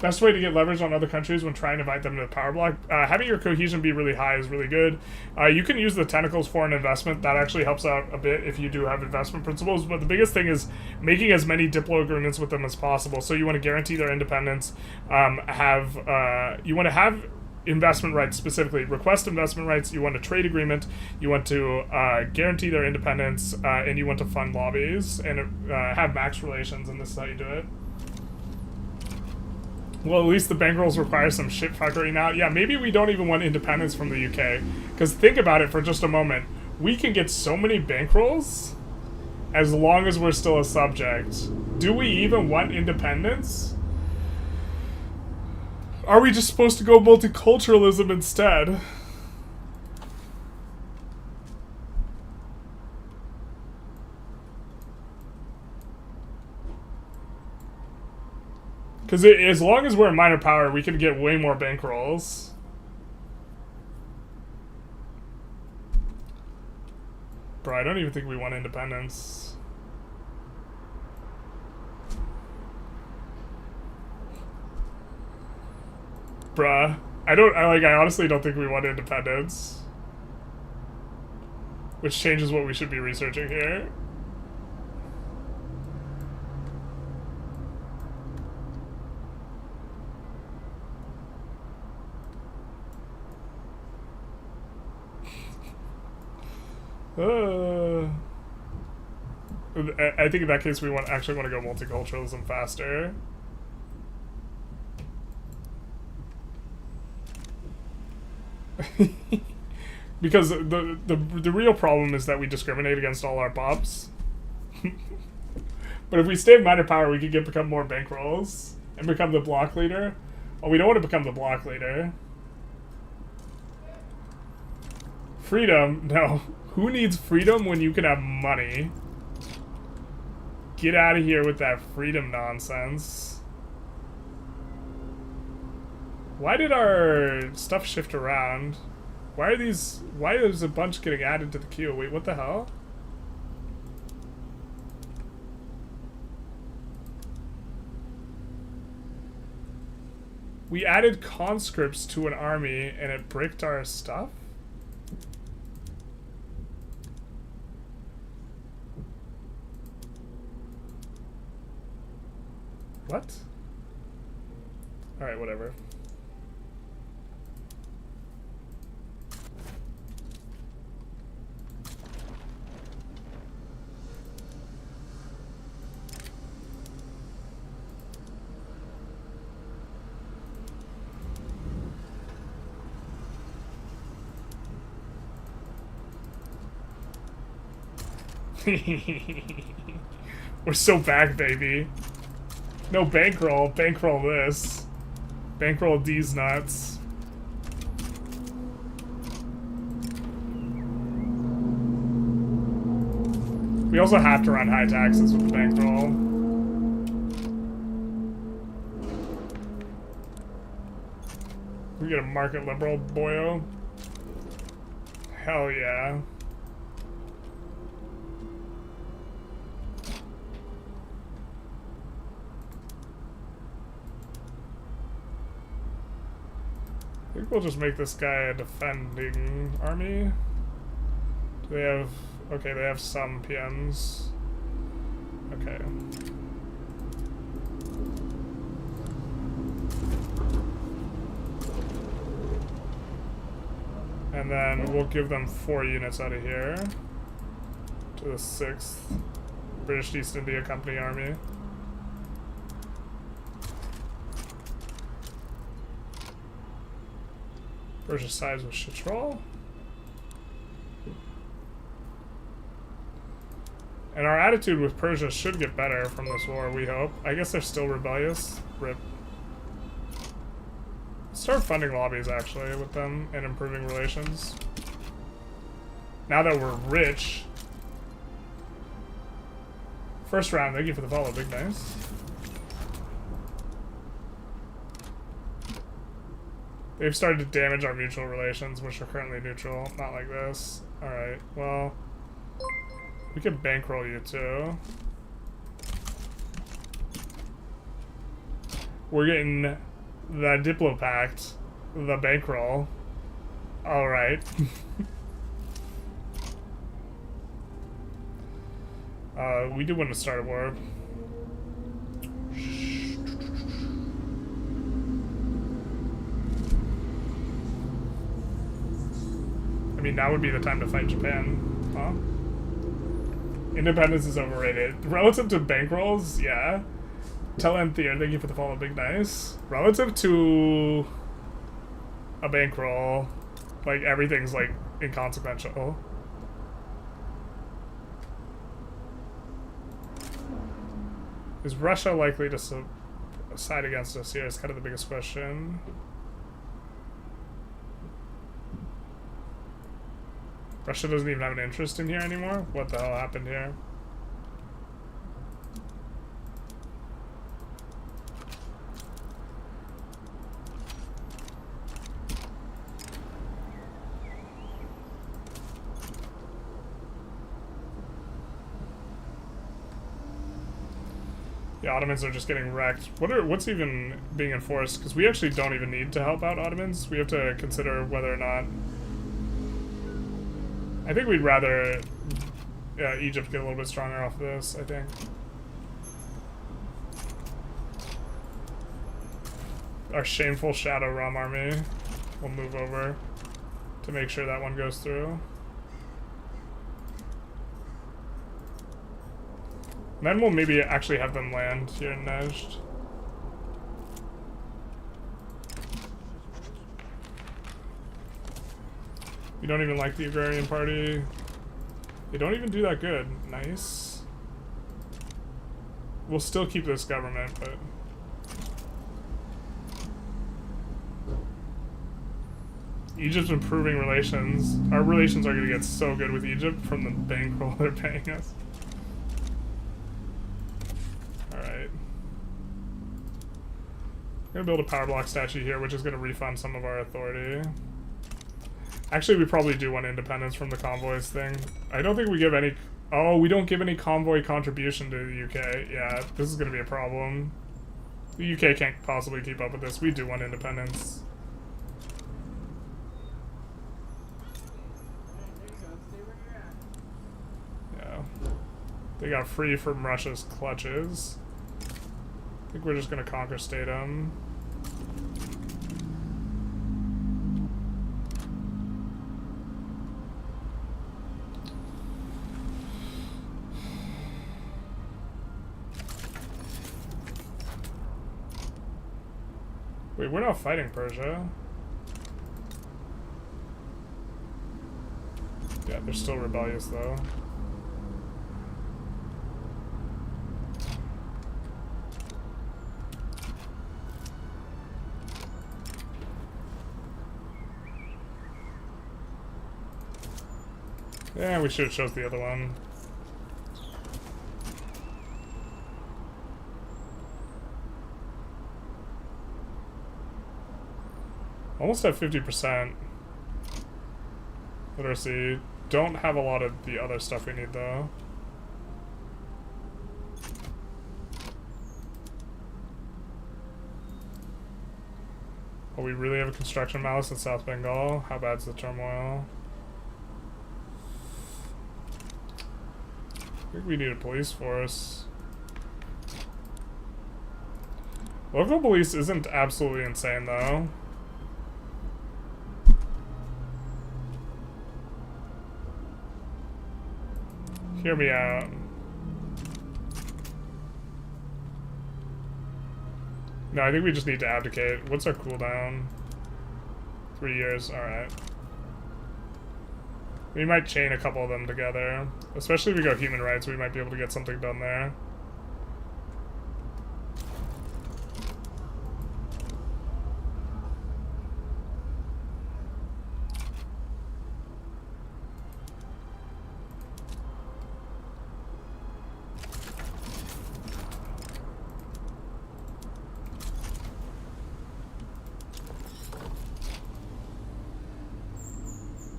Best way to get leverage on other countries when trying to invite them to the power block. Having your cohesion be really high is really good. You can use the tentacles for an investment. That actually helps out a bit if you do have investment principles. But the biggest thing is making as many diplo agreements with them as possible. So you want to guarantee their independence. You want to have investment rights specifically. Request investment rights. You want a trade agreement. You want to guarantee their independence. And you want to fund lobbies and have max relations. And this is how you do it. Well, at least the bankrolls require some shit fuckery now. Yeah, maybe we don't even want independence from the UK. Because think about it for just a moment. We can get so many bankrolls as long as we're still a subject. Do we even want independence? Are we just supposed to go multiculturalism instead? Because as long as we're a minor power, we can get way more bankrolls. Bro, I don't even think we want independence. Bruh. I honestly don't think we want independence. Which changes what we should be researching here. I think in that case we actually want to go multiculturalism faster. Because the real problem is that we discriminate against all our pops. But if we stay in minor power, we could become more bankrolls and become the block leader. Oh, we don't want to become the block leader. Freedom? No. Who needs freedom when you can have money? Get out of here with that freedom nonsense. Why did our stuff shift around? Why is a bunch getting added to the queue? Wait, what the hell? We added conscripts to an army and it bricked our stuff? What? Alright, whatever. We're so back, baby. No bankroll. Bankroll this. Bankroll these nuts. We also have to run high taxes with the bankroll. We get a market liberal boyo. Hell yeah. I think we'll just make this guy a defending army. Do they have... Okay, they have some PMs. Okay. And then we'll give them 4 units out of here. To the 6th British East India Company Army. Persia sides with Chitral. And our attitude with Persia should get better from this war, we hope. I guess they're still rebellious. RIP. Start funding lobbies, actually, with them and improving relations. Now that we're rich. First round, thank you for the follow, big nice. They've started to damage our mutual relations, which are currently neutral. Not like this. Alright, well... We could bankroll you too. We're getting the Diplopact, the bankroll. Alright. We do want to start a war. I mean, now would be the time to fight Japan, huh? Independence is overrated. Relative to bankrolls, yeah. Telenthea, thank you for the follow, big nice. Relative to a bankroll, like, everything's, like, inconsequential. Is Russia likely to side against us here is kind of the biggest question. Russia doesn't even have an interest in here anymore? What the hell happened here? The Ottomans are just getting wrecked. What's even being enforced? Because we actually don't even need to help out Ottomans. We have to consider whether or not... I think we'd rather Egypt get a little bit stronger off of this, I think. Our shameful Shadow Rum army will move over to make sure that one goes through. Then we'll maybe actually have them land here in Nejd. We don't even like the Agrarian Party. They don't even do that good. Nice. We'll still keep this government, but... Egypt's improving relations. Our relations are going to get so good with Egypt from the bankroll they're paying us. Alright. I'm going to build a power block statue here, which is going to refund some of our authority. Actually, we probably do want independence from the convoys thing. I don't think we give any... Oh, we don't give any convoy contribution to the UK. Yeah, this is going to be a problem. The UK can't possibly keep up with this. We do want independence. Yeah. They got free from Russia's clutches. I think we're just going to conquer Statham. Wait, we're not fighting Persia. Yeah, they're still rebellious though. Yeah, we should have chose the other one. Almost at 50% literacy. Don't have a lot of the other stuff we need though. Oh, we really have a construction malice in South Bengal? How bad's the turmoil? I think we need a police force. Local police isn't absolutely insane though. Hear me out. No, I think we just need to abdicate. What's our cooldown? 3 years, alright. We might chain a couple of them together. Especially if we go human rights, we might be able to get something done there.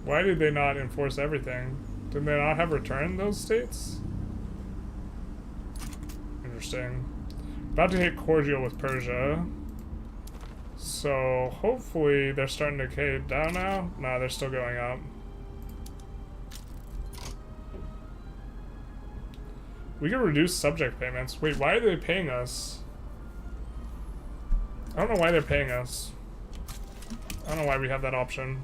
Why did they not enforce everything? Did they not have returned those states? Interesting. About to hit cordial with Persia. So hopefully they're starting to cave down now. Nah, they're still going up. We can reduce subject payments. Wait, why are they paying us? I don't know why they're paying us. I don't know why we have that option.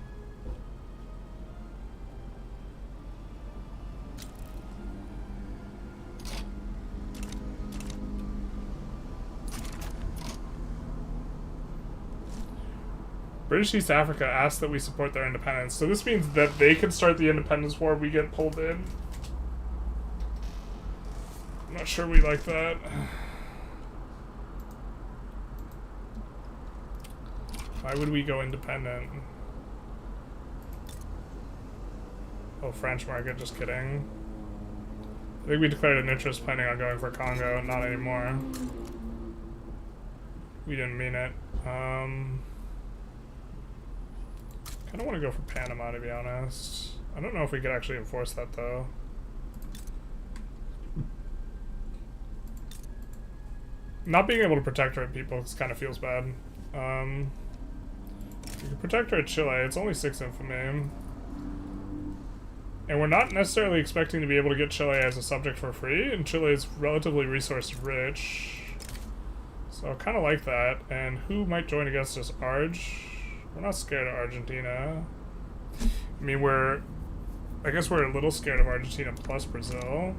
British East Africa asked that we support their independence. So this means that they can start the independence war, we get pulled in. I'm not sure we like that. Why would we go independent? Oh, French market, just kidding. I think we declared an interest planning on going for Congo, not anymore. We didn't mean it. I don't want to go for Panama, to be honest. I don't know if we could actually enforce that, though. Not being able to protect our people kind of feels bad. We can protect our Chile. It's only 6 infamy. And we're not necessarily expecting to be able to get Chile as a subject for free, and Chile is relatively resource rich. So I kind of like that. And who might join against us? Arge? We're not scared of Argentina. I mean, I guess we're a little scared of Argentina plus Brazil.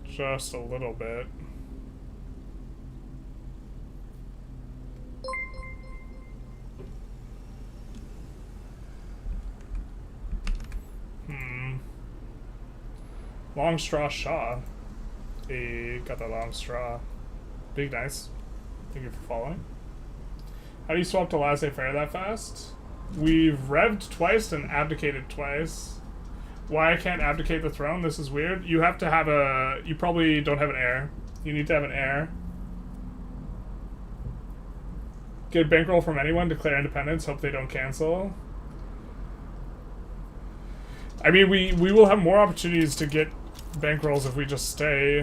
Just a little bit. Long straw Shaw. Hey, got that long straw. Big nice. Thank you for following. How do you swap to laissez-faire that fast? We've revved twice and abdicated twice. Why I can't abdicate the throne? This is weird. You have to have a... You probably don't have an heir. You need to have an heir. Get a bankroll from anyone, declare independence, hope they don't cancel. I mean, we will have more opportunities to get bankrolls if we just stay,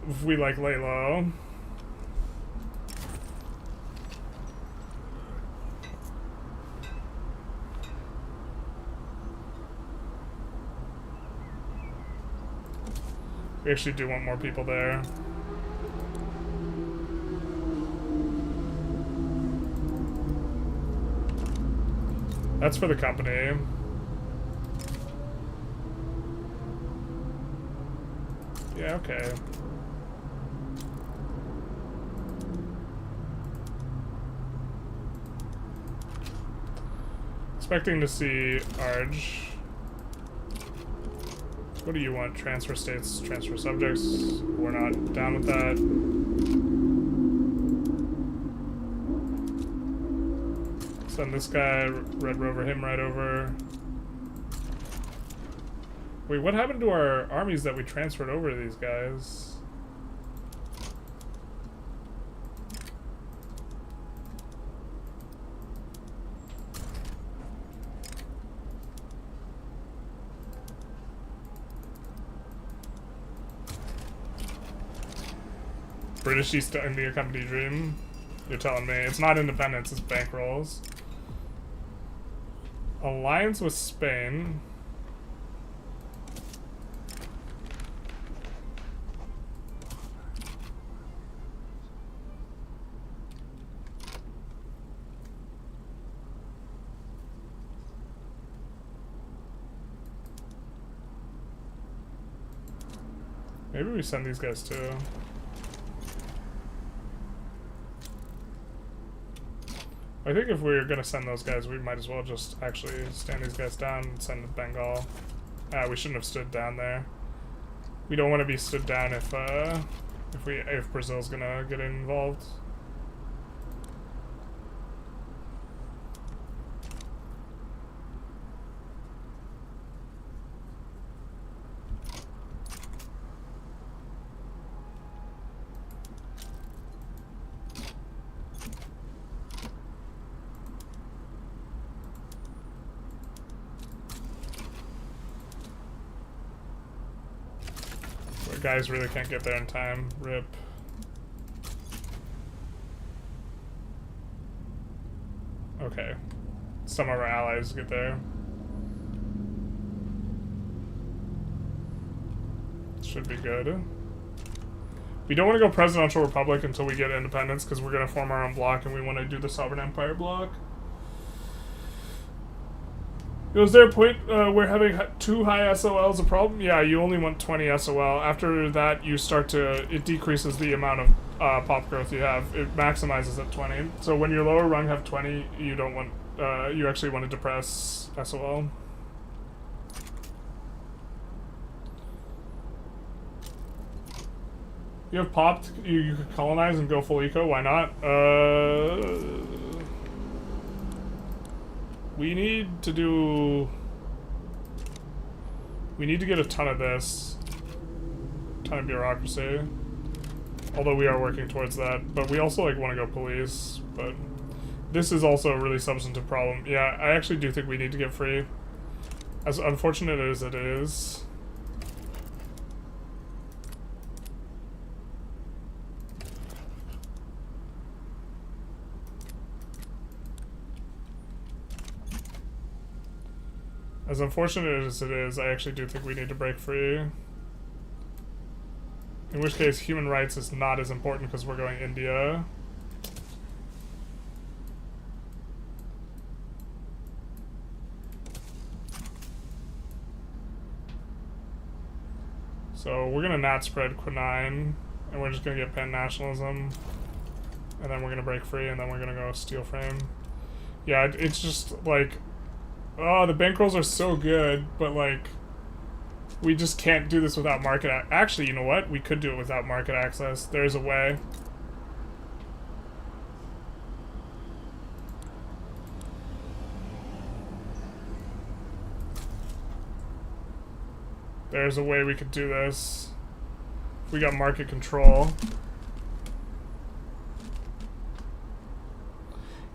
if we like lay low. We actually do want more people there. That's for the company. Yeah, okay. Expecting to see Arge. What do you want? Transfer states, transfer subjects. We're not down with that. Send this guy, Red Rover, him right over. Wait, what happened to our armies that we transferred over to these guys? British East India Company dream? You're telling me. It's not independence, it's bankrolls. Alliance with Spain. Maybe we send these guys too. I think if we're gonna send those guys, we might as well just actually stand these guys down and send them to Bengal. We shouldn't have stood down there. We don't want to be stood down if Brazil's gonna get involved. guys really can't get there in time. Rip. Okay. Some of our allies get there. Should be good. We don't want to go presidential republic until we get independence because we're going to form our own bloc and we want to do the sovereign empire bloc. Was there a point where having too high SOL is a problem? Yeah, you only want 20 SOL. After that, you start to... It decreases the amount of pop growth you have. It maximizes at 20. So when your lower rung have 20, you don't want... you actually want to depress SOL. You have popped, you could colonize and go full eco, why not? We need to do... We need to get a ton of this. Ton of bureaucracy. Although we are working towards that. But we also like want to go police. But this is also a really substantive problem. Yeah, I actually do think we need to get free. As unfortunate as it is. As unfortunate as it is, I actually do think we need to break free. In which case, human rights is not as important because we're going India. So we're gonna not spread Quinine, and we're just gonna get pan-nationalism. And then we're gonna break free, and then we're gonna go steel frame. Yeah, it's just like... Oh, the bankrolls are so good, but like, we just can't do this without market actually, you know what? We could do it without market access. There's a way. There's a way we could do this. We got market control.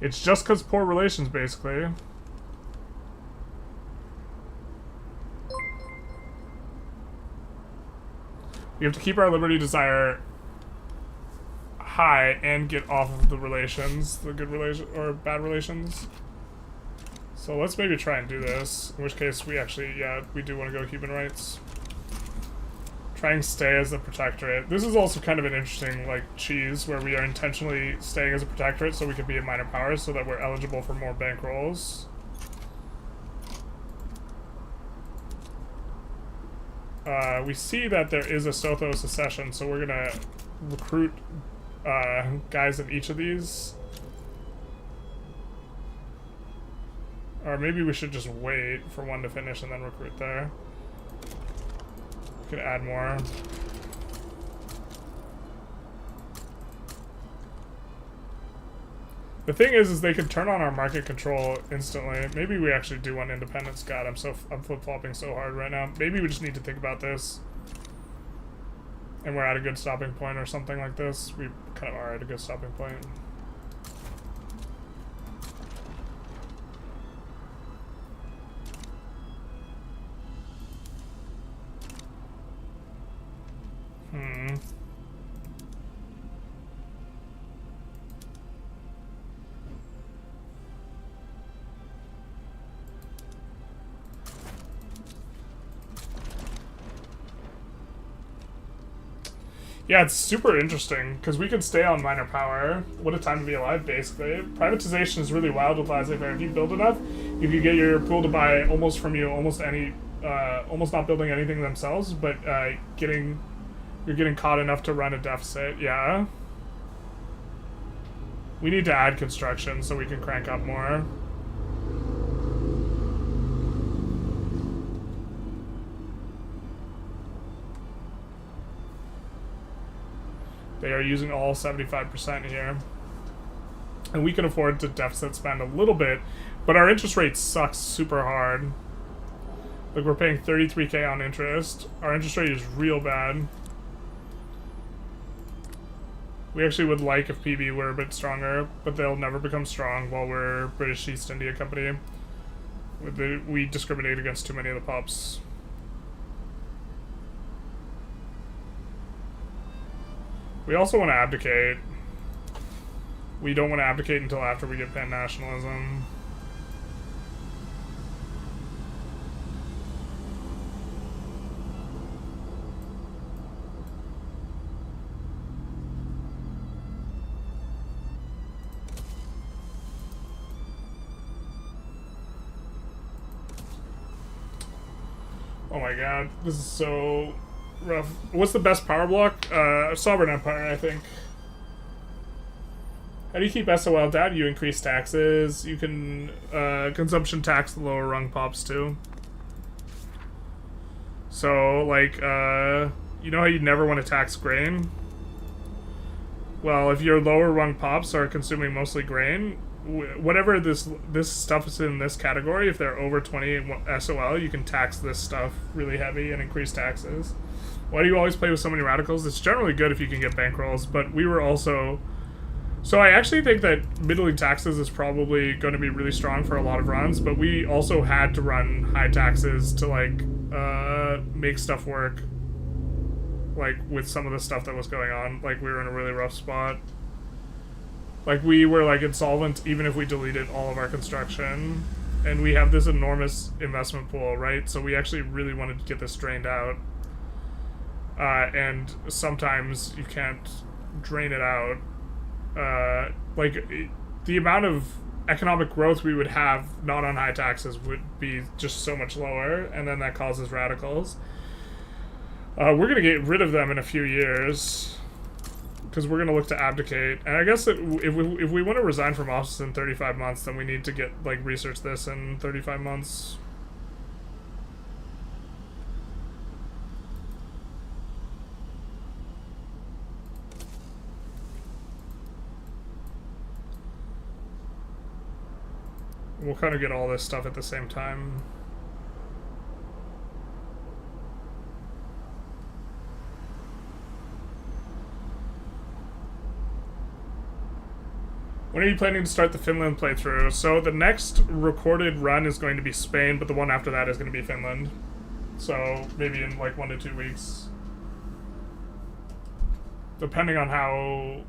It's just because poor relations, basically. We have to keep our liberty desire high and get off of the relations, the good relation or bad relations. So let's maybe try and do this. In which case, we actually, yeah, we do want to go human rights. Try and stay as a protectorate. This is also kind of an interesting, like, cheese where we are intentionally staying as a protectorate so we can be a minor power so that we're eligible for more bankrolls. We see that there is a Sotho secession, so we're gonna recruit guys in each of these. Or maybe we should just wait for one to finish and then recruit there. We could add more. The thing is they could turn on our market control instantly. Maybe we actually do want independence. God, I'm flip-flopping so hard right now. Maybe we just need to think about this. And we're at a good stopping point or something like this. We kind of are at a good stopping point. Yeah, it's super interesting, because we could stay on minor power. What a time to be alive, basically. Privatization is really wild with laissez-faire. If you build enough, you could get your pool to buy almost from you, almost not building anything themselves, but you're getting caught enough to run a deficit, yeah. We need to add construction so we can crank up more. They are using all 75% here. And we can afford to deficit spend a little bit, but our interest rate sucks super hard. Like, we're paying 33k on interest. Our interest rate is real bad. We actually would like if PB were a bit stronger, but they'll never become strong while we're British East India Company. We discriminate against too many of the pups. We also want to abdicate. We don't want to abdicate until after we get pan-nationalism. Oh my god, this is so rough. What's the best power block? Sovereign Empire, I think. How do you keep SOL down? You increase taxes. You can consumption tax the lower rung pops too. So, like, you know how you never want to tax grain? Well, if your lower rung pops are consuming mostly grain, whatever this stuff is in this category, if they're over 20 SOL, you can tax this stuff really heavy and increase taxes. Why do you always play with so many radicals? It's generally good if you can get bankrolls, but we were also... So I actually think that middling taxes is probably going to be really strong for a lot of runs, but we also had to run high taxes to, like, make stuff work. Like, with some of the stuff that was going on. Like, we were in a really rough spot. Like, we were, like, insolvent even if we deleted all of our construction. And we have this enormous investment pool, right? So we actually really wanted to get this drained out. And sometimes you can't drain it out. The amount of economic growth we would have not on high taxes would be just so much lower, and then that causes radicals. We're going to get rid of them in a few years. Because we're going to look to abdicate. And I guess that if we want to resign from office in 35 months, then we need to get, like, research this in 35 months. We'll kind of get all this stuff at the same time. When are you planning to start the Finland playthrough? So the next recorded run is going to be Spain, but the one after that is going to be Finland. So maybe in like 1 to 2 weeks. Depending on how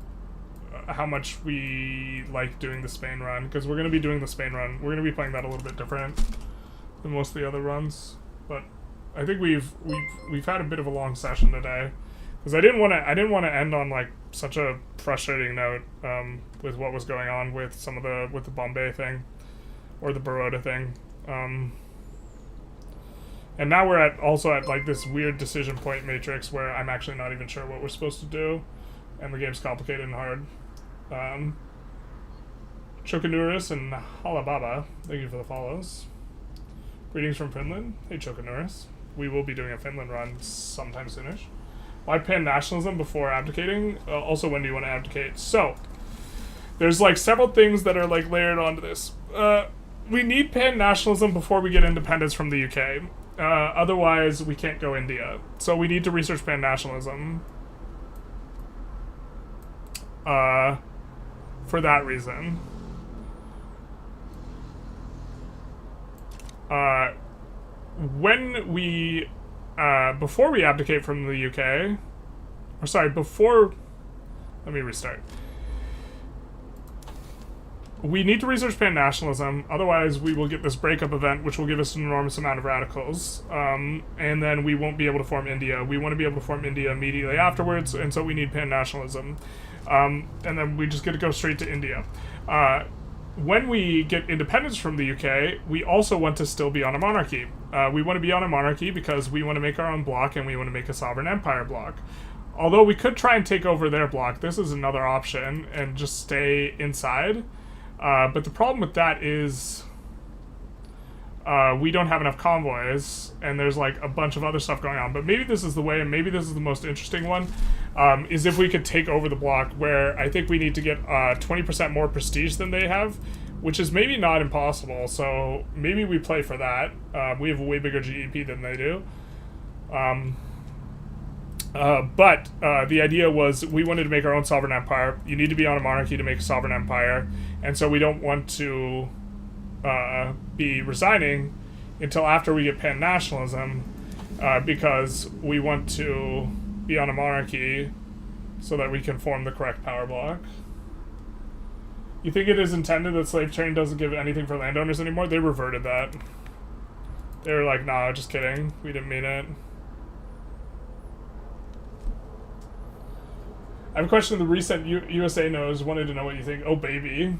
much we like doing the Spain run. Because we're going to be doing the Spain run. We're going to be playing that a little bit different than most of the other runs. But I think we've had a bit of a long session today. Because I didn't want to end on like such a frustrating note with what was going on with some of the Bombay thing or the Baroda thing, and now we're also at like this weird decision point matrix where I'm actually not even sure what we're supposed to do, and the game's complicated and hard. Chokanuris and Halababa, thank you for the follows. Greetings from Finland. Hey Chokanuris, we will be doing a Finland run sometime soonish. Why pan-nationalism before abdicating? Also, when do you want to abdicate? So, there's like several things that are like layered onto this. We need pan-nationalism before we get independence from the UK. Otherwise, we can't go India. So we need to research pan-nationalism. For that reason. When we... before we abdicate from the UK, or sorry, let me restart. We need to research pan-nationalism, otherwise we will get this breakup event, which will give us an enormous amount of radicals, and then we won't be able to form India. We want to be able to form India immediately afterwards, and so we need pan-nationalism. And then we just get to go straight to India. When we get independence from the UK, we also want to still be on a monarchy. We want to be on a monarchy because we want to make our own bloc and we want to make a sovereign empire bloc. Although we could try and take over their bloc, this is another option, and just stay inside. But the problem with that is we don't have enough convoys, and there's like a bunch of other stuff going on. But maybe this is the way, and maybe this is the most interesting one, is if we could take over the bloc, where I think we need to get 20% more prestige than they have, which is maybe not impossible. So maybe we play for that. We have a way bigger GDP than they do. But the idea was we wanted to make our own sovereign empire. You need to be on a monarchy to make a sovereign empire, and so we don't want to be resigning until after we get pan-nationalism, because we want to be on a monarchy so that we can form the correct power block. You think it is intended that slave trade doesn't give anything for landowners anymore? They reverted that. They were like, nah, just kidding. We didn't mean it. I have a question. The recent USA Knows wanted to know what you think. Oh, baby.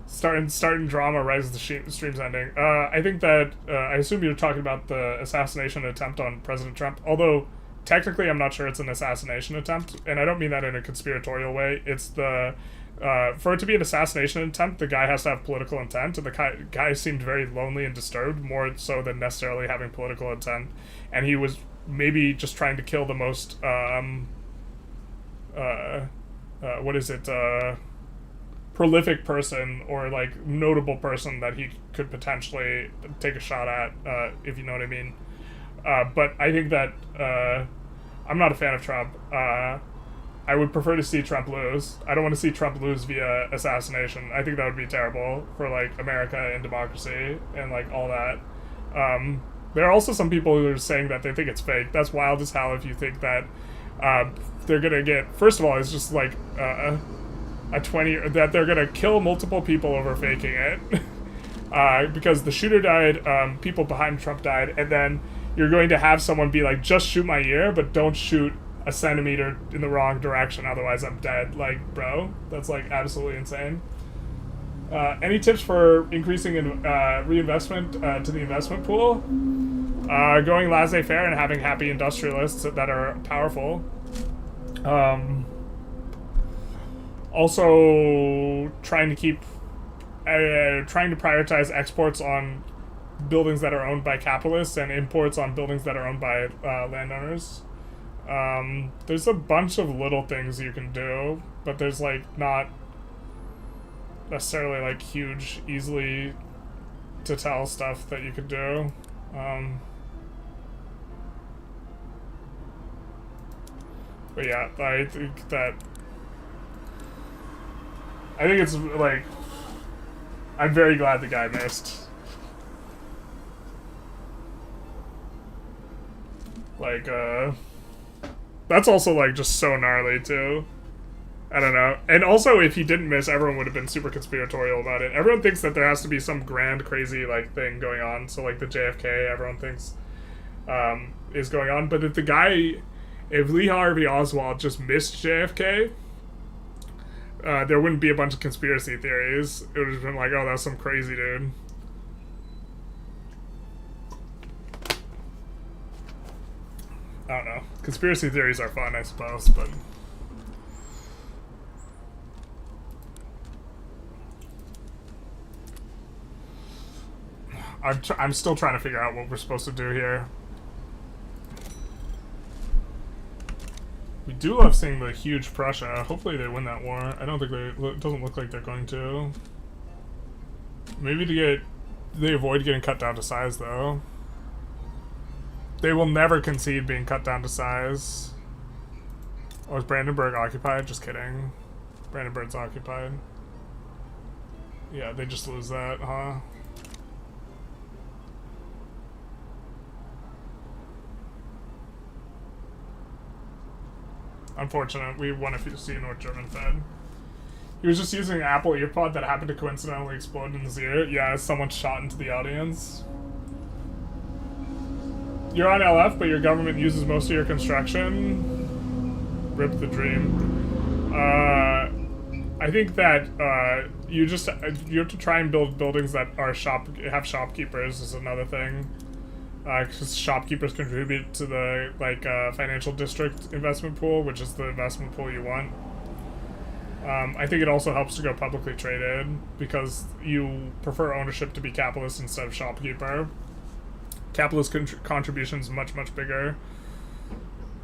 Starting drama, Rise of the Stream's ending. I think that, I assume you're talking about the assassination attempt on President Trump. Although, technically, I'm not sure it's an assassination attempt. And I don't mean that in a conspiratorial way. It's the... for it to be an assassination attempt, the guy has to have political intent, and the guy seemed very lonely and disturbed, more so than necessarily having political intent. And he was maybe just trying to kill the most, prolific person, or, like, notable person that he could potentially take a shot at, if you know what I mean. But I think that, I'm not a fan of Trump. I would prefer to see Trump lose. I don't want to see Trump lose via assassination. I think that would be terrible for, like, America and democracy and, like, all that. There are also some people who are saying that they think it's fake. That's wild as hell if you think that they're going to get... First of all, it's just, like, that they're going to kill multiple people over faking it. Because the shooter died, people behind Trump died, and then you're going to have someone be like, just shoot my ear, but don't shoot a centimeter in the wrong direction, otherwise I'm dead. Like, bro, that's, like, absolutely insane. Any tips for increasing reinvestment to the investment pool? Going laissez-faire and having happy industrialists that are powerful. Also, trying to prioritize exports on buildings that are owned by capitalists and imports on buildings that are owned by landowners. There's a bunch of little things you can do, but there's, like, not necessarily, like, huge, easily to tell stuff that you could do. But yeah, I think it's, like, I'm very glad the guy missed. Like, that's also, like, just so gnarly, too. I don't know. And also, if he didn't miss, everyone would have been super conspiratorial about it. Everyone thinks that there has to be some grand, crazy, like, thing going on. So, like, the JFK, everyone thinks, is going on. But if Lee Harvey Oswald just missed JFK, there wouldn't be a bunch of conspiracy theories. It would have been like, oh, that's some crazy dude. I don't know. Conspiracy theories are fun, I suppose, but... I'm still trying to figure out what we're supposed to do here. We do love seeing the huge Prussia. Hopefully they win that war. I don't think it doesn't look like they're going to. Maybe they avoid getting cut down to size, though. They will never concede being cut down to size. Oh, is Brandenburg occupied? Just kidding. Brandenburg's occupied. Yeah, they just lose that, huh? Unfortunate. We want to see a North German Fed. He was just using an Apple earpod that happened to coincidentally explode in his ear. Yeah, someone shot into the audience. You're on LF, but your government uses most of your construction. Rip the dream. I think that you have to try and build buildings that are have shopkeepers is another thing. Because shopkeepers contribute to the financial district investment pool, which is the investment pool you want. I think it also helps to go publicly traded because you prefer ownership to be capitalist instead of shopkeeper. Capitalist contributions much bigger.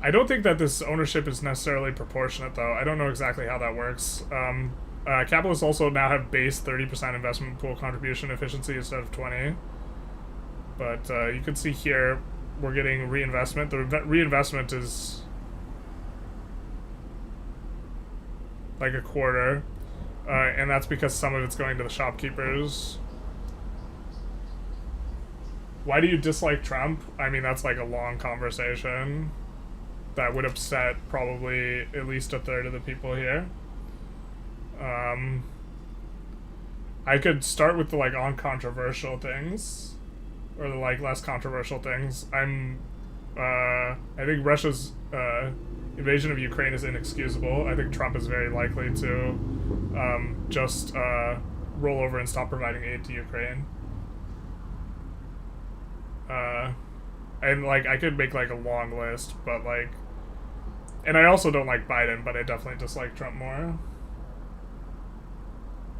I don't think that this ownership is necessarily proportionate, though. I don't know exactly how that works. Capitalists also now have base 30% investment pool contribution efficiency instead of 20. But you can see here we're getting reinvestment. The reinvestment is like a quarter, and that's because some of it's going to the shopkeepers. Why do you dislike Trump? I mean, that's like a long conversation. that would upset probably at least a third of the people here. I could start with the like uncontroversial things, or the like less controversial things. I think Russia's invasion of Ukraine is inexcusable. I think Trump is very likely to just roll over and stop providing aid to Ukraine. And like I could make like a long list, but like, and I also don't like Biden, but I definitely dislike Trump more.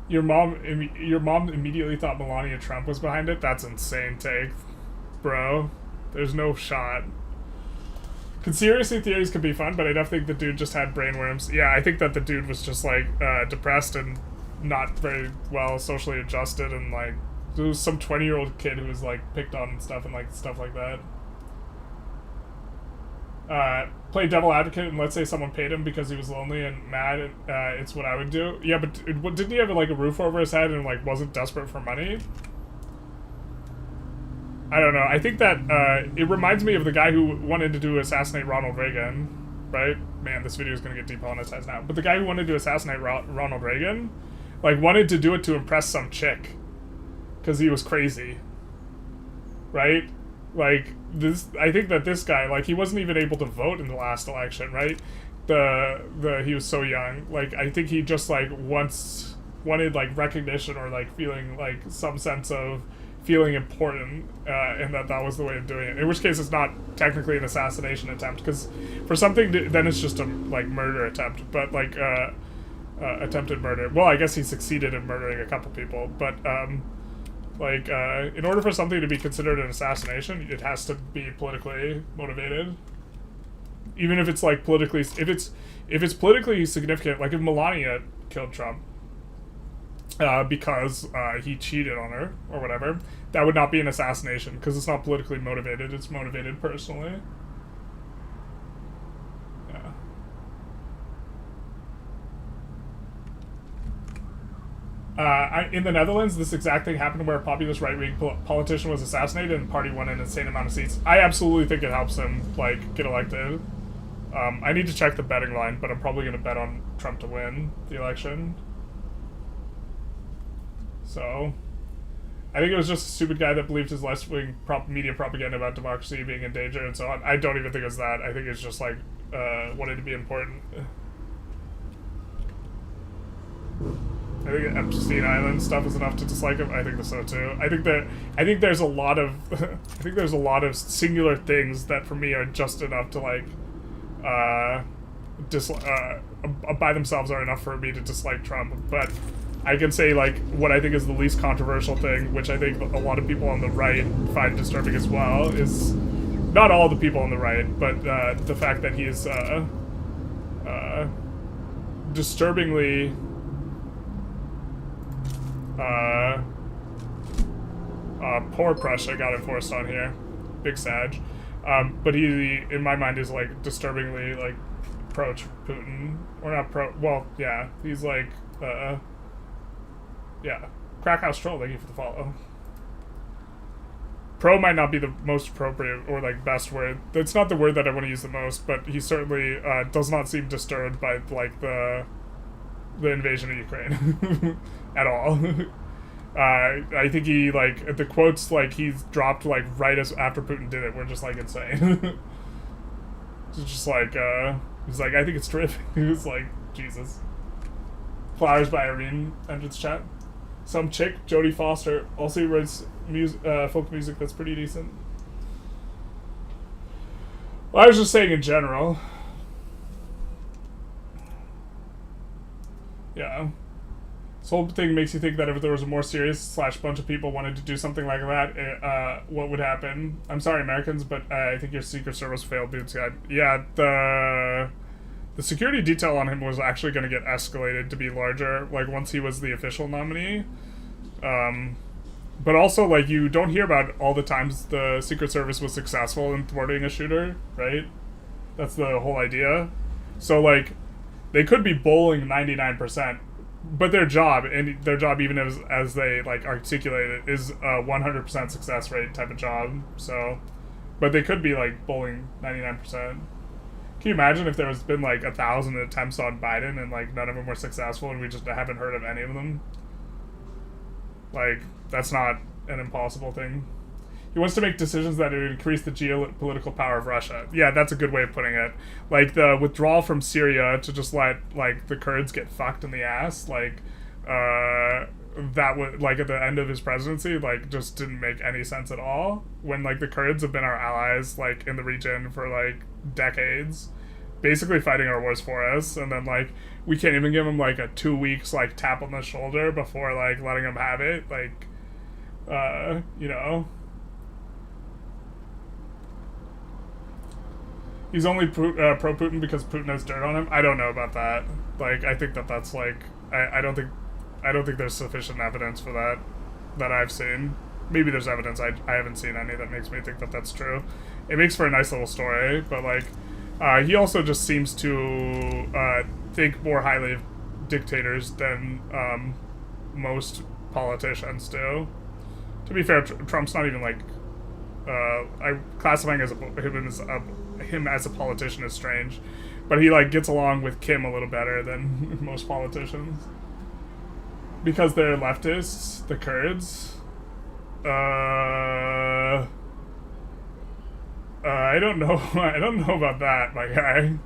Your mom immediately thought Melania Trump was behind it? That's insane take, bro. There's no shot. Conspiracy theories could be fun, but I definitely think the dude just had brainworms. Yeah, I think that the dude was just like depressed and not very well socially adjusted, and like there was some 20-year-old kid who was like picked on and stuff like that. Play devil advocate, and let's say someone paid him because he was lonely and mad, and it's what I would do. Yeah, but didn't he have like a roof over his head and like wasn't desperate for money? I don't know. I think that it reminds me of the guy who wanted to assassinate Ronald Reagan, right? Man, this video is going to get demonetized now. But the guy who wanted to assassinate Ronald Reagan, like, wanted to do it to impress some chick because he was crazy, right? Like, this, I think that this guy, like, he wasn't even able to vote in the last election, right? He was so young. Like, I think he just, like, wanted, like, recognition or, like, feeling, like, some sense of feeling important, and that was the way of doing it. In which case, it's not technically an assassination attempt, because for something, then it's just a, like, murder attempt, but, like, attempted murder. Well, I guess he succeeded in murdering a couple people, but, like, in order for something to be considered an assassination, it has to be politically motivated. Even if it's, like, politically... If it's politically significant, like if Melania killed Trump because he cheated on her, or whatever, that would not be an assassination, because it's not politically motivated, it's motivated personally. In the Netherlands, this exact thing happened where a populist right-wing politician was assassinated and the party won an insane amount of seats. I absolutely think it helps him, like, get elected. I need to check the betting line, but I'm probably going to bet on Trump to win the election. So, I think it was just a stupid guy that believed his left-wing media propaganda about democracy being in danger and so on. I don't even think it's that. I think it's just, like, wanted to be important. I think Epstein Island stuff is enough to dislike him. I think so too. I think there's a lot of I think there's a lot of singular things that for me are just enough to like by themselves are enough for me to dislike Trump. But I can say like what I think is the least controversial thing, which I think a lot of people on the right find disturbing as well, is not all the people on the right, but the fact that he is disturbingly poor pressure got enforced on here. Big Sag. But he, in my mind, is like disturbingly like pro Putin. Or not pro, well, yeah. He's like, yeah. Crackhouse Troll, thank you for the follow. Pro might not be the most appropriate or like best word. That's not the word that I want to use the most, but he certainly does not seem disturbed by like the invasion of Ukraine at all. I think he like the quotes like he's dropped like right as after Putin did it were just like insane. It's just like he's like, I think it's terrific. He was like, Jesus. Flowers by Irene entered the chat. Some chick, Jodie Foster, also writes folk music that's pretty decent. Well, I was just saying in general. Yeah. This whole thing makes you think that if there was a more serious / bunch of people wanted to do something like that, what would happen? I'm sorry, Americans, but I think your Secret Service failed, dude. Yeah, the security detail on him was actually going to get escalated to be larger, like, once he was the official nominee. But also, like, you don't hear about all the times the Secret Service was successful in thwarting a shooter, right? That's the whole idea. So, like, they could be bowling 99%, but their job, even as they, like, articulate it, is a 100% success rate type of job, so... But they could be, like, bowling 99%. Can you imagine if there was been like 1,000 attempts on Biden and like none of them were successful and we just haven't heard of any of them? Like, that's not an impossible thing. He wants to make decisions that would increase the geopolitical power of Russia. Yeah, that's a good way of putting it. Like, the withdrawal from Syria to just let, like, the Kurds get fucked in the ass, like, that would, like, at the end of his presidency, like, just didn't make any sense at all. When, like, the Kurds have been our allies, like, in the region for, like, decades, basically fighting our wars for us, and then, like, we can't even give them, like, a 2 weeks, like, tap on the shoulder before, like, letting them have it, like, you know... He's only pro-Putin because Putin has dirt on him. I don't know about that. Like, I think that's like, I don't think there's sufficient evidence for that I've seen. Maybe there's evidence. I haven't seen any that makes me think that that's true. It makes for a nice little story, but like, he also just seems to think more highly of dictators than most politicians do. To be fair, Trump's not even like. Classifying him as a politician is strange, but he like gets along with Kim a little better than most politicians because they're leftists. The Kurds. I don't know. I don't know about that, my guy.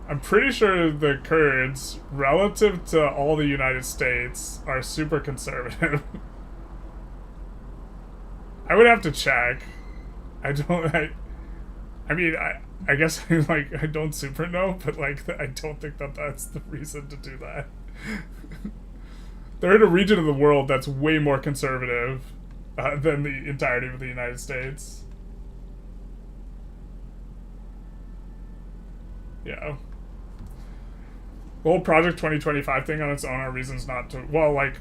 I'm pretty sure the Kurds, relative to all the United States, are super conservative. I would have to check. I mean, I guess like I don't super know, but like I don't think that that's the reason to do that. They're in a region of the world that's way more conservative than the entirety of the United States. Yeah. The whole Project 2025 thing on its own are reasons not to. Well, like.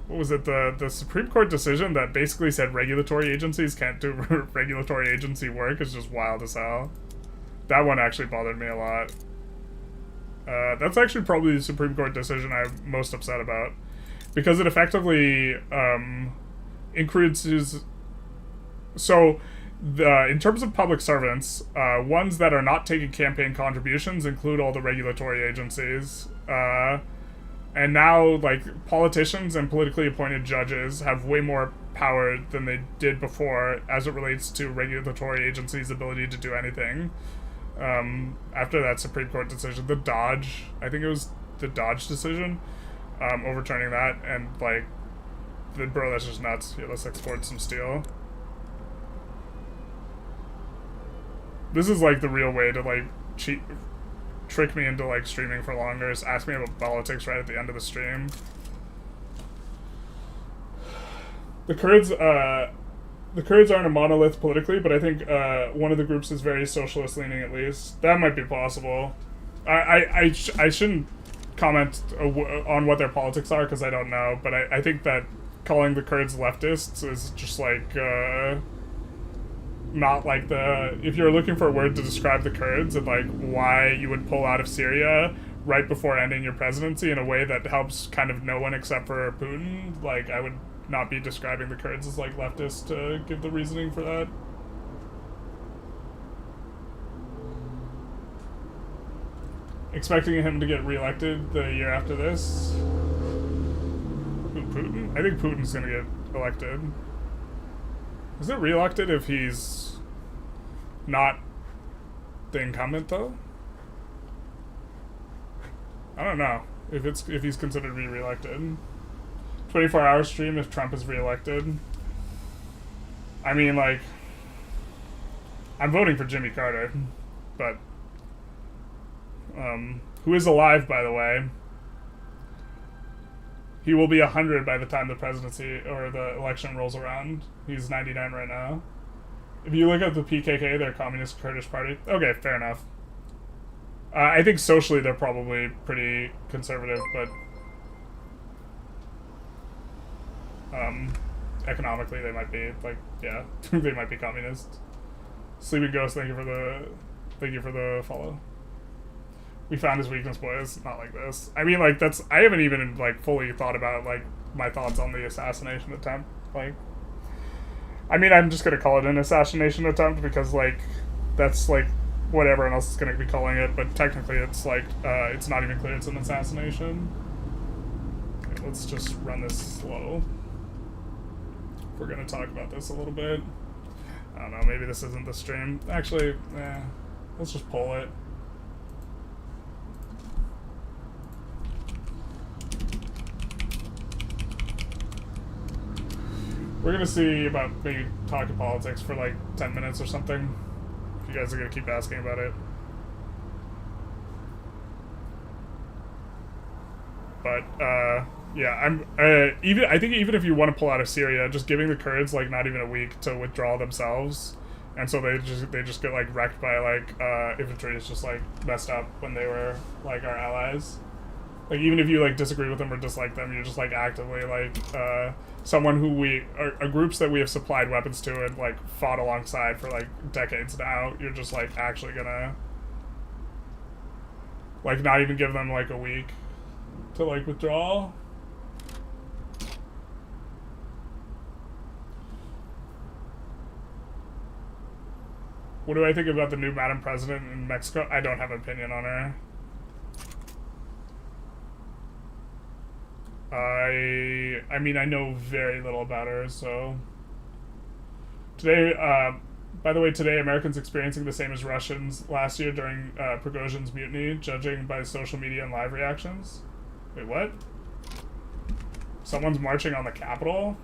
What was it, the Supreme Court decision that basically said regulatory agencies can't do regulatory agency work is just wild as hell. That one actually bothered me a lot. That's actually probably the Supreme Court decision I'm most upset about. Because it effectively increases... So, in terms of public servants, ones that are not taking campaign contributions include all the regulatory agencies. And now, like, politicians and politically appointed judges have way more power than they did before as it relates to regulatory agencies' ability to do anything. After that Supreme Court decision, I think it was the Dodge decision, overturning that, and, like, bro, that's just nuts. Here, let's export some steel. This is, like, the real way to, like, trick me into like streaming for longer, is ask me about politics right at the end of the stream. The Kurds aren't a monolith politically, but I think one of the groups is very socialist leaning at least. That might be possible. I shouldn't comment on what their politics are because I don't know, but I think that calling the Kurds leftists is just like not like if you're looking for a word to describe the Kurds and like why you would pull out of Syria right before ending your presidency in a way that helps kind of no one except for Putin, like I would not be describing the Kurds as like leftist to give the reasoning for that. Expecting him to get reelected the year after this. Putin? I think Putin's gonna get elected. Is it reelected if he's not the incumbent though? I don't know if he's considered to be reelected. 24-hour stream if Trump is reelected. I mean, like, I'm voting for Jimmy Carter, but who is alive, by the way. He will be 100 by the time the presidency or the election rolls around. He's 99 right now. If you look at the PKK, they're Communist Kurdish Party. Okay, fair enough. I think socially they're probably pretty conservative, but economically they might be like, yeah, they might be communist. Sleeping Ghost, thank you for the follow. We found his weakness, boys. Not like this. I mean, like, I haven't even, like, fully thought about, like, my thoughts on the assassination attempt. Like, I mean, I'm just gonna call it an assassination attempt because, like, that's, like, what everyone else is going to be calling it, but technically it's like, it's not even clear it's an assassination. Okay, let's just run this slow. We're going to talk about this a little bit. I don't know, maybe this isn't the stream. Actually, let's just pull it. We're gonna see about maybe talking politics for like 10 minutes or something. If you guys are gonna keep asking about it. But yeah, I think even if you want to pull out of Syria, just giving the Kurds like not even a week to withdraw themselves, and so they just get like wrecked by like infantry is just like messed up when they were like our allies. Like even if you like disagree with them or dislike them, you're just like actively like someone who we are groups that we have supplied weapons to and like fought alongside for like decades now. You're just like actually gonna like not even give them like a week to like withdraw. What do I think about the new Madam President in Mexico? I don't have an opinion on her. I mean, I know very little about her, so... Today, by the way, today Americans experiencing the same as Russians last year during Prigozhin's mutiny, judging by social media and live reactions. Wait, what? Someone's marching on the Capitol?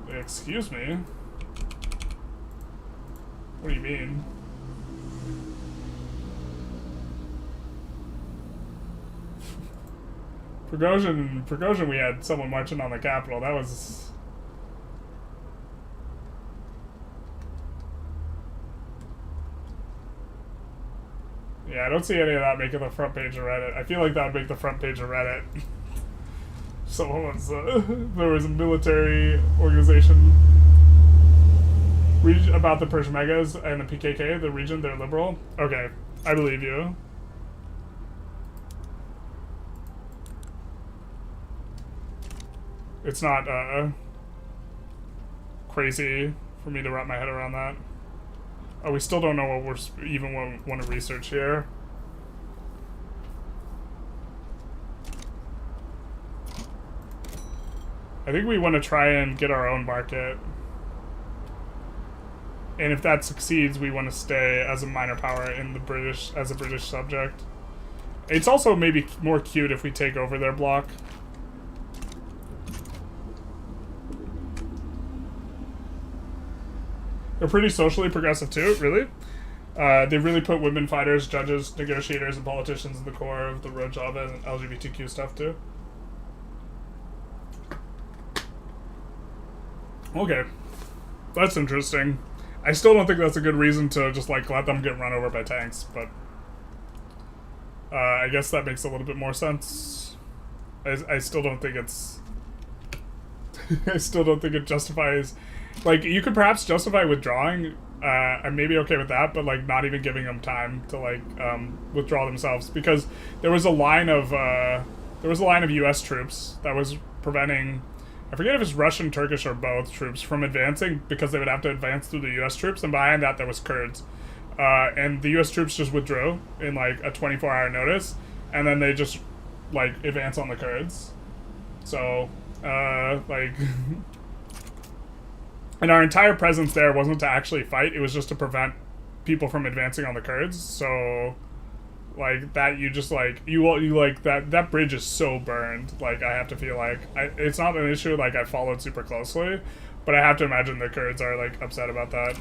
Excuse me? What do you mean? Prigozhin, we had someone marching on the Capitol. That was... Yeah, I don't see any of that making the front page of Reddit. I feel like that would make the front page of Reddit. Someone's, there was a military organization about the Peshmergas and the PKK, the region, they're liberal. Okay, I believe you. It's not crazy for me to wrap my head around that. Oh, we still don't know what we're even want to research here. I think we want to try and get our own market. And if that succeeds, we want to stay as a minor power in the British, as a British subject. It's also maybe more cute if we take over their bloc. They're pretty socially progressive too, really. They really put women fighters, judges, negotiators, and politicians in the core of the real job and LGBTQ stuff too. Okay, that's interesting. I still don't think that's a good reason to just like let them get run over by tanks, but I guess that makes a little bit more sense. I still don't think it's... I still don't think it justifies... Like, you could perhaps justify withdrawing. I'm maybe okay with that, but like not even giving them time to like withdraw themselves, because there was a line of U.S. troops that was preventing, I forget if it's Russian, Turkish, or both troops from advancing because they would have to advance through the U.S. troops, and behind that there was Kurds, and the U.S. troops just withdrew in like a 24-hour notice, and then they just like advance on the Kurds. So like. And our entire presence there wasn't to actually fight, it was just to prevent people from advancing on the Kurds. So, like, that you just, like, you like, that bridge is so burned. Like, I have to feel like, it's not an issue, like, I followed super closely, but I have to imagine the Kurds are, like, upset about that.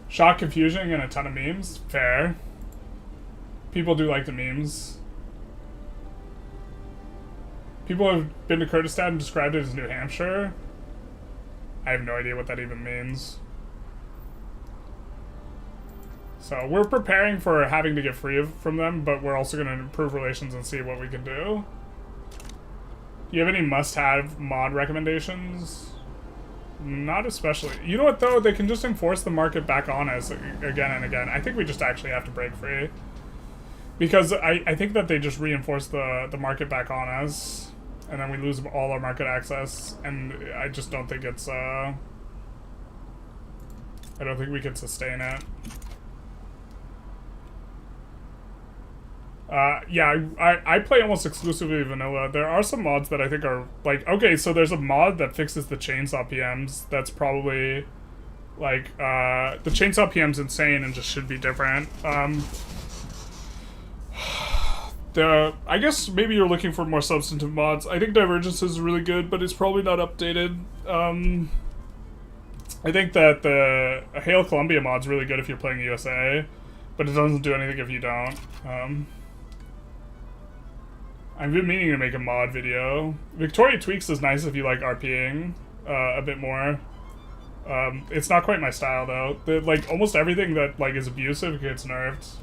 Shock, confusion, and a ton of memes. Fair. People do like the memes. People have been to Kurdistan and described it as New Hampshire. I have no idea what that even means. So we're preparing for having to get free from them, but we're also going to improve relations and see what we can do. Do you have any must-have mod recommendations? Not especially. You know what, though? They can just enforce the market back on us again and again. I think we just actually have to break free. Because I think that they just reinforce the market back on us, and then we lose all our market access, and I just don't think it's, I don't think we can sustain it. Yeah, I play almost exclusively vanilla. There are some mods that I think are, like, okay, so there's a mod that fixes the chainsaw PMs. That's probably, like, the chainsaw PM's insane and just should be different. I guess maybe you're looking for more substantive mods. I think Divergence is really good, but it's probably not updated. I think that the Hail Columbia mod's really good if you're playing USA, but it doesn't do anything if you don't. I've been meaning to make a mod video. Victoria Tweaks is nice if you like RPing a bit more. It's not quite my style though. Like almost everything that like is abusive gets nerfed.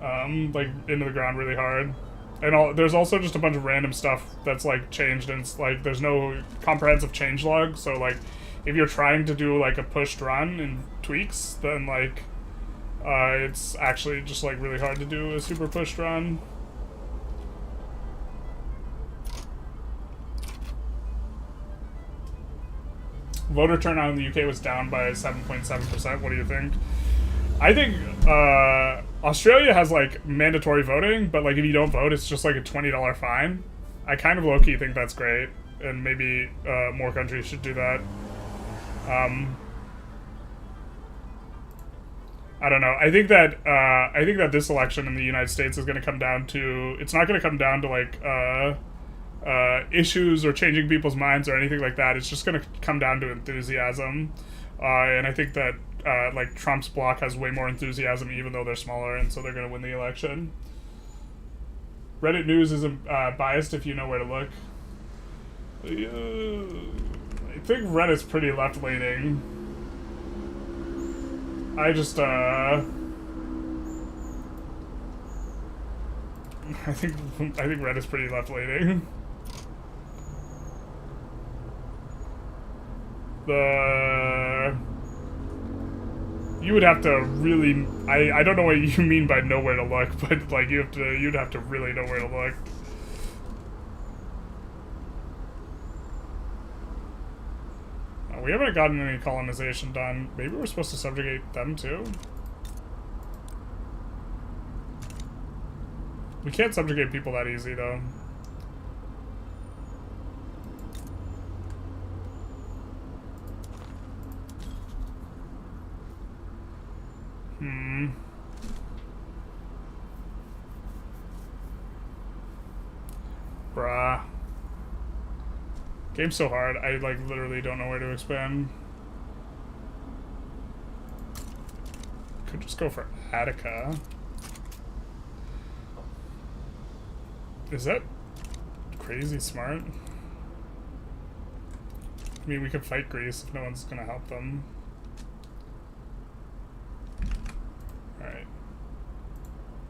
Like into the ground really hard. And there's also just a bunch of random stuff that's like changed, and it's like there's no comprehensive changelog. So like if you're trying to do like a pushed run in Tweaks, then like it's actually just like really hard to do a super pushed run. Voter turnout in the UK was down by 7.7%. What do you think? I think Australia has like mandatory voting, but like if you don't vote, it's just like a $20 fine. I kind of low-key think that's great, and maybe more countries should do that. I don't know. I think that this election in the United States is going to come down to. It's not going to come down to like issues or changing people's minds or anything like that. It's just going to come down to enthusiasm, and I think that like Trump's bloc has way more enthusiasm, even though they're smaller, and so they're going to win the election. Reddit news isn't biased if you know where to look. I think Reddit's pretty left-leaning. I just I think Reddit's pretty left-leaning. You would have to really. I don't know what you mean by know where to look, but like you'd have to really know where to look. We haven't gotten any colonization done. Maybe we're supposed to subjugate them too? We can't subjugate people that easy though. Bruh. Game's so hard, I like literally don't know where to expand. Could just go for Attica. Is that crazy smart? I mean, we could fight Greece if no one's gonna help them. Alright.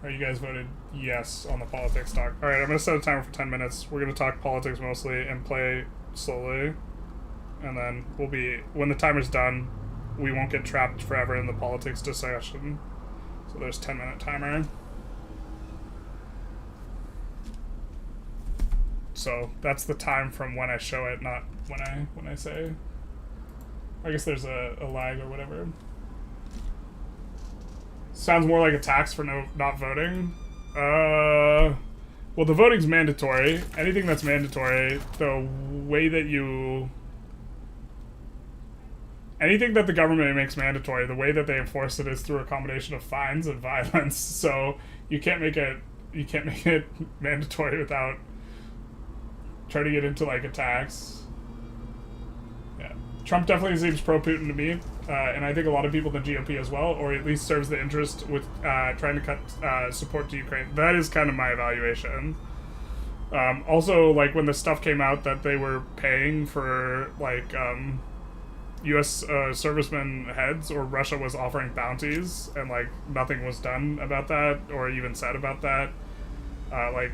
Alright, you guys voted yes on the politics talk. Alright, I'm gonna set a timer for 10 minutes. We're gonna talk politics mostly and play slowly. And then we'll be, when the timer's done, we won't get trapped forever in the politics discussion. So there's 10-minute timer. So that's the time from when I show it, not when I say. I guess there's a lag or whatever. Sounds more like a tax for not voting. Well, the voting's mandatory. Anything that's mandatory, the way that you... Anything that the government makes mandatory, the way that they enforce it is through a combination of fines and violence. So you can't make it mandatory without turning it into like a tax. Yeah, Trump definitely seems pro-Putin to me, and I think a lot of people in the GOP as well, or at least serves the interest with trying to cut support to Ukraine. That is kind of my evaluation. Also, like when the stuff came out that they were paying for like U.S. Servicemen heads, or Russia was offering bounties, and like nothing was done about that or even said about that, like.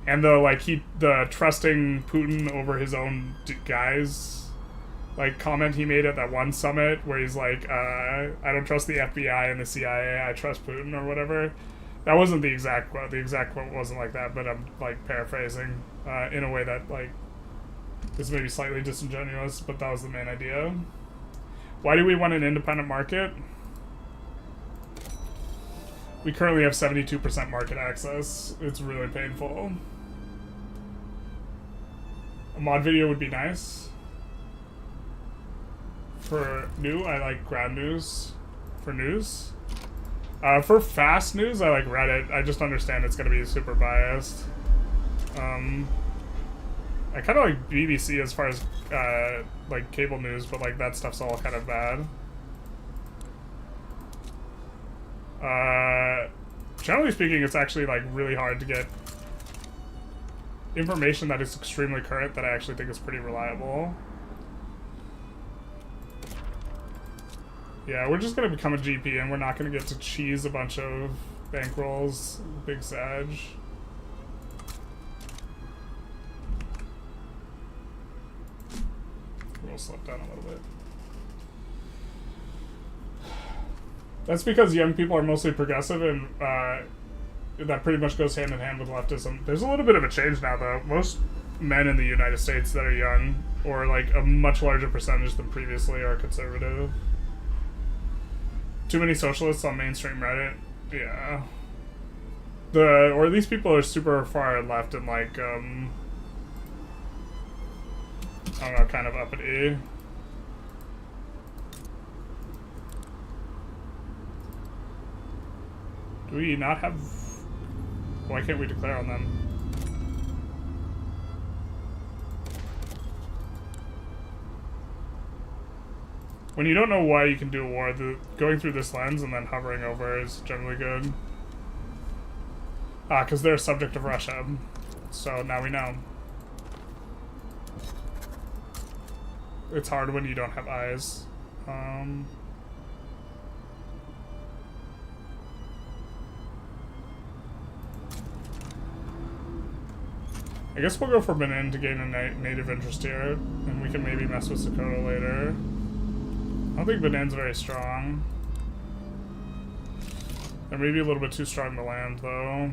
And the trusting Putin over his own guys, like comment he made at that one summit where he's like, I don't trust the FBI and the CIA, I trust Putin or whatever. That wasn't the exact quote. The exact quote wasn't like that, but I'm like paraphrasing in a way that like is maybe slightly disingenuous, but that was the main idea. Why do we want an independent market? We currently have 72% market access. It's really painful. A mod video would be nice. For new, I like ground news. For news. For fast news, I like Reddit. I just understand it's going to be super biased. I kind of like BBC as far as like cable news, but like that stuff's all kind of bad. Generally speaking, it's actually like really hard to get information that is extremely current that I actually think is pretty reliable. Yeah, we're just gonna become a GP and we're not gonna get to cheese a bunch of bankrolls. Big Sag. We'll slow down a little bit. That's because young people are mostly progressive, and that pretty much goes hand in hand with leftism. There's a little bit of a change now, though. Most men in the United States that are young, or like a much larger percentage than previously, are conservative. Too many socialists on mainstream Reddit. Yeah. Or these people are super far left and like, I don't know, kind of uppity. Do we not have... Why can't we declare on them? When you don't know why you can do a war, going through this lens and then hovering over is generally good. Ah, because they're a subject of Russia. So now we know. It's hard when you don't have eyes. I guess we'll go for Benin to gain a native interest here, and we can maybe mess with Sokoto later. I don't think Benin's very strong. They're maybe a little bit too strong to land, though.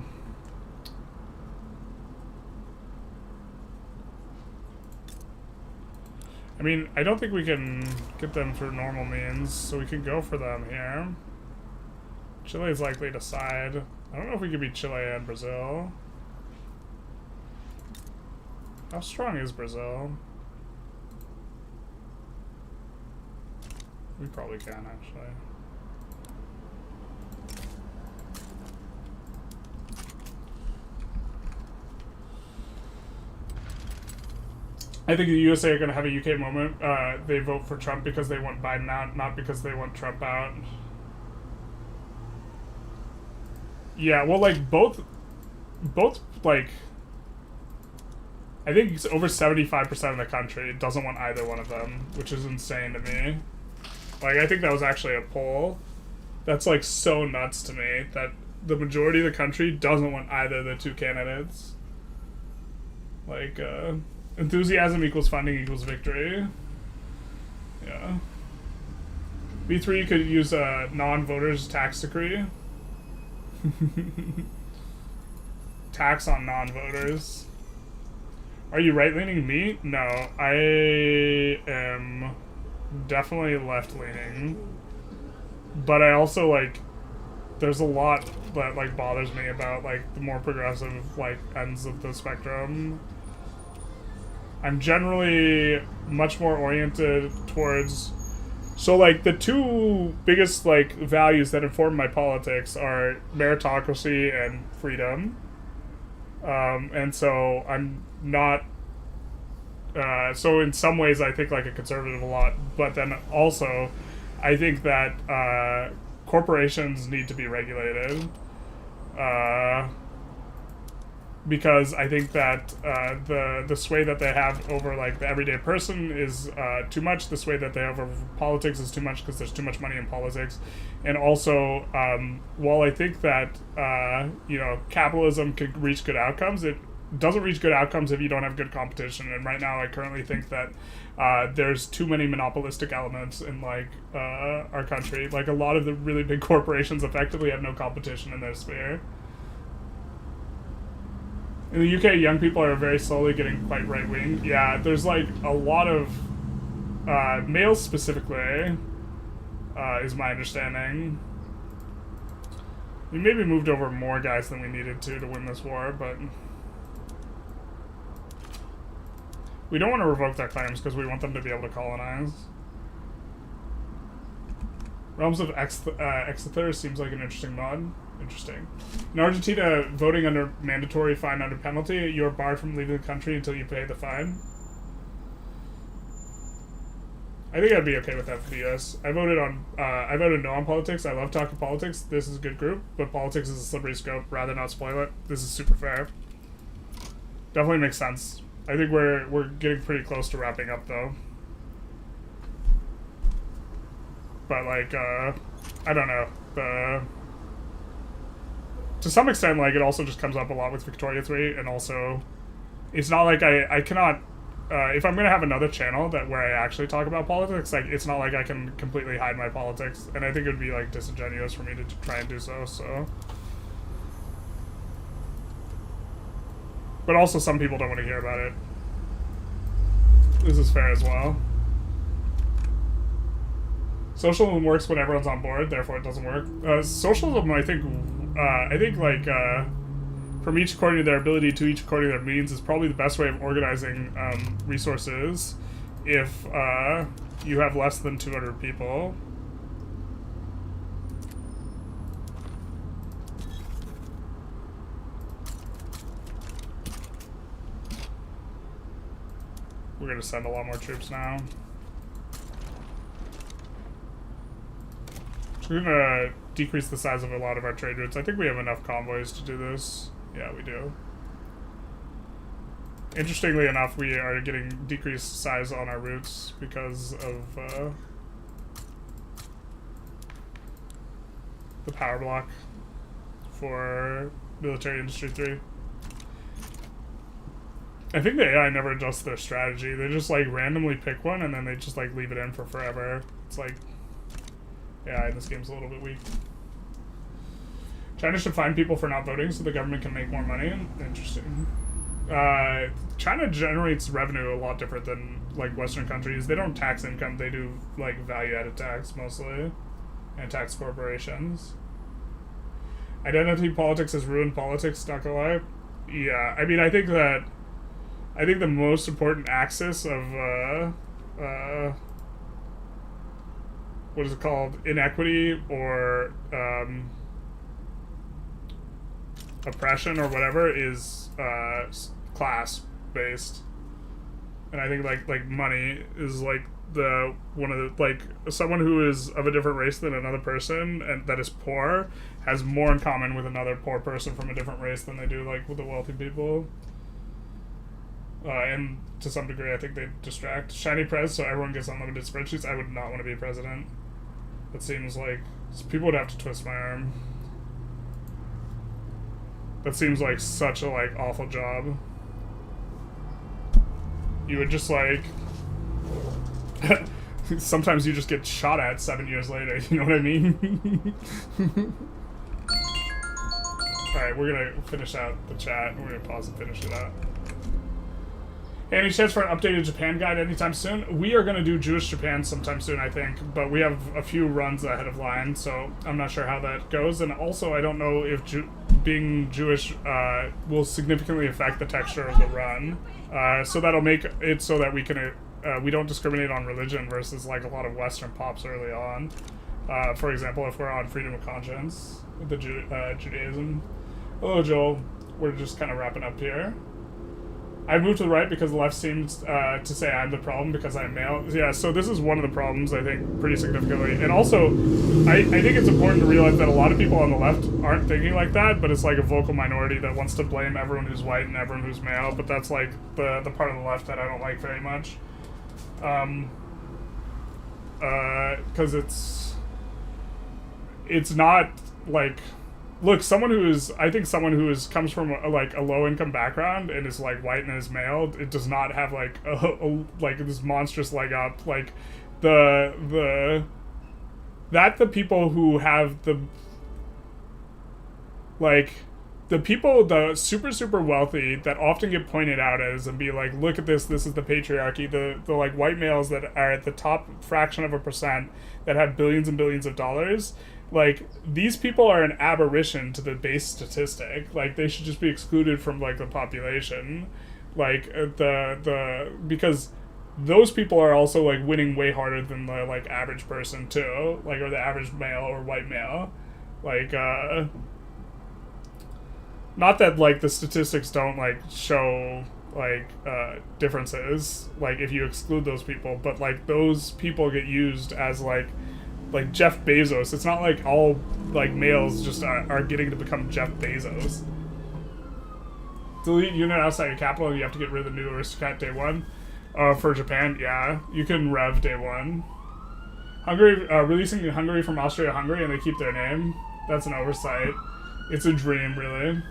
I mean, I don't think we can get them through normal means, so we can go for them here. Chile is likely to side. I don't know if we can beat Chile and Brazil. How strong is Brazil? We probably can, actually. I think the USA are going to have a UK moment. They vote for Trump because they want Biden out, not because they want Trump out. Yeah, well, like, both, like... I think it's over 75% of the country doesn't want either one of them, which is insane to me. Like, I think that was actually a poll. That's, like, so nuts to me that the majority of the country doesn't want either of the two candidates. Like, enthusiasm equals funding equals victory. Yeah. V3, you could use a non-voters tax decree. Tax on non-voters. Are you right-leaning? Me? No, I am definitely left-leaning. But I also, like, there's a lot that, like, bothers me about, like, the more progressive, like, ends of the spectrum. I'm generally much more oriented towards... So, like, the two biggest, like, values that inform my politics are meritocracy and freedom. And so I'm not... so in some ways I think like a conservative a lot, but then also I think that corporations need to be regulated. Because I think that the sway that they have over like the everyday person is too much. The sway that they have over politics is too much because there's too much money in politics. And also, while I think that you know, capitalism could reach good outcomes, it doesn't reach good outcomes if you don't have good competition. And right now, I currently think that there's too many monopolistic elements in like our country. Like a lot of the really big corporations effectively have no competition in their sphere. In the UK, young people are very slowly getting quite right-wing. Yeah, there's like a lot of males specifically is my understanding. We maybe moved over more guys than we needed to win this war, but we don't want to revoke their claims because we want them to be able to colonize. Realms of Exeter seems like an interesting mod. Interesting. In Argentina, voting under mandatory, fine under penalty, you are barred from leaving the country until you pay the fine. I think I'd be okay with that for the US. I voted no on politics. I love talking politics. This is a good group, but politics is a slippery scope. Rather not spoil it. This is super fair. Definitely makes sense. I think we're getting pretty close to wrapping up though. But like, I don't know. To some extent, like, it also just comes up a lot with Victoria 3, and also, it's not like I cannot, if I'm gonna have another channel where I actually talk about politics, like, it's not like I can completely hide my politics, and I think it would be, like, disingenuous for me to try and do so. But also, some people don't want to hear about it. This is fair as well. Socialism works when everyone's on board, therefore it doesn't work. Socialism, I think like, from each according to their ability to each according to their means is probably the best way of organizing resources if you have less than 200 people. We're going to send a lot more troops now. We're gonna decrease the size of a lot of our trade routes. I think we have enough convoys to do this. Yeah, we do. Interestingly enough, we are getting decreased size on our routes because of the power block for military industry 3. I think the AI never adjusts their strategy. They just like randomly pick one and then they just like leave it in for forever. It's like, yeah, this game's a little bit weak. China should fine people for not voting so the government can make more money. Interesting. China generates revenue a lot different than, like, Western countries. They don't tax income. They do, like, value-added tax, mostly. And tax corporations. Identity politics has ruined politics, not gonna lie. Yeah, I mean, I think the most important axis of, what is it called? Inequity or oppression or whatever is class based, and I think like money is like one of the, like, someone who is of a different race than another person and that is poor has more in common with another poor person from a different race than they do like with the wealthy people. And to some degree, I think they distract. Shiny press, so everyone gets unlimited spreadsheets. I would not want to be president. It seems like people would have to twist my arm. That seems like such a like awful job. You would just like sometimes you just get shot at 7 years later. You know what I mean? All right, we're gonna finish out the chat. We're gonna pause and finish it out. Any chance for an updated Japan guide anytime soon? We are going to do Jewish Japan sometime soon, I think, but we have a few runs ahead of line, so I'm not sure how that goes. And also, I don't know if being Jewish will significantly affect the texture of the run. So that'll make it so that we can we don't discriminate on religion versus like a lot of Western pops early on. For example, if we're on freedom of conscience with the Judaism. Hello, Joel. We're just kind of wrapping up here. I moved to the right because the left seems to say I'm the problem because I'm male. Yeah, so this is one of the problems, I think, pretty significantly. And also, I think it's important to realize that a lot of people on the left aren't thinking like that, but it's like a vocal minority that wants to blame everyone who's white and everyone who's male, but that's like the part of the left that I don't like very much. Because it's not like... Look, I think someone who comes from a low-income background and is like white and is male, it does not have like like this monstrous leg up. Like the people who have the the people, the super wealthy that often get pointed out as and be like, look at this is the patriarchy, the like white males that are at the top fraction of a percent that have billions and billions of dollars, like these people are an aberration to the base statistic. Like they should just be excluded from like the population, like because those people are also like winning way harder than the like average person too, like, or the average male or white male, like not that like the statistics don't like show like differences like if you exclude those people, but like those people get used as like Jeff Bezos. It's not like all like males just are getting to become Jeff Bezos. Delete unit outside your capital, you have to get rid of the new aristocrat day one. For Japan, yeah, you can rev day one. Hungary, releasing Hungary from Austria-Hungary, and they keep their name. That's an oversight. It's a dream, really.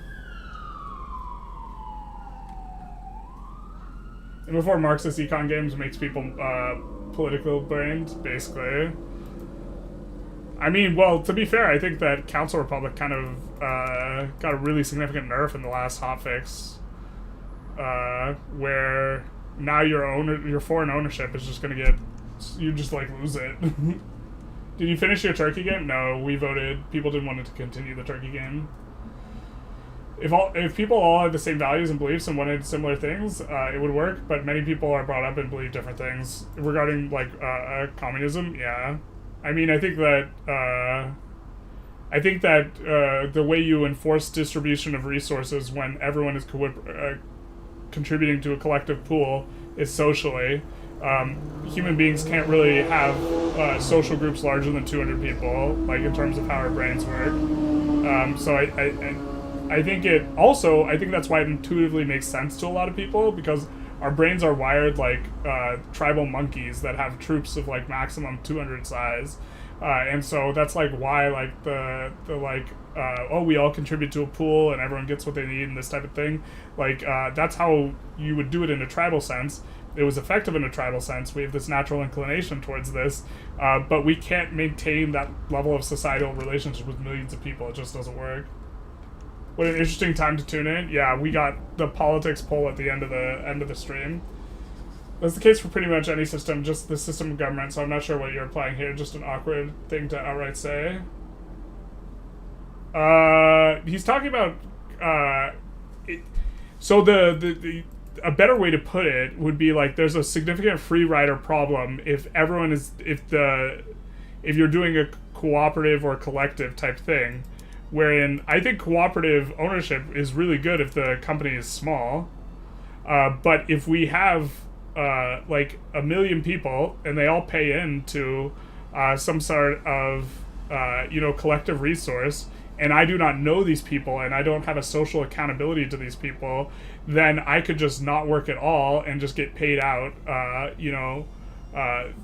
And before Marxist econ games makes people political brained, basically. I mean, well, to be fair, I think that Council Republic kind of got a really significant nerf in the last hotfix, where now your foreign ownership is just gonna get, you just like lose it. Did you finish your Turkey game? No, we voted. People didn't want it to continue the Turkey game. If people all had the same values and beliefs and wanted similar things, it would work. But many people are brought up and believe different things regarding like communism. Yeah, I mean, I think that the way you enforce distribution of resources when everyone is contributing to a collective pool is socially. Human beings can't really have social groups larger than 200 people, like in terms of how our brains work. So I think that's why it intuitively makes sense to a lot of people, because our brains are wired like tribal monkeys that have troops of like maximum 200 size. And so that's like why like the we all contribute to a pool and everyone gets what they need and this type of thing. Like that's how you would do it in a tribal sense. It was effective in a tribal sense. We have this natural inclination towards this, but we can't maintain that level of societal relationship with millions of people. It just doesn't work. What an interesting time to tune in. Yeah, we got the politics poll at the end of the stream. That's the case for pretty much any system, just the system of government, so I'm not sure what you're applying here, just an awkward thing to outright say. He's talking about, a better way to put it would be like there's a significant free rider problem if you're doing a cooperative or collective type thing, wherein I think cooperative ownership is really good if the company is small, but if we have like 1 million people and they all pay into some sort of collective resource, and I do not know these people and I don't have a social accountability to these people, then I could just not work at all and just get paid out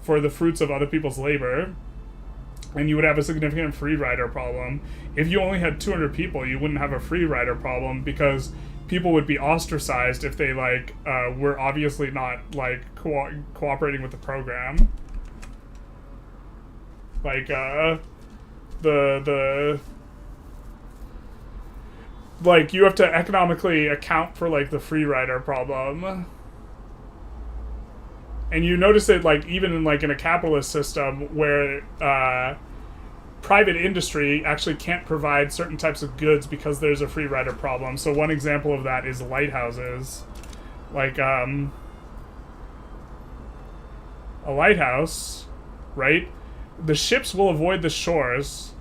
for the fruits of other people's labor, and you would have a significant free rider problem. If you only had 200 people, you wouldn't have a free rider problem, because people would be ostracized if they were obviously not cooperating with the program. You have to economically account for the free rider problem. And you notice it even in in a capitalist system where private industry actually can't provide certain types of goods because there's a free rider problem. So one example of that is lighthouses. A lighthouse, right? The ships will avoid the shores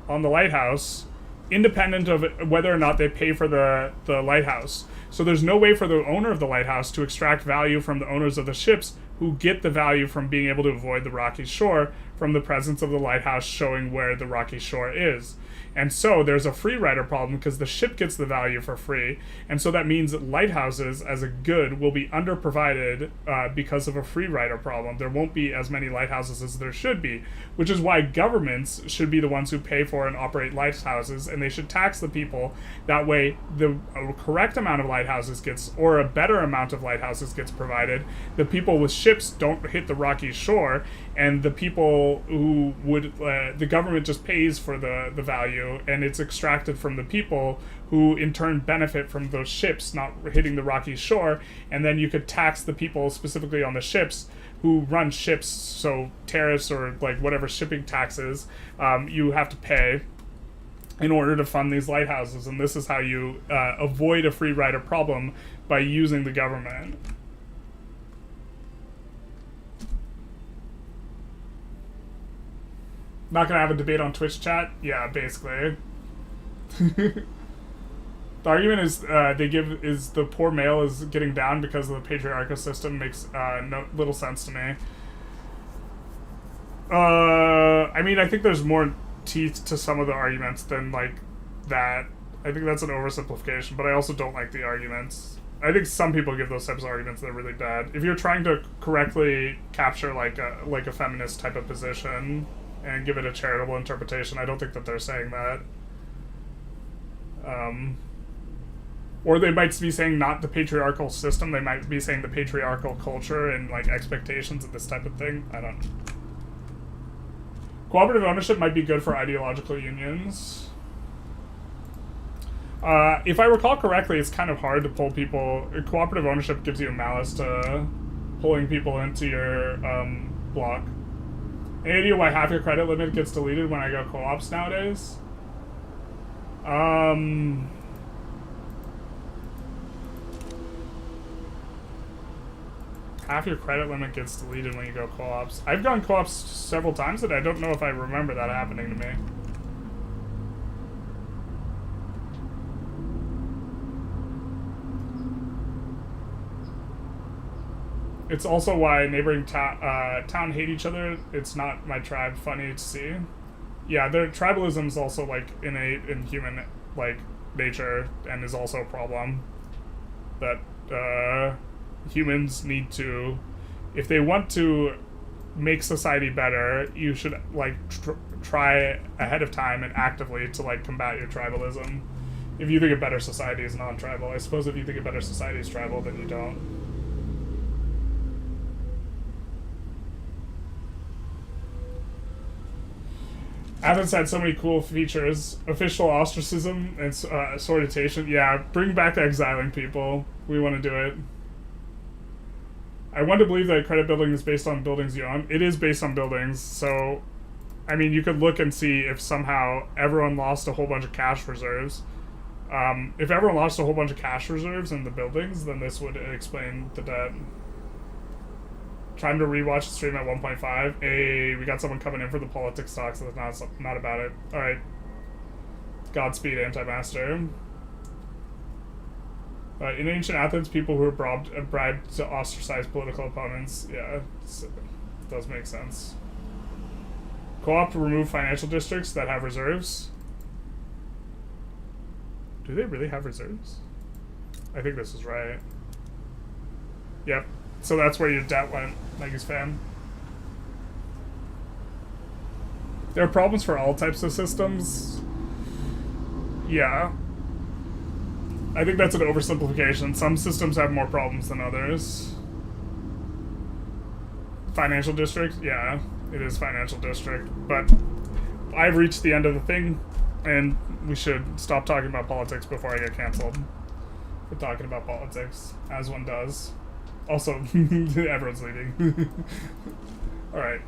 on the lighthouse independent of whether or not they pay for the lighthouse. So there's no way for the owner of the lighthouse to extract value from the owners of the ships, who get the value from being able to avoid the rocky shore from the presence of the lighthouse showing where the rocky shore is. And so there's a free rider problem because the ship gets the value for free. And so that means that lighthouses as a good will be underprovided because of a free rider problem. There won't be as many lighthouses as there should be, which is why governments should be the ones who pay for and operate lighthouses, and they should tax the people. That way the correct amount of lighthouses gets, or a better amount of lighthouses gets provided. The people with ships don't hit the rocky shore, and the people who would the government just pays for the value, and it's extracted from the people who in turn benefit from those ships not hitting the rocky shore, and then you could tax the people specifically on the ships who run ships, so tariffs or like whatever shipping taxes you have to pay in order to fund these lighthouses. And this is how you avoid a free rider problem, by using the government. Not gonna have a debate on Twitch chat? Yeah, basically. The argument is the poor male is getting down because of the patriarchal system makes little sense to me. I mean, I think there's more teeth to some of the arguments than like that. I think that's an oversimplification, but I also don't like the arguments. I think some people give those types of arguments that are really bad. If you're trying to correctly capture like a feminist type of position and give it a charitable interpretation, I don't think that they're saying that. Or they might be saying not the patriarchal system, they might be saying the patriarchal culture and like expectations of this type of thing. I don't know. Cooperative ownership might be good for ideological unions. If I recall correctly, it's kind of hard to pull people. Cooperative ownership gives you a malice to pulling people into your block. Any idea why half your credit limit gets deleted when I go co-ops nowadays? Half your credit limit gets deleted when you go co-ops. I've gone co-ops several times, and I don't know if I remember that happening to me. It's also why neighboring town hate each other. It's not my tribe. Funny to see. Yeah, their tribalism is also like innate in human like nature, and is also a problem that humans need to, if they want to make society better, you should like try ahead of time and actively to like combat your tribalism. If you think a better society is non-tribal, I suppose if you think a better society is tribal, then you don't. Athens had so many cool features. Official ostracism and sortitation. Yeah, bring back the exiling people. We want to do it. I want to believe that credit building is based on buildings you own. It is based on buildings, so I mean, you could look and see if somehow everyone lost a whole bunch of cash reserves. If everyone lost a whole bunch of cash reserves in the buildings, then this would explain the debt. Trying to rewatch the stream at 1.5. Hey, we got someone coming in for the politics talk, so that's not about it. Alright. Godspeed, Anti-Master. In ancient Athens, people who were bribed to ostracize political opponents. Yeah, it does make sense. Co-op to remove financial districts that have reserves. Do they really have reserves? I think this is right. Yep. So that's where your debt went, Maggie's fan. There are problems for all types of systems. Yeah. I think that's an oversimplification. Some systems have more problems than others. Financial district? Yeah, it is financial district. But I've reached the end of the thing, and we should stop talking about politics before I get canceled for talking about politics, as one does. Also, everyone's leaving. Alright.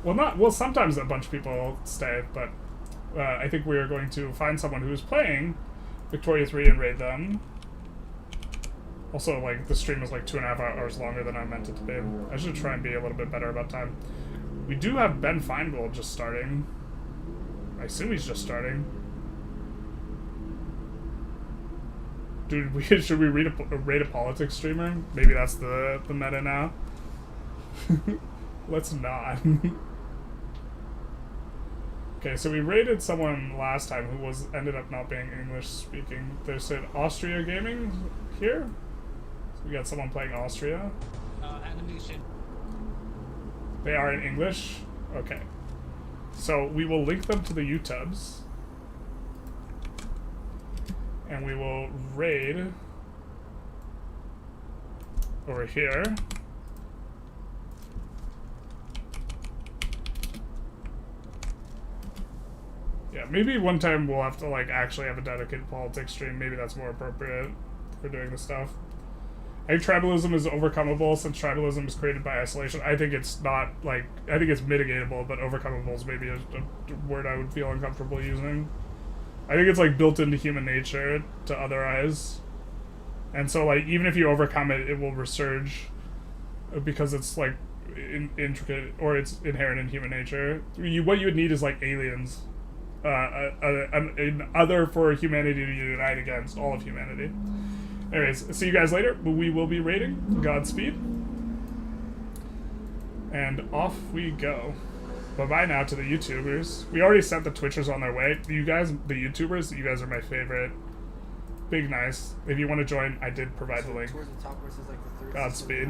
Well, sometimes a bunch of people stay, but I think we are going to find someone who's playing Victoria 3 and raid them. Also, like, the stream is like 2.5 hours longer than I meant it to be. I should try and be a little bit better about time. We do have Ben Feingold just starting. I assume he's just starting. Dude, should we rate a politics streamer? Maybe that's the meta now. Let's not. Okay, so we rated someone last time who ended up not being English speaking. They said Austria Gaming here. So we got someone playing Austria. Animation. They are in English? Okay. So we will link them to the YouTubes. And we will raid over here. Yeah, maybe one time we'll have to like actually have a dedicated politics stream. Maybe that's more appropriate for doing this stuff. I think tribalism is overcomable since tribalism is created by isolation. I think it's not like I think it's mitigatable, but overcomable is maybe a word I would feel uncomfortable using. I think it's like built into human nature to otherize, and so like even if you overcome it, it will resurge because it's like intricate or it's inherent in human nature. What you would need is like aliens. An other for humanity to unite against all of humanity. Anyways, see you guys later. We will be raiding. Godspeed. And off we go. Bye-bye now to the YouTubers. We already sent the Twitchers on their way. You guys, the YouTubers, you guys are my favorite. Big nice. If you want to join, I did provide the link. Godspeed.